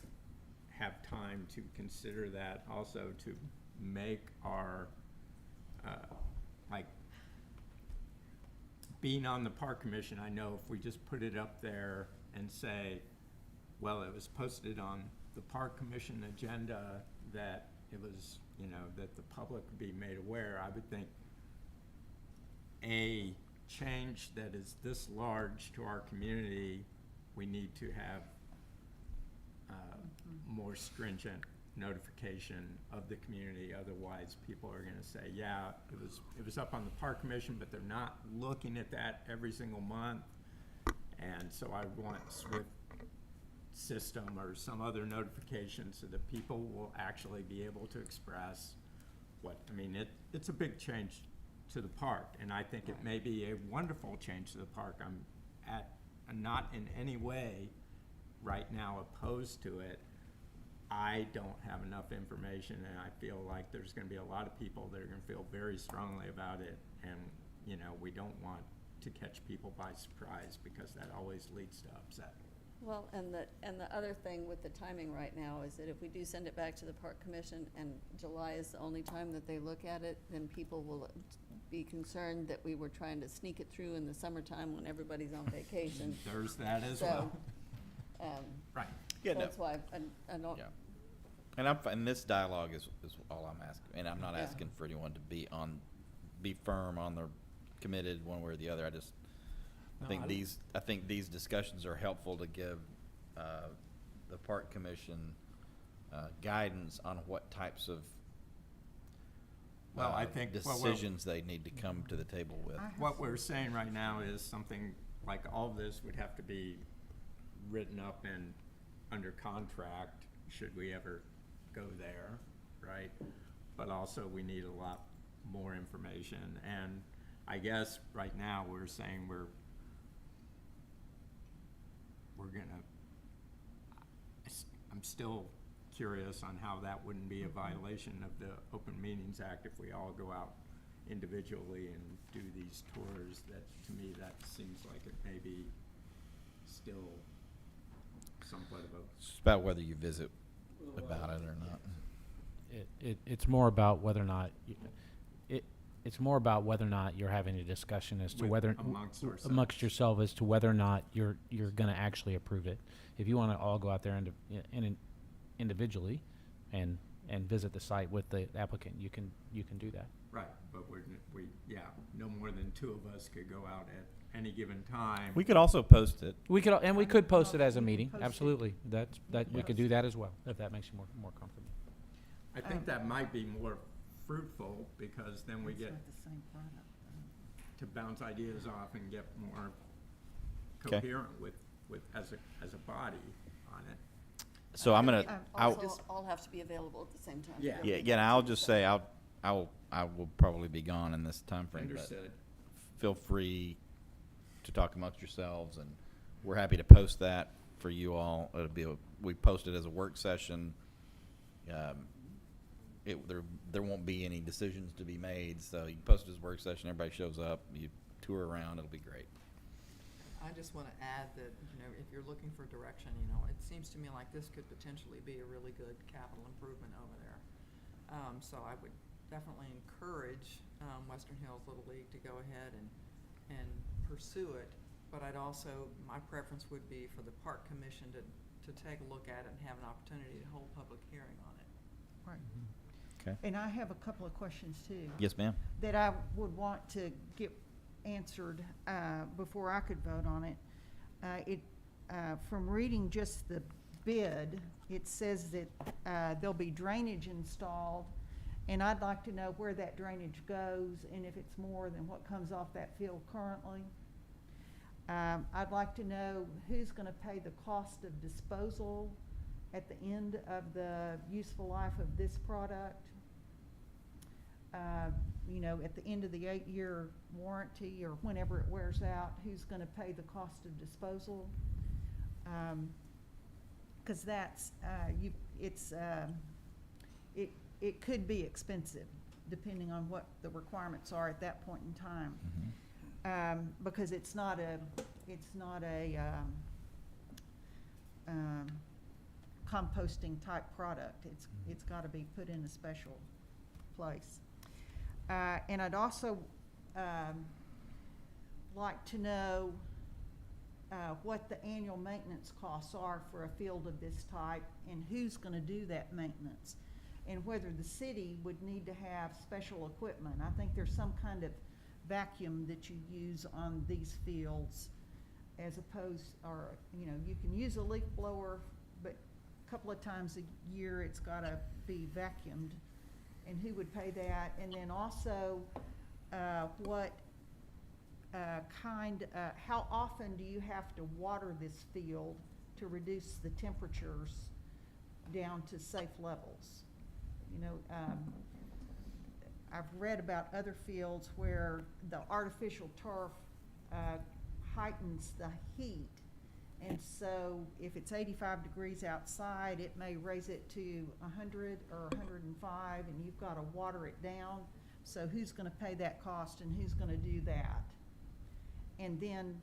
have time to consider that, also to make our, like, being on the park commission, I know if we just put it up there and say, well, it was posted on the park commission agenda, that it was, you know, that the public would be made aware, I would think a change that is this large to our community, we need to have more stringent notification of the community. Otherwise, people are going to say, yeah, it was up on the park commission, but they're not looking at that every single month. And so I want SWIFT system or some other notification so that people will actually be able to express what, I mean, it's a big change to the park, and I think it may be a wonderful change to the park. I'm not in any way right now opposed to it. I don't have enough information, and I feel like there's going to be a lot of people that are going to feel very strongly about it, and, you know, we don't want to catch people by surprise, because that always leads to upset. Well, and the other thing with the timing right now is that if we do send it back to the park commission and July is the only time that they look at it, then people will be concerned that we were trying to sneak it through in the summertime when everybody's on vacation. There's that as So, well. Right. Yeah, that's why I don't. Yeah. And this dialogue is all I'm asking, and I'm not asking for anyone to be firm on their committed one way or the other. I think these discussions are helpful to give the park commission guidance on what types of I think decisions they need to come to the table with. What we're saying right now is something like all of this would have to be written up and under contract should we ever go there, right? But also we need a lot more information, and I guess right now we're saying we're gonna, I'm still curious on how that wouldn't be a violation of the Open Meetings Act if we all go out individually and do these tours. That, to me, that seems like it may be still somewhat of a... It's about whether you visit about it or not. It's more about whether or not it's more about whether or not you're having a discussion as to whether amongst yourself as to whether or not you're going to actually approve it. If you want to all go out there and individually and visit the site with the applicant, you can do that. Right, but no more than two of us could go out at any given time. We could also post it. We could post it as a meeting. Absolutely, we could do that as well if that makes you more comfortable. I think that might be more fruitful, because then we get to bounce ideas off and get more coherent with as a body on it. So I'm gonna. Also, all have to be available at the same time. Yeah. Yeah. Again, I'll just say I will probably be gone in this time frame. Understood. But feel free to talk amongst yourselves, and we're happy to post that for you all. We post it as a work session. There won't be any decisions to be made, so you post it as a work session. Everybody shows up. You tour around. It'll be great. I just want to add that, you know, if you're looking for direction, you know, it seems to me like this could potentially be a really good capital improvement over there. So I would definitely encourage Western Hills Little League to go ahead and pursue it. But my preference would be for the park commission to take a look at it and have an opportunity to hold public hearing on it. Right. Okay. And I have a couple of questions too. Yes, ma'am. That I would want to get answered before I could vote on it. From reading just the bid, it says that there'll be drainage installed, and I'd like to know where that drainage goes and if it's more than what comes off that field currently. I'd like to know who's going to pay the cost of disposal at the end of the useful life of this product. You know, at the end of the 8-year warranty or whenever it wears out, who's going to pay the cost of disposal? Because it could be expensive depending on what the requirements are at that point in time. Because it's not a composting type product. It's got to be put in a special place. And I'd also like to know what the annual maintenance costs are for a field of this type and who's going to do that maintenance, and whether the city would need to have special equipment. I think there's some kind of vacuum that you use on these fields as opposed, or, you know, you can use a leaf blower, but a couple of times a year it's got to be vacuumed. And who would pay that? And then also, how often do you have to water this field to reduce the temperatures down to safe levels? You know, I've read about other fields where the artificial turf heightens the heat. And so if it's 85 degrees outside, it may raise it to 100 or 105, and you've got to water it down. So who's going to pay that cost, and who's going to do that? And then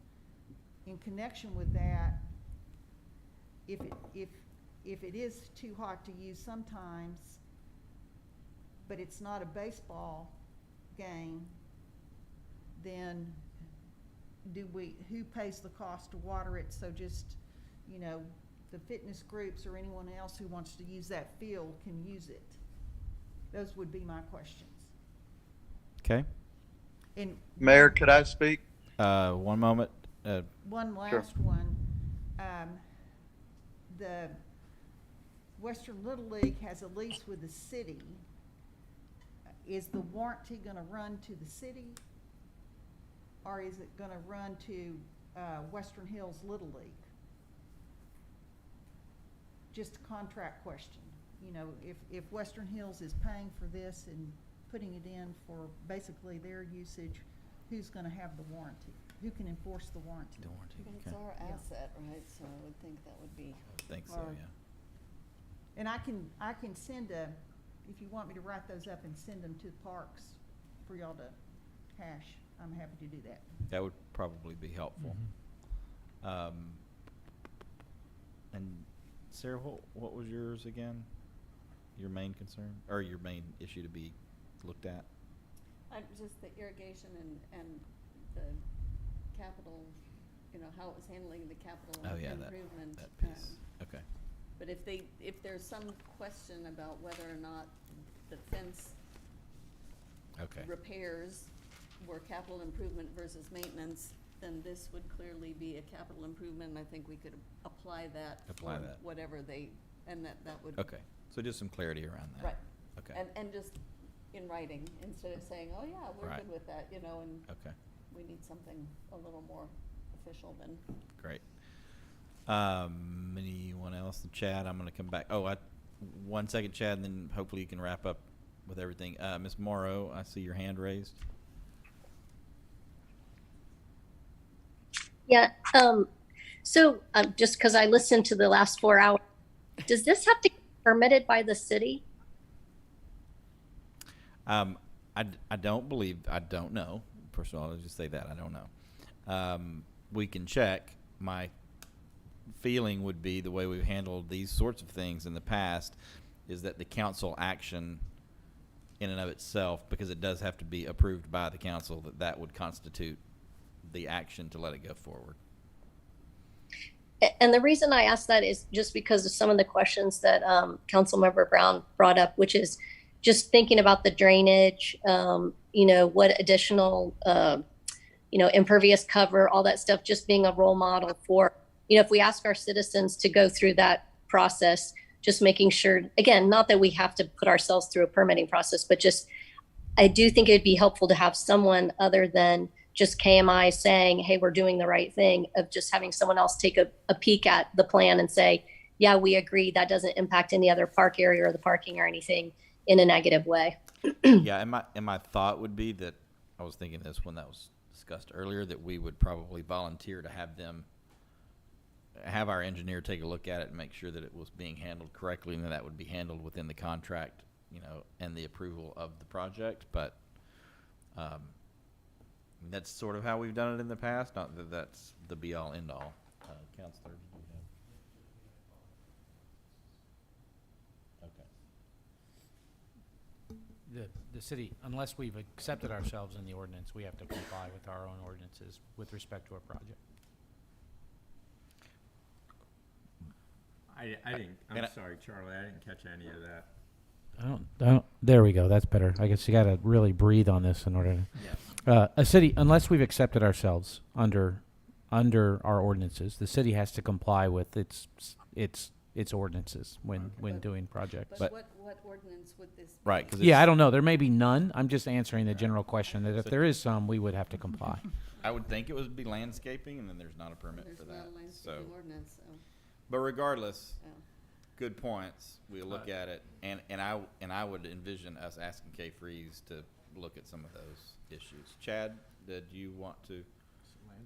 in connection with that, if it is too hot to use sometimes, but it's not a baseball game, then who pays the cost to water it? So just, you know, the fitness groups or anyone else who wants to use that field can use it. Those would be my questions. Okay. And Mayor, could I speak? 1 moment. one last one. The Western Little League has a lease with the city. Is the warranty going to run to the city, or is it going to run to Western Hills Little League? Just a contract question. You know, if Western Hills is paying for this and putting it in for basically their usage, who's going to have the warranty? Who can enforce the warranty? The warranty. But it's Okay. our asset, right? So I would think that would be. I think so, our- yeah. And I can send if you want me to write those up and send them to the parks for y'all to hash, I'm happy to do that. That would probably be helpful. And Sarah, what was yours again? Your main concern, or your main issue to be looked at? Just the irrigation and the capital, you know, how it was handling the capital Oh, yeah, improvement. that piece. Okay. But if there's some question about whether or not the fence Okay. repairs were capital improvement versus maintenance, then this would clearly be a capital improvement, and I think we could apply that Apply for that. whatever and that would. Okay. So just some clarity around that. Right. Okay. And just in writing, instead of saying, oh, yeah, we're Right. good with that, you know, and Okay. we need something a little more official than. Great. Anyone else in chat? I'm going to come back. 1 second, Chad, and then hopefully you can wrap up with everything. Ms. Morrow, I see your hand raised. Yeah. So just because I listened to the last 4 hours, does this have to be permitted by the city? I don't know. First of all, I'll just say that I don't know. We can check. My feeling would be the way we've handled these sorts of things in the past is that the council action in and of itself, because it does have to be approved by the council, that would constitute the action to let it go forward. And the reason I ask that is just because of some of the questions that Councilmember Brown brought up, which is just thinking about the drainage, you know, what additional, you know, impervious cover, all that stuff, just being a role model for, you know, if we ask our citizens to go through that process, just making sure, again, not that we have to put ourselves through a permitting process, but just, I do think it'd be helpful to have someone other than just KMI saying, hey, we're doing the right thing, of just having someone else take a peek at the plan and say, yeah, we agree that doesn't impact any other park area or the parking or anything in a negative way. Yeah, and my thought would be that, I was thinking this when that was discussed earlier, that we would probably volunteer to have our engineer take a look at it and make sure that it was being handled correctly, and that would be handled within the contract you know, and the approval of the project, but, that's sort of how we've done it in the past, not that that's the be-all, end-all. Counselor, do you have? Okay. The city, unless we've accepted ourselves in the ordinance, we have to comply with our own ordinances with respect to a project. I didn't, And I'm I- sorry, Charlie, I didn't catch any of that. There we go, that's better. I guess you gotta really breathe on this in order to. Yes. A city, unless we've accepted ourselves under our ordinances, the city has to comply with its ordinances when But- doing projects. But what ordinance would this be? Right, 'cause Yeah, I it's- don't know. There may be none. I'm just answering the general question that if there is some, we would have to comply. I would think it would be landscaping, and then there's not a permit There's for not a that, so. landscaping ordinance, so, But regardless, yeah. good points. We'll look at it, and I would envision us asking Kay Freeze to look at some of those issues. Chad, did you want to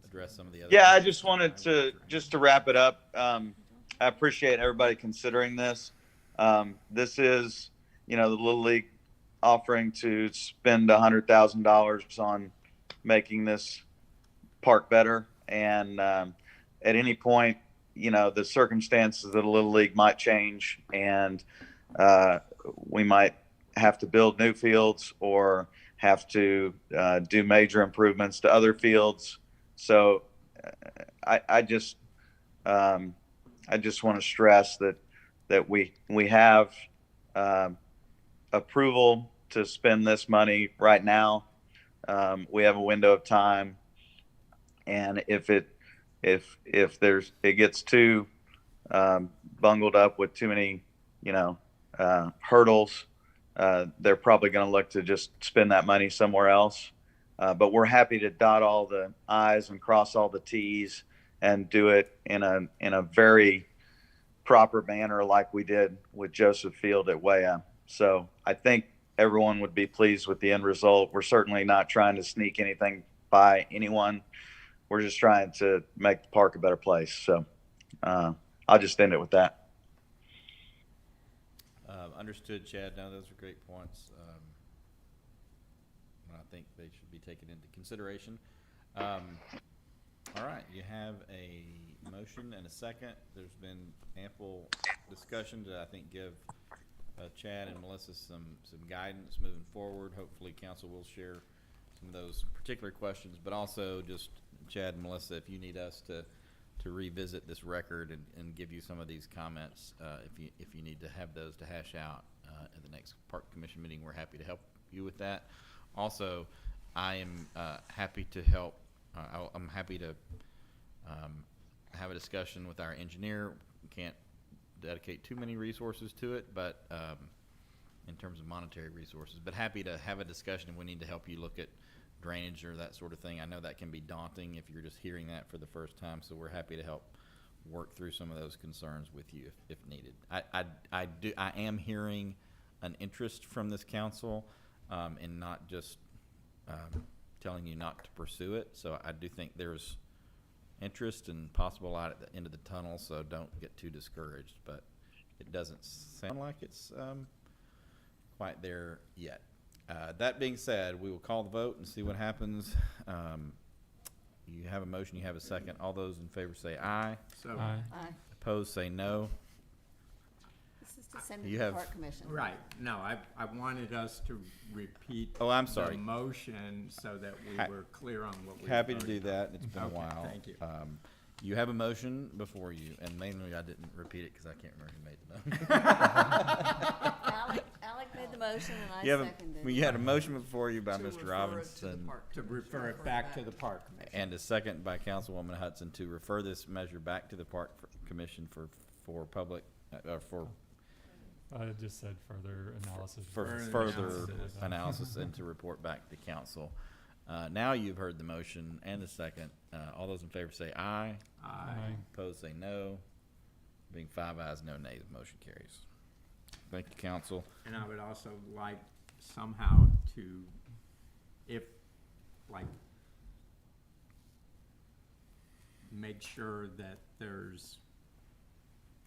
address some of the other? Yeah, I just wanted to wrap it up. I appreciate everybody considering this. This is, you know, the Little League offering to spend $100,000 on making this park better. And at any point, you know, the circumstances of the Little League might change, and we might have to build new fields or have to do major improvements to other fields. So I just want to stress that we have approval to spend this money right now. We have a window of time, and if it gets too bungled up with too many, you know, hurdles, they're probably going to look to just spend that money somewhere else. But we're happy to dot all the I's and cross all the T's and do it in a very proper manner, like we did with Joseph Field at Weah. So I think everyone would be pleased with the end result. We're certainly not trying to sneak anything by anyone. We're just trying to make the park a better place. So I'll just end it with that. Understood, Chad. No, those are great points. I think they should be taken into consideration. All right, you have a motion and a second. There's been ample discussion to, I think, give Chad and Melissa some guidance moving forward. Hopefully, council will share some of those particular questions, but also just Chad and Melissa, if you need us to revisit this record and give you some of these comments, if you need to have those to hash out at the next Park Commission meeting, we're happy to help you with that. Also, I am happy to help. I'm happy to have a discussion with our engineer. We can't dedicate too many resources to it, but in terms of monetary resources, but happy to have a discussion if we need to help you look at drainage or that sort of thing. I know that can be daunting if you're just hearing that for the first time, so we're happy to help work through some of those concerns with you if needed. I am hearing an interest from this council in not just telling you not to pursue it. So I do think there's interest and possible light at the end of the tunnel, so don't get too discouraged, but it doesn't sound like it's quite there yet. That being said, we will call the vote and see what happens. You have a motion, you have a second. All those in favor say aye. So, Aye. Aye. Opposed say no. This is to send it You to the have- Park Commission. right, no, I wanted us to repeat. Oh, I'm sorry. The motion so that we Ha- were clear on what we. Happy to voted do on. that. It's been a Okay, while. thank you. You have a motion before you, and mainly I didn't repeat it because I can't remember who made the motion. Alec made the motion and I You have seconded. you had a motion before you by To Mr. refer it to the Robinson Park To Commission. refer it back to the Park Commission. and a second by Councilwoman Hudson to refer this measure back to the Park Commission for public, for I just said further analysis. Further further analysis. analysis and to report back to council. Now you've heard the motion and the second. All those in favor say aye. Aye. Opposed say no. Being 5 ayes, no nays, motion carries. Thank you, council. And I would also like somehow to, if, like, make sure that there's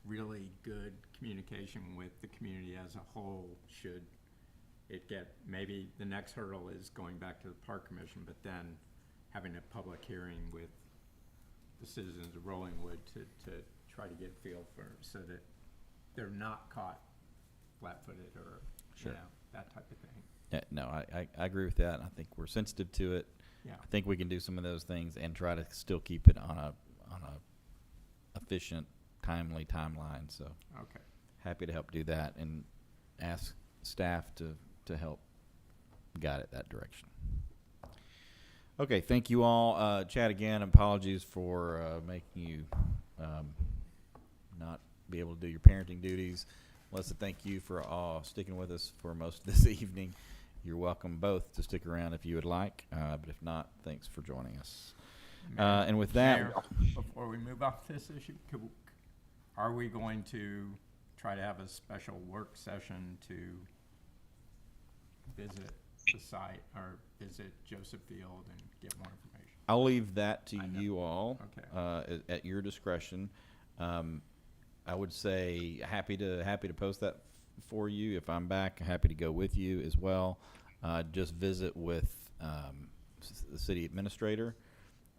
really good communication with the community as a whole, should maybe the next hurdle is going back to the park commission, but then having a public hearing with the citizens of Rollingwood to try to get feel for, so that they're not caught flat-footed or, Sure. you know, that type of thing. Yeah, no, I agree with that. I think we're sensitive to it. Yeah. I think we can do some of those things and try to still keep it on a efficient, timely timeline. So Okay. happy to help do that and ask staff to help guide it that direction. Okay, thank you all. Chad, again, apologies for making you not be able to do your parenting duties. Melissa, thank you for sticking with us for most of this evening. You're welcome both to stick around if you would like, but if not, thanks for joining us. And with that, Mayor, before we move off this issue, are we going to try to have a special work session to visit the site or visit Joseph Field and get more information? I'll leave that to I know. you all Okay. at your discretion. I would say happy to post that for you. If I'm back, happy to go with you as well. Just visit with the city administrator,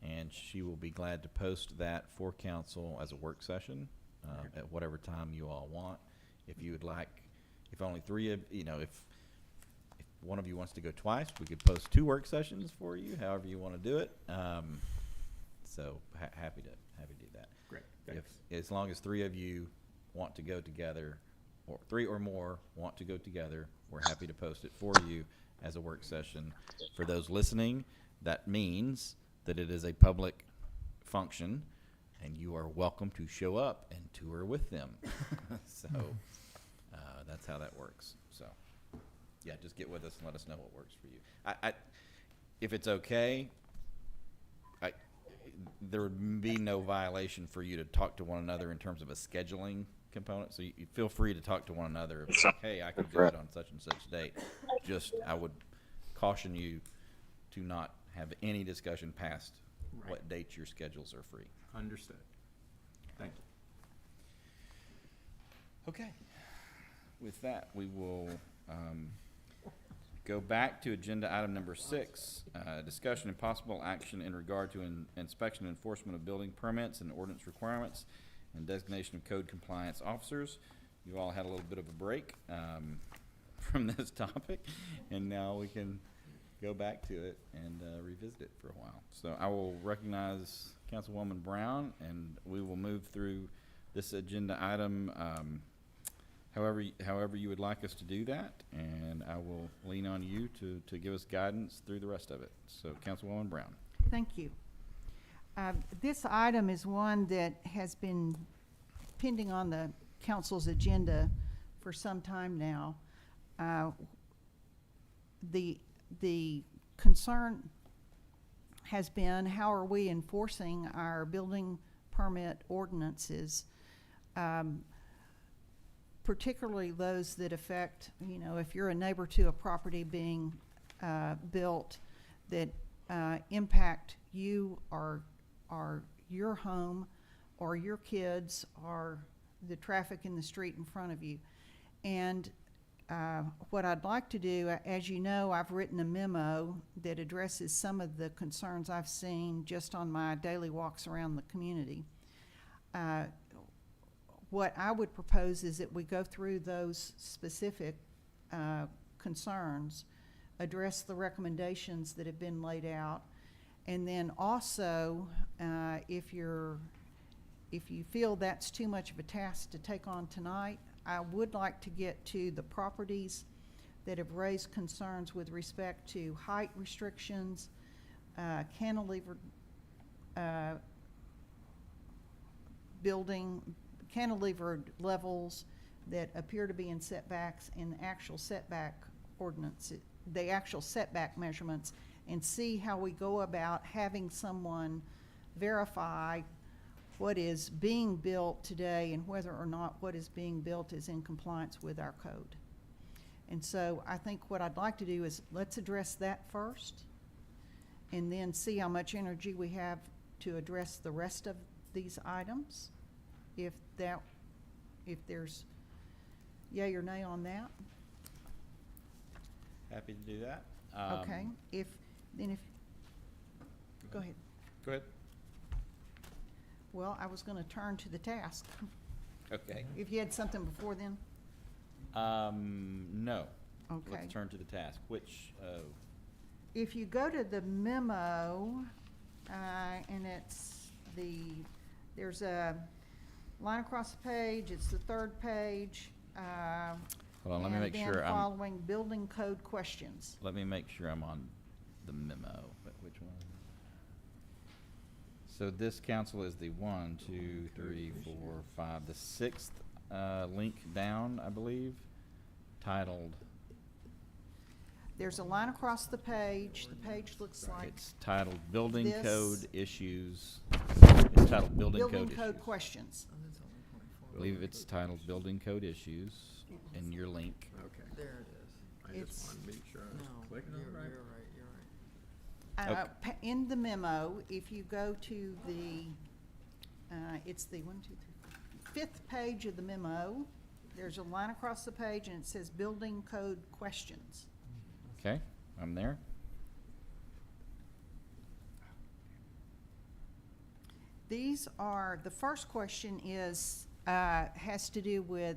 and she will be glad to post that for council as a work session at whatever time you all want. If you would like, if only three of, if one of you wants to go twice, we could post 2 work sessions for you, however you want to do it. So happy to do that. Great, thanks. As long as 3 of you want to go together, or 3 or more want to go together, we're happy to post it for you as a work session. For those listening, that means that it is a public function, and you are welcome to show up and tour with them. So that's how that works. So yeah, just get with us and let us know what works for you. If it's okay, there would be no violation for you to talk to one another in terms of a scheduling component. So you feel free to talk to one another. It's like, hey, I can do it on such and such date. Just, I would caution you to not have any discussion past what dates your schedules are free. Understood. Thank you. Okay. With that, we will go back to agenda item number 6, discussion and possible action in regard to inspection and enforcement of building permits and ordinance requirements and designation of code compliance officers. You all had a little bit of a break from this topic, and now we can go back to it and revisit it for a while. So I will recognize Councilwoman Brown, and we will move through this agenda item however you would like us to do that, and I will lean on you to give us guidance through the rest of it. So Councilwoman Brown. Thank you. This item is one that has been pending on the council's agenda for some time now. The concern has been, how are we enforcing our building permit ordinances, particularly those that affect, if you're a neighbor to a property being built that impact you or your home or your kids or the traffic in the street in front of you. And what I'd like to do, as you know, I've written a memo that addresses some of the concerns I've seen just on my daily walks around the community. What I would propose is that we go through those specific concerns, address the recommendations that have been laid out, and then also, if you feel that's too much of a task to take on tonight, I would like to get to the properties that have raised concerns with respect to height restrictions, cantilevered levels that appear to be in setbacks in the actual setback ordinance, the actual setback measurements, and see how we go about having someone verify what is being built today and whether or not what is being built is in compliance with our code. And so I think what I'd like to do is let's address that first and then see how much energy we have to address the rest of these items. If there's yay or nay on that. Happy to do that. Okay, go ahead. Go ahead. Well, I was gonna turn to the task. Okay. If you had something before then? No. Okay. Let's turn to the task, which, If you go to the memo, and there's a line across the page, it's the third page. hold on, let me make sure And then I'm, following building code questions. let me make sure I'm on the memo. Which one? So this council is the 1, 2, 3, 4, 5, the 6th, link down, I believe, titled, There's a line across the page. The page looks like it's titled Building this. Code Issues. It's titled Building Code building Issues. code questions. Oh, that's only point four. I believe it's titled Building Code Issues in your link. Okay. There it is. I It's- just wanted to make sure I was No, clicking you're, on it right. you're right, you're right. Okay. In the memo, if you go to the, it's the 5th page of the memo, there's a line across the page and it says building code questions. Okay, I'm there. These are, the first question is, has to do with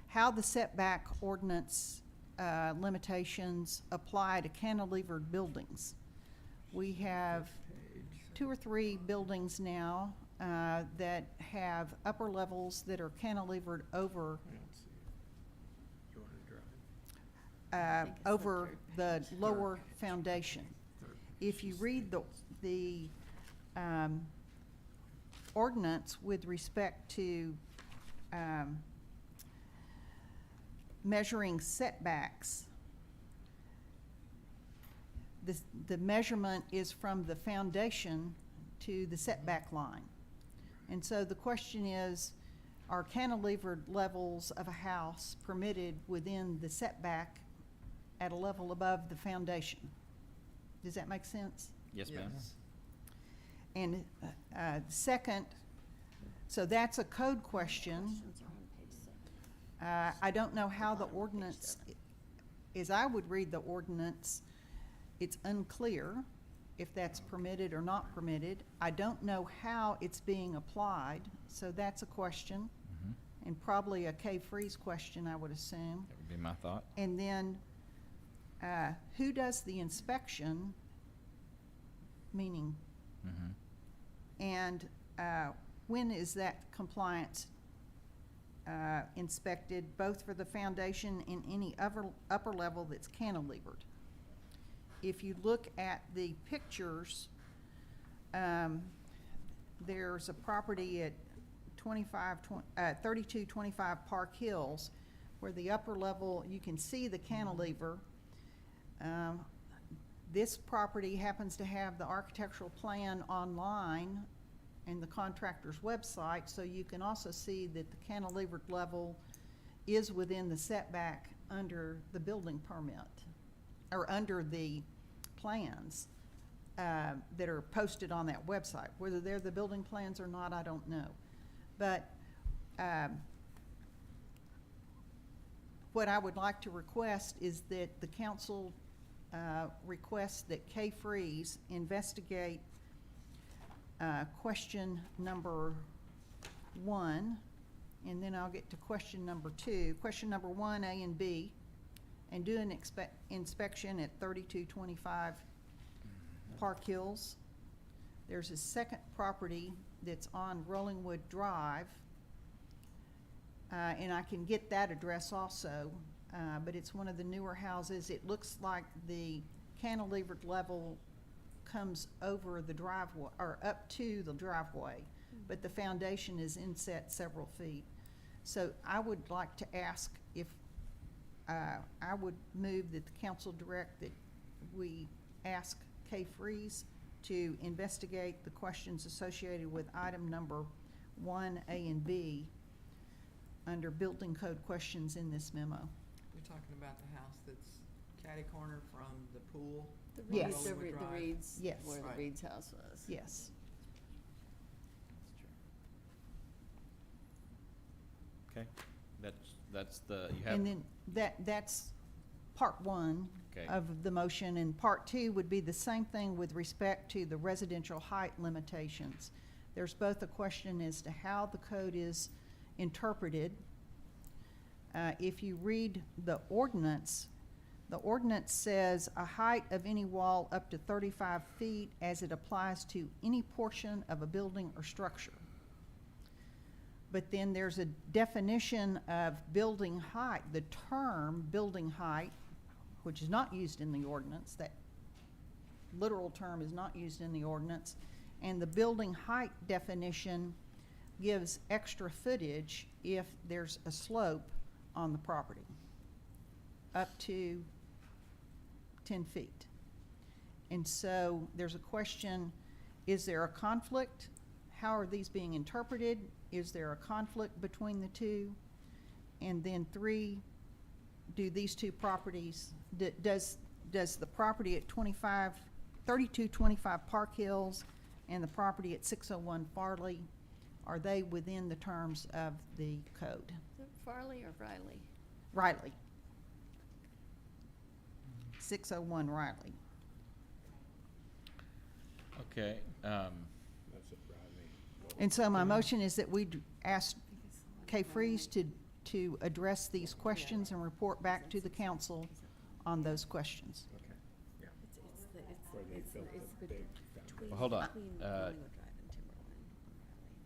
how the setback ordinance limitations apply to cantilevered buildings. We have 2 or 3 buildings now that have upper levels that are cantilevered over I don't see it. You want to drive? think it's the over third the lower foundation. If you read the ordinance with respect to measuring setbacks, the measurement is from the foundation to the setback line. And so the question is, are cantilevered levels of a house permitted within the setback at a level above the foundation? Does that make sense? Yes, ma'am. And second, so that's a code question. Questions are on page 7. I don't know how the ordinance, as I would read the ordinance, it's unclear if that's permitted or not permitted. I don't know how it's being applied, so that's a question, Mhm. and probably a K-freeze question, I would assume. That would be my thought. And then, who does the inspection, meaning, Mhm. and when is that compliance inspected, both for the foundation and any upper level that's cantilevered? If you look at the pictures, there's a property at 3225 Park Hills, where the upper level, you can see the cantilever. This property happens to have the architectural plan online and the contractor's website, so you can also see that the cantilevered level is within the setback under the building permit, or under the plans that are posted on that website. Whether they're the building plans or not, I don't know. But what I would like to request is that the council request that K-Freeze investigate question number 1, and then I'll get to question number 2. Question number 1, A and B, and do an inspection at 3225 Park Hills. There's a second property that's on Rollingwood Drive, and I can get that address also, but it's one of the newer houses. It looks like the cantilevered level comes over the driveway, or up to the driveway, but the foundation is inset several feet. So I would like to ask if, I would move that the council direct that we ask K-Freeze to investigate the questions associated with item number 1, A and B, under building code questions in this memo. You're talking about the house that's catty corner from the pool? The Yes. Reeds, the Rollingwood Drive? Reeds, Yes. where the Right. Reeds house was. Yes. Okay, that's the, you have. And then that's part one Okay. of the motion, and part two would be the same thing with respect to the residential height limitations. There's both a question as to how the code is interpreted. If you read the ordinance says a height of any wall up to 35 feet as it applies to any portion of a building or structure. But then there's a definition of building height. The term building height, which is not used in the ordinance, that literal term is not used in the ordinance, and the building height definition gives extra footage if there's a slope on the property, up to 10 feet. And so there's a question, is there a conflict? How are these being interpreted? Is there a conflict between the two? And then 3, do these two properties, does the property at 3225 Park Hills and the property at 601 Farley, are they within the terms of the code? Is it Farley or Riley? Riley. 601 Riley. Okay, And so my motion is that we ask Kay Freeze to address these questions and report back to the council on those questions. well, hold on.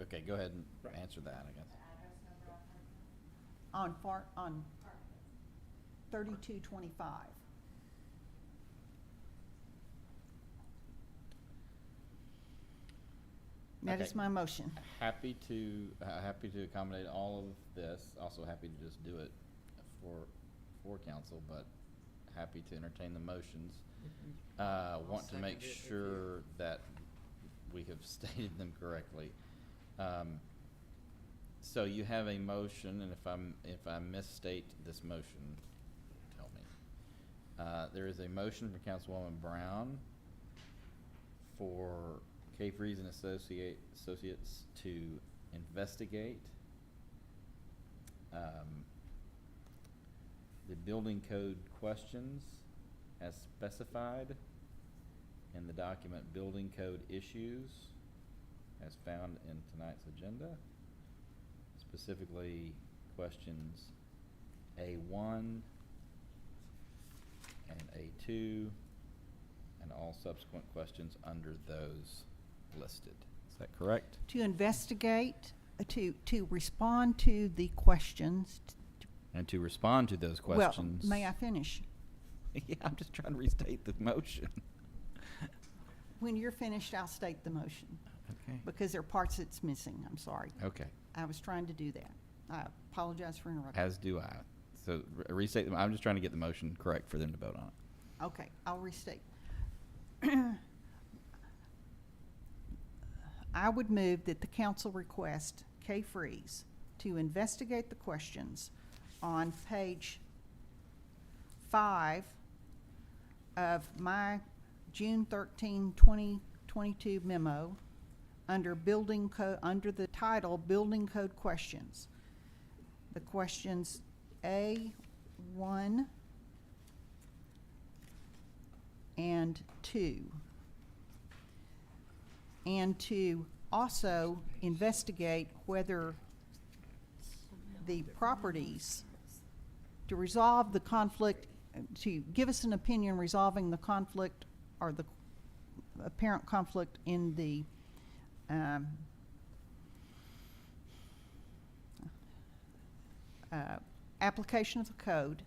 Okay, go ahead and answer that, I guess. On 3225. That is Okay. my motion. Happy to accommodate all of this, also happy to just do it for council, but happy to entertain the motions. Want to make sure that we have stated them correctly. So you have a motion, and if I misstate this motion, tell me. There is a motion from Councilwoman Brown for Kay Freeze and Associates to investigate the building code questions as specified in the document Building Code Issues as found in tonight's agenda, specifically questions A1 and A2 and all subsequent questions under those listed. Is that correct? To investigate, to respond to the questions. And to respond to those questions. Well, may I finish? Yeah, I'm just trying to restate the motion. When you're finished, I'll state the motion, Okay. because there are parts that's missing. I'm sorry. Okay, I was trying to do that. I apologize for interrupting. as do I. So restate them. I'm just trying to get the motion correct for them to vote on it. Okay, I'll restate. I would move that the council request Kay Freeze to investigate the questions on page 5 of my June 13, 2022 memo under building code, under the title Building Code Questions. The questions A1 and 2. And to also investigate whether the properties, to resolve the conflict, to give us an opinion resolving the conflict or the apparent conflict in the application of the code.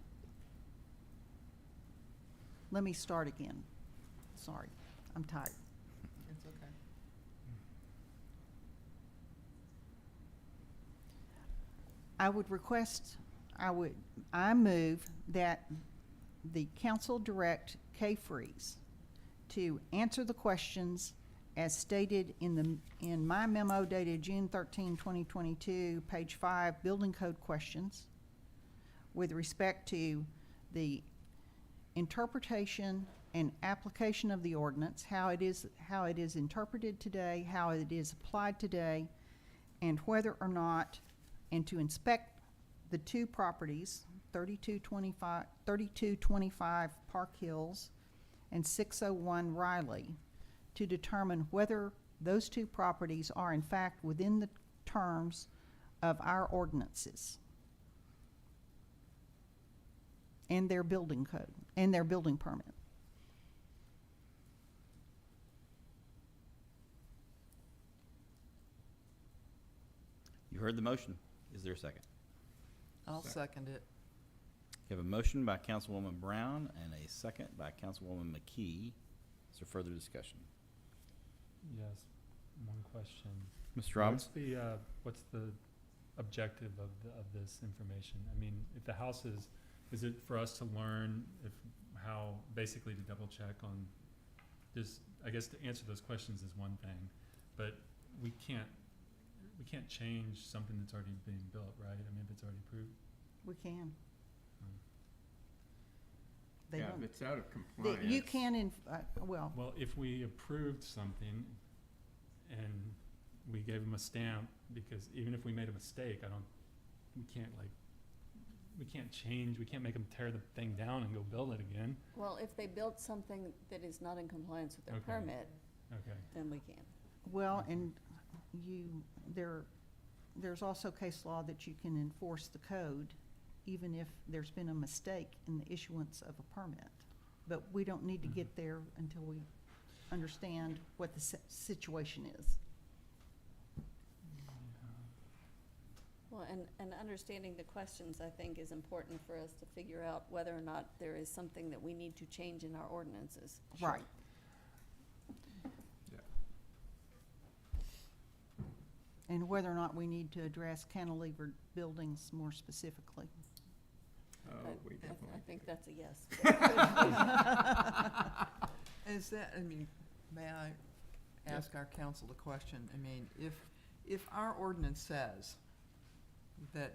Let me start again. Sorry, I'm tired. It's okay. I would request, I move that the council direct Kay Freeze to answer the questions as stated in my memo dated June 13, 2022, page 5, Building Code Questions, with respect to the interpretation and application of the ordinance, how it is interpreted today, how it is applied today, and whether or not, and to inspect the two properties, 3225 Park Hills, and 601 Riley, to determine whether those two properties are in fact within the terms of our ordinances and their building code, and their building permit. You heard the motion. Is there a second? I'll second it. You have a motion by Councilwoman Brown and a second by Councilwoman McKee. Is there further discussion? Yes, one question. Mr. Robbins? What's the objective of this information? I mean, if the house is it for us to learn basically to double check on this? I guess to answer those questions is one thing, but we can't change something that's already being built, right? I mean, if it's already approved. We can. They Yeah, don't- if it's out of that compliance. You can, well, Well, if we approved something and we gave them a stamp, because even if we made a mistake, we can't change, we can't make them tear the thing down and go build it again. Well, if they built something that is not in compliance with their Okay. permit, Okay. then we can. well, and there's also case law that you can enforce the code even if there's been a mistake in the issuance of a permit. But we don't need to get there until we understand what the situation is. Well, and understanding the questions, I think, is important for us to figure out whether or not there is something that we need to change in our ordinances. Right. Yeah. And whether or not we need to address cantilevered buildings more specifically. Oh, we I definitely. think that's a yes. Is that, I mean, may I ask our council a question? I mean, if our ordinance says that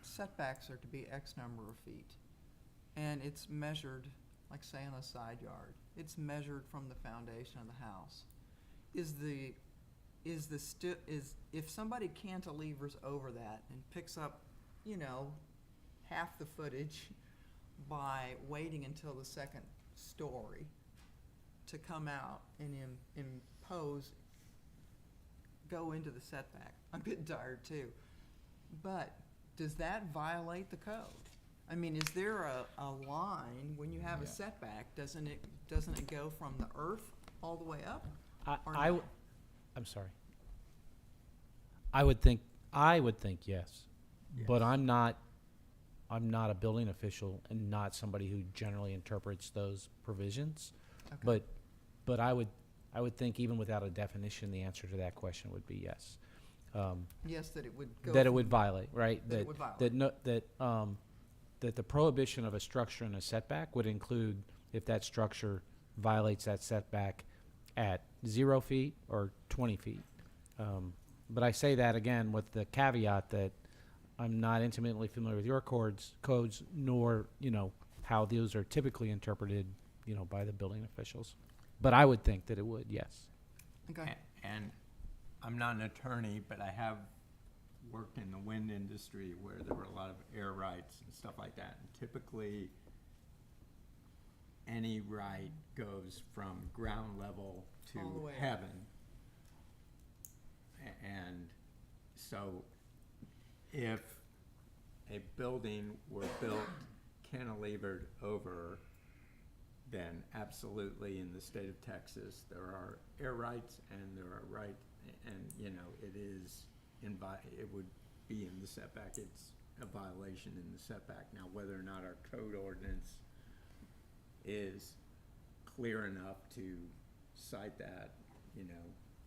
setbacks are to be X number of feet, and it's measured, like say on a side yard, it's measured from the foundation of the house, if somebody cantilevers over that and picks up, half the footage by waiting until the second story to come out and go into the setback. I'm getting tired too. But does that violate the code? I mean, is there a line when you have a Yeah. setback? Doesn't it go from the earth all the way up? Or I'm not? sorry. I would think yes, but Yes. I'm not a building official and not somebody who generally interprets those provisions. Okay. But I would think even without a definition, the answer to that question would be yes. Yes, that it would go. That it from- would violate, right? That it would violate. That the prohibition of a structure in a setback would include if that structure violates that setback at 0 feet or 20 feet. But I say that again with the caveat that I'm not intimately familiar with your codes, nor, how those are typically interpreted, by the building officials. But I would think that it would, yes. Okay. And I'm not an attorney, but I have worked in the wind industry where there were a lot of air rights and stuff like that. And typically, any right goes from ground level All the to way up. heaven. And so if a building were built cantilevered over, then absolutely in the state of Texas, there are air rights and there are it would be in the setback. It's a violation in the setback. Now, whether or not our code ordinance is clear enough to cite that,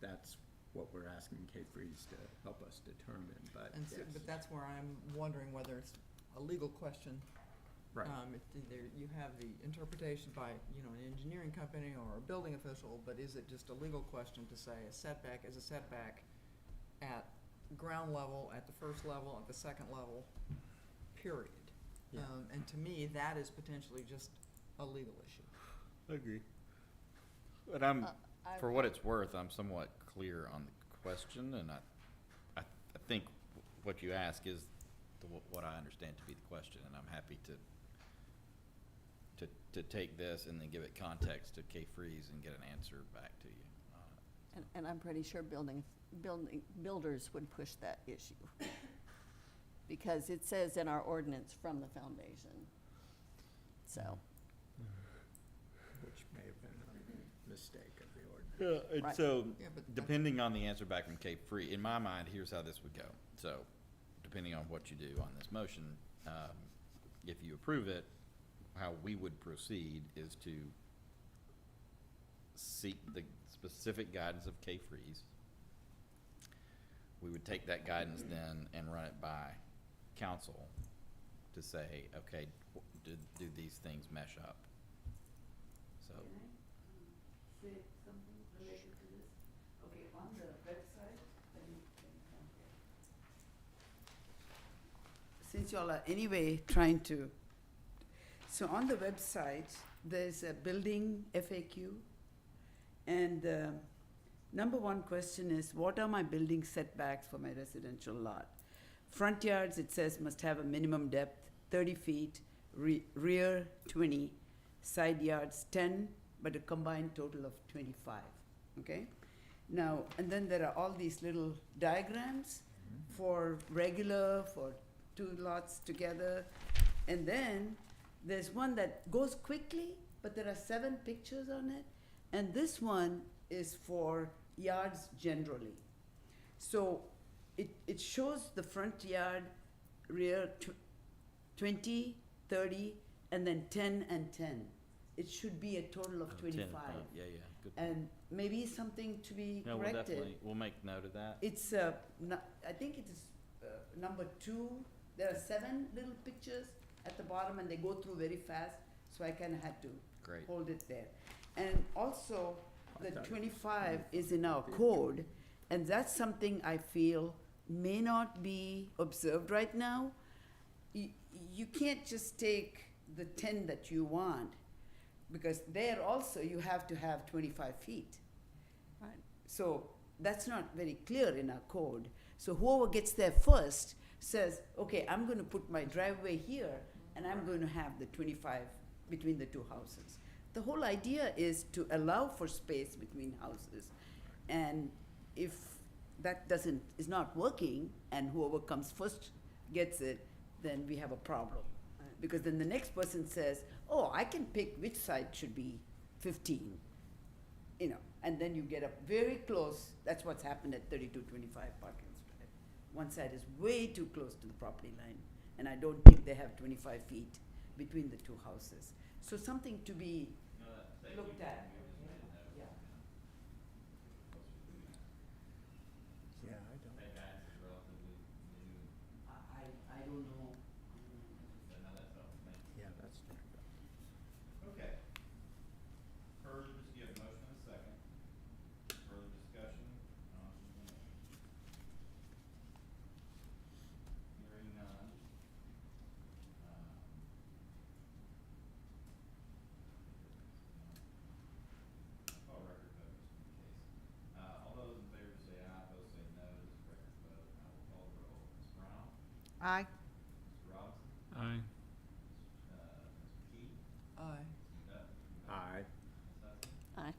that's what we're asking Kate Freeze to help us determine, but And so, yes. but that's where I'm wondering whether it's a legal question. Right. You have the interpretation by, an engineering company or a building official, but is it just a legal question to say a setback is a setback at ground level, at the first level, at the second level, period? Yeah. And to me, that is potentially just a legal issue. I agree. But for what it's worth, I'm somewhat clear on the question, and I think what you ask is what I understand to be the question, and I'm happy to take this and then give it context to K-Freeze and get an answer back to you. And I'm pretty sure builders would push that issue. Because it says in our ordinance from the foundation. So, Which may have been a mistake of the ordinance. Yeah, and Right. so, Yeah, but depending on the answer back from Cape Free, in my mind, here's how this would go. So, depending on what you do on this motion, if you approve it, how we would proceed is to seek the specific guidance of Cape Freeze. We would take that guidance then and run it by council to say, okay, do these things mesh up? So. Say something related to this? Okay, on the website, since y'all are anyway trying to, so on the website, there's a building FAQ, and the number one question is, what are my building setbacks for my residential lot? Front yards, it says, must have a minimum depth, 30 feet, rear 20, side yards 10, but a combined total of 25, okay? Now, and then there are all these little diagrams for regular, for two lots together, and then there's one that goes quickly, but there are 7 pictures on it, and this one is for yards generally. So it shows the front yard, rear 20, 30, and then 10 and 10. It should be a total of 25. Yeah, good point. And maybe something to be No, we'll corrected. definitely, we'll make note of that. It's, I think it is number 2. There are 7 little pictures at the bottom, and they go through very fast, so I kind of had to Great. hold it there. And also, the 25 is in our code, and that's something I feel may not be observed right now. You can't just take the 10 that you want, because there also you have to have 25 feet. right. So that's not very clear in our code. So whoever gets there first says, okay, I'm going to put my driveway here, and I'm going to have the 25 between the two houses. The whole idea is to allow for space between houses. And if that is not working, and whoever comes first gets it, then we have a problem. Because then the next person says, oh, I can pick which side should be 15, and then you get up very close. That's what's happened at 3225 Parkins Drive. One side is way too close to the property line, and I don't think they have 25 feet between the two houses. So something to be looked at. Yeah. Yeah, I don't. I don't know. Yeah, that's true. Okay. Further, you have a motion and a second. Further discussion? Hearing none. Call record vote just in case. All those in favor say aye, those say no, this is record vote. I will call the roll. Ms. Brown? Aye. Mr. Robinson? Aye. Mr. Key? Aye. Mr. Dutt? Aye. Ms. Hudson? Aye.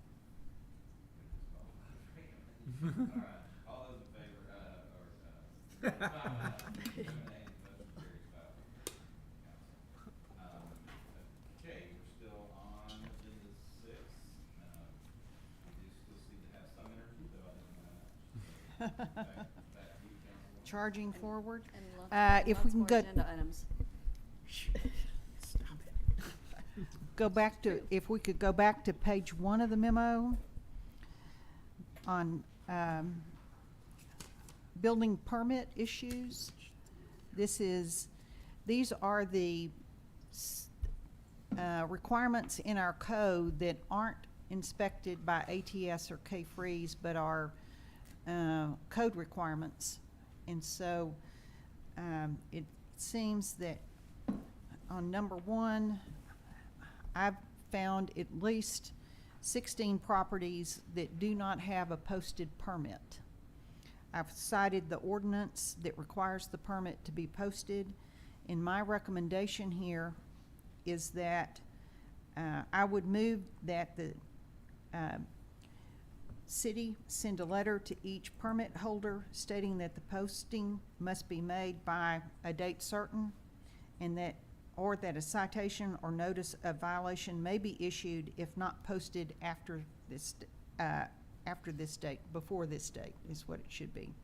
All right, all those in favor, eliminating, motion carries 5. Okay, we're still on agenda 6. We do still seem to have some energy, though I don't know. Back to you, Councilwoman. Charging forward. And If we lots can more go, agenda items. if we could go back to page 1 of the memo on building permit issues. These are the requirements in our code that aren't inspected by ATS or K-Freeze, but are code requirements. And so it seems that on number 1, I've found at least 16 properties that do not have a posted permit. I've cited the ordinance that requires the permit to be posted. And my recommendation here is that I would move that the city send a letter to each permit holder stating that the posting must be made by a date certain, and that, or that a citation or notice of violation may be issued if not posted after this date, before this date is what it should be.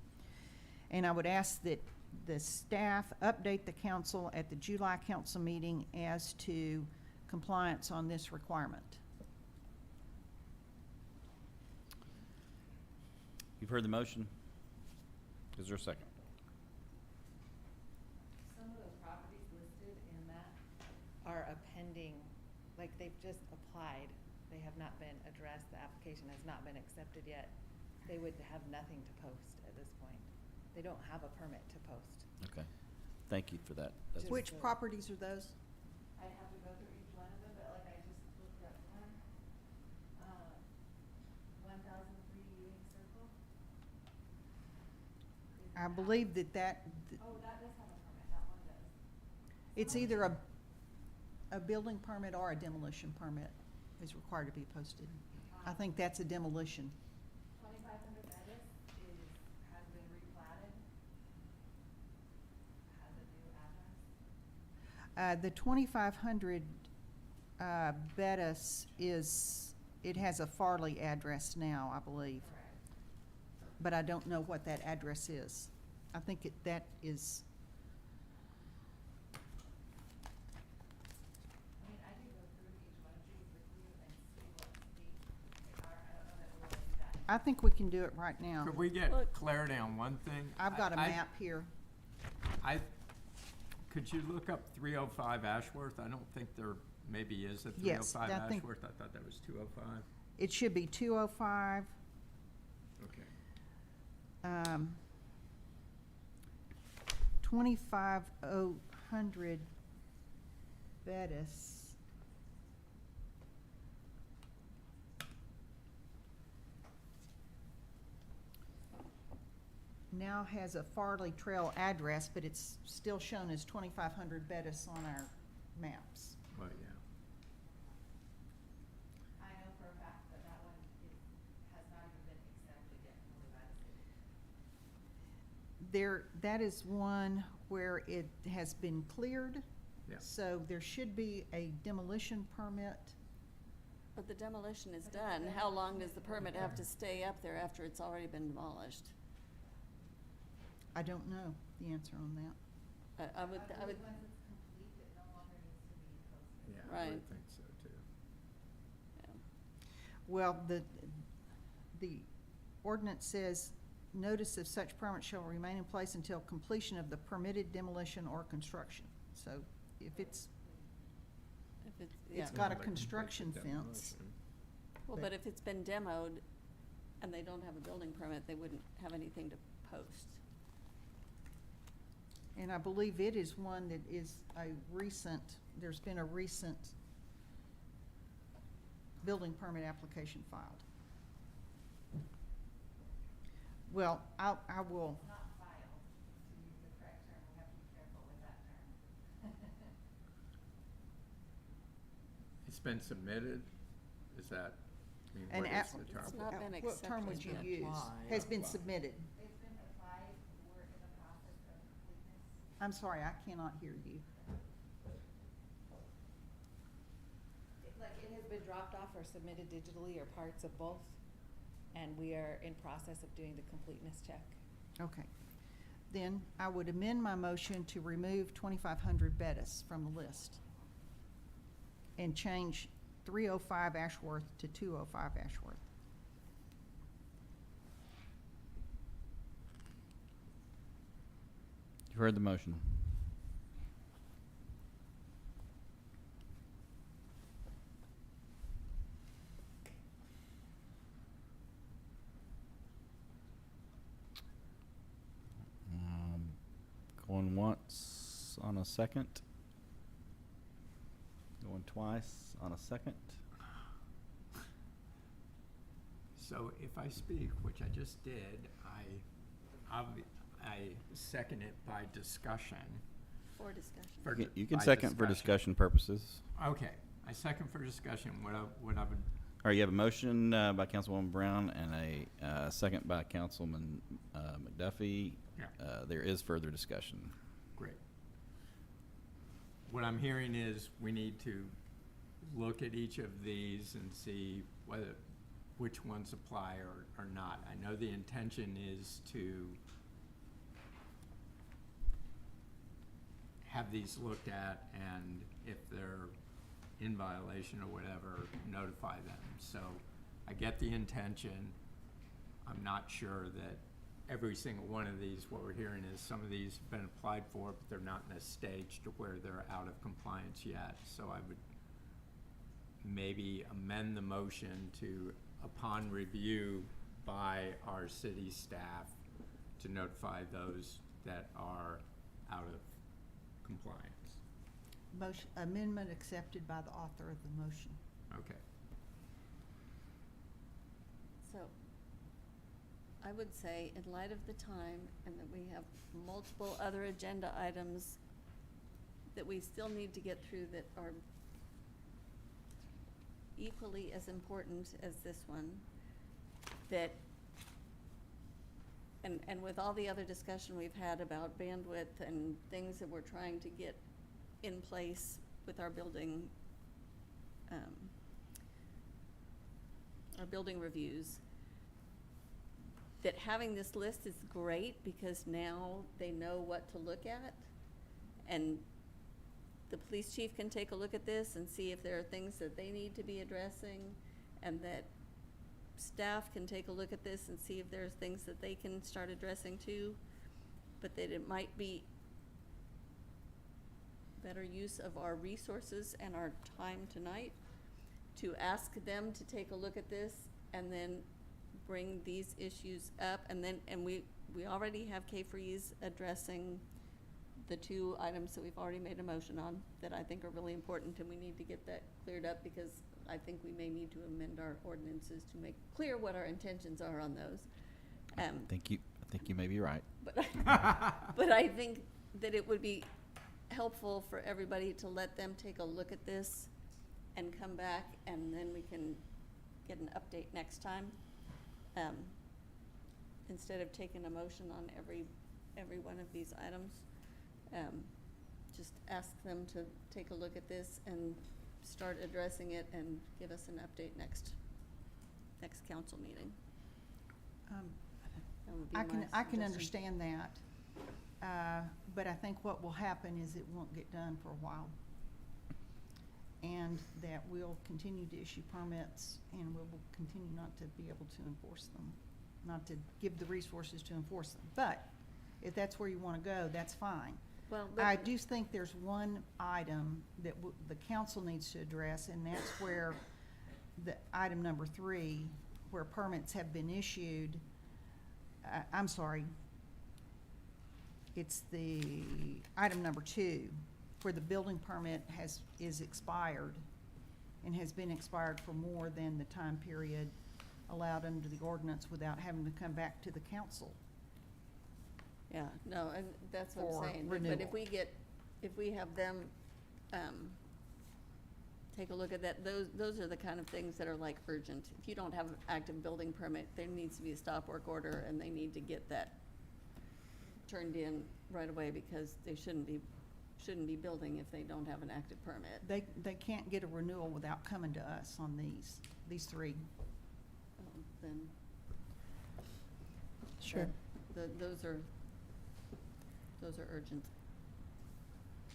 And I would ask that the staff update the council at the July council meeting as to compliance on this requirement. You've heard the motion. Is there a second? Some of those properties listed in that are a pending, like they've just applied. They have not been addressed. The application has not been accepted yet. They would have nothing to post at this point. They don't have a permit to post. Okay. Thank you for that. That's- Which properties are those? I'd have to go through each one of them, but like I just looked up one, 1003 Ewing Circle. I believe that Oh, that does have a permit, that one does. it's either a building permit or a demolition permit is required to be posted. I think that's a demolition. 2500 Bettis has been replatted. Has a new address. The 2500 Bettis it has a Farley address now, I believe. But I don't know what that address is. I think that is, I mean, I could go through each one of these with you and see what they are. I don't know that we'll do that. I think we can do it right now. Could we get Look. clarity on one thing? I've got a I- map here. Could you look up 305 Ashworth? I don't think there maybe is a Yes, 305 I think- Ashworth. I thought that was 205. It should be 205. Okay. 2500 Bettis. Now has a Farley Trail address, but it's still shown as 2500 Bettis on our maps. Well, yeah. I know for a fact that that one has not even been accepted yet fully by the city. That is one where it has been cleared. Yeah. So there should be a demolition permit. But the demolition is done. How long does the permit have to stay up there after it's already been demolished? I don't know the answer on that. I would, Once it's complete, it no longer needs to be posted. Yeah, I Right. would think so too. Well, the ordinance says, notice of such permit shall remain in place until completion of the permitted demolition or construction. So if it's yeah. got a Well, they complete the construction fence. demolition. Well, but if it's been demoed and they don't have a building permit, they wouldn't have anything to post. And I believe it is one that is there's been a recent building permit application filed. Well, I will, Not filed, to use the correct term. We have to be careful with that term. It's been submitted? Is that, I mean, an what app. is the term? It's not been What term would accepted you yet. use? Applied. Has been submitted. It's been applied, we're in the process of completeness. I'm sorry, I cannot hear you. Like, it has been dropped off or submitted digitally or parts of both, and we are in process of doing the completeness check. Okay. Then I would amend my motion to remove 2500 Bettis from the list and change 305 Ashworth to 205 Ashworth. You've heard the motion. Going once on a second. Going twice on a second. So if I speak, which I just did, I I second it by discussion. For discussion. For You can by second for discussion purposes. Okay, I second for discussion. What I would, All right, you have a motion by Councilwoman Brown and a second by Councilman McDuffie. Yeah. There is further discussion. great. What I'm hearing is we need to look at each of these and see which ones apply or not. I know the intention is to have these looked at, and if they're in violation or whatever, notify them. So I get the intention. I'm not sure that every single one of these, what we're hearing is some of these have been applied for, but they're not in a stage to where they're out of compliance yet. So I would maybe amend the motion to, upon review by our city staff, to notify those that are out of compliance. Motion, amendment accepted by the author of the motion. Okay. So, I would say, in light of the time, and that we have multiple other agenda items that we still need to get through that are equally as important as this one, that, and with all the other discussion we've had about bandwidth and things that we're trying to get in place with our building reviews, that having this list is great because now they know what to look at, and the police chief can take a look at this and see if there are things that they need to be addressing, and that staff can take a look at this and see if there's things that they can start addressing too, but that it might be better use of our resources and our time tonight to ask them to take a look at this and then bring these issues up, and we already have K-Freeze addressing the two items that we've already made a motion on that I think are really important, and we need to get that cleared up because I think we may need to amend our ordinances to make clear what our intentions are on those. I think you may be right. But I think that it would be helpful for everybody to let them take a look at this and come back, and then we can get an update next time. Instead of taking a motion on every one of these items, just ask them to take a look at this and start addressing it and give us an update next council meeting. That would be I my can suggestion. understand that, but I think what will happen is it won't get done for a while. And that we'll continue to issue permits, and we will continue not to be able to enforce them, not to give the resources to enforce them. But if that's where you want to go, that's fine. Well, I do think there's one item that the council needs to address, and that's where the item number 3, where permits have been issued. I'm sorry. It's the item number 2, where the building permit is expired and has been expired for more than the time period allowed under the ordinance without having to come back to the council. Yeah, no, and that's what For I'm saying. renewal. But if we have them, take a look at that, those are the kind of things that are like urgent. If you don't have an active building permit, there needs to be a stop work order, and they need to get that turned in right away because they shouldn't be building if they don't have an active permit. They can't get a renewal without coming to us on these 3. Then. Sure. Those are urgent.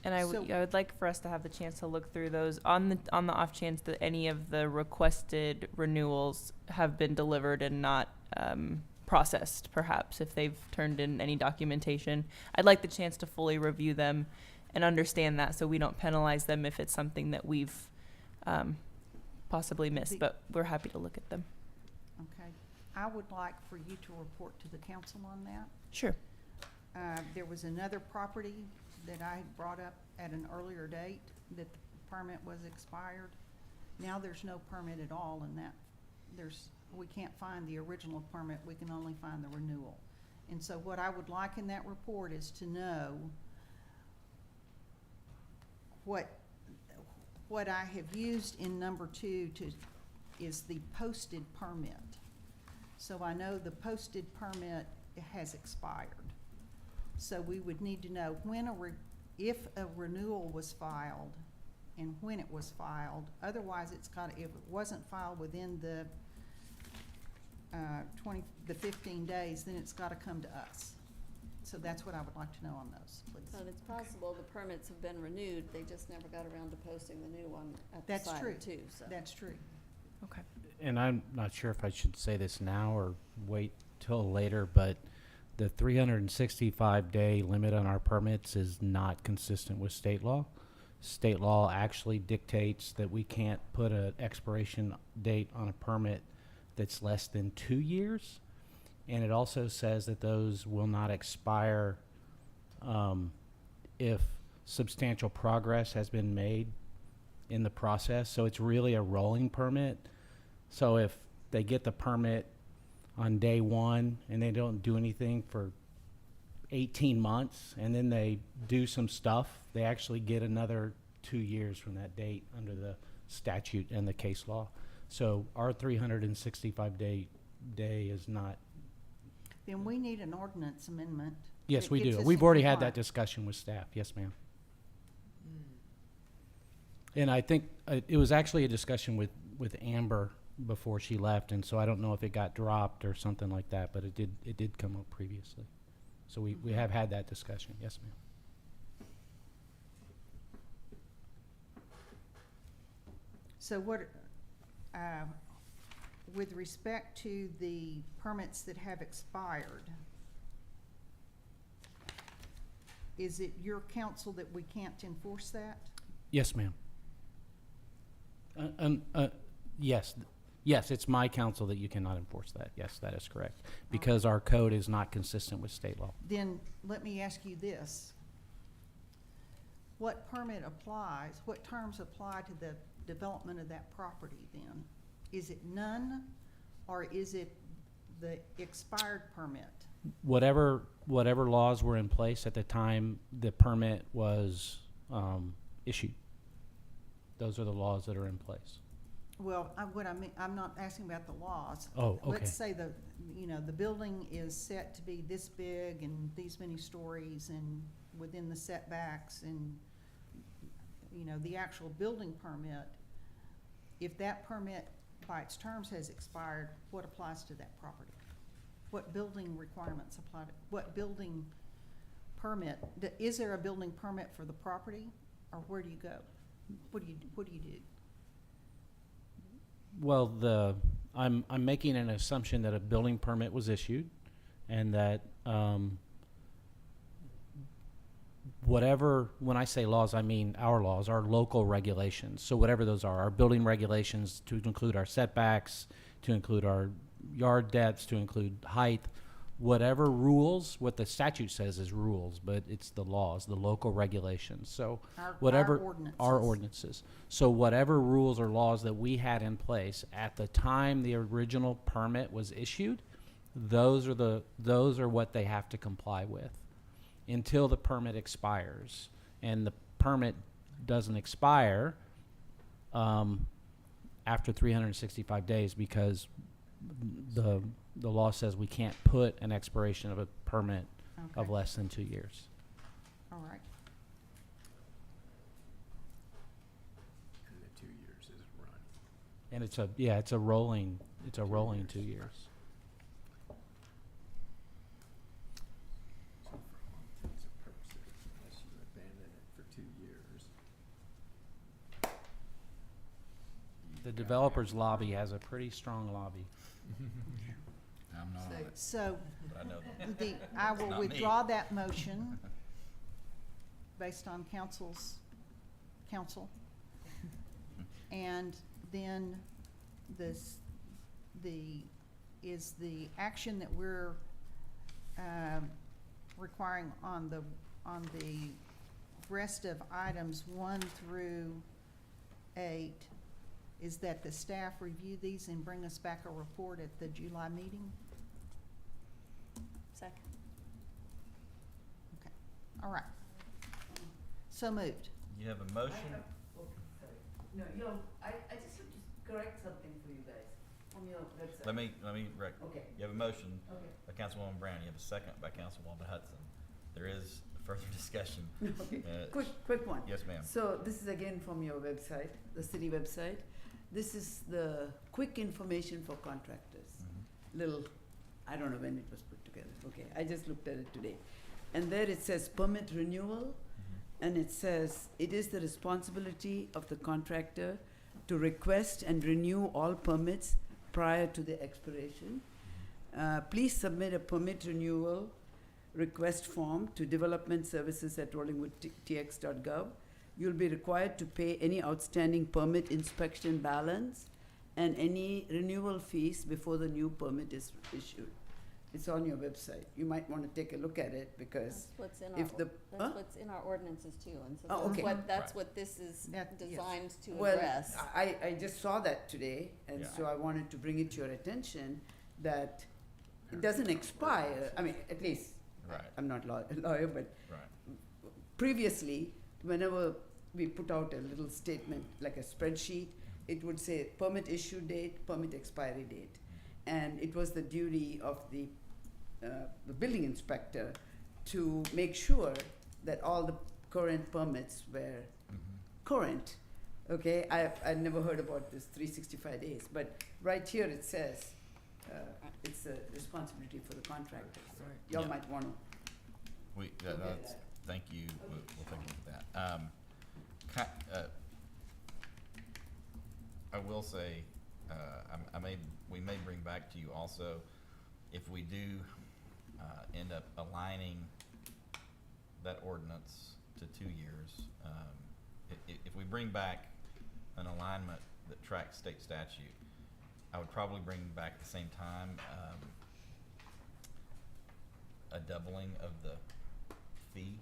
And I would like for us to have the chance to look through those on the off chance that any of the requested renewals have been delivered and not processed, perhaps, if they've turned in any documentation. I'd like the chance to fully review them and understand that so we don't penalize them if it's something that we've possibly missed, but we're happy to look at them. Okay. I would like for you to report to the council on that. Sure. There was another property that I brought up at an earlier date that the permit was expired. Now there's no permit at all, and that we can't find the original permit, we can only find the renewal. And so what I would like in that report is to know what I have used in number 2 is the posted permit. So I know the posted permit has expired. So we would need to know if a renewal was filed and when it was filed. Otherwise, if it wasn't filed within the 15 days, then it's gotta come to us. So that's what I would like to know on those, please. And it's possible the permits have been renewed, they just never got around to posting the new one at the That's site true. too, so. That's true. Okay. And I'm not sure if I should say this now or wait till later, but the 365-day limit on our permits is not consistent with state law. State law actually dictates that we can't put an expiration date on a permit that's less than 2 years. And it also says that those will not expire if substantial progress has been made in the process. So it's really a rolling permit. So if they get the permit on day 1 and they don't do anything for 18 months and then they do some stuff, they actually get another 2 years from that date under the statute and the case law. So our 365-day is not. Then we need an ordinance amendment. Yes, that we gets do. us We've in already had that compliance. discussion with staff. Yes, ma'am. And I think it was actually a discussion with Amber before she left, and so I don't know if it got dropped or something like that, but it did come up previously. So we have had that discussion. Yes, ma'am. So what, with respect to the permits that have expired, is it your counsel that we can't enforce that? Yes, ma'am. Yes. Yes, it's my counsel that you cannot enforce that. Yes, that is correct. Because our code is not consistent with state law. Then let me ask you this. What permit applies, what terms apply to the development of that property then? Is it none, or is it the expired permit? Whatever laws were in place at the time the permit was issued. Those are the laws that are in place. Well, what I mean, I'm not asking about the laws. Oh, okay. Let's say the building is set to be this big and these many stories and within the setbacks and, the actual building permit. If that permit by its terms has expired, what applies to that property? What building requirements apply to, what building permit, is there a building permit for the property, or where do you go? What do you do? Well, I'm making an assumption that a building permit was issued, and that when I say laws, I mean our laws, our local regulations. So whatever those are, our building regulations to include our setbacks, to include our yard depths, to include height, whatever rules, what the statute says is rules, but it's the laws, the local regulations. So whatever our ordinances. So whatever rules or laws that we had in place at the time the original permit was issued, those are what they have to comply with until the permit expires. And the permit doesn't expire after 365 days because the law says we can't put an expiration of a permit of Okay. less than 2 years. All right. And the 2 years is run. And it's a rolling 2 years. So for all intents and purposes, unless you abandon it for 2 years. The developers lobby has a pretty strong lobby. I'm not on it. So, But I know that. I It's will not me. withdraw that motion based on council. And then is the action that we're, requiring on the rest of items 1 through 8, is that the staff review these and bring us back a report at the July meeting? Second. All right. So moved. You have a motion? No, I just have to correct something for you guys from your website. Let me, Okay. you have a motion Okay. by Councilwoman Brown, you have a second by Councilwoman Hudson. There is further discussion. Okay, Uh, quick one. Yes, ma'am. So this is again from your website, the city website. This is the quick information for contractors. Little, I don't know when it was put together. Okay, I just looked at it today. And there it says permit renewal, and it says it is the responsibility of the contractor to request and renew all permits prior to the expiration. Please submit a permit renewal request form to developmentservices@rollingwoodtx.gov. You'll be required to pay any outstanding permit inspection balance and any renewal fees before the new permit is issued. It's on your website. You might want to take a look at it because That's what's in if our, the, that's huh? what's in our ordinances too, and so Oh, that's okay. what, that's Right. what this is That- yes. designed to Well, address. I just saw that today, and Yeah. so I wanted to bring it to your attention that it doesn't expire. I mean, at least, Right. I'm not a lawyer, but Right. previously, whenever we put out a little statement, like a spreadsheet, it would say permit issue date, permit expiry date. And it was the duty of the building inspector to make sure that all the current permits were current. Okay, I never heard about this 365 days, but right here it says it's a responsibility for the contractor. So Right. y'all Yeah. might want to. That's, thank you, we'll take a look at that. I will say, we may bring back to you also, if we do, end up aligning that ordinance to 2 years, if we bring back an alignment that tracks state statute, I would probably bring back at the same time, a doubling of the fee.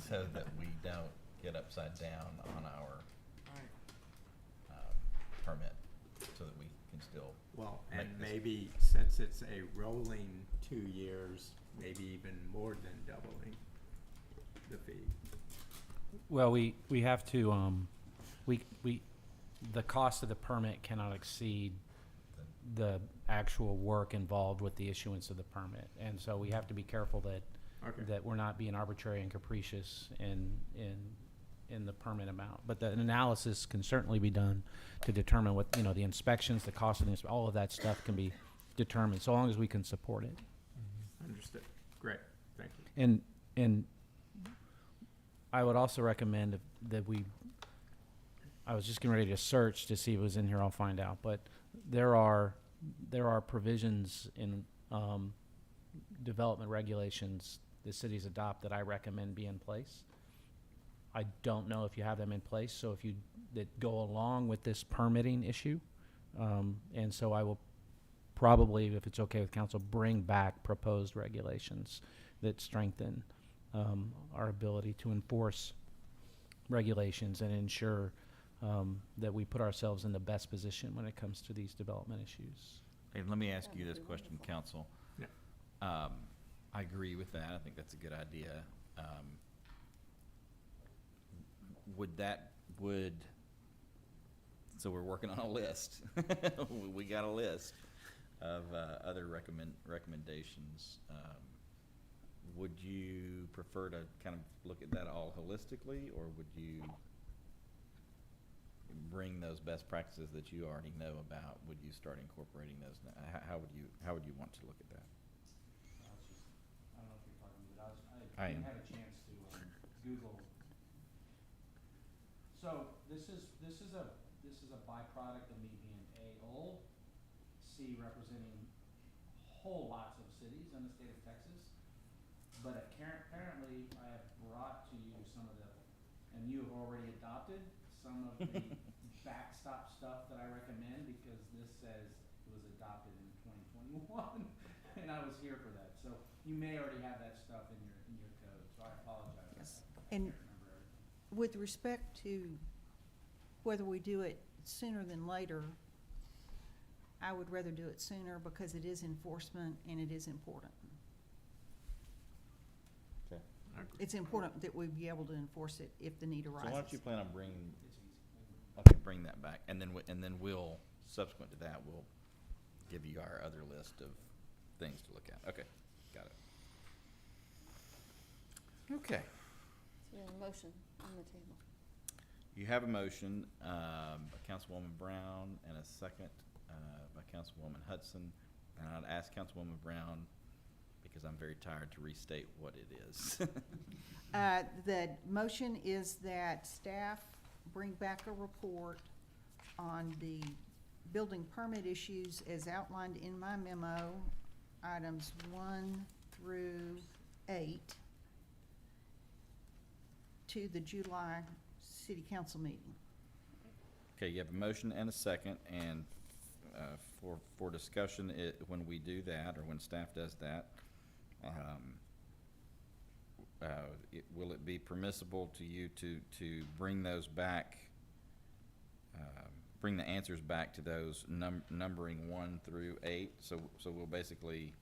So that we don't get upside down on our Right. permit, so that we can still Well, make and this- maybe since it's a rolling 2 years, maybe even more than doubling the fee. Well, we have to, the cost of the permit cannot exceed the actual work involved with the issuance of the permit. And so we have to be careful that, Okay. that we're not being arbitrary and capricious in the permit amount. But the analysis can certainly be done to determine what, the inspections, the cost of the, all of that stuff can be determined, so long as we can support it. Understood. Great. Thank you. And I would also recommend that I was just getting ready to search to see if it was in here, I'll find out, but there are provisions in, development regulations the cities adopt that I recommend be in place. I don't know if you have them in place, so that go along with this permitting issue. And so I will probably, if it's okay with council, bring back proposed regulations that strengthen our ability to enforce regulations and ensure that we put ourselves in the best position when it comes to these development issues. And let me ask you this question, council. Yeah. I agree with that. I think that's a good idea. So we're working on a list. We got a list of other recommendations. Would you prefer to kind of look at that all holistically, or would you bring those best practices that you already know about? Would you start incorporating those? How would you want to look at that? I don't know if you're talking, but I didn't am. have a chance to Google. So this is a byproduct of me being A-ol, C representing whole lots of cities in the state of Texas. But apparently I have brought to you some of and you have already adopted some of the backstop stuff that I recommend, because this says it was adopted in 2021, and I was here for that. So you may already have that stuff in your code, so I apologize. Yes. I And can't remember everything. with respect to whether we do it sooner than later, I would rather do it sooner because it is enforcement and it is important. it's important that we be able to enforce it if the need So arises. why don't you plan on bring that back, and then, and then we'll, subsequent to that, we'll give you our other list of things to look at. Okay, got it. Okay. So we have a motion on the table. You have a motion by Councilwoman Brown and a second by Councilwoman Hudson. And I'd ask Councilwoman Brown, because I'm very tired, to restate what it is. The motion is that staff bring back a report on the building permit issues as outlined in my memo, items 1 through 8, to the July city council meeting. Okay, you have a motion and a second, and for discussion, when we do that, or when staff does that, will it be permissible to you to bring those back, bring the answers back to those numbering 1 through 8? So we'll basically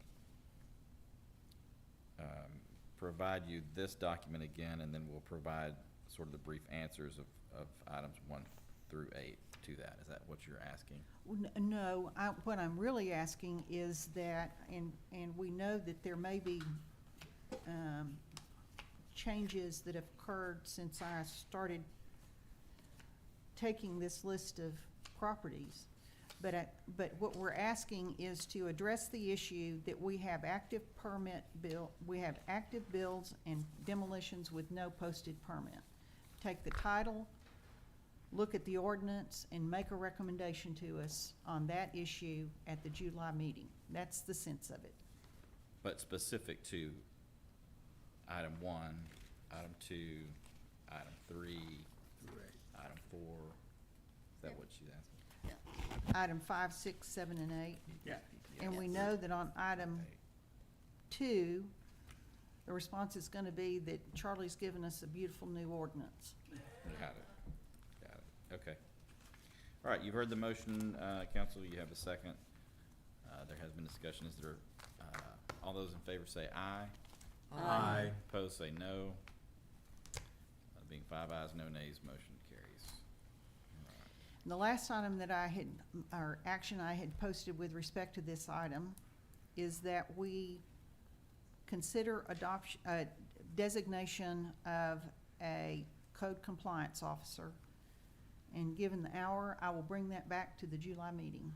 provide you this document again, and then we'll provide sort of the brief answers of items 1 through 8 to that. Is that what you're asking? No, what I'm really asking is that, and we know that there may be changes that have occurred since I started taking this list of properties. But what we're asking is to address the issue that we have active bills and demolitions with no posted permit. Take the title, look at the ordinance, and make a recommendation to us on that issue at the July meeting. That's the sense of it. But specific to item 1, item 2, item 3, item 4, is that what she's asking? Item 5, 6, 7, and 8. Yeah. And we know that on item 2, the response is gonna be that Charlie's given us a beautiful new ordinance. Got it, okay. All right, you've heard the motion, council, you have a second. There has been discussion, is there, all those in favor say aye. Aye. Opposed say no. Being 5 ayes, no nays, motion carries. All right. And the last item that I had, or action I had posted with respect to this item, is that we consider designation of a code compliance officer. And given the hour, I will bring that back to the July meeting.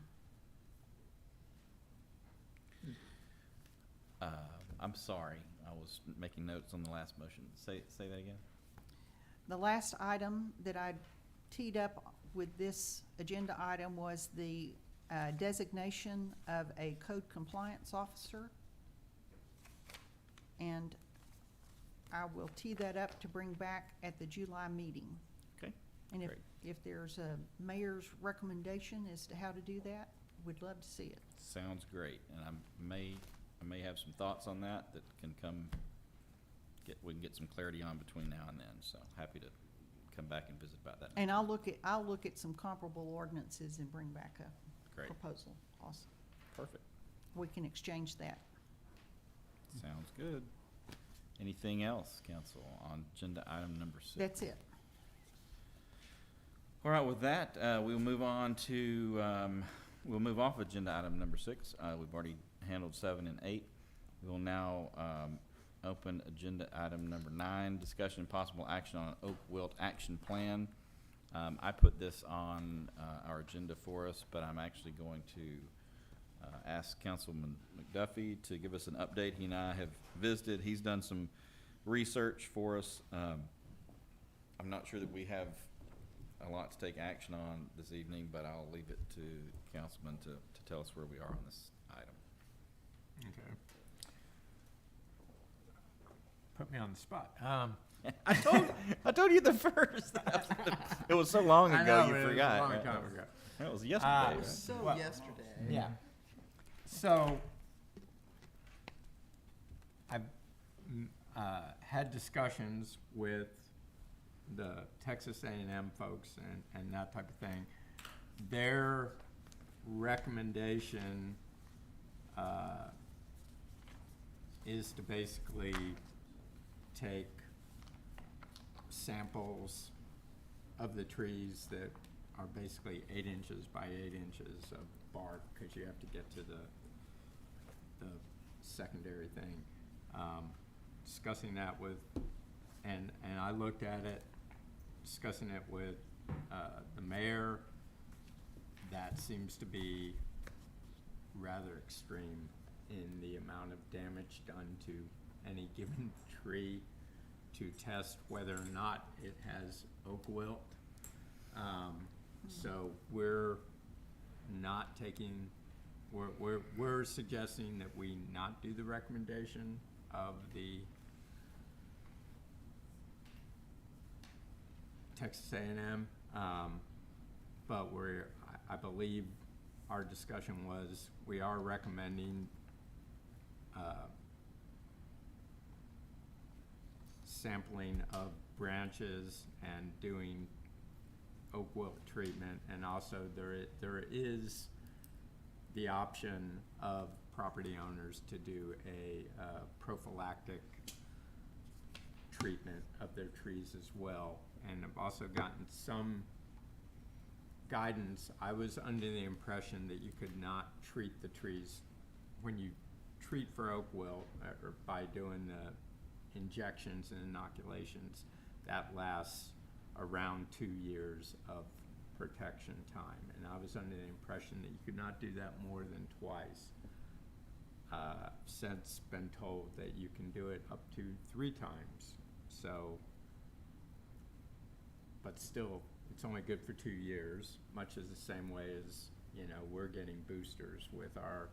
I'm sorry, I was making notes on the last motion. Say that again? The last item that I teed up with this agenda item was the designation of a code compliance officer. And I will tee that up to bring back at the July meeting. Okay, And great. if there's a mayor's recommendation as to how to do that, we'd love to see it. Sounds great, and I may have some thoughts on that can come, we can get some clarity on between now and then, so happy to come back and visit about that. And I'll look at some comparable ordinances and bring back a Great. proposal also. Perfect, We can exchange that. sounds good. Anything else, council, on agenda item number 6? That's it. All right, with that, we'll move on to, we'll move off agenda item number 6. We've already handled 7 and 8. We will now open agenda item number 9, discussion and possible action on an Oak Wilt action plan. I put this on our agenda for us, but I'm actually going to ask Councilman McDuffie to give us an update. He and I have visited. He's done some research for us. I'm not sure that we have a lot to take action on this evening, but I'll leave it to Councilman to tell us where we are on this item. Okay. Put me on the spot. I told you the first. It was so long I ago know, you but it was a forgot. long right? time ago. That was yesterday. Right? So Well, yesterday. Yeah. So, I've had discussions with the Texas A&M folks and that type of thing. Their recommendation is to basically take samples of the trees that are basically 8 inches by 8 inches of bark, because you have to get to the secondary thing. Discussing that with, and I looked at it, discussing it with the mayor. That seems to be rather extreme in the amount of damage done to any given tree to test whether or not it has oak wilt. So we're not taking, we're suggesting that we not do the recommendation of the Texas A&M, but I believe our discussion was, we are recommending sampling of branches and doing oak wilt treatment, and also there is the option of property owners to do a prophylactic treatment of their trees as well. And I've also gotten some guidance. I was under the impression that you could not treat the trees when you treat for oak wilt, or by doing the injections and inoculations. That lasts around 2 years of protection time, and I was under the impression that you could not do that more than twice. Since been told that you can do it up to 3 times. So, but still, it's only good for 2 years, much as the same way as, you know, we're getting boosters with our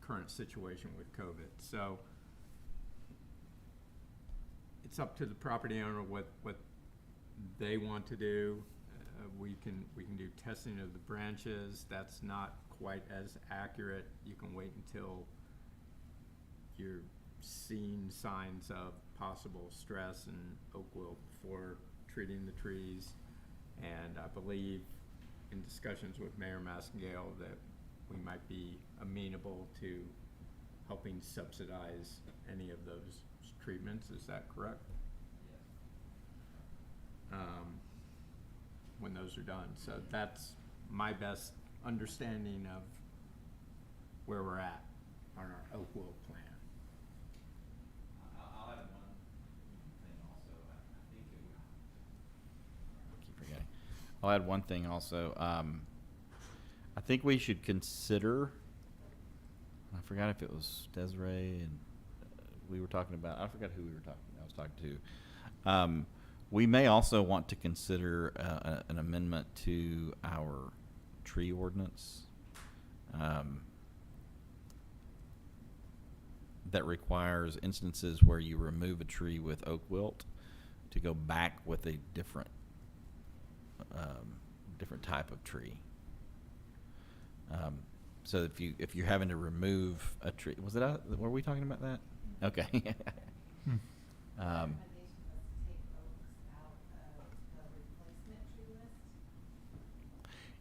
current situation with COVID. So it's up to the property owner what they want to do. We can do testing of the branches. That's not quite as accurate. You can wait until you're seeing signs of possible stress and oak wilt before treating the trees. And I believe in discussions with Mayor Massengale that we might be amenable to helping subsidize any of those treatments. Is that correct? When those are done. So that's my best understanding of where we're at on our oak wilt plan. I'll add one thing also. I think I keep forgetting. I'll add one thing also. I think we should consider, I forgot if it was Desiree and we were talking about, I forgot who I was talking to. We may also want to consider an amendment to our tree ordinance that requires instances where you remove a tree with oak wilt to go back with a different type of tree. So if you're having to remove a tree, were we talking about that? Okay.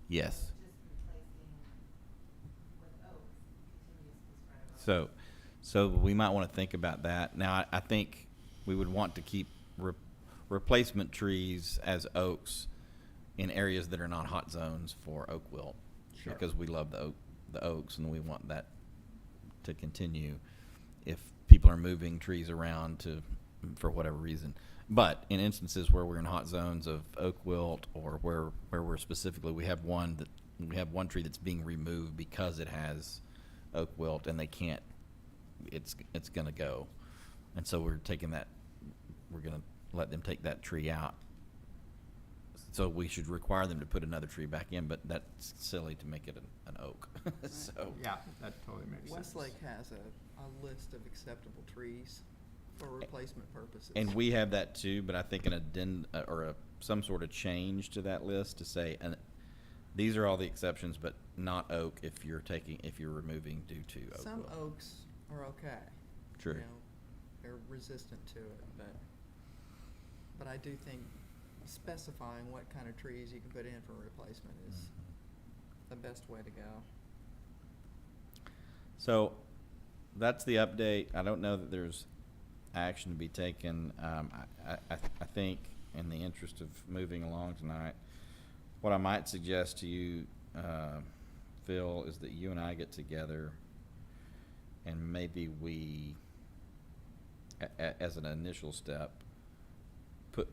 Yes. So we might want to think about that. Now, I think we would want to keep replacement trees as oaks in areas that are not hot zones for oak wilt. Sure. Because we love the oaks, and we want that to continue if people are moving trees around for whatever reason. But in instances where we're in hot zones of oak wilt, or where we're specifically, we have one tree that's being removed because it has oak wilt, and they can't, it's going to go. And so we're going to let them take that tree out. So we should require them to put another tree back in, but that's silly to make it an oak. So yeah, that totally makes sense. Westlake has a list of acceptable trees for replacement purposes. And we have that too, but I think an addendum or some sort of change to that list to say, these are all the exceptions, but not oak if you're removing due to oak Some wilt. oaks are okay. True. You know, they're resistant to it, but I do think specifying what kind of trees you can put in for replacement is the best way to go. So that's the update. I don't know that there's action to be taken. I think in the interest of moving along tonight, what I might suggest to you, Phil, is that you and I get together and maybe we, as an initial step,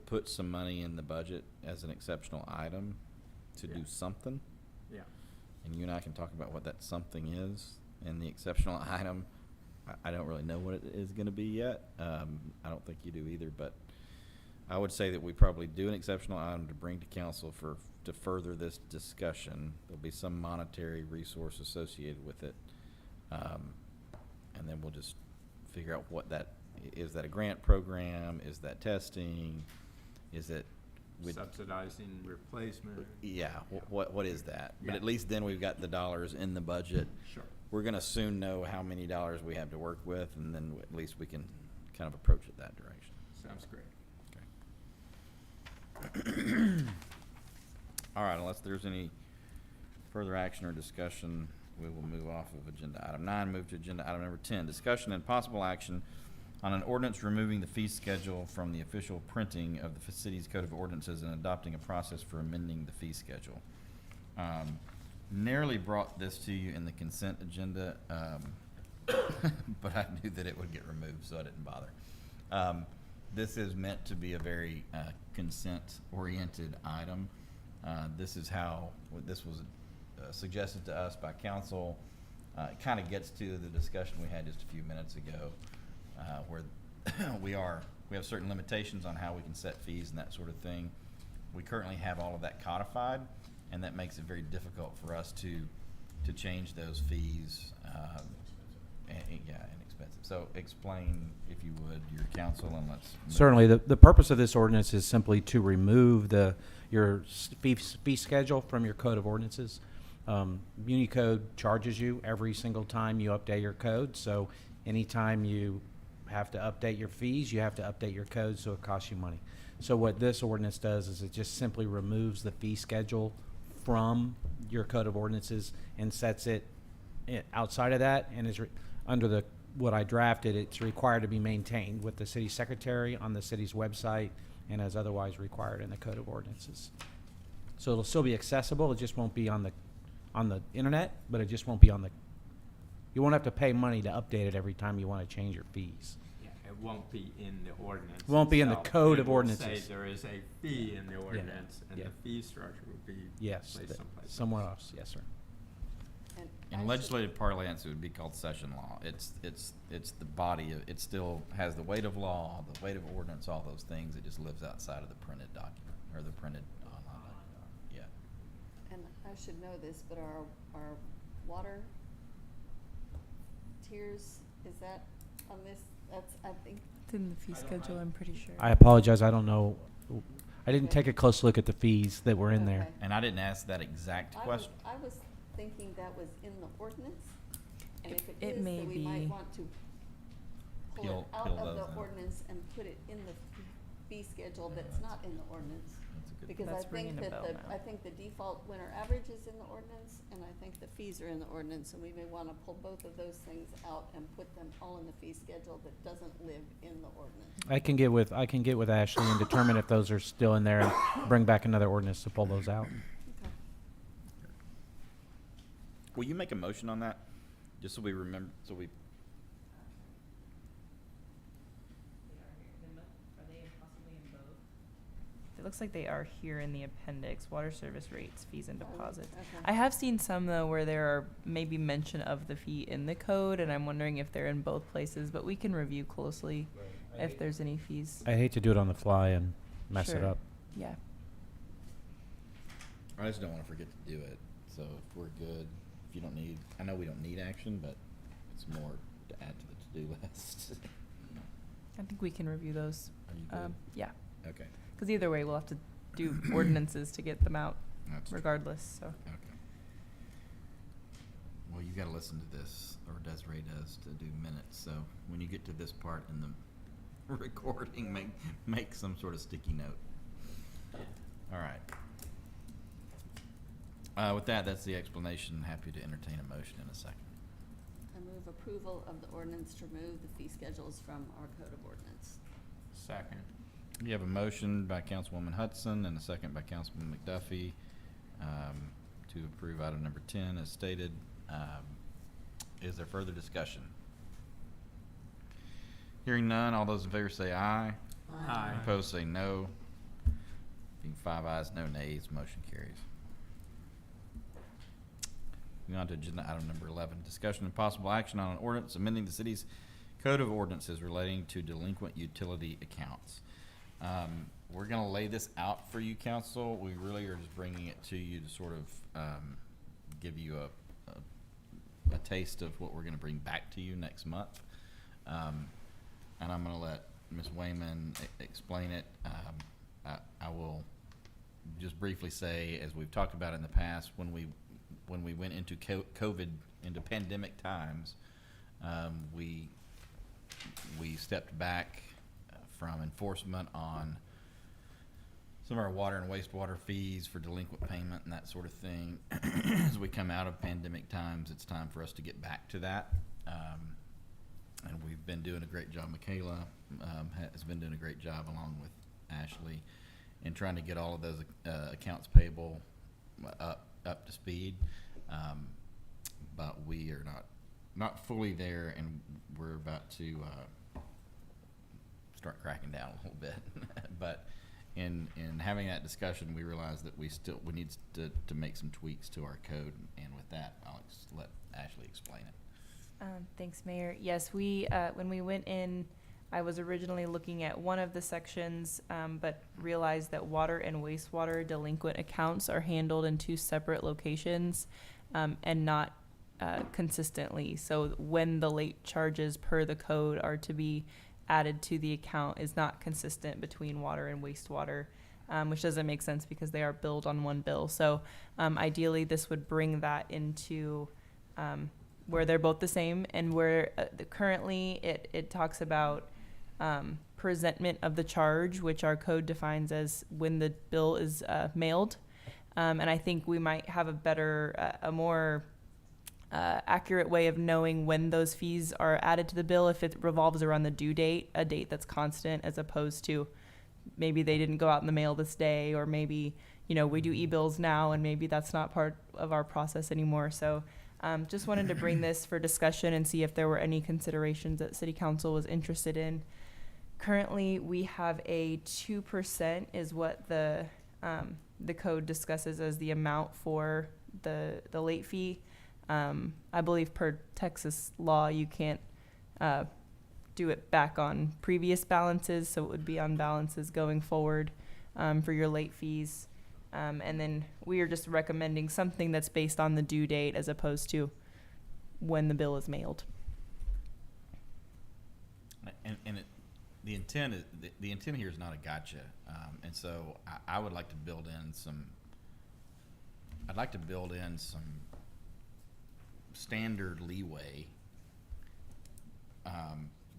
put some money in the budget as an exceptional item to do something. Yeah. And you and I can talk about what that something is. And the exceptional item, I don't really know what it is going to be yet. I don't think you do either, but I would say that we probably do an exceptional item to bring to council to further this discussion. There'll be some monetary resource associated with it. And then we'll just figure out what that, is that a grant program? Is that testing? Is it Subsidizing replacement. Yeah, what is that? But Yeah. at least then we've got the dollars in the budget. Sure. We're gonna soon know how many dollars we have to work with, and then at least we can kind of approach it that direction. Sounds great. All right, unless there's any further action or discussion, we will move off of agenda item 9, move to agenda item number 10, discussion and possible action on an ordinance removing the fee schedule from the official printing of the city's code of ordinances and adopting a process for amending the fee schedule. Narrowly brought this to you in the consent agenda, but I knew that it would get removed, so I didn't bother. This is meant to be a very consent-oriented item. This is how, this was suggested to us by council. It kind of gets to the discussion we had just a few minutes ago, where we have certain limitations on how we can set fees and that sort of thing. We currently have all of that codified, and that makes it very difficult for us to change those fees. And expensive. So explain, if you would, your counsel, and let's move. Certainly, the purpose of this ordinance is simply to remove your fee schedule from your code of ordinances. Unicode charges you every single time you update your code, so anytime you have to update your fees, you have to update your code, so it costs you money. So what this ordinance does is it just simply removes the fee schedule from your code of ordinances and sets it outside of that, and is under what I drafted, it's required to be maintained with the city secretary on the city's website and as otherwise required in the code of ordinances. So it'll still be accessible, it just won't be on the internet, but it just won't be you won't have to pay money to update it every time you want to change your fees. Yeah, it won't be in the ordinance. Won't be in the itself. code It of will ordinances. say there is a fee in the ordinance, and yeah. the fee structure would be Yes, placed someplace somewhere else. else, yes, sir. And In I should- legislative parlance, it would be called session law. It's the body of, it still has the weight of law, the weight of ordinance, all those things. It just lives outside of the printed document, or the printed online document. Yeah. And I should know this, but our water tiers, is that on this? That's, I think, It's in the fee schedule, I'm pretty sure. I apologize, I don't know. I didn't take a close look at the fees that were in there. Okay. And I didn't ask that exact question. I was thinking that was in the ordinance, and if it It is, may then we might be. want to pull Peel- it out peel of those the out. ordinance and put it in the fee schedule that's not in the ordinance. That's a good Because That's I ringing think a that bell now. I think the default winter average is in the ordinance, and I think the fees are in the ordinance, and we may wanna pull both of those things out and put them all in the fee schedule that doesn't live in the ordinance. I can get with Ashley and determine if those are still in there and bring back another ordinance to pull those out. Okay. Will you make a motion on that? Just so we remember, so we, It looks like they are here in the appendix, water service rates, fees and Oh, deposits. okay. I have seen some though where there are maybe mention of the fee in the code, and I'm wondering if they're in both places, but we can review closely if there's any fees. I hate to do it on the fly and mess it Sure. up. Yeah. I just don't wanna forget to do it. So if we're good, if you don't need, I know we don't need action, but it's more to add to the to-do list. I think we can review those. Are you good? Yeah, Okay. because either way, we'll have to do ordinances to get them out That's true. regardless, so. Okay. Well, you gotta listen to this, or Desiree does, to do minutes, so when you get to this part in the recording, make some sort of sticky note. All right. With that, that's the explanation. Happy to entertain a motion in a second. I move approval of the ordinance to remove the fee schedules from our code of ordinance. Second. You have a motion by Councilwoman Hudson and a second by Councilman McDuffie to approve item number 10 as stated. Is there further discussion? Hearing none, all those in favor say aye. Aye. Opposed say no. Being 5 ayes, no nays, motion carries. Moving on to agenda item number 11, discussion and possible action on an ordinance amending the city's code of ordinances relating to delinquent utility accounts. We're going to lay this out for you, council. We really are just bringing it to you to sort of give you a taste of what we're going to bring back to you next month. And I'm going to let Ms. Wayman explain it. I will just briefly say, as we've talked about in the past, when we went into COVID, into pandemic times, we stepped back from enforcement on some of our water and wastewater fees for delinquent payment and that sort of thing. As we come out of pandemic times, it's time for us to get back to that. And we've been doing a great job. Michaela has been doing a great job along with Ashley in trying to get all of those accounts payable up to speed. But we are not fully there, and we're about to start cracking down a little bit. But in having that discussion, we realized that we need to make some tweaks to our code. And with that, I'll let Ashley explain it. Thanks, Mayor. Yes, we when we went in, I was originally looking at one of the sections, but realized that water and wastewater delinquent accounts are handled in 2 separate locations and not consistently. So when the late charges per the code are to be added to the account is not consistent between water and wastewater, which doesn't make sense because they are billed on one bill. So ideally, this would bring that into where they're both the same, and where currently it talks about presentment of the charge, which our code defines as when the bill is mailed. And I think we might have a better, a more accurate way of knowing when those fees are added to the bill if it revolves around the due date, a date that's constant, as opposed to maybe they didn't go out in the mail this day, or maybe, we do e-bills now and maybe that's not part of our process anymore. So just wanted to bring this for discussion and see if there were any considerations that City Council was interested in. Currently, we have a 2% is what the code discusses as the amount for the late fee. I believe per Texas law, you can't do it back on previous balances, so it would be on balances going forward for your late fees. And then we are just recommending something that's based on the due date as opposed to when the bill is mailed. The intent here is not a gotcha, and so I would like to build in some. I'd like to build in some standard leeway,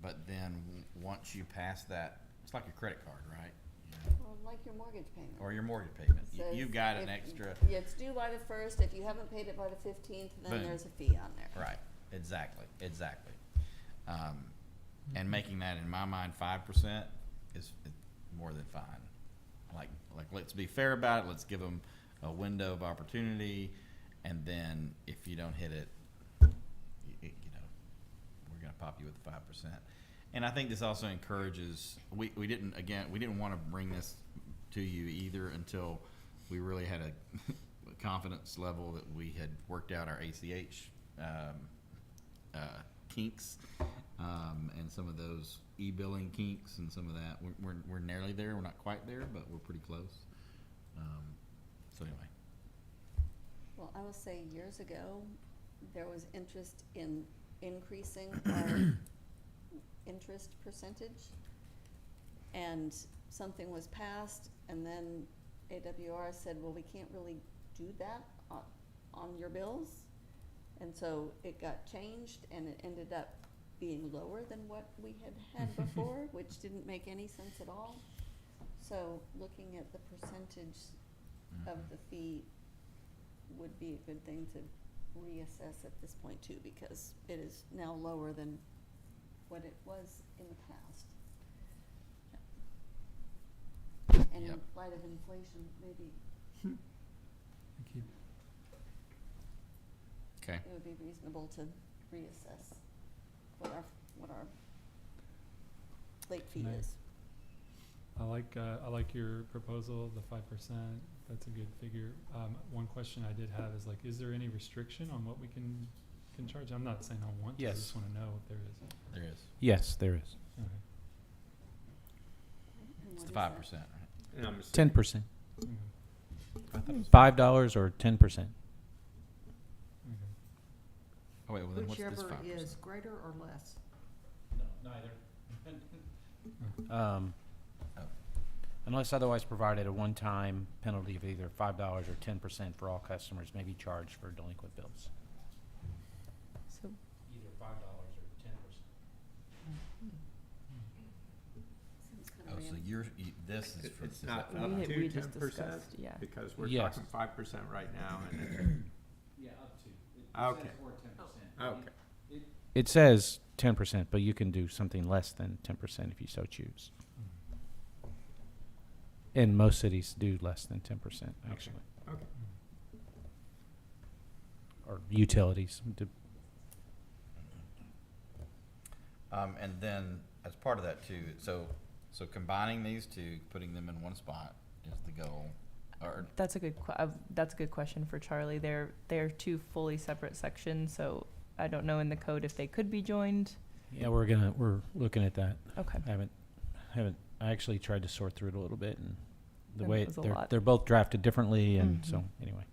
but then once you pass that, it's like a credit card, right? Well, like your mortgage payment. Or your mortgage payment. Says You've got an if extra. It's due by the 1st. If you haven't paid it by the 15th, then Boom. there's a fee on there. Right. Exactly. And making that, in my mind, 5% is more than fine. Like, let's be fair about it. Let's give them a window of opportunity, and then if you don't hit it, we're going to pop you with 5%. And I think this also encourages. We didn't want to bring this to you either until we really had a confidence level that we had worked out our ACH kinks and some of those e-billing kinks and some of that. We're nearly there. We're not quite there, but we're pretty close. So anyway. Well, I will say years ago, there was interest in increasing our interest percentage, and something was passed, and then AWR said, well, we can't really do that on your bills. And so it got changed, and it ended up being lower than what we had before, which didn't make any sense at all. So looking at the percentage of the fee would be a good thing to reassess at this point too, because it is now lower than what it was in the past. And in Yep. light of inflation, maybe Thank you. Okay. it would be reasonable to reassess what our late fee Nice. is. I like your proposal, the 5%. That's a good figure. One question I did have is like, is there any restriction on what we can charge? I'm not saying I want to. I Yes. just want to know if there is. There is. Yes, there is. Okay. And It's what the is 5%, that? right? Number six. 10%. Okay. I thought it was $5 or 10%. Okay. Oh wait, well then what's this Whichever 5%? is greater or less. No, neither. Oh. Unless otherwise provided, a one-time penalty of either $5 or 10% for all customers may be charged for delinquent bills. So Either $5 or 10%. Seems kinda Oh, so random. this is for. It's is not that- up We- to we just 10%, discussed, yeah. because we're Yes. talking 5% right now, and it's, Yeah, up to. Okay. Or 10%. okay. It says 10%, but you can do something less than 10% if you so choose. And most cities do less than 10%, actually. Okay. Or utilities. And then as part of that too, so combining these two, putting them in one spot is the goal. Or that's a good question for Charlie. They're two fully separate sections, so I don't know in the code if they could be joined. Yeah, we're looking at that. Okay. I actually tried to sort through it a little bit, and the And way it was a lot. they're both drafted differently, and Mhm. so anyway.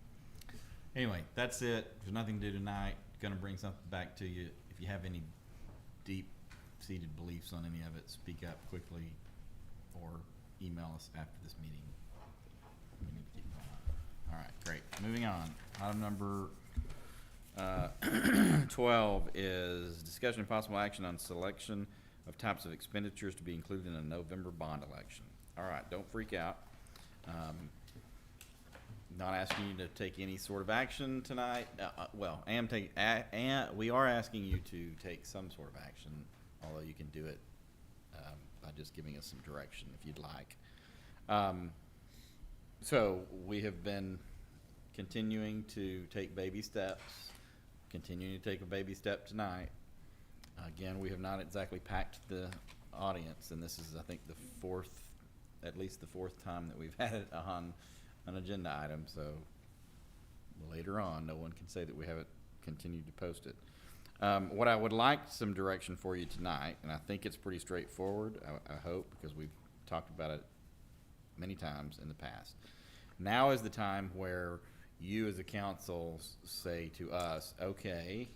anyway, that's it. There's nothing to do tonight. Gonna bring something back to you. If you have any deep-seated beliefs on any of it, speak up quickly or email us after this meeting. We need to keep going on. All right, great. Moving on. Item number 12 is discussion and possible action on selection of types of expenditures to be included in a November bond election. All right, don't freak out. Not asking you to take any sort of action tonight. Well, we are asking you to take some sort of action, although you can do it by just giving us some direction if you'd like. So we have been continuing to take baby steps, continuing to take a baby step tonight. Again, we have not exactly packed the audience, and this is, I think, at least the fourth time that we've had it on an agenda item, so later on, no one can say that we haven't continued to post it. What I would like some direction for you tonight, and I think it's pretty straightforward, I hope, because we've talked about it many times in the past. Now is the time where you as a council say to us, okay,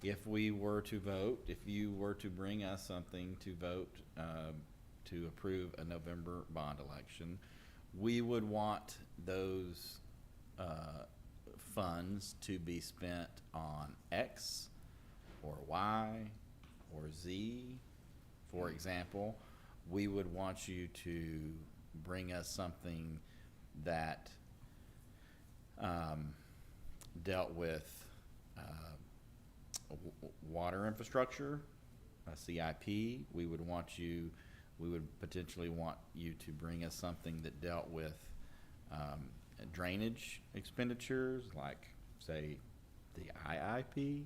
if we were to vote, if you were to bring us something to vote to approve a November bond election, we would want those funds to be spent on X or Y or Z. For example, we would want you to bring us something that dealt with water infrastructure, a CIP. We would potentially want you to bring us something that dealt with drainage expenditures, like, say, the IIP.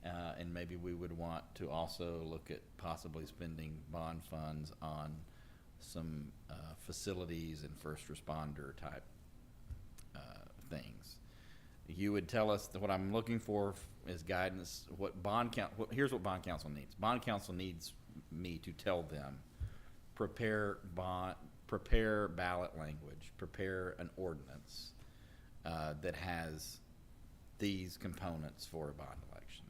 And maybe we would want to also look at possibly spending bond funds on some facilities and first responder type things. You would tell us that what I'm looking for is guidance. Here's what bond council needs. Bond council needs me to tell them, prepare ballot language, prepare an ordinance that has these components for a bond election.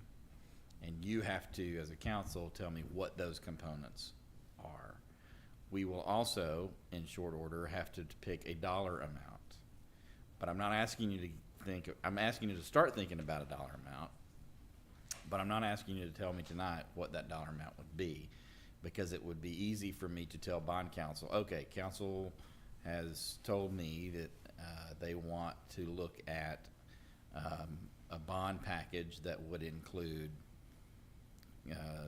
And you have to, as a council, tell me what those components are. We will also, in short order, have to pick a dollar amount. But I'm not asking you to I'm asking you to start thinking about a dollar amount, but I'm not asking you to tell me tonight what that dollar amount would be, because it would be easy for me to tell bond council, okay, council has told me that they want to look at a bond package that would include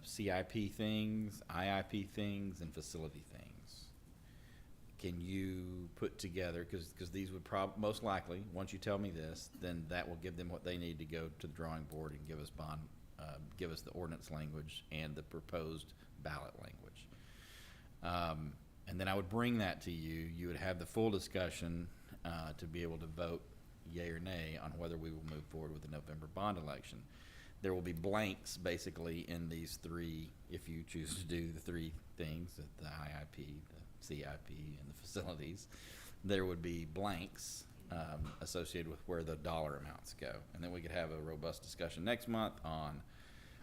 CIP things, IIP things, and facility things. Can you put together, because these would most likely, once you tell me this, then that will give them what they need to go to the drawing board and give us give us the ordinance language and the proposed ballot language. And then I would bring that to you. You would have the full discussion to be able to vote yea or nay on whether we will move forward with the November bond election. There will be blanks basically in these three, if you choose to do the three things, the IIP, the CIP, and the facilities. There would be blanks associated with where the dollar amounts go. And then we could have a robust discussion next month on,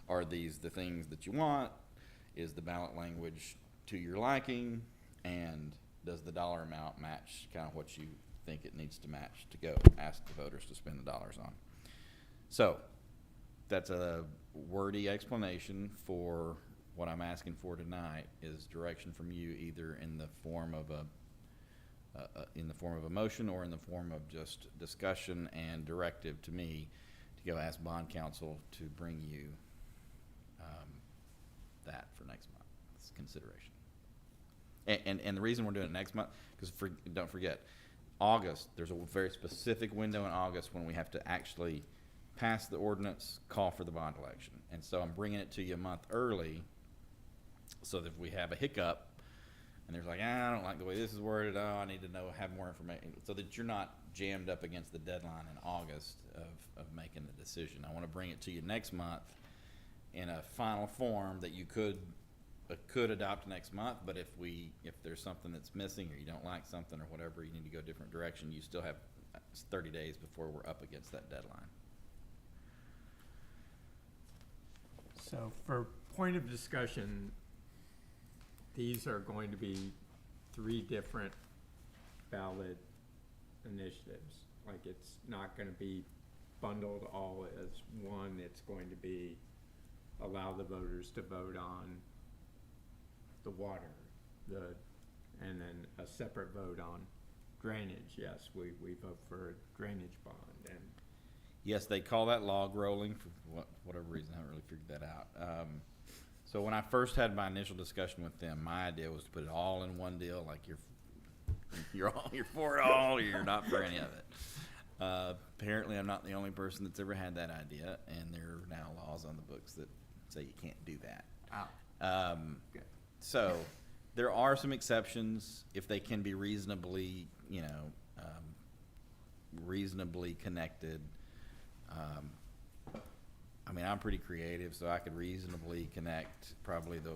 are these the things that you want? Is the ballot language to your liking? And does the dollar amount match kind of what you think it needs to match to go ask the voters to spend the dollars on? So that's a wordy explanation for what I'm asking for tonight, is direction from you, either in the form of a motion or in the form of just discussion and directive to me to go ask bond counsel to bring you that for next month's consideration. And the reason we're doing it next month, because don't forget, August, there's a very specific window in August when we have to actually pass the ordinance, call for the bond election. And so I'm bringing it to you a month early, so that if we have a hiccup and there's like, I don't like the way this is worded, I need to have more information, so that you're not jammed up against the deadline in August of making the decision. I want to bring it to you next month in a final form that you could adopt next month, but if there's something that's missing, or you don't like something or whatever, you need to go a different direction, you still have 30 days before we're up against that deadline. So for point of discussion, these are going to be 3 different ballot initiatives. Like, it's not going to be bundled all as one. It's going to be allow the voters to vote on the water, and then a separate vote on drainage. Yes, we vote for a drainage bond. And yes, they call that log rolling for whatever reason. I haven't really figured that out. So when I first had my initial discussion with them, my idea was to put it all in one deal, like you're for it all, or you're not for any of it. Apparently, I'm not the only person that's ever had that idea, and there are now laws on the books that say you can't do that. So there are some exceptions if they can be reasonably, reasonably connected. I mean, I'm pretty creative, so I could reasonably connect probably the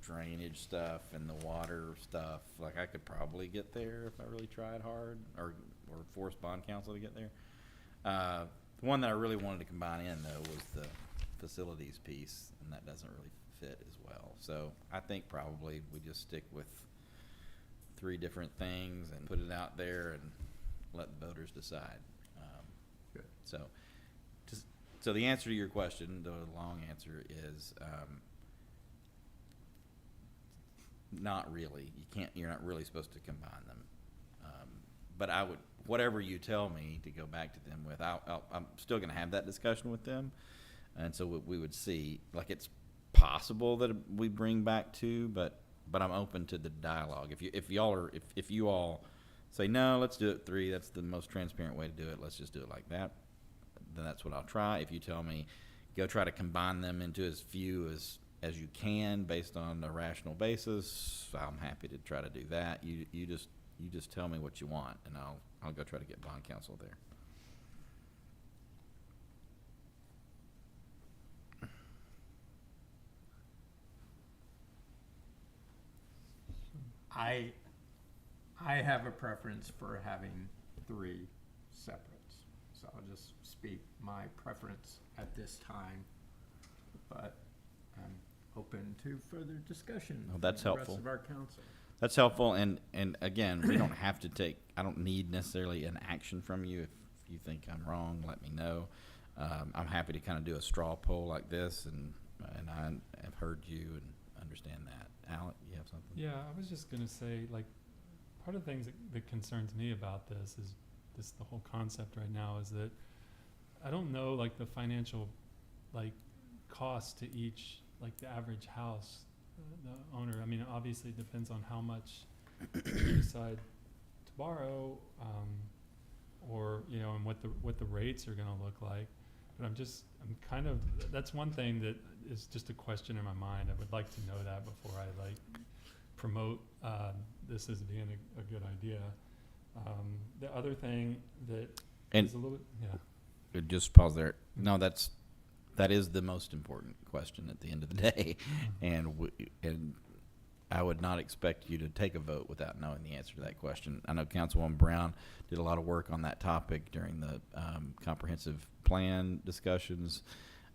drainage stuff and the water stuff. Like, I could probably get there if I really tried hard, or force bond counsel to get there. The one that I really wanted to combine in, though, was the facilities piece, and that doesn't really fit as well. So I think probably we just stick with 3 different things and put it out there and let the voters decide. Good. So the answer to your question, the long answer is not really. You're not really supposed to combine them. But I would, whatever you tell me to go back to them with, I'm still going to have that discussion with them, and so we would see. Like, it's possible that we bring back 2, but I'm open to the dialogue. If you all say no, let's do it 3. That's the most transparent way to do it. Let's just do it like that. Then that's what I'll try. If you tell me go try to combine them into as few as you can based on a rational basis, I'm happy to try to do that. You just tell me what you want, and I'll go try to get bond counsel there. I have a preference for having 3 separates. So I'll just speak my preference at this time, but I'm open to further discussion. Well, that's with the helpful. rest of our council. That's helpful, and again, we don't have to I don't need necessarily an action from you. If you think I'm wrong, let me know. I'm happy to kind of do a straw poll like this, and I have heard you and understand that. Alec, you have something? Yeah, I was just gonna say, like, part of the things that concerns me about this is the whole concept right now is that I don't know, like, the financial, like, cost to each, like, the average house, the owner. I mean, obviously it depends on how much you decide to borrow, or, you know, and what the rates are gonna look like. But I'm kind of, that's one thing that is just a question in my mind. I would like to know that before I, like, promote, this as being a good idea. The other thing that And is a little bit, yeah. just pause there. No, that is the most important question at the end of the day, and I would not expect you to take a vote without knowing the answer to that question. I know Councilwoman Brown did a lot of work on that topic during the comprehensive plan discussions.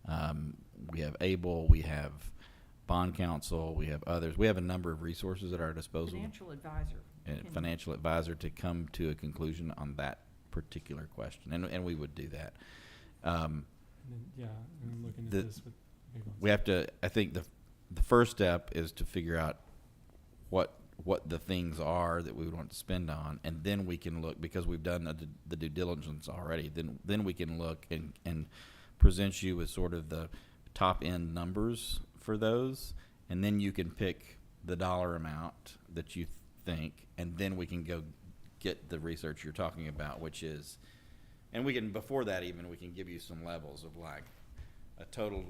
We have ABLE, we have Bond Council, we have others. We have a number of resources at our disposal. Financial advisor. Financial advisor to come to a conclusion on that particular question, and we would do that. And then, yeah, and I'm looking at this with big ones. We have to. I think the first step is to figure out what the things are that we would want to spend on, and then we can look, because we've done the due diligence already. Then we can look and present you with sort of the top end numbers for those, and then you can pick the dollar amount that you think, and then we can go get the research you're talking about, which is, and we can, before that even, we can give you some levels of, like, a total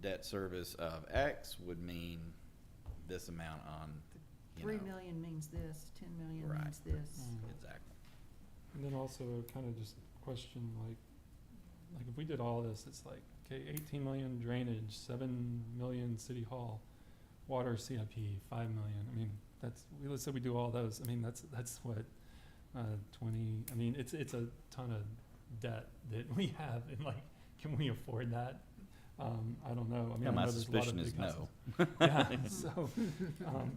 debt service of X would mean this amount on, you 3 know. million means this, 10 million Right. means this. Exactly. And then also kind of just question, like if we did all this, it's like, okay, 18 million drainage, 7 million city hall, water CIP, 5 million. I mean, let's say we do all those. I mean, that's what, 20, I mean, it's a ton of debt that we have, and, like, can we afford that? I don't know. I mean, Yeah, I my know there's a lot of suspicion is big houses. no. Yeah, so,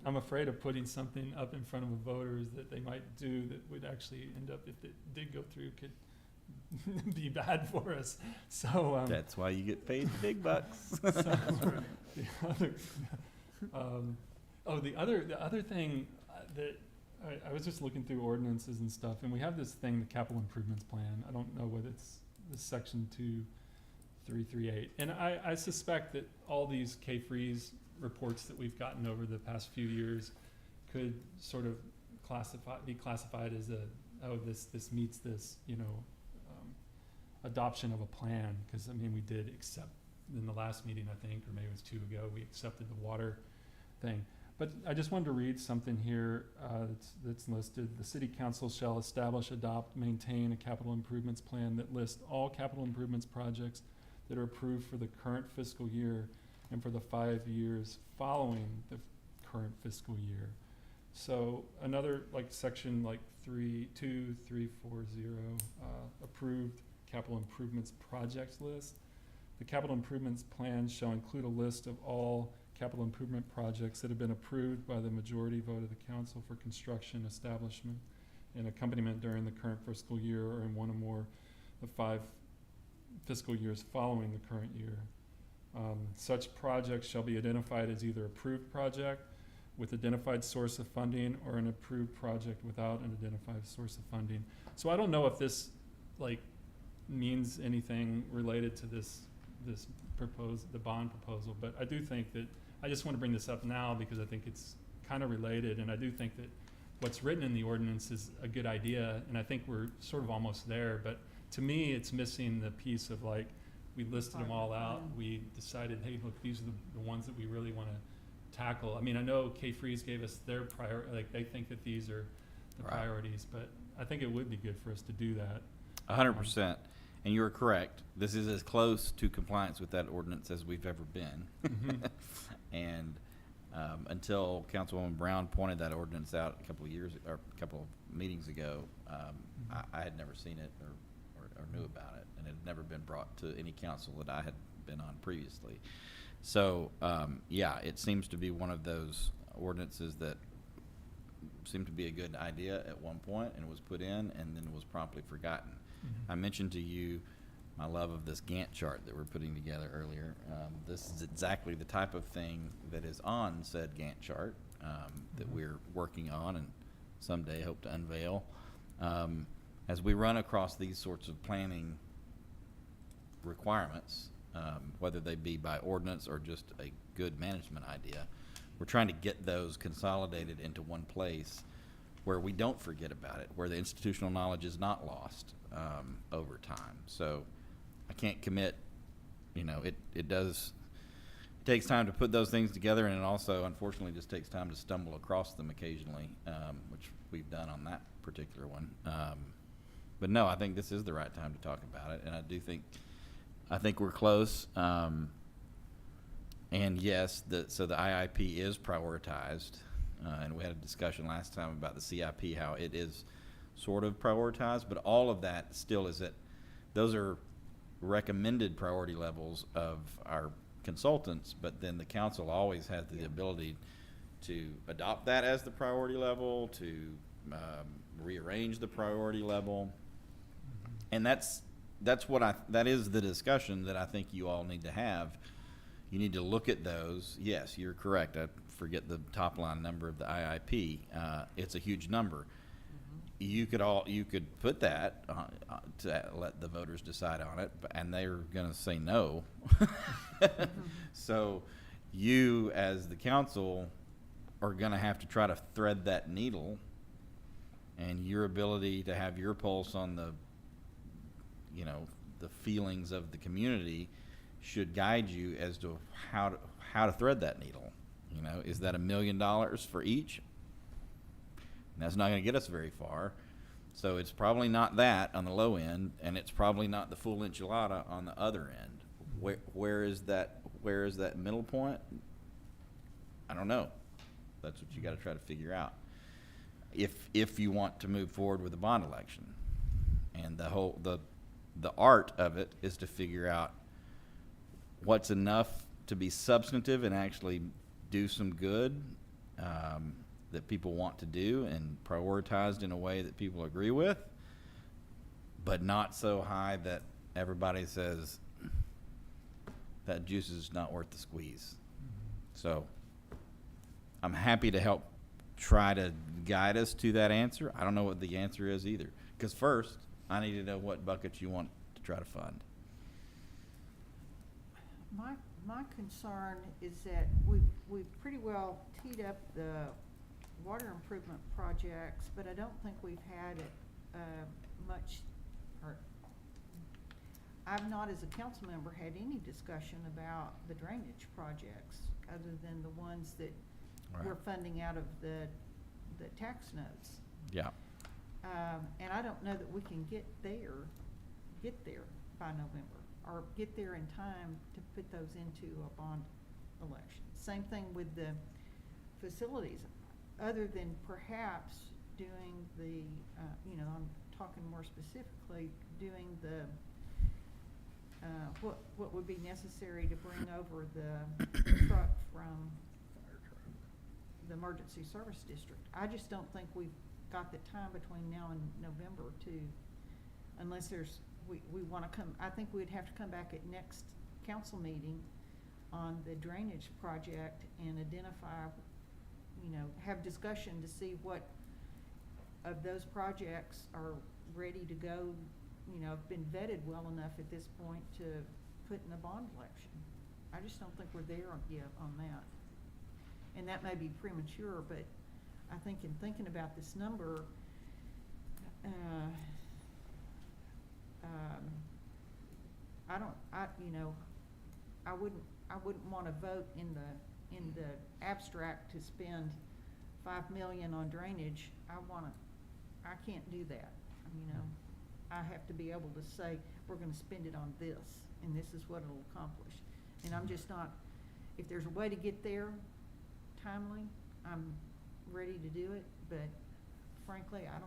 I'm afraid of putting something up in front of the voters that they might do that would actually end up, if it did go through, could be bad for us. So, That's why you get paid big bucks. The other thing that I was just looking through ordinances and stuff, and we have this thing, the capital improvements plan. I don't know whether it's this section 2338, and I suspect that all these K-Freeze reports that we've gotten over the past few years could sort of be classified as this meets this, you know, adoption of a plan. Because, I mean, we did accept in the last meeting, I think, or maybe it was 2 ago, we accepted the water thing. But I just wanted to read something here that's listed. The city council shall establish, adopt, maintain a capital improvements plan that lists all capital improvements projects that are approved for the current fiscal year and for the 5 years following the current fiscal year. So another, like, section like 32340, approved capital improvements projects list. The capital improvements plan shall include a list of all capital improvement projects that have been approved by the majority vote of the council for construction, establishment, and accompaniment during the current fiscal year or in one or more of 5 fiscal years following the current year. Such projects shall be identified as either approved project with identified source of funding or an approved project without an identified source of funding. So I don't know if this, like, means anything related to the bond proposal, but I do think that, I just want to bring this up now because I think it's kind of related, and I do think that what's written in the ordinance is a good idea, and I think we're sort of almost there, but to me, it's missing the piece of, like, we listed them all out, we decided, hey, look, these are the ones that we really want to tackle. I mean, I know K-Freeze gave us their like, they think that these are the Right. priorities, but I think it would be good for us to do that. 100%. And you're correct. This is as close to compliance with that ordinance as we've ever been. Mhm. And until Councilwoman Brown pointed that ordinance out a couple of meetings ago, I had never seen it or knew about it, and it had never been brought to any council that I had been on previously. So, yeah, it seems to be one of those ordinances that seemed to be a good idea at one point and was put in and then was promptly forgotten. I mentioned to you my love of this Gantt chart that we're putting together earlier. This is exactly the type of thing that is on said Gantt chart that we're working on and someday hope to unveil. As we run across these sorts of planning requirements, whether they be by ordinance or just a good management idea. We're trying to get those consolidated into one place where we don't forget about it, where the institutional knowledge is not lost over time. So I can't commit, it takes time to put those things together, and it also unfortunately just takes time to stumble across them occasionally, which we've done on that particular one. But no, I think this is the right time to talk about it, and I think we're close. And yes, so the IIP is prioritized, and we had a discussion last time about the CIP, how it is sort of prioritized, but all of that still is those are recommended priority levels of our consultants, but then the council always has the ability to adopt that as the priority level, to rearrange the priority level. And that is the discussion that I think you all need to have. You need to look at those. Yes, you're correct. I forget the top line number of the IIP. It's a huge number. You could put that to let the voters decide on it, and they're going to say no. So you, as the council, are going to have to try to thread that needle, and your ability to have your pulse on the feelings of the community should guide you as to how to thread that needle. Is that $1 million for each? And that's not going to get us very far. So it's probably not that on the low end, and it's probably not the full enchilada on the other end. Where is that middle point? I don't know. That's what you got to try to figure out. If you want to move forward with a bond election, and the art of it is to figure out what's enough to be substantive and actually do some good that people want to do, and prioritized in a way that people agree with, but not so high that everybody says that juice is not worth the squeeze. So I'm happy to help try to guide us to that answer. I don't know what the answer is either, because first I need to know what buckets you want to try to fund. My concern is that we've pretty well teed up the water improvement projects, but I don't think we've had much, or I've not, as a council member, had any discussion about the drainage projects other than the ones that we're funding out of the tax notes. Yeah. And I don't know that we can get there by November, or get there in time to put those into a bond election. Same thing with the facilities, other than perhaps doing the, I'm talking more specifically, doing the, what would be necessary to bring over the truck from the emergency service district. I just don't think we've got the time between now and November to, unless we want to come, I think we'd have to come back at next council meeting on the drainage project and identify, have discussion to see what of those projects are ready to go, have been vetted well enough at this point to put in a bond election. I just don't think we're there yet on that. And that may be premature, but I think in thinking about this number, I wouldn't want to vote in the abstract to spend $5 million on drainage. I can't do that. I have to be able to say, we're going to spend it on this, and this is what it'll accomplish. And I'm just not, if there's a way to get there timely, I'm ready to do it, but frankly, I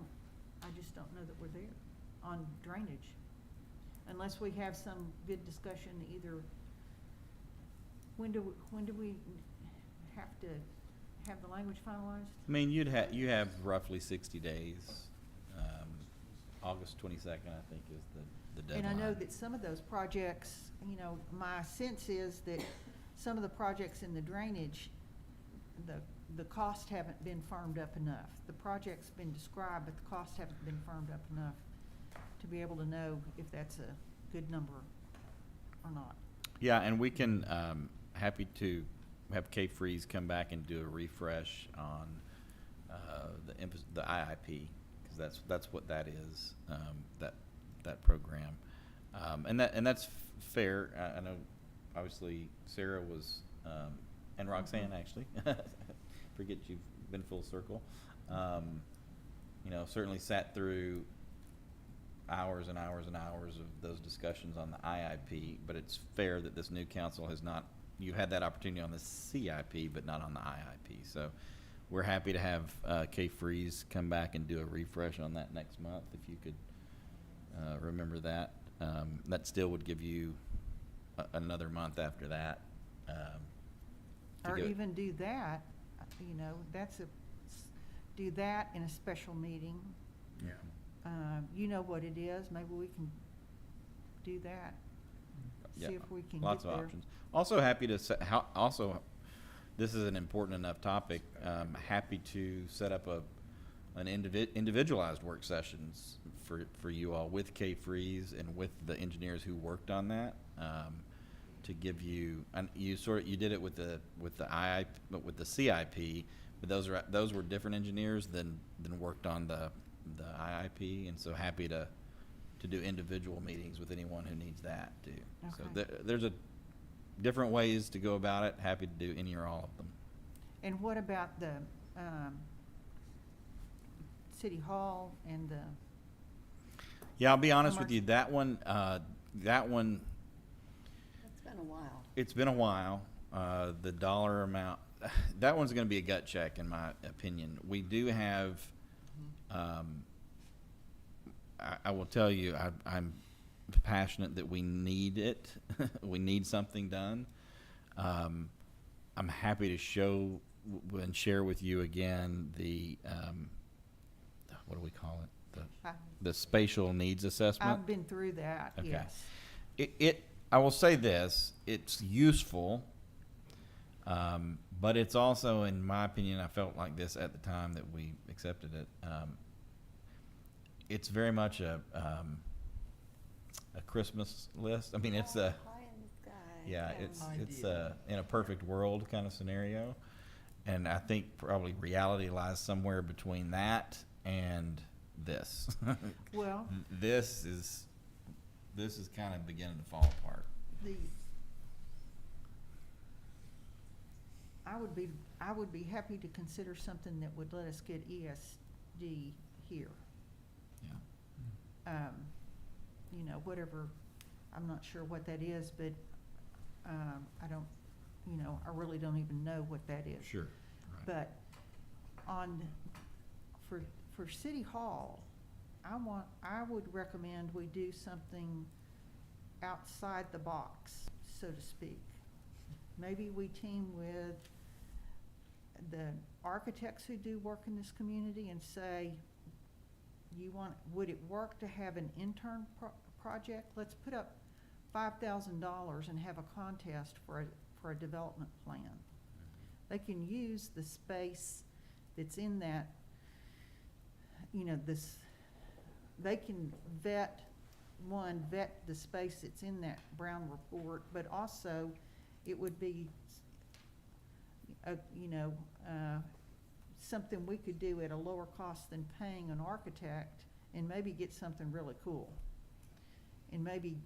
just don't know that we're there on drainage. Unless we have some good discussion, either, when do we have to have the language finalized? I mean, you have roughly 60 days. August 22nd, I think, is the deadline. And I know that some of those projects, my sense is that some of the projects in the drainage, the costs haven't been firmed up enough. The project's been described, but the costs haven't been firmed up enough to be able to know if that's a good number or not? Yeah, and we can, happy to have K-Freeze come back and do a refresh on the IIP, because that's what that is, that program. And that's fair. I know, obviously, Sarah was, and Roxanne, actually, forget you've been full circle. You know, certainly sat through hours and hours and hours of those discussions on the IIP, but it's fair that this new council has not, you had that opportunity on the CIP, but not on the IIP. So we're happy to have K-Freeze come back and do a refresh on that next month, if you could remember that. That still would give you another month after that. To Or go- even do that, you know, do that in a special meeting. Yeah. You know what it is, maybe we can do that. Yeah, See if we can lots get of there. options. Also happy to also, this is an important enough topic. Happy to set up an individualized work sessions for you all with K-Freeze and with the engineers who worked on that, to give you, and you did it with the IIP, but with the CIP, but those were different engineers than worked on the IIP, and so happy to do individual meetings with anyone who needs that too. So Okay. there's different ways to go about it. Happy to do any or all of them. And what about the, City Hall and the, Yeah, I'll be honest with you. That one, It's been a while. it's been a while. The dollar amount, that one's going to be a gut check in my opinion. We do have, I will tell you, I'm passionate that we need it. We need something done. I'm happy to show and share with you again the, what do we call it? The spatial needs assessment. I've been through that, Okay. yes. I will say this, it's useful, but it's also, in my opinion, I felt like this at the time that we accepted it. It's very much a Christmas list. I mean, it's a, Pie in the sky. yeah, it's Idea. in a perfect world kind of scenario. And I think probably reality lies somewhere between that and this. Well, This is kind of beginning to fall apart. I would be happy to consider something that would let us get ESD here. Yeah. You know, whatever, I'm not sure what that is, but, I don't, you know, I really don't even know what that is. Sure. Right. But for City Hall, I would recommend we do something outside the box, so to speak. Maybe we team with the architects who do work in this community and say, would it work to have an intern project? Let's put up $5,000 and have a contest for a development plan. They can use the space that's in that, you know, they can vet the space that's in that Brown report, but also it would be, something we could do at a lower cost than paying an architect and maybe get something really cool. And maybe,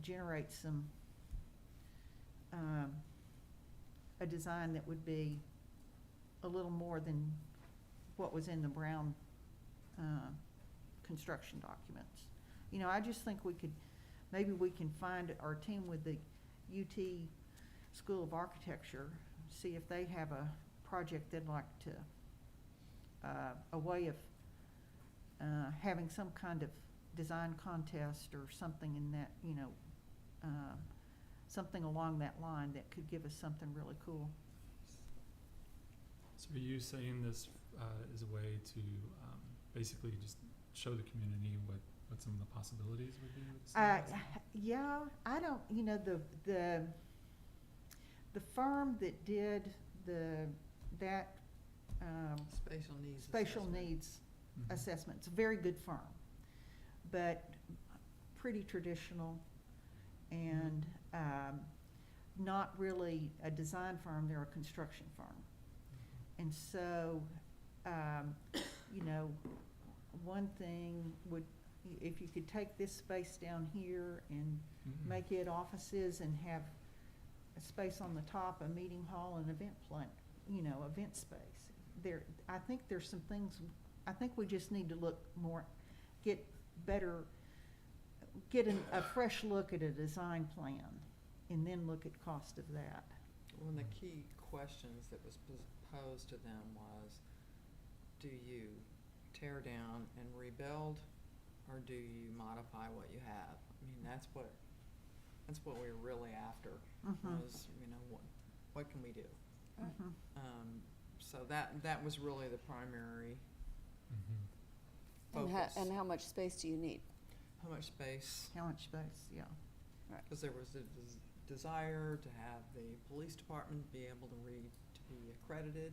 generate some, a design that would be a little more than what was in the Brown, construction documents. I just think maybe we can find our team with the UT School of Architecture, see if they have a project they'd like to, a way of having some kind of design contest or something in that, something along that line that could give us something really cool. So are you saying this is a way to basically just show the community what some of the possibilities would be with the Yeah, I don't, the firm that did that spatial needs assessment, it's a very good firm, but pretty traditional, and, not really a design firm, they're a construction firm. And so, you know, one thing would, if you could take this space down here and make it offices and have a space on the top, a meeting hall, and event event space. I think there's some things, I think we just need to look more, get a fresh look at a design plan, and then look at cost of that. One of the key questions that was posed to them was, do you tear down and rebuild, or do you modify what you have? I mean, that's what we were really after, was, you know, what can we do? Mhm. So that was really the primary Mm-hmm. focus. And how much space do you need? How much space? How much space, yeah. Because there was a desire to have the police department be able to be accredited.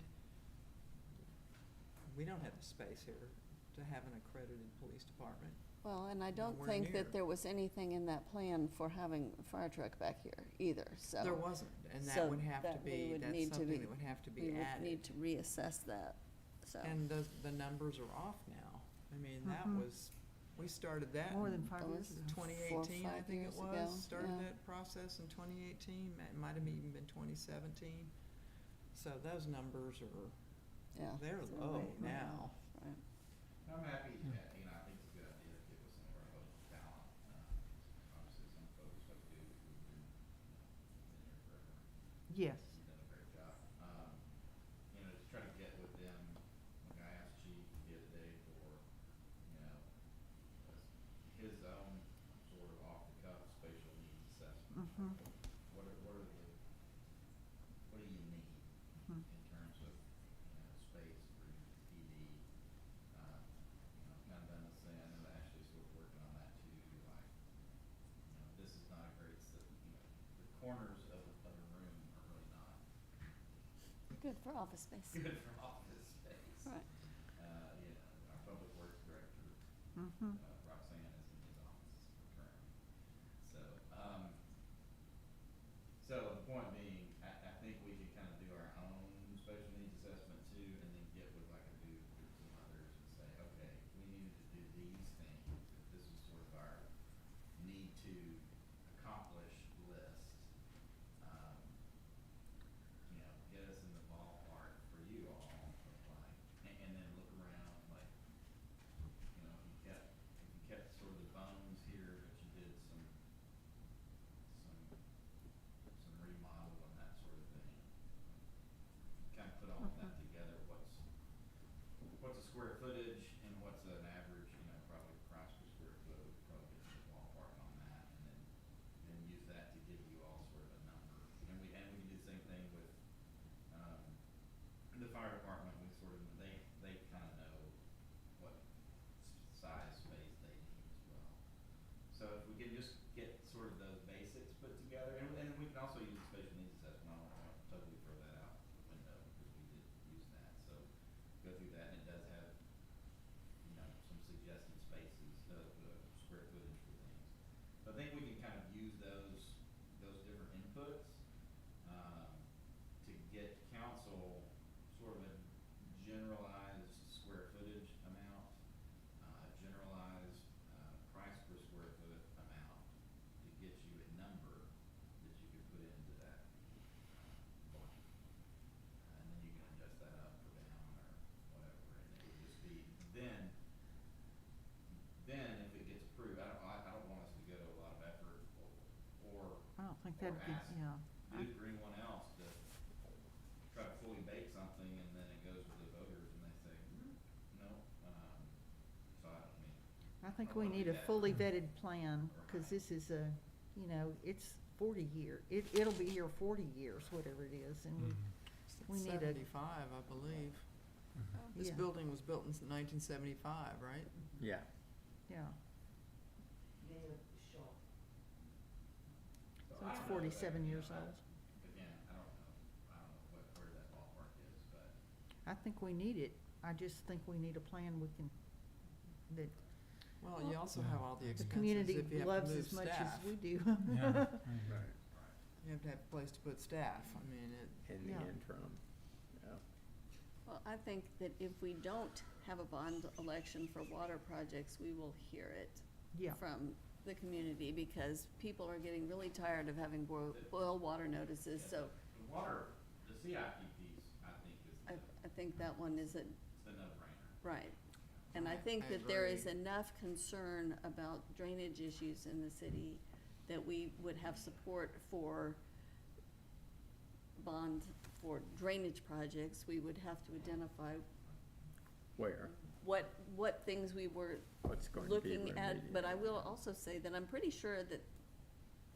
We don't have the space here to have an accredited police department. Well, and I don't Nowhere think near. that there was anything in that plan for having a fire truck back here either, so. There wasn't, and so that would have to that we be, would that's need to something be- that would have to We be would added. need to reassess that, so. And the numbers are off now. I mean, that Mhm. was, we started that More in than 5 That years was ago. 2018, I 5 think it years was. ago, Started yeah. that process in 2018, it might have even been 2017. So those numbers are, Yeah. they're they're low way now. Right. I'm happy, you know, I think it's a good idea to get with some of our local talent. Obviously, some folks like you who've been here forever. Yes. You've done a great job. You know, just try to get with them, like I asked Chief the other day for, you know, his own sort of off-the-cuff spatial needs assessment. Mhm. What do you need Mhm. in terms of, you know, space for your PD? You know, kind of done this thing, I know Ashley's sort of working on that too, like, you know, this is not a great, you know, the corners of a room are really not Good for office space. good for office space. Right. You know, our public works director, Mhm. Roxanne is in his office currently. So the point being, I think we could kind of do our own special needs assessment too, and then get with like a Duke or some others and say, okay, we needed to do these things. If this is sort of our need to accomplish list, you know, get us in the ballpark for you all of like, and then look around like, you know, if you kept sort of the bones here, but you did some remodel and that sort of thing. Kind of put all of that together, what's a square footage and what's an average, you know, probably price per square foot, we could probably get in the ballpark on that, and then use that to give you all sort of a number. And we can do the same thing with, the fire department, we sort of, they kind of know what size space they need as well. So if we can just get sort of those basics put together, and we can also use the special needs assessment, I don't want to totally throw that out the window, because we did use that, so go through that, and it does have, you know, some suggested spaces, square footage for things. So I think we can kind of use those different inputs, to get council sort of a generalized square footage amount, generalized, price per square foot amount, to get you a number that you could put into that, blank. And then you can adjust that up or down or whatever, and it would just be, then if it gets approved, I don't want us to go to a lot of effort or I don't think or that'd be, ask yeah. Duke or anyone else to try to fully bake something, and then it goes to the voters and they say, no, so I mean. I think I we wanna need do a that. fully vetted plan, cause this is you know, it's 40 year, it'll be here 40 years, whatever it is, and we need a, 75, I believe. This Yeah. building was built in 1975, right? Yeah. yeah. So So I it's don't know, 47 but, years you know, old. Again, I don't know where that ballpark is, but. I think we need it, I just think we need a plan we can, that, Well, Well, you also Yeah. have all the The expenses community if you have loves to move as much staff. as we do. Yeah, right. You have to have a place to put staff. I mean, In the Yeah. interim, yeah. Well, I think that if we don't have a bond election for water projects, we will hear it Yeah. from the community, because people are getting really tired of having boil water notices, so The water, the CIP piece, I think I think that one is a, the no-brainer. right. And I I- think I that there is agree. enough concern about drainage issues in the city that we would have support for bond for drainage projects. We would have to identify Where? what things we were What's going to be looking at, but I remediated. will also say that I'm pretty sure that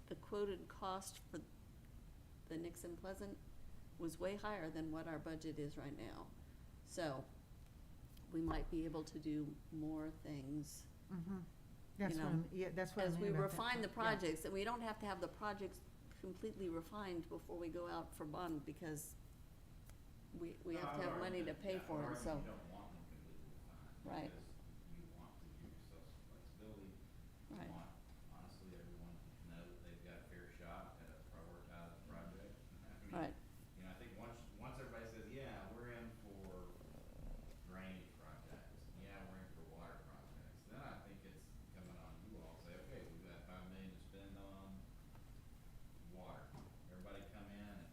the quoted cost for the Nixon Pleasant was way higher than what our budget is right now. So, we might be able to do more things Mhm. That's know, what I'm, yeah, that's what I as mean we about that. refine the Yeah. projects, and we don't have to have the projects completely refined before we go out for bond, because we have to have money to pay for it, so. You don't want them completely defined. Right. Because you want to give yourself some flexibility. You Right. want, honestly, everyone to know that they've got a fair shot at a prioritized project. I mean, Right. You know, I think once everybody says, yeah, we're in for drainage projects, yeah, we're in for water projects, then I think it's incumbent on you all to say, okay, we've got $5 million to spend on water. Everybody come in and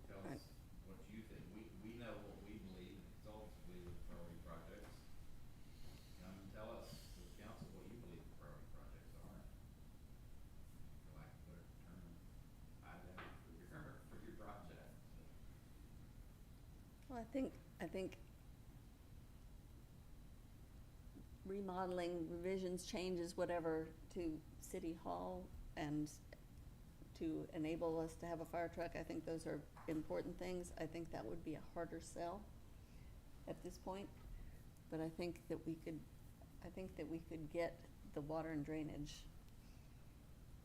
tell Right. us what you think. We know what we believe, and consultants believe are the priority projects. Come and tell us, to the council, what you believe the priority projects are. For lack of a better term, identify for your project. Well, I think remodeling, revisions, changes, whatever, to City Hall and to enable us to have a fire truck, I think those are important things. I think that would be a harder sell at this point, but I think that we could get the water and drainage.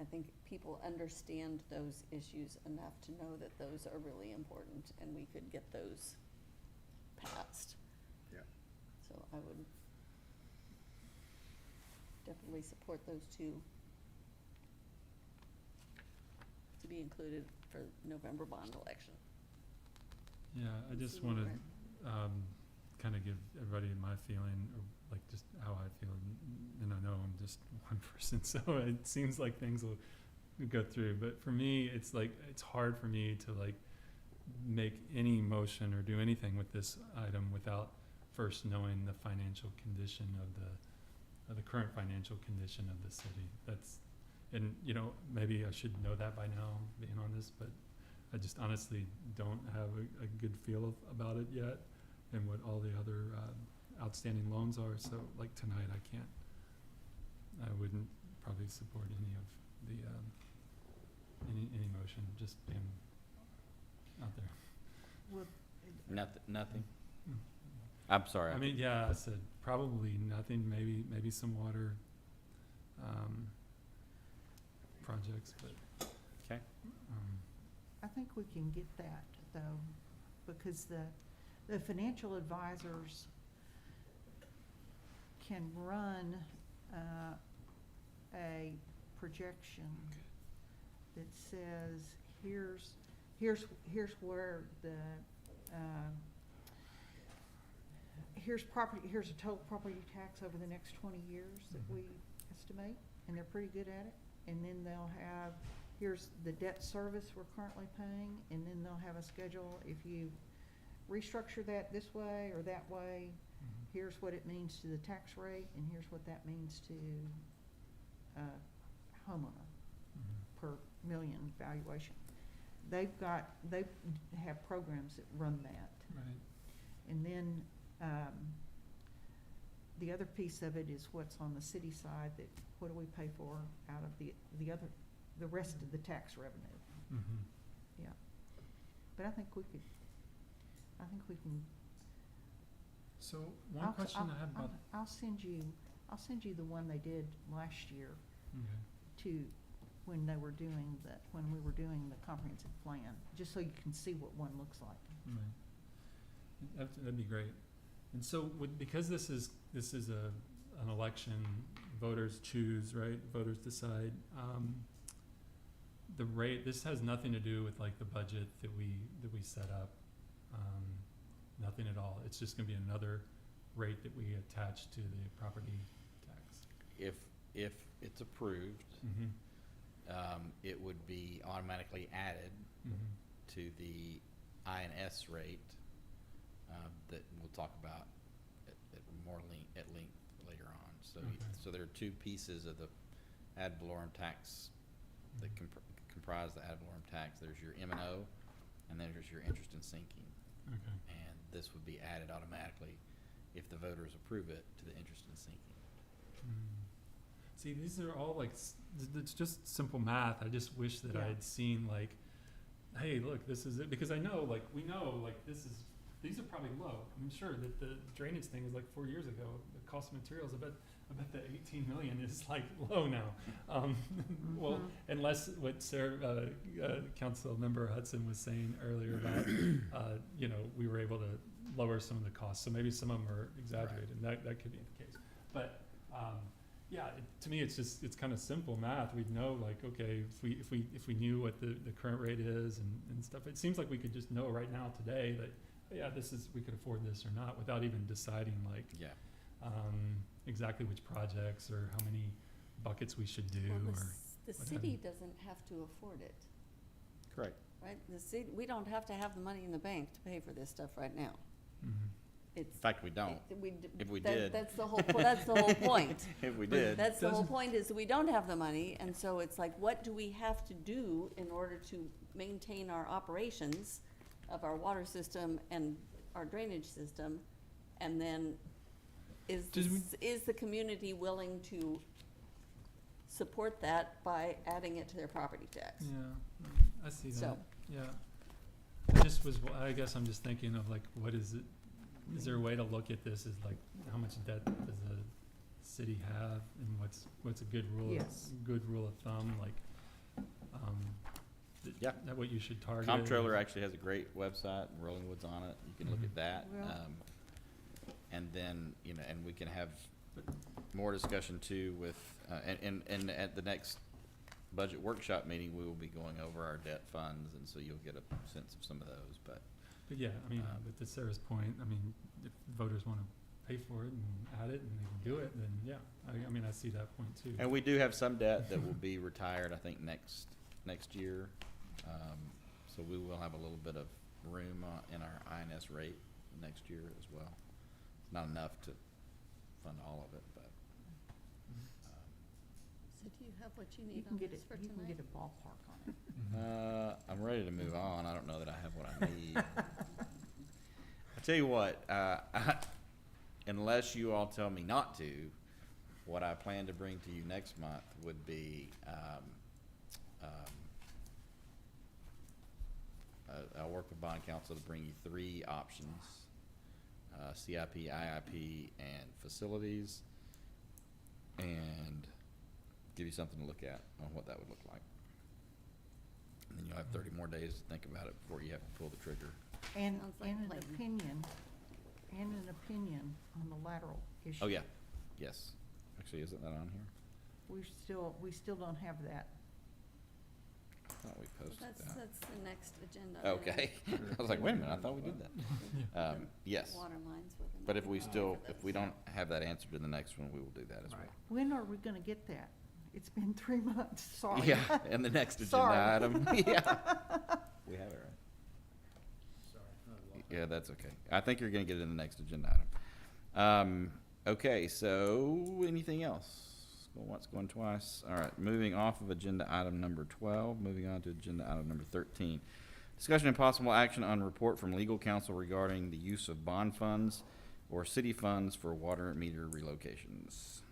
I think people understand those issues enough to know that those are really important, and we could get those passed. Yeah. So I would definitely support those two to be included for November bond election. Yeah, I Let's just see where wanna, we're kind of give everybody my feeling, or like just how I feel, and I know I'm just one person, so it seems like things will go through, but for me, it's like, it's hard for me to like make any motion or do anything with this item without first knowing the financial condition of the current financial condition of the city. That's, and you know, maybe I should know that by now, being on this, but I just honestly don't have a good feel about it yet, and what all the other outstanding loans are. So like tonight, I wouldn't probably support any of the any motion, just being out there. Well, Nothing? Mm. I'm sorry. I mean, yeah, I said probably nothing, maybe some water projects, but. Okay. I think we can get that, though, because the financial advisors can run a projection that says, here's where the, here's a total property tax over the next 20 years that we estimate, and they're pretty good at it. And then they'll have, here's the debt service we're currently paying, and then they'll have a schedule. If you restructure that this way or that way, here's what it means to the tax rate, and here's what that means to homeowner per million valuation. They have programs that run that. Right. And then, the other piece of it is what's on the city side, that what do we pay for out of the rest of the tax revenue. Mm-hmm. Yeah. But I think we can, So one question I have about, I'll send you the one they did last year okay. when we were doing the comprehensive plan, just so you can see what one looks like. Right. That'd be great. And so because this is an election voters choose, right? Voters decide. The rate, this has nothing to do with like the budget that we set up. Nothing at all. It's just gonna be another rate that we attach to the property tax. If it's approved, it would be automatically added to the INS rate that we'll talk about at length later on. So, so there are two pieces of the ad valorem tax that comprise the ad valorem tax. There's your M&O, and then there's your interest in sinking. Okay. And this would be added automatically if the voters approve it to the interest in sinking. See, these are all like, it's just simple math. I just wish that I had seen like, hey, look, this is it. Because I know, like, we know, like, these are probably low. I'm sure that the drainage thing was like 4 years ago. The cost of materials, I bet the 18 million is like low now. Well, unless what Sarah, Council Member Hudson was saying earlier about, you know, we were able to lower some of the costs. So maybe some of them are exaggerated, and that could be the case. But yeah, to me, it's kind of simple math. We'd know, like, okay, if we knew what the current rate is and stuff, it seems like we could just know right now today that, yeah, we could afford this or not without even deciding, like, exactly which projects or how many buckets we should do. Well, or the city doesn't have to afford it, Correct. right? The city, we don't have to have the money in the bank to pay for this stuff right now. It's, In fact, we don't. If we did. That's the whole, that's the whole point. If we did. That's the whole Doesn't- point, is we don't have the money, and so it's like, what do we have to do in order to maintain our operations of our water system and our drainage system? And then is the community willing to support that by adding it to their property tax? Yeah, I see that. So- Yeah. I guess I'm just thinking of like, what is it? Is there a way to look at this as like, how much debt does the city have, and what's a good rule? Yes. Good rule of thumb, like, Yeah. that what you should target? Comptroller actually has a great website, and Rolling Woods on it. You can look at that. Well- And then, you know, and we can have more discussion too with, and at the next budget workshop meeting, we will be going over our debt funds, and so you'll get a sense of some of those, but. But yeah, I mean, but to Sarah's point, I mean, if voters wanna pay for it and add it and they can do it, then yeah, I mean, I see that point too. And we do have some debt that will be retired, I think, next year. So we will have a little bit of room in our INS rate next year as well. It's not enough to fund all of it, but. So do you have what you You need can on get this it, for you can tonight? get a ballpark on it. I'm ready to move on. I don't know that I have what I need. I tell you what, unless you all tell me not to, what I plan to bring to you next month would be, I'll work with bond counsel to bring you 3 options, CIP, IIP, and facilities, and give you something to look at on what that would look like. And then you'll have 30 more days to think about it before you have to pull the trigger. And, Sounds like and an planning. opinion on the lateral issue. Oh, yeah, yes. Actually, isn't that on here? We still don't have that. I thought we posted that. That's the next agenda. item. Okay. I was like, wait a minute, I thought we did that. Yes. Water lines with an But if we open still, for if this. we don't have that answered in the next one, we will do that as well. When are we gonna get that? It's been 3 months, sorry. Yeah, and the next agenda Sorry. item, yeah. We have it right. Yeah, that's okay. I think you're gonna get it in the next agenda item. Okay, so anything else? Going once, going twice. All right, moving off of agenda item number 12, moving on to agenda item number 13. Discussion and possible action on report from legal counsel regarding the use of bond funds or city funds for water meter relocations.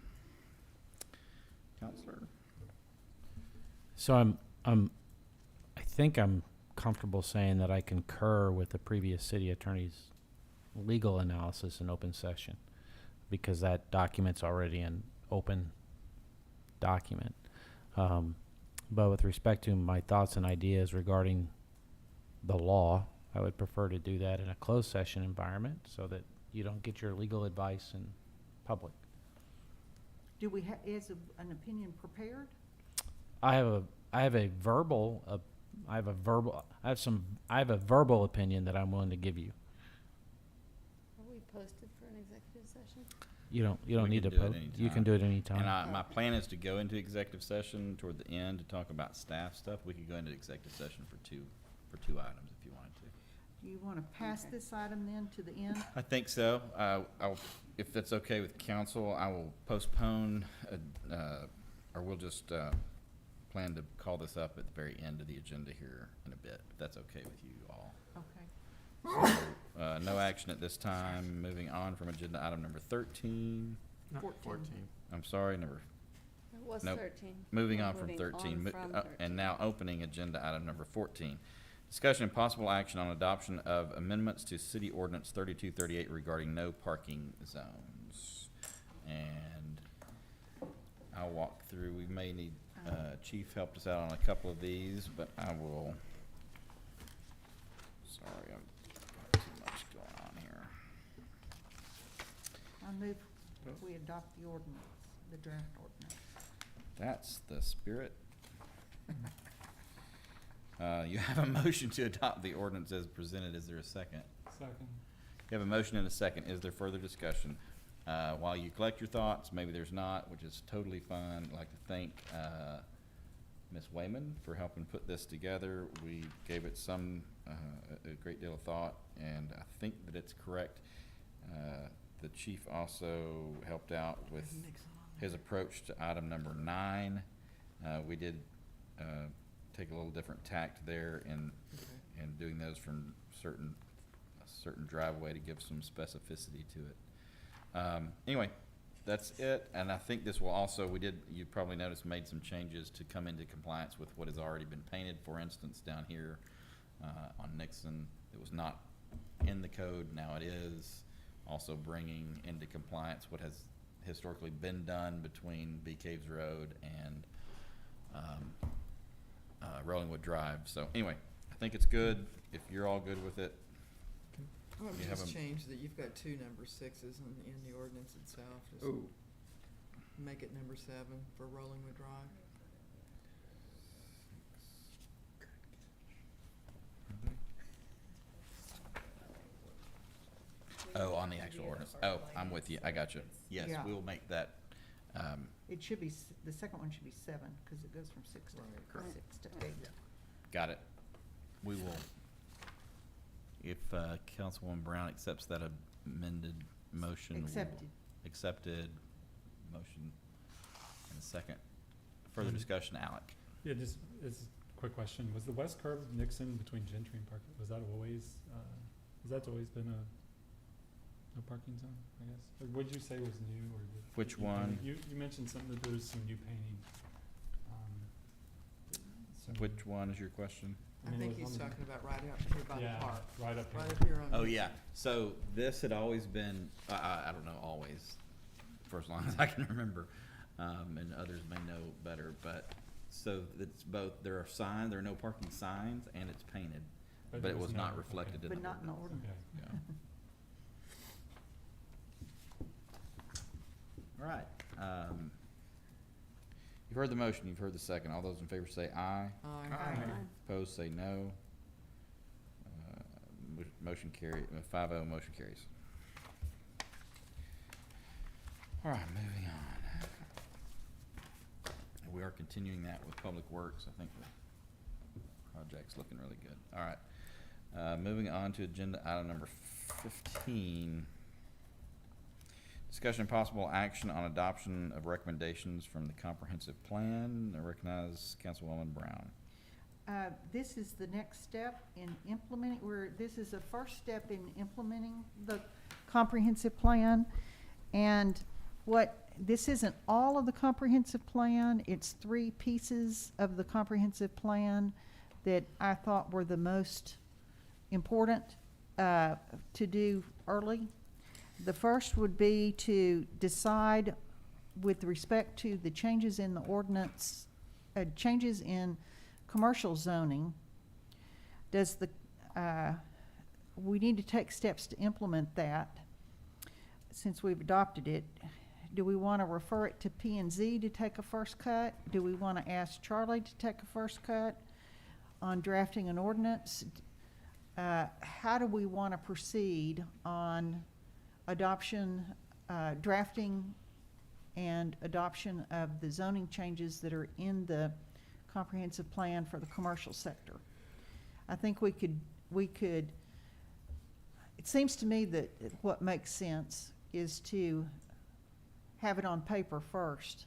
Counselor? So I think I'm comfortable saying that I concur with the previous city attorney's legal analysis in open session, because that document's already an open document. But with respect to my thoughts and ideas regarding the law, I would prefer to do that in a closed session environment so that you don't get your legal advice in public. Do we have, is an opinion prepared? I have a verbal, I have a verbal opinion that I'm willing to give you. Are we posted for an executive session? You don't We need to can do it post. You anytime. can do it anytime. And my plan is to go into executive session toward the end to talk about staff stuff. We could go into executive session for two items if you wanted to. Do you want to pass this item then to the end? I think so. If that's okay with council, I will postpone, or we'll just plan to call this up at the very end of the agenda here in a bit, if that's okay with you all. Okay. So, no action at this time. Moving on from agenda item number 13. Not 14. 14. I'm sorry, number, It was Nope. 13. moving We're on from moving 13. on Mo- from And 13. now opening agenda item number 14. Discussion and possible action on adoption of amendments to City Ordinance 3238 regarding no parking zones. And I'll walk through, we may need, Chief helped us out on a couple of these, but I will, sorry, I've got too much going on here. I move we adopt the ordinance, the draft ordinance. That's the spirit. You have a motion to adopt the ordinance as presented. Is there a second? Second. You have a motion and a second. Is there further discussion? While you collect your thoughts, maybe there's not, which is totally fine. I'd like to thank Ms. Wayman for helping put this together. We gave it a great deal of thought, and I think that it's correct. The chief also helped out with his approach to item number 9. We did take a little different tact there in doing those from a certain driveway to give some specificity to it. Anyway, that's it, and I think this will also, you probably noticed, made some changes to come into compliance with what has already been painted. For instance, down here on Nixon, it was not in the code, now it is. Also bringing into compliance what has historically been done between Bee Caves Road and Rollingwood Drive. So anyway, I think it's good. If you're all good with it, I would You have just a- change that you've got 2 number 6s in the ordinance itself. Just Ooh, make it number 7 for Rollingwood Drive. oh, on the actual ordinance. Oh, I'm with you. I got you. Yes, Yeah. we'll make that, It should be, the second one should be 7, because it goes from 6 to, Right. 6 to 8. got it. We will, if Councilwoman Brown accepts that amended motion. we will- Accepted. Accepted, motion, and a second. Further Mhm. discussion, Alec? Yeah, just, it's a quick question. Was the west curve of Nixon between Gentry and Park, was that always, has that always been no parking zone, I guess? Or what'd you say was new, or did? Which you one? painted- You mentioned something that there was some new painting. so- Which one is your question? I I mean, it think was he's on the- talking about right out here by the Yeah, park. right up here. Right up here on. Oh, Nixon. yeah. So this had always been, I don't know, always, for as long as I can remember, and others may know better, but, so it's both, there are no parking signs, and it's painted, but there it was not okay. reflected in the But not in the ordinance. ordinance. Okay. Yeah. All right. You've heard the motion, you've heard the second. All those in favor say aye. Aye. Opposed, say no. Motion carry, 5-0, motion carries. All right, moving on. We are continuing that with Public Works. I think the project's looking really good. All right. Moving on to agenda item number 15. Discussion and possible action on adoption of recommendations from the comprehensive plan. I recognize Councilwoman Brown. This is the next step in implementing, this is the first step in implementing the comprehensive plan. And this isn't all of the comprehensive plan, it's 3 pieces of the comprehensive plan that I thought were the most important to do early. The first would be to decide with respect to the changes in the ordinance, changes in commercial zoning, we need to take steps to implement that since we've adopted it. do we want to refer it to P and Z to take a first cut? Do we want to ask Charlie to take a first cut on drafting an ordinance? How do we want to proceed on adoption, drafting and adoption of the zoning changes that are in the comprehensive plan for the commercial sector? I think we could, it seems to me that what makes sense is to have it on paper first.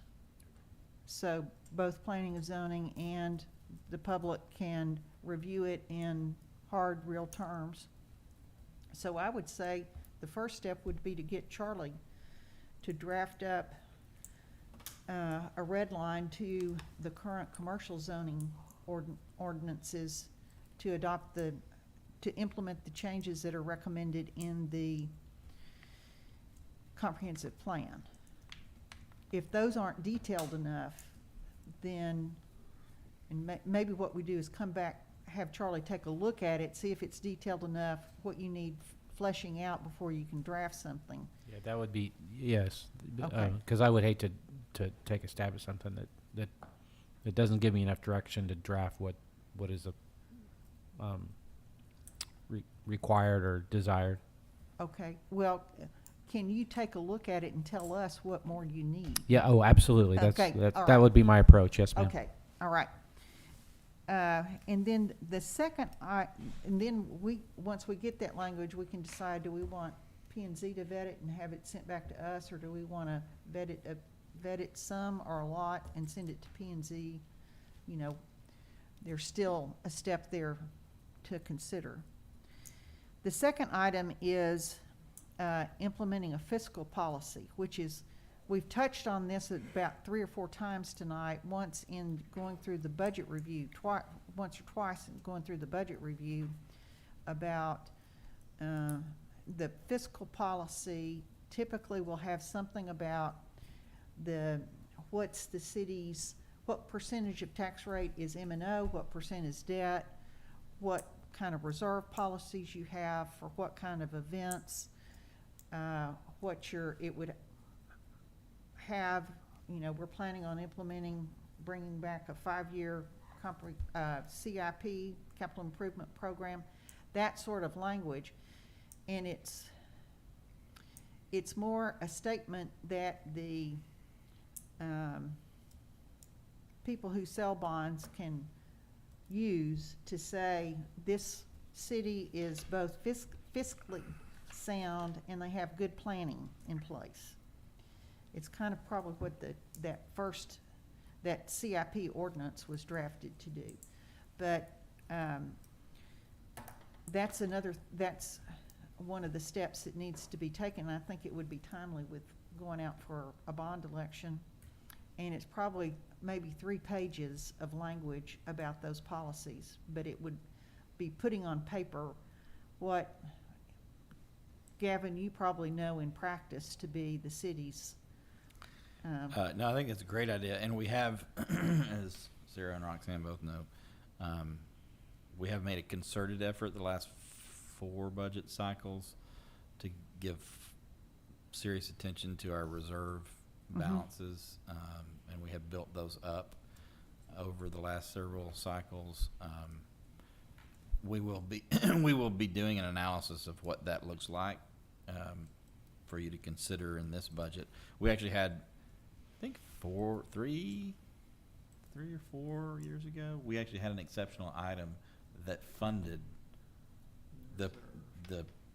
So both planning and zoning and the public can review it in hard, real terms. So I would say the first step would be to get Charlie to draft up a red line to the current commercial zoning ordinances to adopt to implement the changes that are recommended in the comprehensive plan. If those aren't detailed enough, then, and maybe what we do is come back, have Charlie take a look at it, see if it's detailed enough, what you need fleshing out before you can draft something. Yeah, that would be, yes, Okay. because I would hate to take a stab at something that doesn't give me enough direction to draft what is required or desired. Okay, well, can you take a look at it and tell us what more you need? Yeah, oh, absolutely. Okay, all That right. would be my approach, yes, ma'am. Okay, all right. And then the second, and then once we get that language, we can decide, do we want P and Z to vet it and have it sent back to us, or do we want to vet it some or a lot and send it to P and Z? You know, there's still a step there to consider. The second item is implementing a fiscal policy, which is, we've touched on this about 3 or 4 times tonight, once in going through the budget review, once or twice in going through the budget review about the fiscal policy. Typically will have something about what's the city's, what percentage of tax rate is M&O, what percent is debt, what kind of reserve policies you have for what kind of events, it would have, you know, we're planning on bringing back a 5-year CIP, capital improvement program, that sort of language. And it's more a statement that the people who sell bonds can use to say this city is both fiscally sound and they have good planning in place. It's kind of probably what that CIP ordinance was drafted to do. But that's one of the steps that needs to be taken. I think it would be timely with going out for a bond election. And it's probably maybe 3 pages of language about those policies, but it would be putting on paper what, Gavin, you probably know in practice to be the city's. No, I think it's a great idea, and we have, as Sarah and Roxanne both know, we have made a concerted effort the last 4 budget cycles to give serious attention to our reserve balances, and we have built those up over the last several cycles. We will be doing an analysis of what that looks like for you to consider in this budget. We actually had, I think 3 or 4 years ago, we actually had an exceptional item that funded the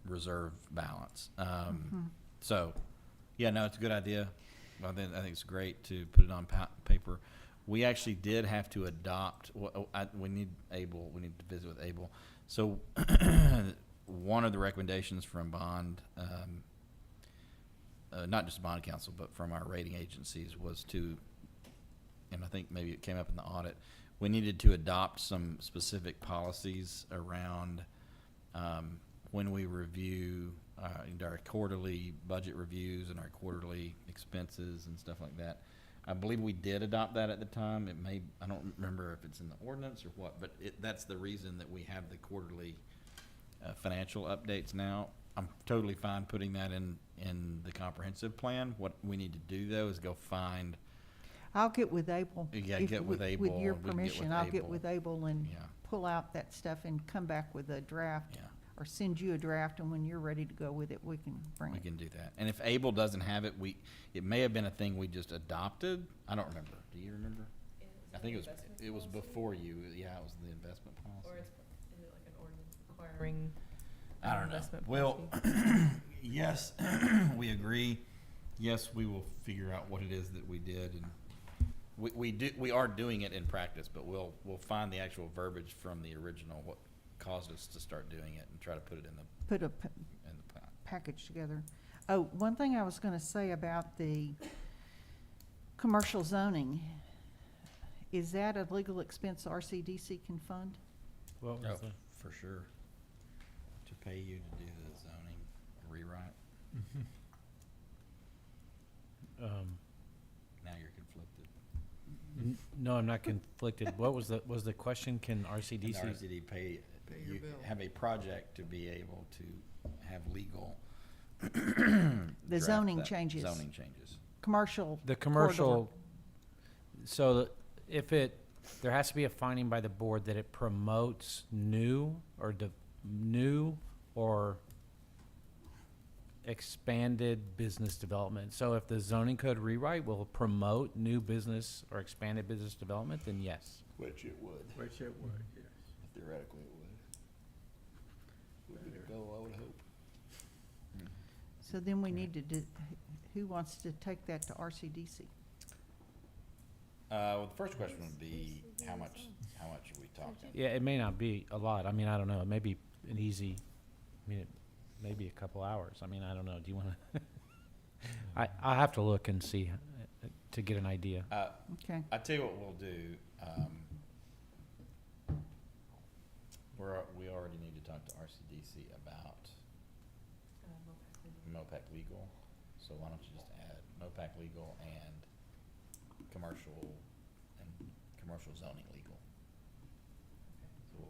reserve balance. So, yeah, no, it's a good idea. I think it's great to put it on paper. We actually did have to adopt. We need to visit with Abel. So, one of the recommendations from bond, not just bond council, but from our rating agencies, was to, and I think maybe it came up in the audit, we needed to adopt some specific policies around when we review our quarterly budget reviews and our quarterly expenses and stuff like that. I believe we did adopt that at the time. I don't remember if it's in the ordinance or what, but that's the reason that we have the quarterly financial updates now. I'm totally fine putting that in the comprehensive plan. What we need to do though is go find, I'll get with Abel. Yeah, if- get with With Abel, your and we can get permission, with I'll get Abel. with Abel and Yeah. pull out that stuff and come back with a draft. Yeah. Or send you a draft, and when you're ready to go with it, we can bring we it. can do that. And if Abel doesn't have it, it may have been a thing we just adopted. I don't remember. Do you remember? I think it was before you. Yeah, it was the investment policy. Or is it like an ordinance requiring I don't know. investment Well, policy? yes, we agree. Yes, we will figure out what it is that we did, and we are doing it in practice, but we'll find the actual verbiage from the original, what caused us to start doing it, and try to put it in the Put a plan. package together. Oh, one thing I was gonna say about the commercial zoning, is that a legal expense RCDC can fund? What was Oh, the? for sure. To pay you to do the zoning rewrite. Now you're conflicted. No, I'm not conflicted. What was the question? Can Can the RCDC? RCD pay your you bill. have a project to be able to have legal The draft zoning that changes. Zoning changes. Commercial. The corridor. commercial, so if there has to be a finding by the board that it promotes new or expanded business development. So if the zoning code rewrite will promote new business or expanded business development, then yes. Which it would. Which it would, yes. Theoretically, it would. Would it go, I would hope. So then we need to who wants to take that to RCDC? Well, the first question would be, how much are we talking? Yeah, it may not be a lot. I mean, I don't know. It may be an easy, it may be a couple hours. I mean, I don't know. Do you wanna? I'll have to look and see to get an idea. Okay. I tell you what we'll do, we already need to talk to RCDC about MOPEC legal, so why don't you just add MOPEC legal and commercial zoning legal? So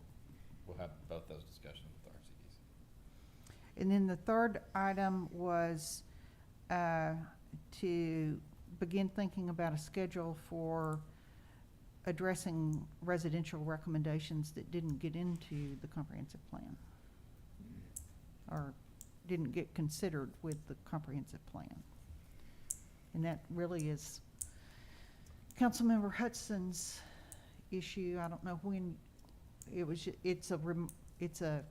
we'll have both those discussions with RCDC. And then the third item was to begin thinking about a schedule for addressing residential recommendations that didn't get into the comprehensive plan, or didn't get considered with the comprehensive plan. And that really is Councilmember Hudson's issue. I don't know when it was, it's a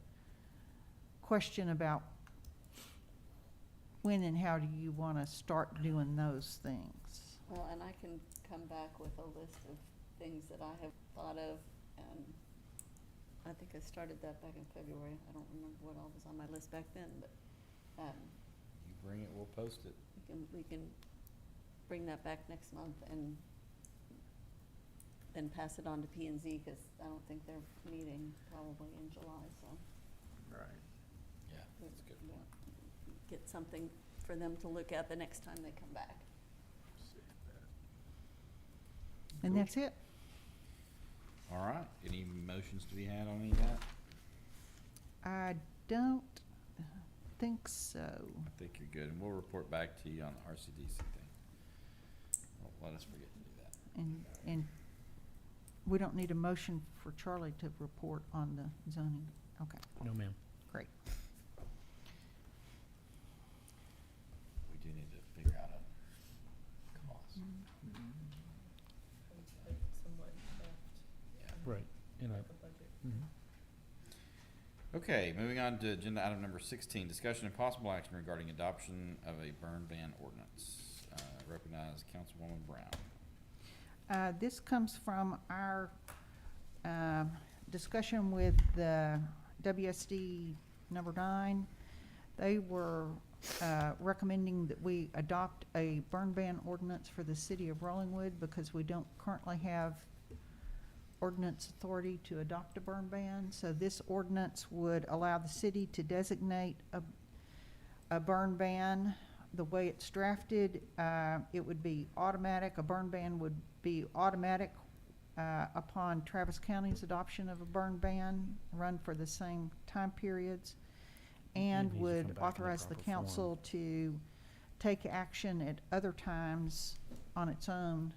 question about when and how do you want to start doing those things? Well, and I can come back with a list of things that I have thought of, and I think I started that back in February. I don't remember what all was on my list back then, but, You bring it, we'll post it. we can bring that back next month and then pass it on to P and Z, because I don't think they're meeting probably in July, so. Right. Yeah, that's a good point. Get something for them to look at the next time they come back. And that's it. All right, any motions to be had on any of that? I don't think so. I think you're good, and we'll report back to you on the RCDC thing. Don't let us forget to do that. And we don't need a motion for Charlie to report on the zoning. Okay, No, ma'am. great. We do need to figure out a cost. Yeah. Right. Okay, moving on to agenda item number 16, discussion and possible action regarding adoption of a burn ban ordinance. Recognize Councilwoman Brown. This comes from our discussion with the WSD number 9. They were recommending that we adopt a burn ban ordinance for the city of Rollingwood because we don't currently have ordinance authority to adopt a burn ban. So this ordinance would allow the city to designate a burn ban. The way it's drafted, it would be automatic. A burn ban would be automatic upon Travis County's adoption of a burn ban, run for the same time periods. and needs to come would back in the authorize the proper form. council to take action at other times on its own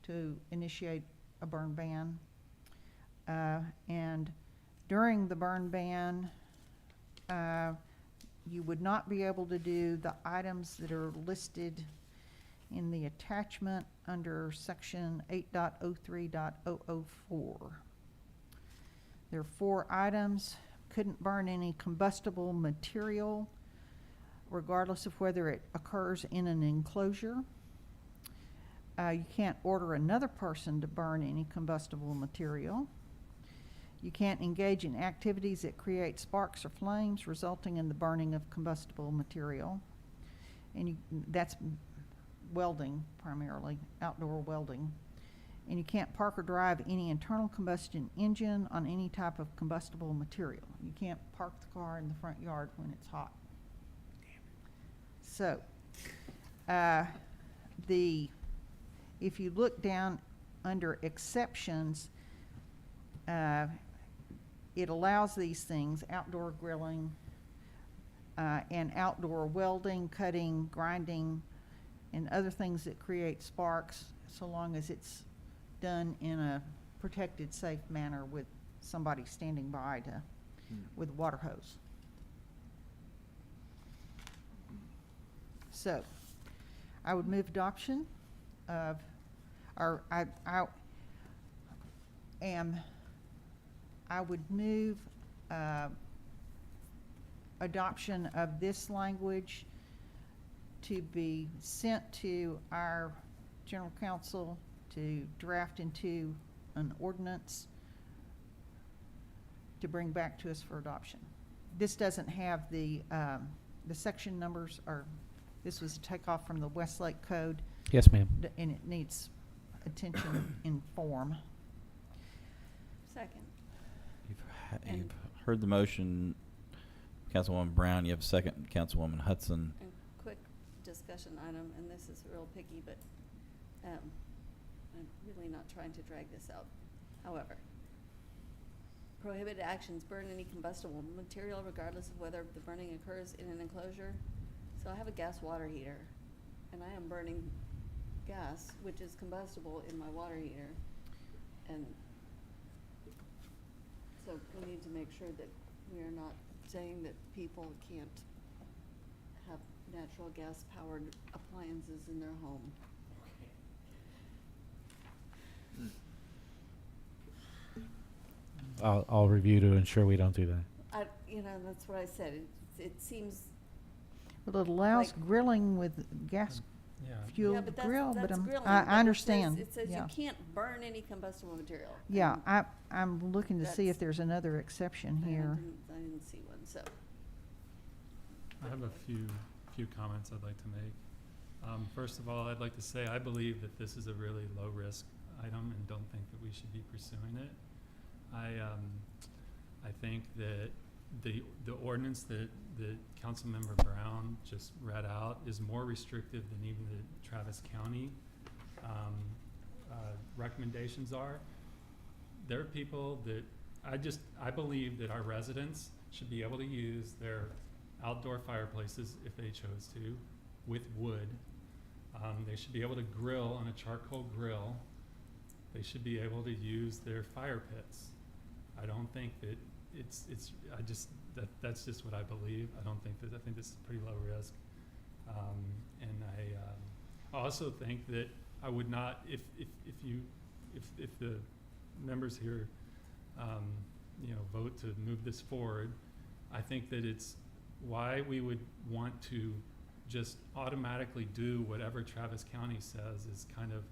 to initiate a burn ban. And during the burn ban, you would not be able to do the items that are listed in the attachment under section 8.03.004. There are 4 items. Couldn't burn any combustible material, regardless of whether it occurs in an enclosure. You can't order another person to burn any combustible material. You can't engage in activities that create sparks or flames resulting in the burning of combustible material. And that's welding primarily, outdoor welding. And you can't park or drive any internal combustion engine on any type of combustible material. You can't park the car in the front yard when it's hot. So, if you look down under exceptions, it allows these things: outdoor grilling, and outdoor welding, cutting, grinding, and other things that create sparks, so long as it's done in a protected, safe manner with somebody standing by with a water hose. So, I would move adoption of, or I would move adoption of this language to be sent to our general counsel to draft into an ordinance to bring back to us for adoption. This doesn't have the section numbers, or this was a takeoff from the Westlake Code. Yes, ma'am. And it needs attention in form. Second. You've heard the motion, Councilwoman Brown. You have a second, Councilwoman Hudson. And quick discussion item, and this is real picky, but I'm really not trying to drag this out. However, prohibited actions: burn any combustible material regardless of whether the burning occurs in an enclosure. So I have a gas water heater, and I am burning gas, which is combustible, in my water heater. And so we need to make sure that we are not saying that people can't have natural gas powered appliances in their home. I'll review to ensure we don't do that. That's what I said. It seems. Well, it allows Like- grilling with gas Yeah. fueled Yeah, but grill, but that's grilling, but I understand. It says Yeah. you can't burn any combustible material. Yeah, And I'm looking to see if That's- there's another exception I here. didn't see one, so. I have a few comments I'd like to make. First of all, I'd like to say I believe that this is a really low-risk item and don't think that we should be pursuing it. I think that the ordinance that Councilmember Brown just read out is more restrictive than even the Travis County recommendations are. There are people that I believe that our residents should be able to use their outdoor fireplaces if they chose to with wood. They should be able to grill on a charcoal grill. They should be able to use their fire pits. I don't think that that's just what I believe. I think this is pretty low risk. And I also think that I would not, if the members here, vote to move this forward, I think that it's why we would want to just automatically do whatever Travis County says is kind of,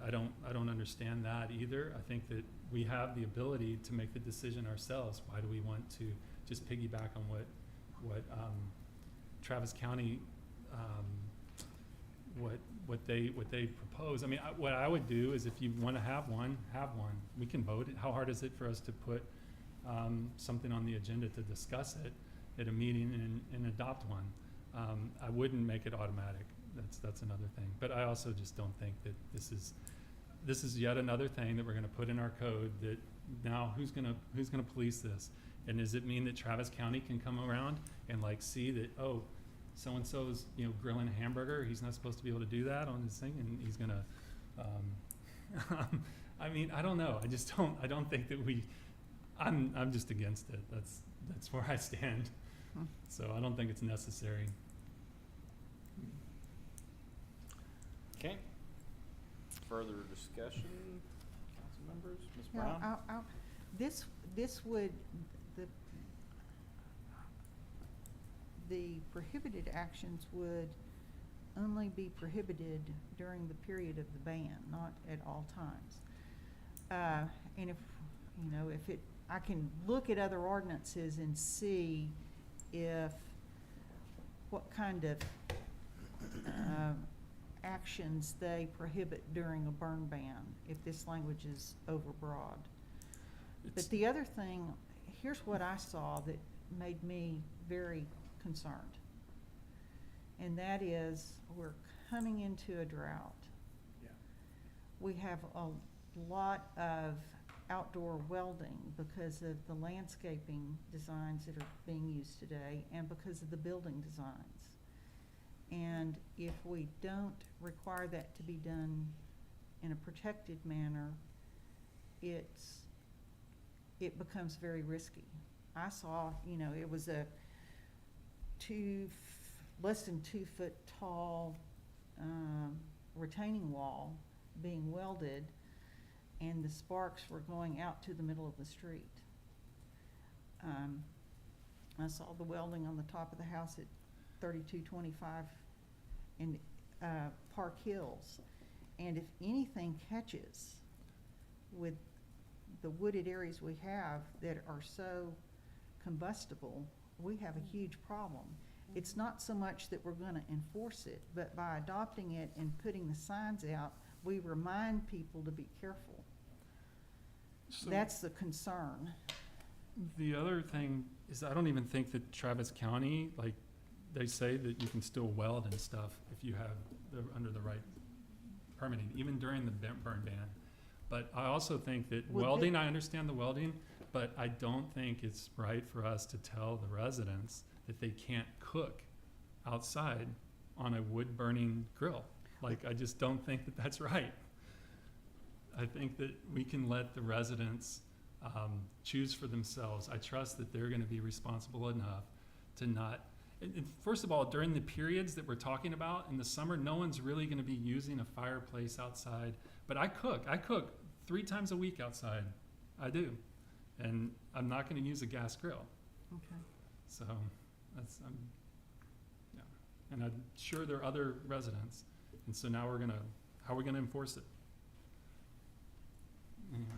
I don't understand that either. I think that we have the ability to make the decision ourselves. Why do we want to just piggyback on what Travis County, what they propose? I mean, what I would do is, if you want to have one, we can vote it. How hard is it for us to put something on the agenda to discuss it at a meeting and adopt one? I wouldn't make it automatic. That's another thing. But I also just don't think that this is yet another thing that we're going to put in our code that now who's going to police this? And does it mean that Travis County can come around and like see that, oh, so-and-so's, you know, grilling a hamburger, he's not supposed to be able to do that on his thing, and he's gonna, I mean, I don't know, I don't think that I'm just against it, that's where I stand. So I don't think it's necessary. Okay. Further discussion, council members, Ms. Yeah, Brown? this would, the prohibited actions would only be prohibited during the period of the ban, not at all times. And if, you know, I can look at other ordinances and see what kind of actions they prohibit during a burn ban, if this language is overbroad. But the other thing, here's what I saw that made me very concerned. And that is, we're coming into a drought. Yeah. We have a lot of outdoor welding because of the landscaping designs that are being used today and because of the building designs. And if we don't require that to be done in a protected manner, it becomes very risky. I saw, you know, it was a less than 2 foot tall retaining wall being welded, and the sparks were going out to the middle of the street. I saw the welding on the top of the house at 3225 in Park Hills. And if anything catches with the wooded areas we have that are so combustible, we have a huge problem. It's not so much that we're gonna enforce it, but by adopting it and putting the signs out, we remind people to be careful. So That's the concern. the other thing is, I don't even think that Travis County, like, they say that you can still weld and stuff if you have under the right permitting, even during the burn ban. But I also think that Would welding, I understand the welding, but I don't think it's right for us to tell the residents that they can't cook outside on a wood burning grill. Like, I just don't think that that's right. I think that we can let the residents choose for themselves. I trust that they're gonna be responsible enough to not, and first of all, during the periods that we're talking about, in the summer, no one's really gonna be using a fireplace outside. But I cook 3 times a week outside, I do. And I'm not gonna use a gas grill. Okay. So that's, yeah. And I'm sure there are other residents. And so now how are we gonna enforce it? Anyway.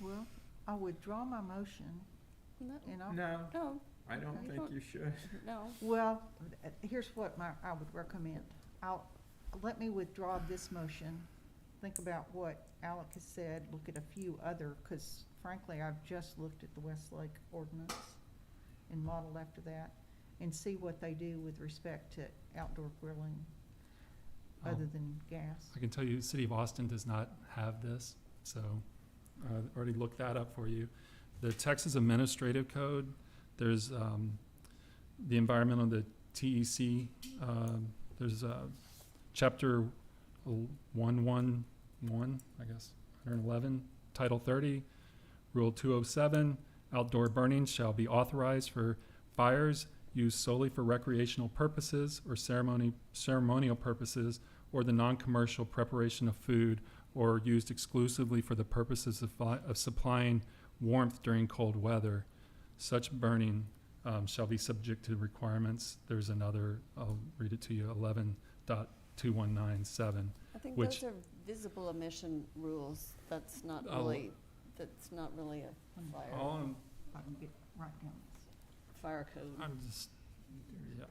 Well, I'll withdraw my motion No, and I'll. No, no, I don't You think don't- you should. no. Well, here's what I would recommend. Let me withdraw this motion, think about what Alec has said, look at a few other, because frankly, I've just looked at the Westlake ordinance and modeled after that, and see what they do with respect to outdoor grilling other than gas. I can tell you, the city of Austin does not have this, so I already looked that up for you. The Texas Administrative Code, there's the environmental, the TEC, there's chapter 111, I guess, 111, Title 30, Rule 207, outdoor burning shall be authorized for fires used solely for recreational purposes or ceremonial purposes, or the non-commercial preparation of food, or used exclusively for the purposes of supplying warmth during cold weather. Such burning shall be subject to requirements. There's another, I'll read it to you, 11.2197. I think Which- those are visible emission rules. That's not Oh. really a fire, All If I can get right down this. fire code. I'm just, yeah.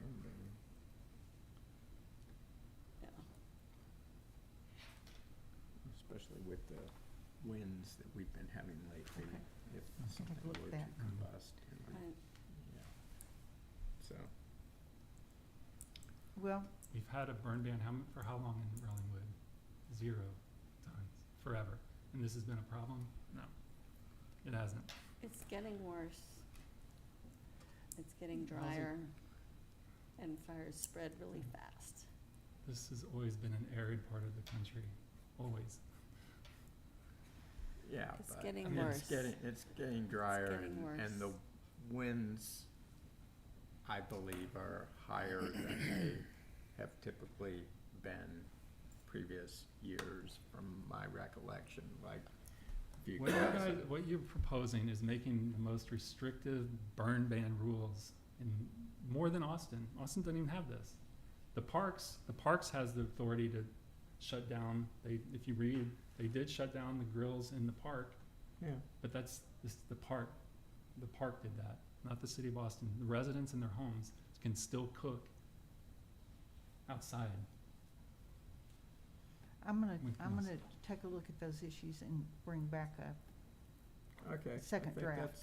Yeah. Especially with the winds that we've been having lately, Okay. if I'll something take a look were at to that. combust. Right. Yeah. So, Well, We've had a burn ban for how long in Rollingwood? 0 tons forever. And this has been a problem? No, it hasn't. It's getting worse. It's getting How's it- drier, and fires spread really fast. This has always been an arid part of the country, always. Yeah, It's but getting I mean, worse. it's getting drier getting and the worse. winds, I believe, are higher than they have typically been previous years from my recollection, like if you guys. What you're proposing is making the most restrictive burn ban rules in more than Austin. Austin doesn't even have this. The parks has the authority to shut down. If you read, they did shut down the grills in the park. Yeah. But the park. The park did that, not the city of Boston. The residents in their homes can still cook outside. I'm gonna With this. take a look at those issues and bring back a Okay. second draft.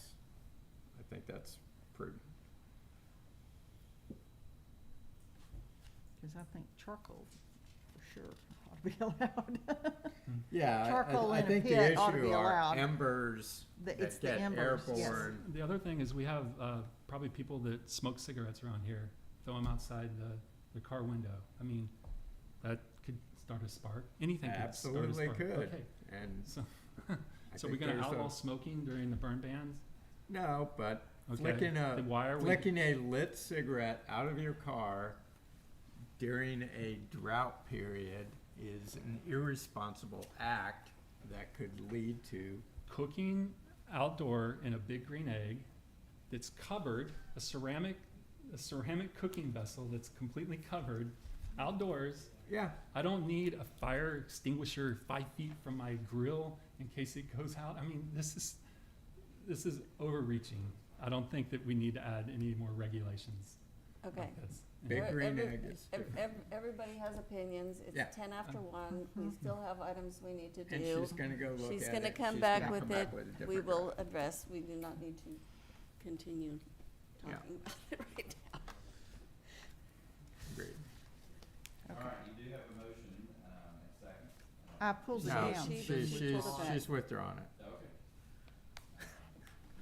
I think that's prudent. Cause I think charcoal, for sure, ought to be allowed. Yeah, Charcoal I in a think the pit ought to issue be are allowed. embers It's that the get embers, yes. airborne. The other thing is we have probably people that smoke cigarettes around here, throw them outside the car window. I mean, that could start a spark. Anything could start a Absolutely spark. could. Okay. And So, I so we're think gonna there's outlaw smoking during the burn bans? No, but Okay. flicking Then why are we? flicking a lit cigarette out of your car during a drought period is an irresponsible act that could lead to. Cooking outdoor in a big green egg that's covered, a ceramic cooking vessel that's completely covered outdoors. Yeah. I don't need a fire extinguisher 5 feet from my grill in case it goes out. I mean, this is overreaching. I don't think that we need to add any more regulations. Okay. like this. Big Every- green every- egg is ev- different. Everybody has opinions. It's Yeah. 10 after 1. We still have items we need to do. And she's gonna go look She's at gonna it. come She's back gonna with come it. back with a We different will draft. address. We do not need to continue Yeah. talking about it right now. Agreed. All right, you do have a motion, and second. I pulled it No, down. she- she's pulled it back. she's withdrawn it. Okay.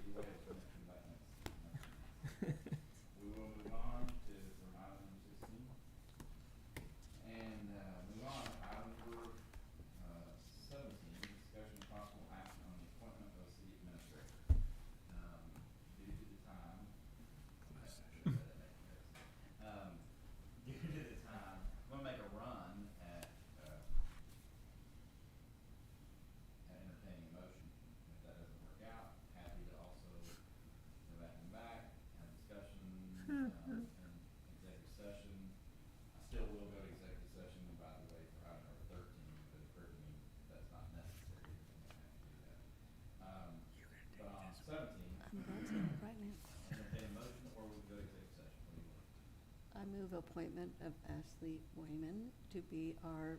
You wait for Mr. Blackman's. We will move on to from item number 16. And, move on to item number, 17, discussion of possible action on the appointment of city administrator. Due to the time. Due to the time, I'm gonna make a run at entertaining motion. If that doesn't work out, happy to also go back, have discussion, in executive session. I still will go to executive session, by the way, for item number 13, but it occurred to me that's not necessary. We don't have to do that. But on 17, I'm going to right now. entertain a motion or we go to executive session. What do you want? I move appointment of Ashley Wayman to be our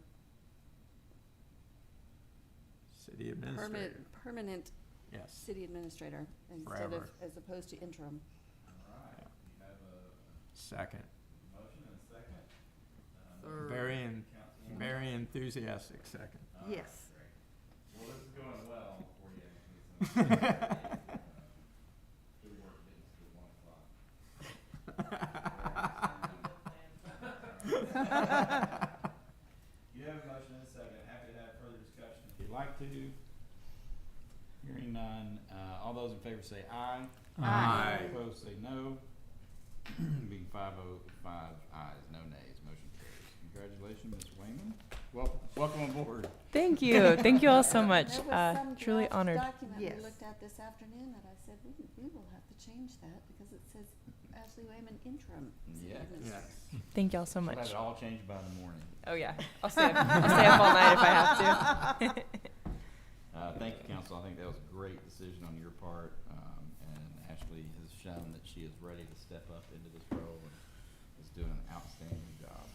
City administrator. permanent Yes. city administrator instead of, Forever. as opposed to interim. All right, you have a Second. motion and a second. Third. Councilwoman. Very enthusiastic second. All right, Yes. great. Well, this is going well for you. Good work getting us to 1 o'clock. You have a motion and a second. Happy to have further discussion if you'd like to. Hearing none, all those in favor say aye. Aye. Opposed say no. Being 5 ayes, no nays, motion carries. Congratulations, Ms. Wayman. Welcome aboard. Thank you. Thank you all so much. There was some Truly draft honored. document Yes. we looked at this afternoon that I said, we will have to change that because it says Ashley Wayman interim. city Yeah. administrator." Yes. Thank you all so We'll much. have it all changed by the morning. Oh yeah, I'll stay up all night if I have to. Thank you, council. I think that was a great decision on your part, and Ashley has shown that she is ready to step up into this role and is doing an outstanding job.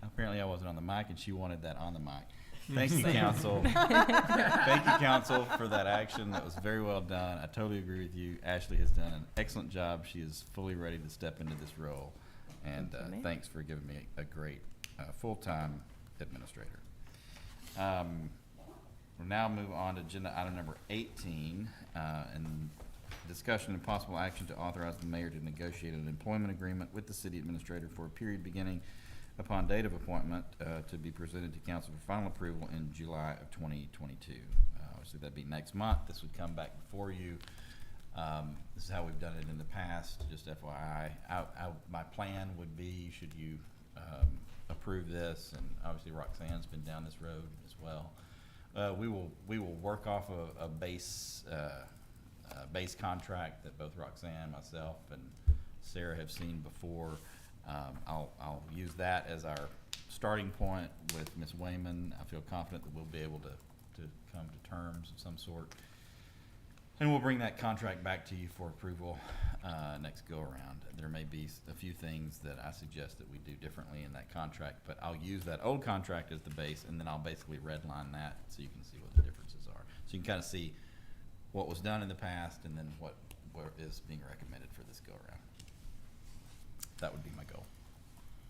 Apparently I wasn't on the mic and she wanted that on the mic. Thank you, council. Thank you, council, for that action. That was very well done. I totally agree with you. Ashley has done an excellent job. She is fully ready to step into this role. And Thank you, ma'am. thanks for giving me a great full-time administrator. We'll now move on to agenda item number 18, and discussion and possible action to authorize the mayor to negotiate an employment agreement with the city administrator for a period beginning upon date of appointment, to be presented to council for final approval in July of 2022. Obviously, that'd be next month. This would come back before you. This is how we've done it in the past, just FYI. My plan would be, should you approve this, and obviously Roxanne's been down this road as well, we will work off a base contract that both Roxanne, myself, and Sarah have seen before. I'll use that as our starting point with Ms. Wayman. I feel confident that we'll be able to come to terms of some sort. And we'll bring that contract back to you for approval next go around. There may be a few things that I suggest that we do differently in that contract, but I'll use that old contract as the base, and then I'll basically redline that so you can see what the differences are. So you can kind of see what was done in the past and then what is being recommended for this go around. That would be my goal.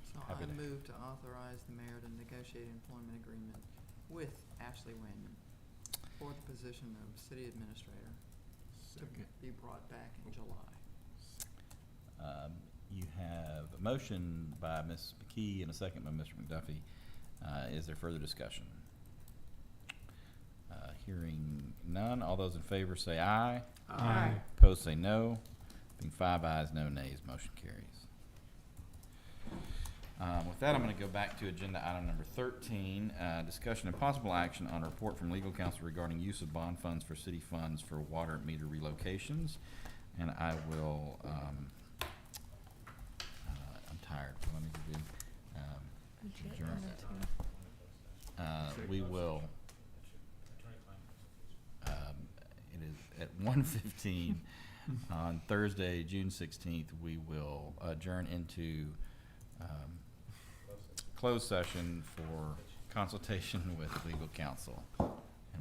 So Happy I to- move to authorize the mayor to negotiate an employment agreement with Ashley Wayman for the position of city administrator to be brought back in July. You have a motion by Ms. McKee and a second by Mr. McDuffie. Is there further discussion? Hearing none, all those in favor say aye. Aye. Opposed say no. Being 5 ayes, no nays, motion carries. With that, I'm going to go back to agenda item number 13, discussion and possible action on a report from legal counsel regarding use of bond funds for city funds for water meter relocations. And I will, I'm tired, so let me give you, we will, it is at 1:15 on Thursday, June 16th, we will adjourn into closed session for consultation with legal counsel, and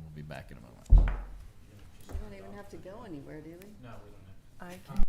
we'll be back in a moment. You don't even have to go anywhere, do we? No, we don't have. I can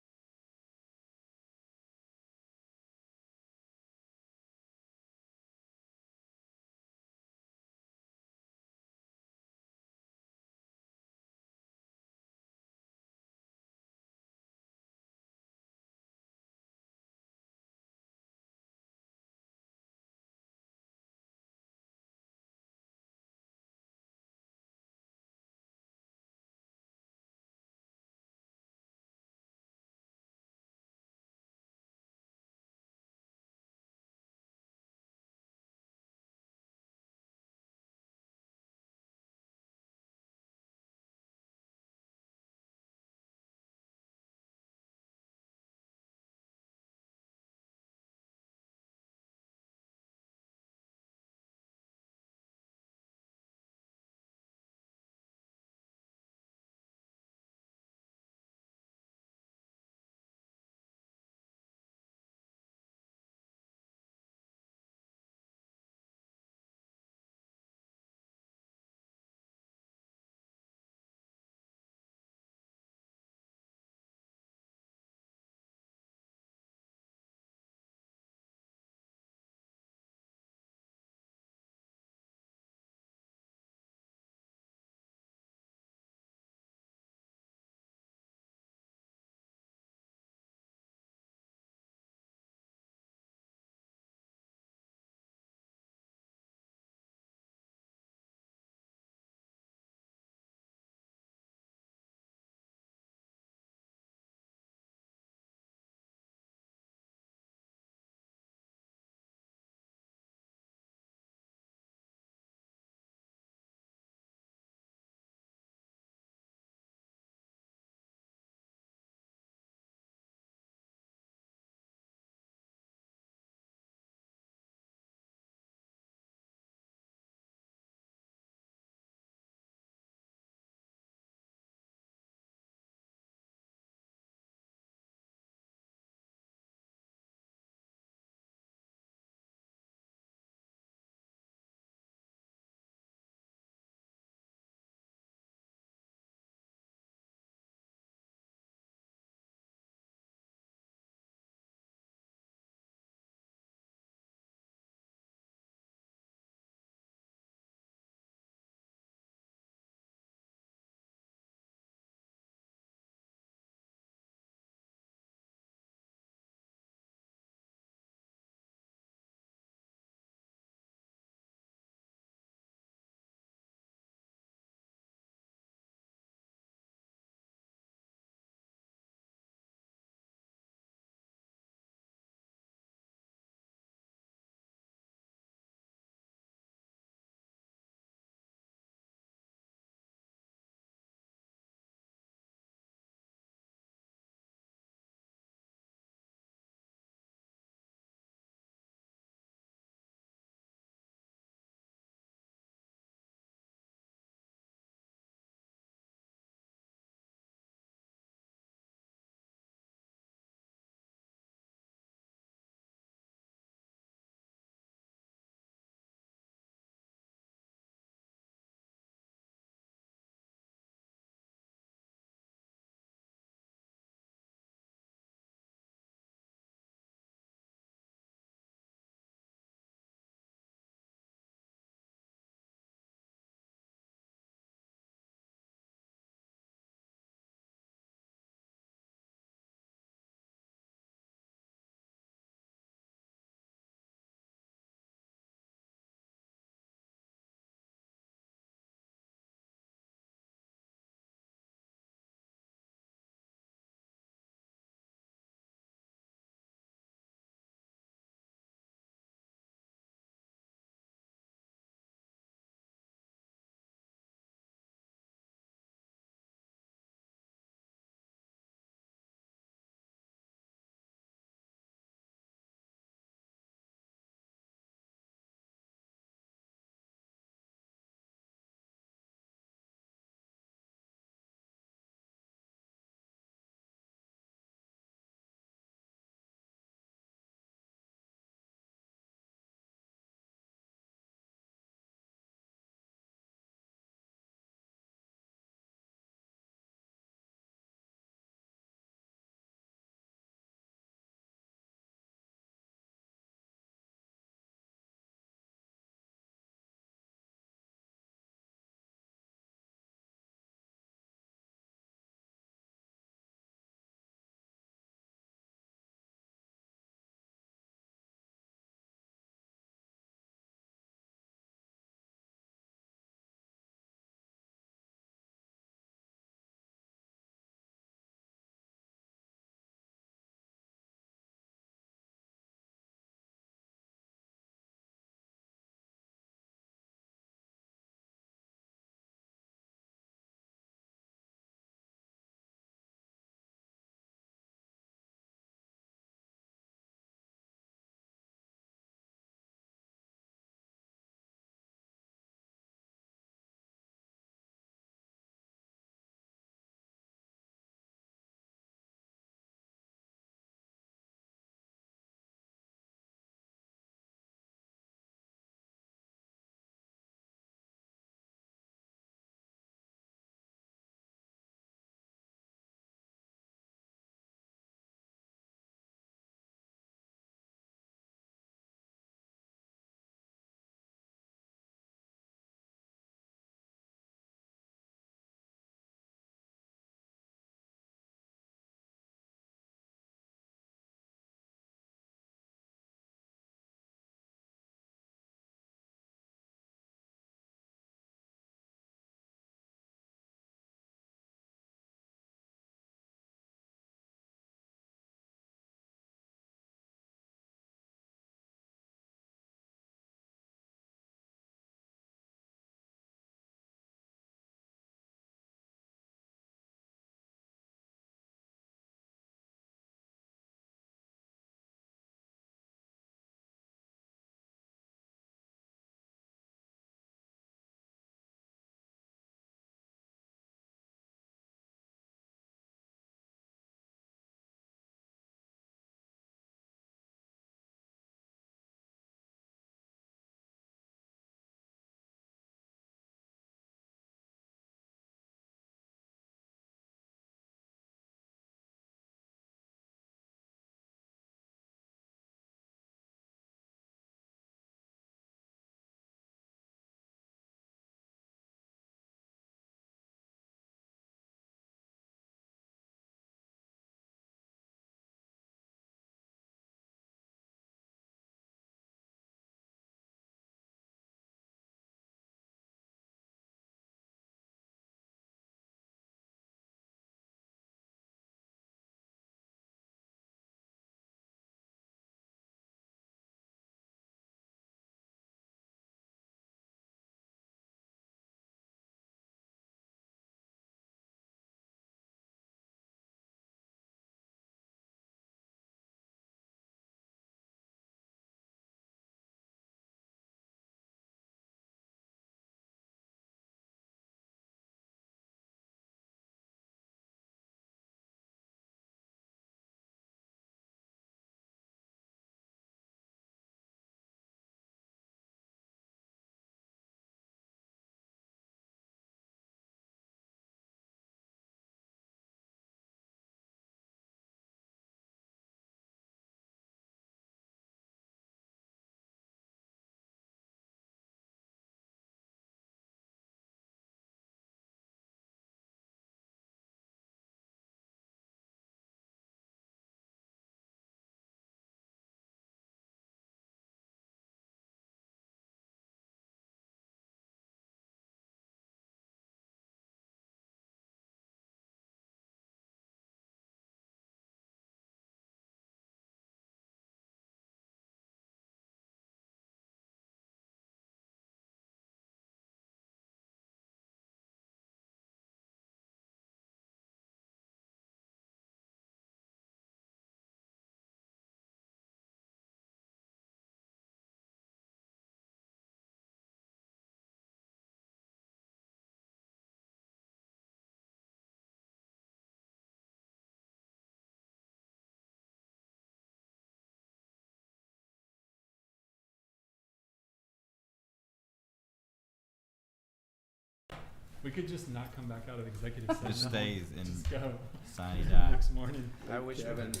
We could just not come back out of executive session. Just stays in Just go. sine die. Next morning. I wish we could do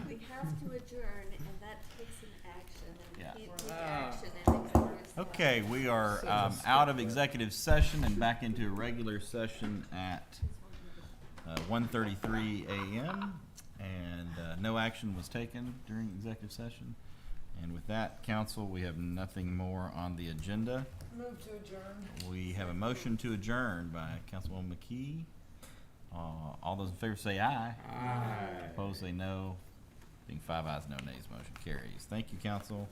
We have to adjourn, and that takes an action, and Yeah. we can't take action in executive session. Okay, we are out of executive session and back into a regular session at 1:33 a.m. And no action was taken during executive session. And with that, council, we have nothing more on the agenda. Move to adjourn. We have a motion to adjourn by Councilwoman McKee. All those in favor say aye. Aye. Opposed say no. Being 5 ayes, no nays, motion carries. Thank you, council.